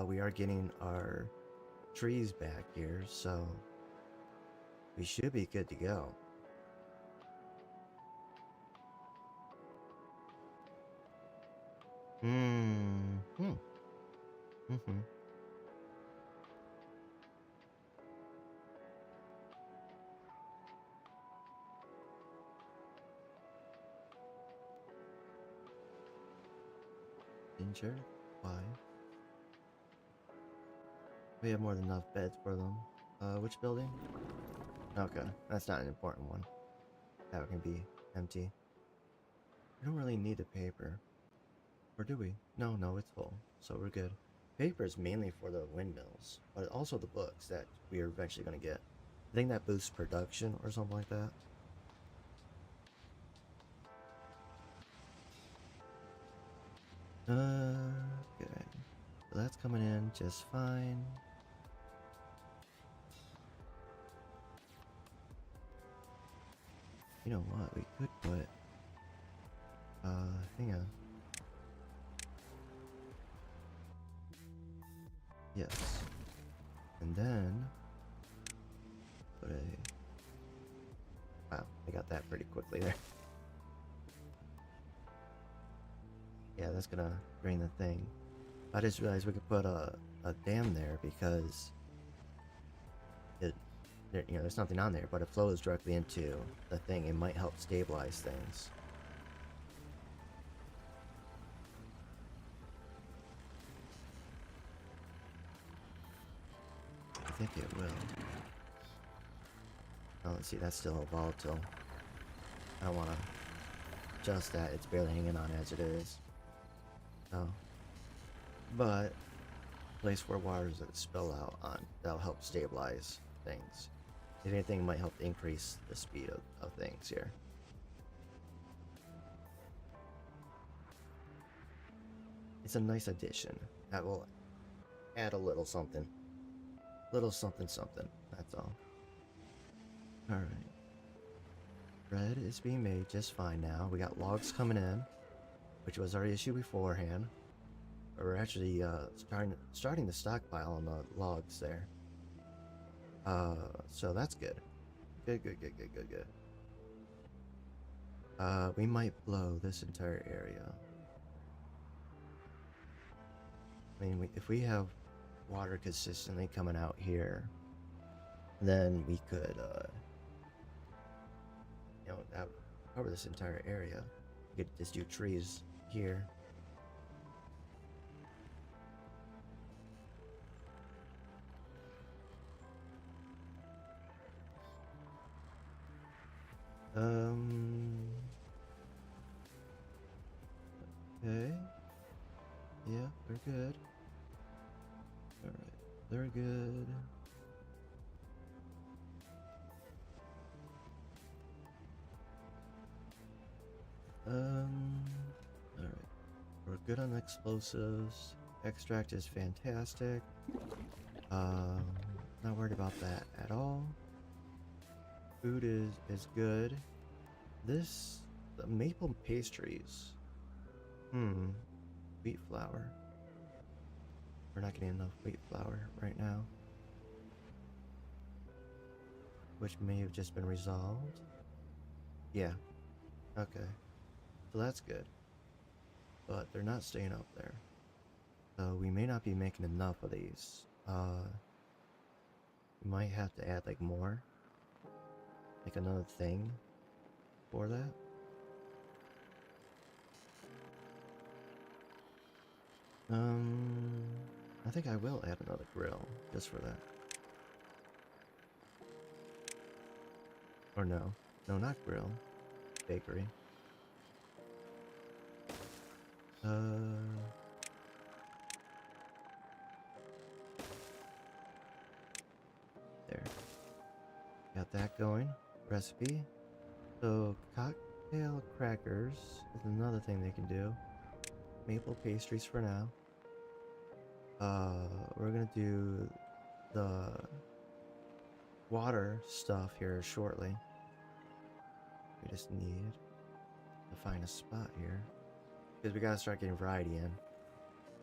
We are getting our trees back here, so we should be good to go. Injured? Why? We have more than enough beds for them. Which building? Okay, that's not an important one. That can be empty. We don't really need the paper. Or do we? No, it's full. So we're good. Paper is mainly for the windmills, but also the books that we are eventually going to get. I think that boosts production or something like that. Okay. So that's coming in just fine. You know what? We could put hang on. Yes. And then put a wow, I got that pretty quickly there. Yeah, that's gonna drain the thing. I just realized we could put a dam there because there's nothing on there, but it flows directly into the thing. It might help stabilize things. I think it will. Oh, let's see, that's still volatile. I don't want to adjust that. It's barely hanging on as it is. Oh. But place where waters that spill out on, that'll help stabilize things. If anything, it might help increase the speed of things here. It's a nice addition that will add a little something. Little something something, that's all. Alright. Bread is being made just fine now. We got logs coming in, which was our issue beforehand. We're actually starting to stockpile on the logs there. So that's good. Good. We might blow this entire area. I mean, if we have water consistently coming out here, then we could, cover this entire area. We could just do trees here. good. Alright, they're good. Alright. We're good on explosives. Extract is fantastic. Not worried about that at all. Food is good. The maple pastries. Wheat flour. We're not getting enough wheat flour right now. Which may have just been resolved. Yeah. Okay. So that's good. But they're not staying up there. So we may not be making enough of these. We might have to add like more. Like another thing for that. I think I will add another grill just for that. Or no, not grill, bakery. There. Got that going. Recipe. So cocktail crackers is another thing they can do. Maple pastries for now. We're gonna do the water stuff here shortly. We just need to find a spot here because we gotta start getting variety in.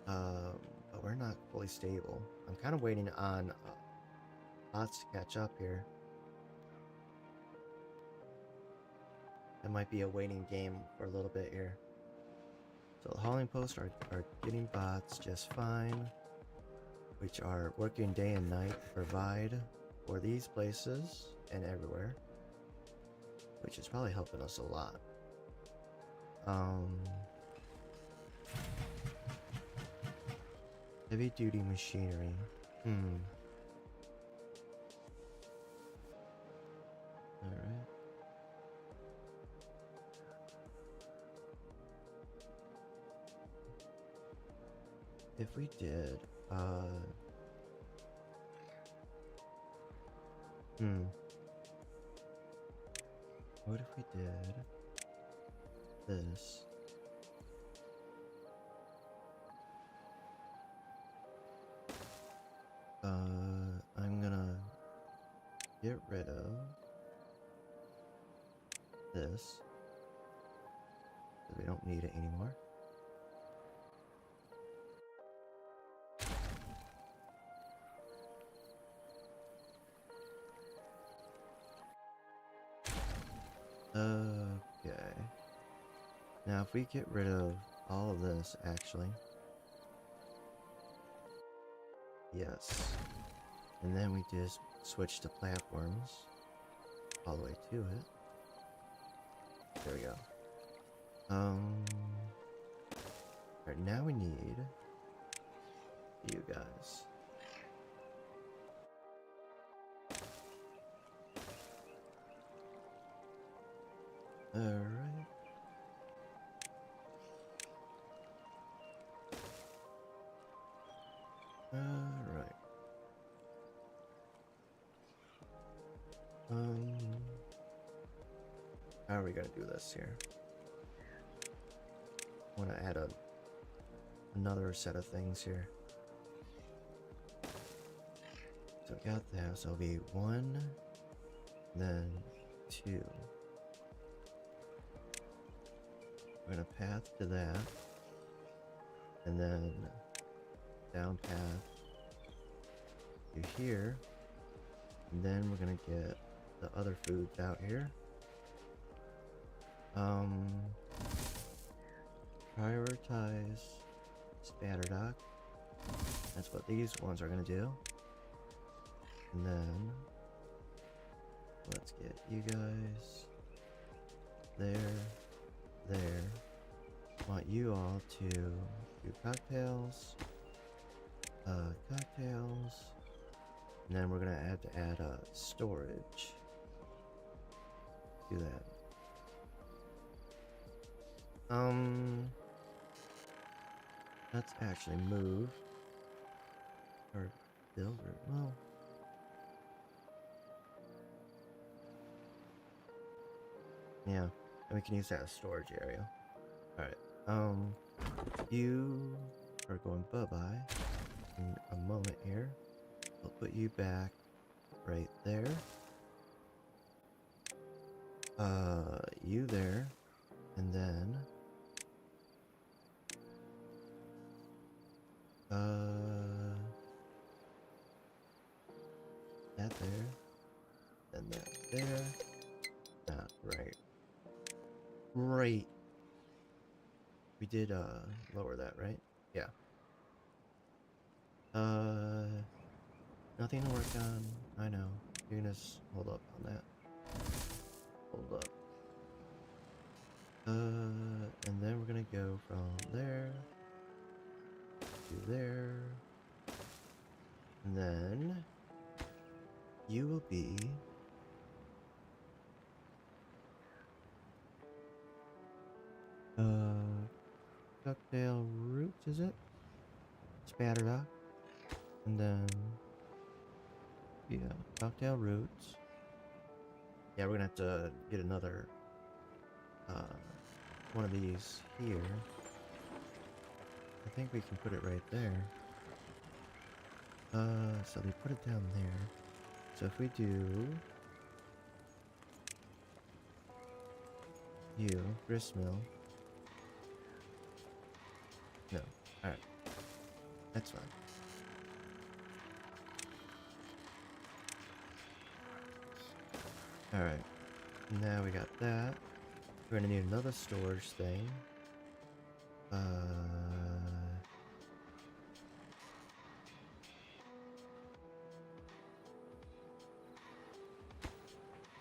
But we're not fully stable. I'm kind of waiting on bots to catch up here. That might be a waiting game for a little bit here. So the hauling posts are getting bots just fine, which are working day and night to provide for these places and everywhere, which is probably helping us a lot. Heavy duty machinery. Alright. If we did, what if we did this? I'm gonna get rid of this, because we don't need it anymore. Okay. Now if we get rid of all of this, actually. Yes. And then we just switch to platforms all the way to it. There we go. Alright, now we need you guys. Alright. Alright. How are we gonna do this here? I wanna add another set of things here. So we got that, so it'll be 1, then 2. We're gonna path to that, and then down path to here, and then we're gonna get the other foods out here. Prioritize Spatterdock. That's what these ones are gonna do. And then let's get you guys there. Want you all to do cocktails, and then we're gonna have to add storage. Do that. let's actually move or build or well. Yeah, and we can use that as storage area. Alright, you are going bye-bye in a moment here. We'll put you back right there. You there, and then that there, then that there. Right. Right. We did lower that, right? Yeah. Nothing to work on. I know. You're gonna hold up on that. Hold up. And then we're gonna go from there to there. And then you will be ducktail roots, is it? Spattered up. And then yeah, ducktail roots. Yeah, we're gonna have to get another one of these here. I think we can put it right there. So they put it down there. So if we do you, gristmill. No. Alright. That's fine. Alright. Now we got that. We're gonna need another storage thing.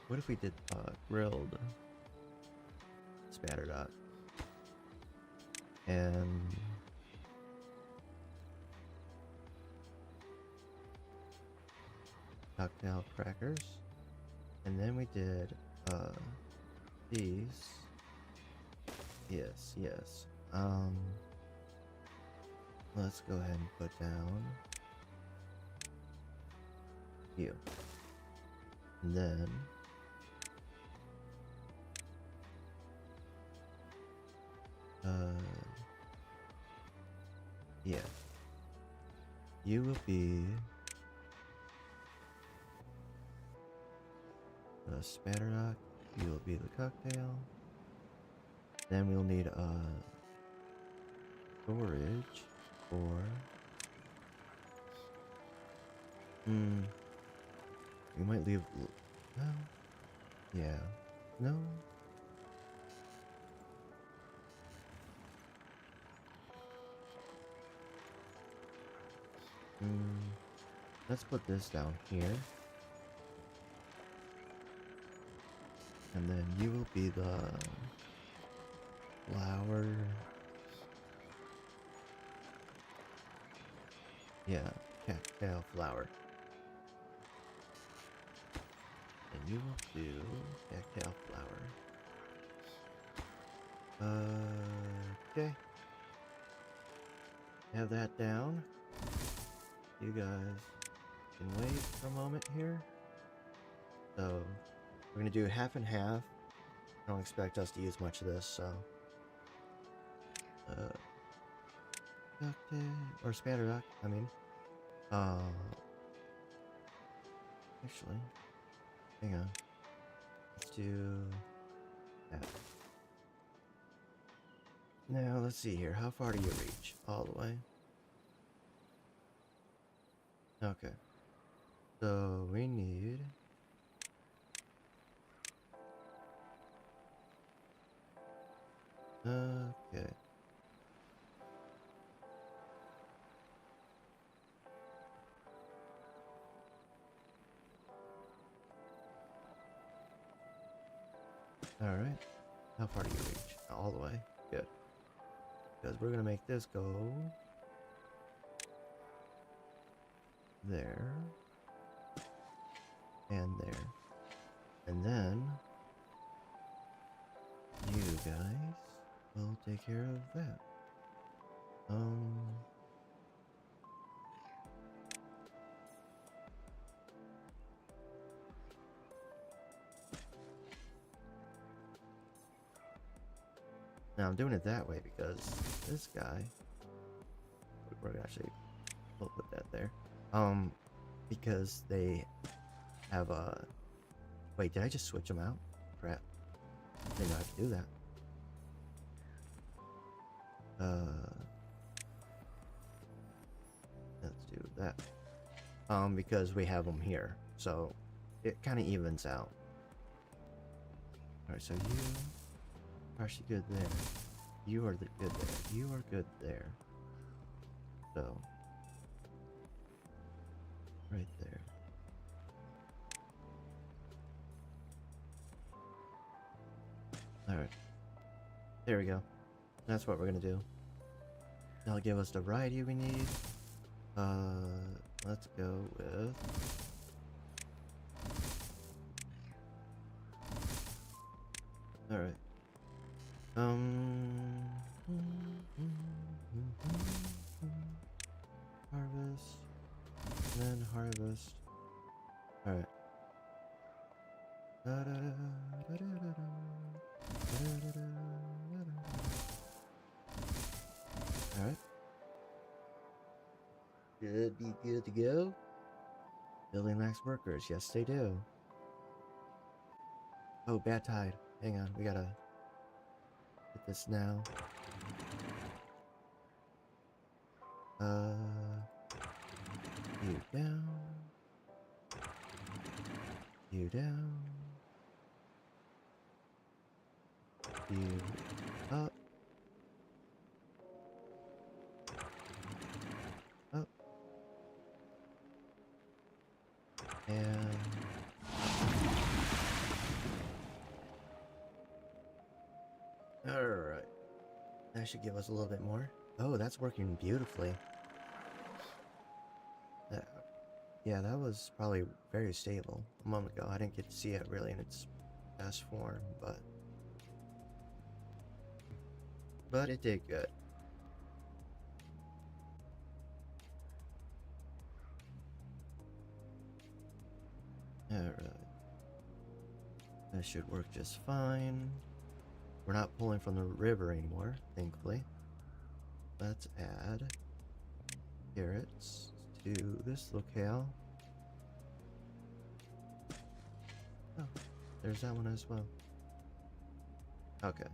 What if we did grilled spatter dot and cocktail crackers, and then we did these. Yes. Let's go ahead and put down you, and then yeah, you will be the spatter rock, you will be the cocktail. Then we'll need storage for we might leave no. Yeah. No. Let's put this down here. And then you will be the flower. Yeah, cattail flower. And you will do cattail flower. Okay. Have that down. You guys can wait for a moment here. So we're gonna do half and half. I don't expect us to use much of this, so ducktail or spatter duck, I mean. Actually, hang on. Let's do that. Now let's see here. How far do you reach? All the way. Okay. So we need okay. Alright. How far do you reach? All the way. Good. Because we're gonna make this go there and there. And then you guys will take care of that. Um. Now I'm doing it that way because this guy. We're gonna actually. We'll put that there. Because they have a. Wait, did I just switch them out? Crap. I didn't know I could do that. Let's do that. Because we have them here, so it kind of evens out. All right, so you are actually good there. You are good there. You are good there. So right there. All right. There we go. That's what we're gonna do. That'll give us the variety we need. Let's go with all right. Harvest, and then harvest. All right. All right. Should be good to go. Building lacks workers. Yes, they do. Oh, bad tide. Hang on. We gotta get this now. You down. You down. You up. Up. And alright. That should give us a little bit more. Oh, that's working beautifully. Yeah, that was probably very stable a moment ago. I didn't get to see it really in its best form, but it did good. Alright. That should work just fine. We're not pulling from the river anymore, thankfully. Let's add carrots to this locale. Oh, there's that one as well. Okay.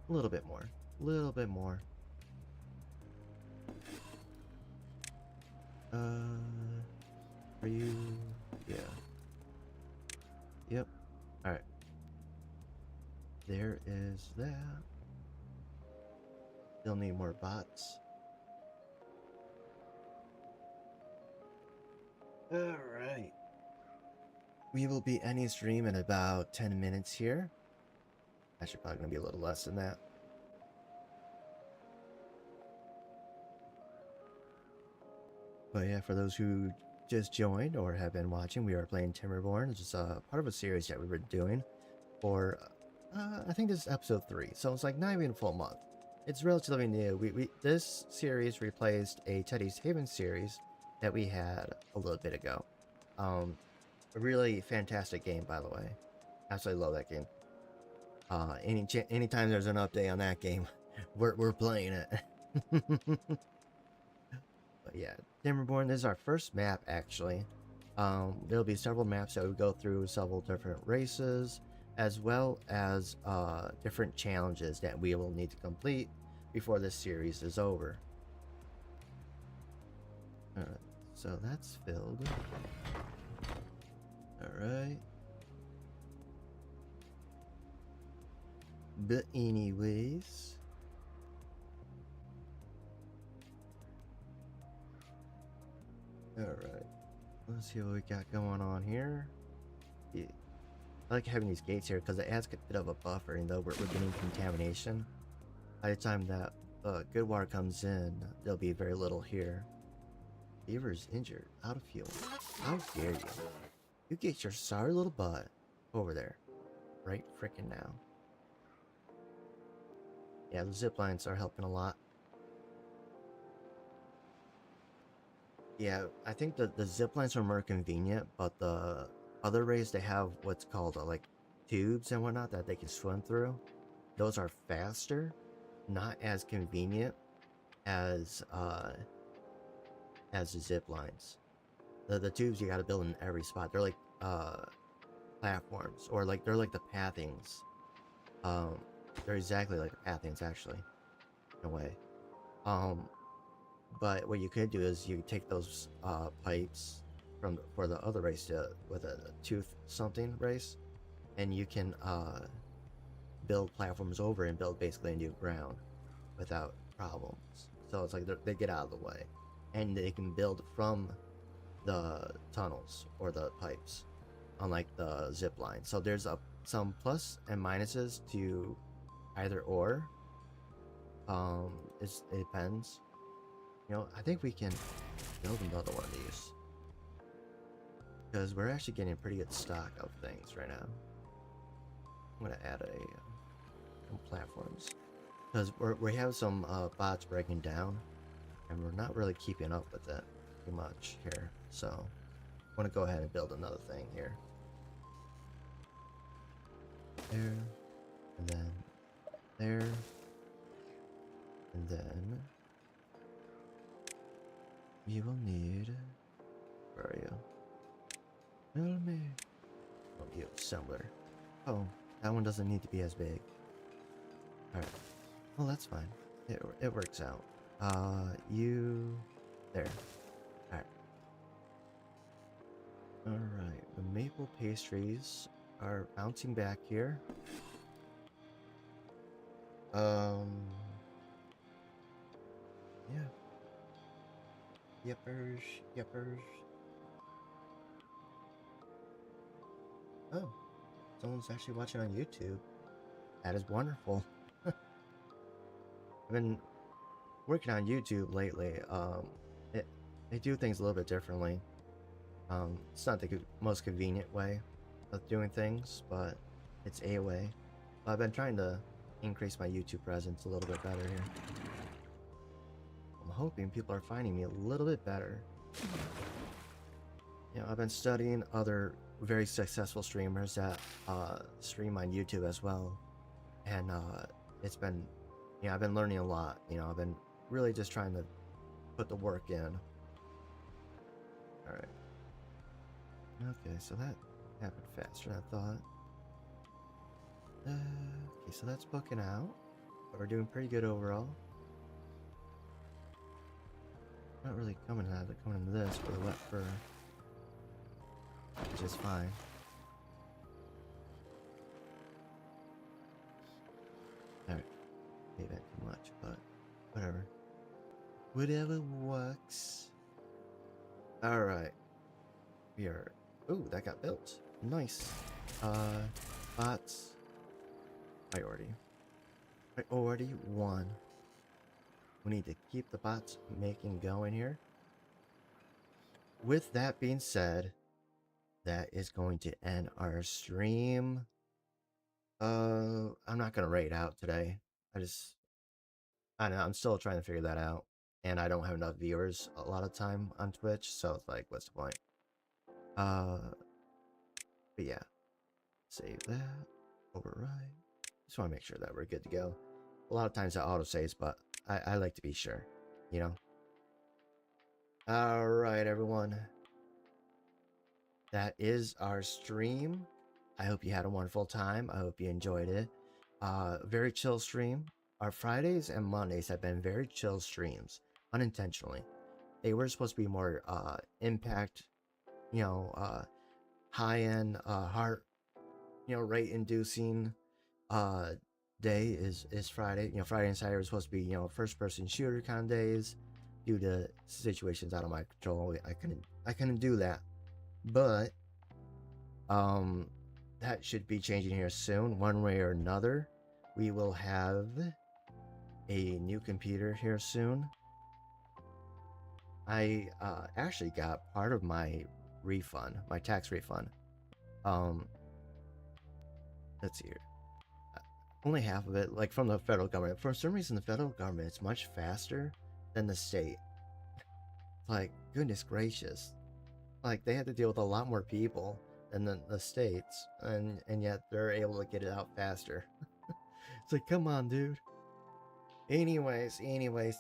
A little bit more. A little bit more. Are you... Yeah. Yep. Alright. There is that. Still need more bots. Alright. We will be ending stream in about 10 minutes here. Actually, probably going to be a little less than that. But yeah, for those who just joined or have been watching, we are playing Timberborn. It's just part of a series that we were doing for, I think this is episode 3. So it's like not even a full month. It's relatively new. This series replaced a Teddy's Haven series that we had a little bit ago. A really fantastic game, by the way. Absolutely love that game. Anytime there's an update on that game, we're playing it. But yeah, Timberborn, this is our first map actually. There'll be several maps that we go through, several different races, as well as different challenges that we will need to complete before this series is over. Alright, so that's filled. Alright. But anyways, alright, let's see what we got going on here. Yeah. I like having these gates here because it adds a bit of a buffer, and though we're getting contamination. By the time that good water comes in, there'll be very little here. Beaver's injured, out of fuel. How dare you? You get your sorry little butt over there, right frickin' now. Yeah, the zip lines are helping a lot. Yeah, I think the zip lines are more convenient, but the other rays they have what's called like tubes and whatnot that they can swim through. Those are faster, not as convenient as the zip lines. The tubes you got to build in every spot. They're like platforms, or like they're like the pathings. Um, they're exactly like the pathings actually, in a way. Um, but what you could do is you take those pipes from for the other race with a tooth something race, and you can build platforms over and build basically a new ground without problems. So it's like they get out of the way, and they can build from the tunnels or the pipes, unlike the zip line. So there's some plus and minuses to either or. It depends. You know, I think we can build another one of these because we're actually getting a pretty good stock of things right now. I'm gonna add some platforms because we have some bots breaking down, and we're not really keeping up with it too much here. So I want to go ahead and build another thing here. There, and then there, and then we will need. Where are you? Help me. Oh, you assembler. Oh, that one doesn't need to be as big. Alright. Well, that's fine. It works out. You... There. Alright. Alright. The maple pastries are bouncing back here. Yeah. Yippers. Yippers. Oh. Someone's actually watching on YouTube. That is wonderful. I've been working on YouTube lately. They do things a little bit differently. It's not the most convenient way of doing things, but it's a way. I've been trying to increase my YouTube presence a little bit better here. I'm hoping people are finding me a little bit better. You know, I've been studying other very successful streamers that stream on YouTube as well, and it's been, you know, I've been learning a lot. You know, I've been really just trying to put the work in. All right. Okay, so that happened faster than I thought. Okay, so that's booking out, but we're doing pretty good overall. Not really coming out of it, coming into this for the wet fur, which is fine. Alright, maybe not too much, but whatever. Whatever works. Alright. We are... Ooh, that got built. Nice. Bots. Priority 1. We need to keep the bots making going here. With that being said, that is going to end our stream. I'm not gonna rate out today. I don't know, I'm still trying to figure that out. And I don't have enough viewers a lot of time on Twitch, so it's like, what's the point? But yeah. Save that. Override. Just want to make sure that we're good to go. A lot of times it auto-saves, but I like to be sure, you know? Alright, everyone. That is our stream. I hope you had a wonderful time. I hope you enjoyed it. Very chill stream. Our Fridays and Mondays have been very chill streams, unintentionally. They were supposed to be more impact, you know, high-end, heart, you know, rate-inducing day is Friday. You know, Friday and Saturday was supposed to be, you know, first-person shooter kind of days. Due to situations out of my control, I couldn't do that. But that should be changing here soon, one way or another. We will have a new computer here soon. I actually got part of my refund, my tax refund. Let's see here. Only half of it, like from the federal government. For some reason, the federal government is much faster than the state. Like, goodness gracious. Like, they had to deal with a lot more people than the States, and yet they're able to get it out faster. It's like, come on, dude. Anyways,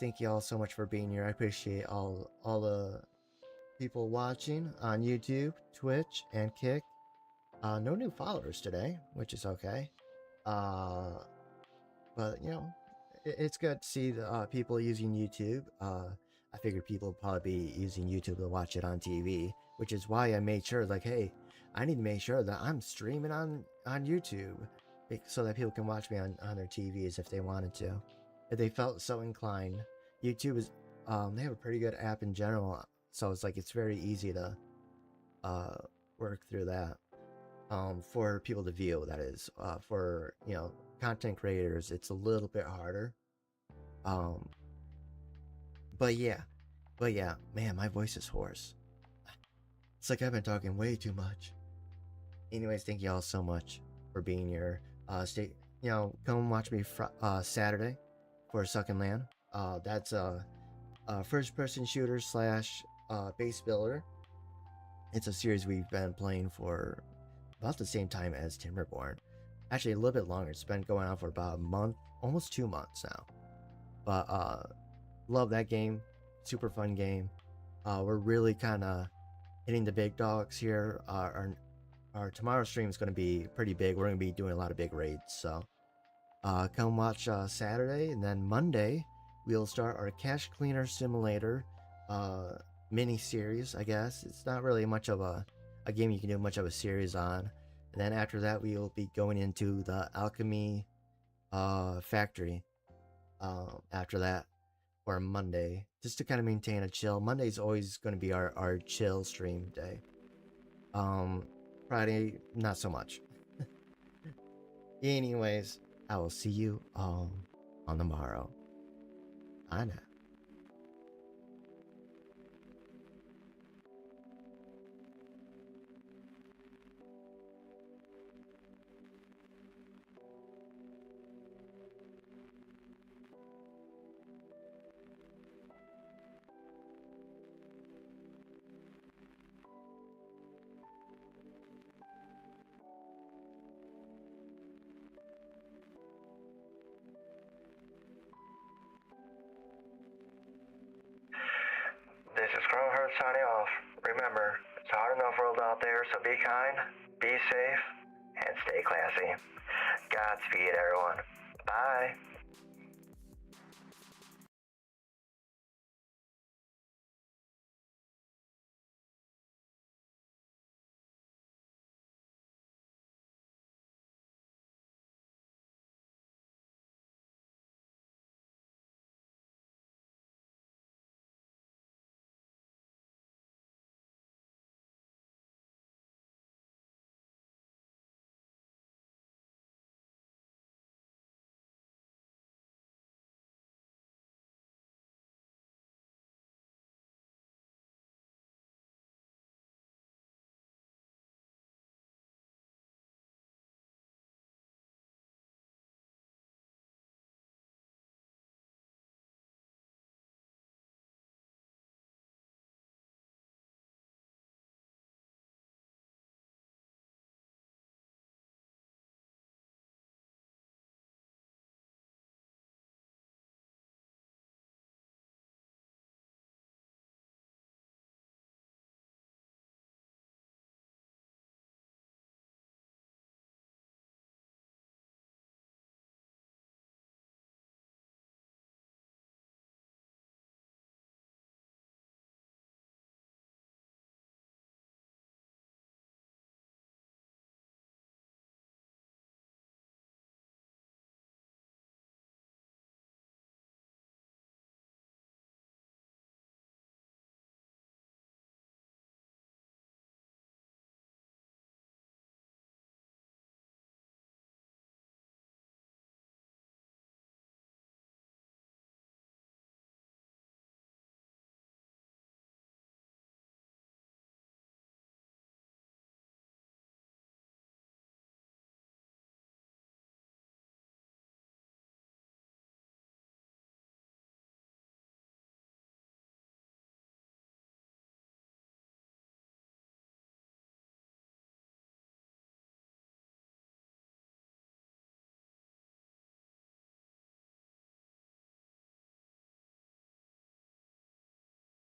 thank you all so much for being here. I appreciate all the people watching on YouTube, Twitch, and Kick. No new followers today, which is okay. But you know, it's good to see the people using YouTube. I figured people would probably be using YouTube to watch it on TV, which is why I made sure, like, hey, I need to make sure that I'm streaming on YouTube so that people can watch me on their TVs if they wanted to, if they felt so inclined. YouTube is, they have a pretty good app in general, so it's like it's very easy to work through that. For people to view, that is. For, you know, content creators, it's a little bit harder. Um, but yeah, man, my voice is hoarse. It's like I've been talking way too much. Anyways, thank you all so much for being here. Come watch me Saturday for Suckin' Land. That's a first-person shooter slash base builder. It's a series we've been playing for about the same time as Timberborn. Actually, a little bit longer. It's been going on for about a month, almost 2 months now. But love that game. Super fun game. We're really kind of hitting the big dogs here. Our tomorrow's stream is going to be pretty big. We're going to be doing a lot of big raids. So come watch Saturday, and then Monday we'll start our Cache Cleaner Simulator mini series. I guess it's not really much of a game you can do much of a series on. And then after that, we will be going into the Alchemy factory after that, or Monday, just to kind of maintain a chill. Monday's always going to be our chill stream day. Friday, not so much. Anyways, I will see you all on the morrow. Bye now. This is Chrono signing off. Remember, it's a hard enough world out there, so be kind, be safe, and stay classy. Godspeed, everyone. Bye.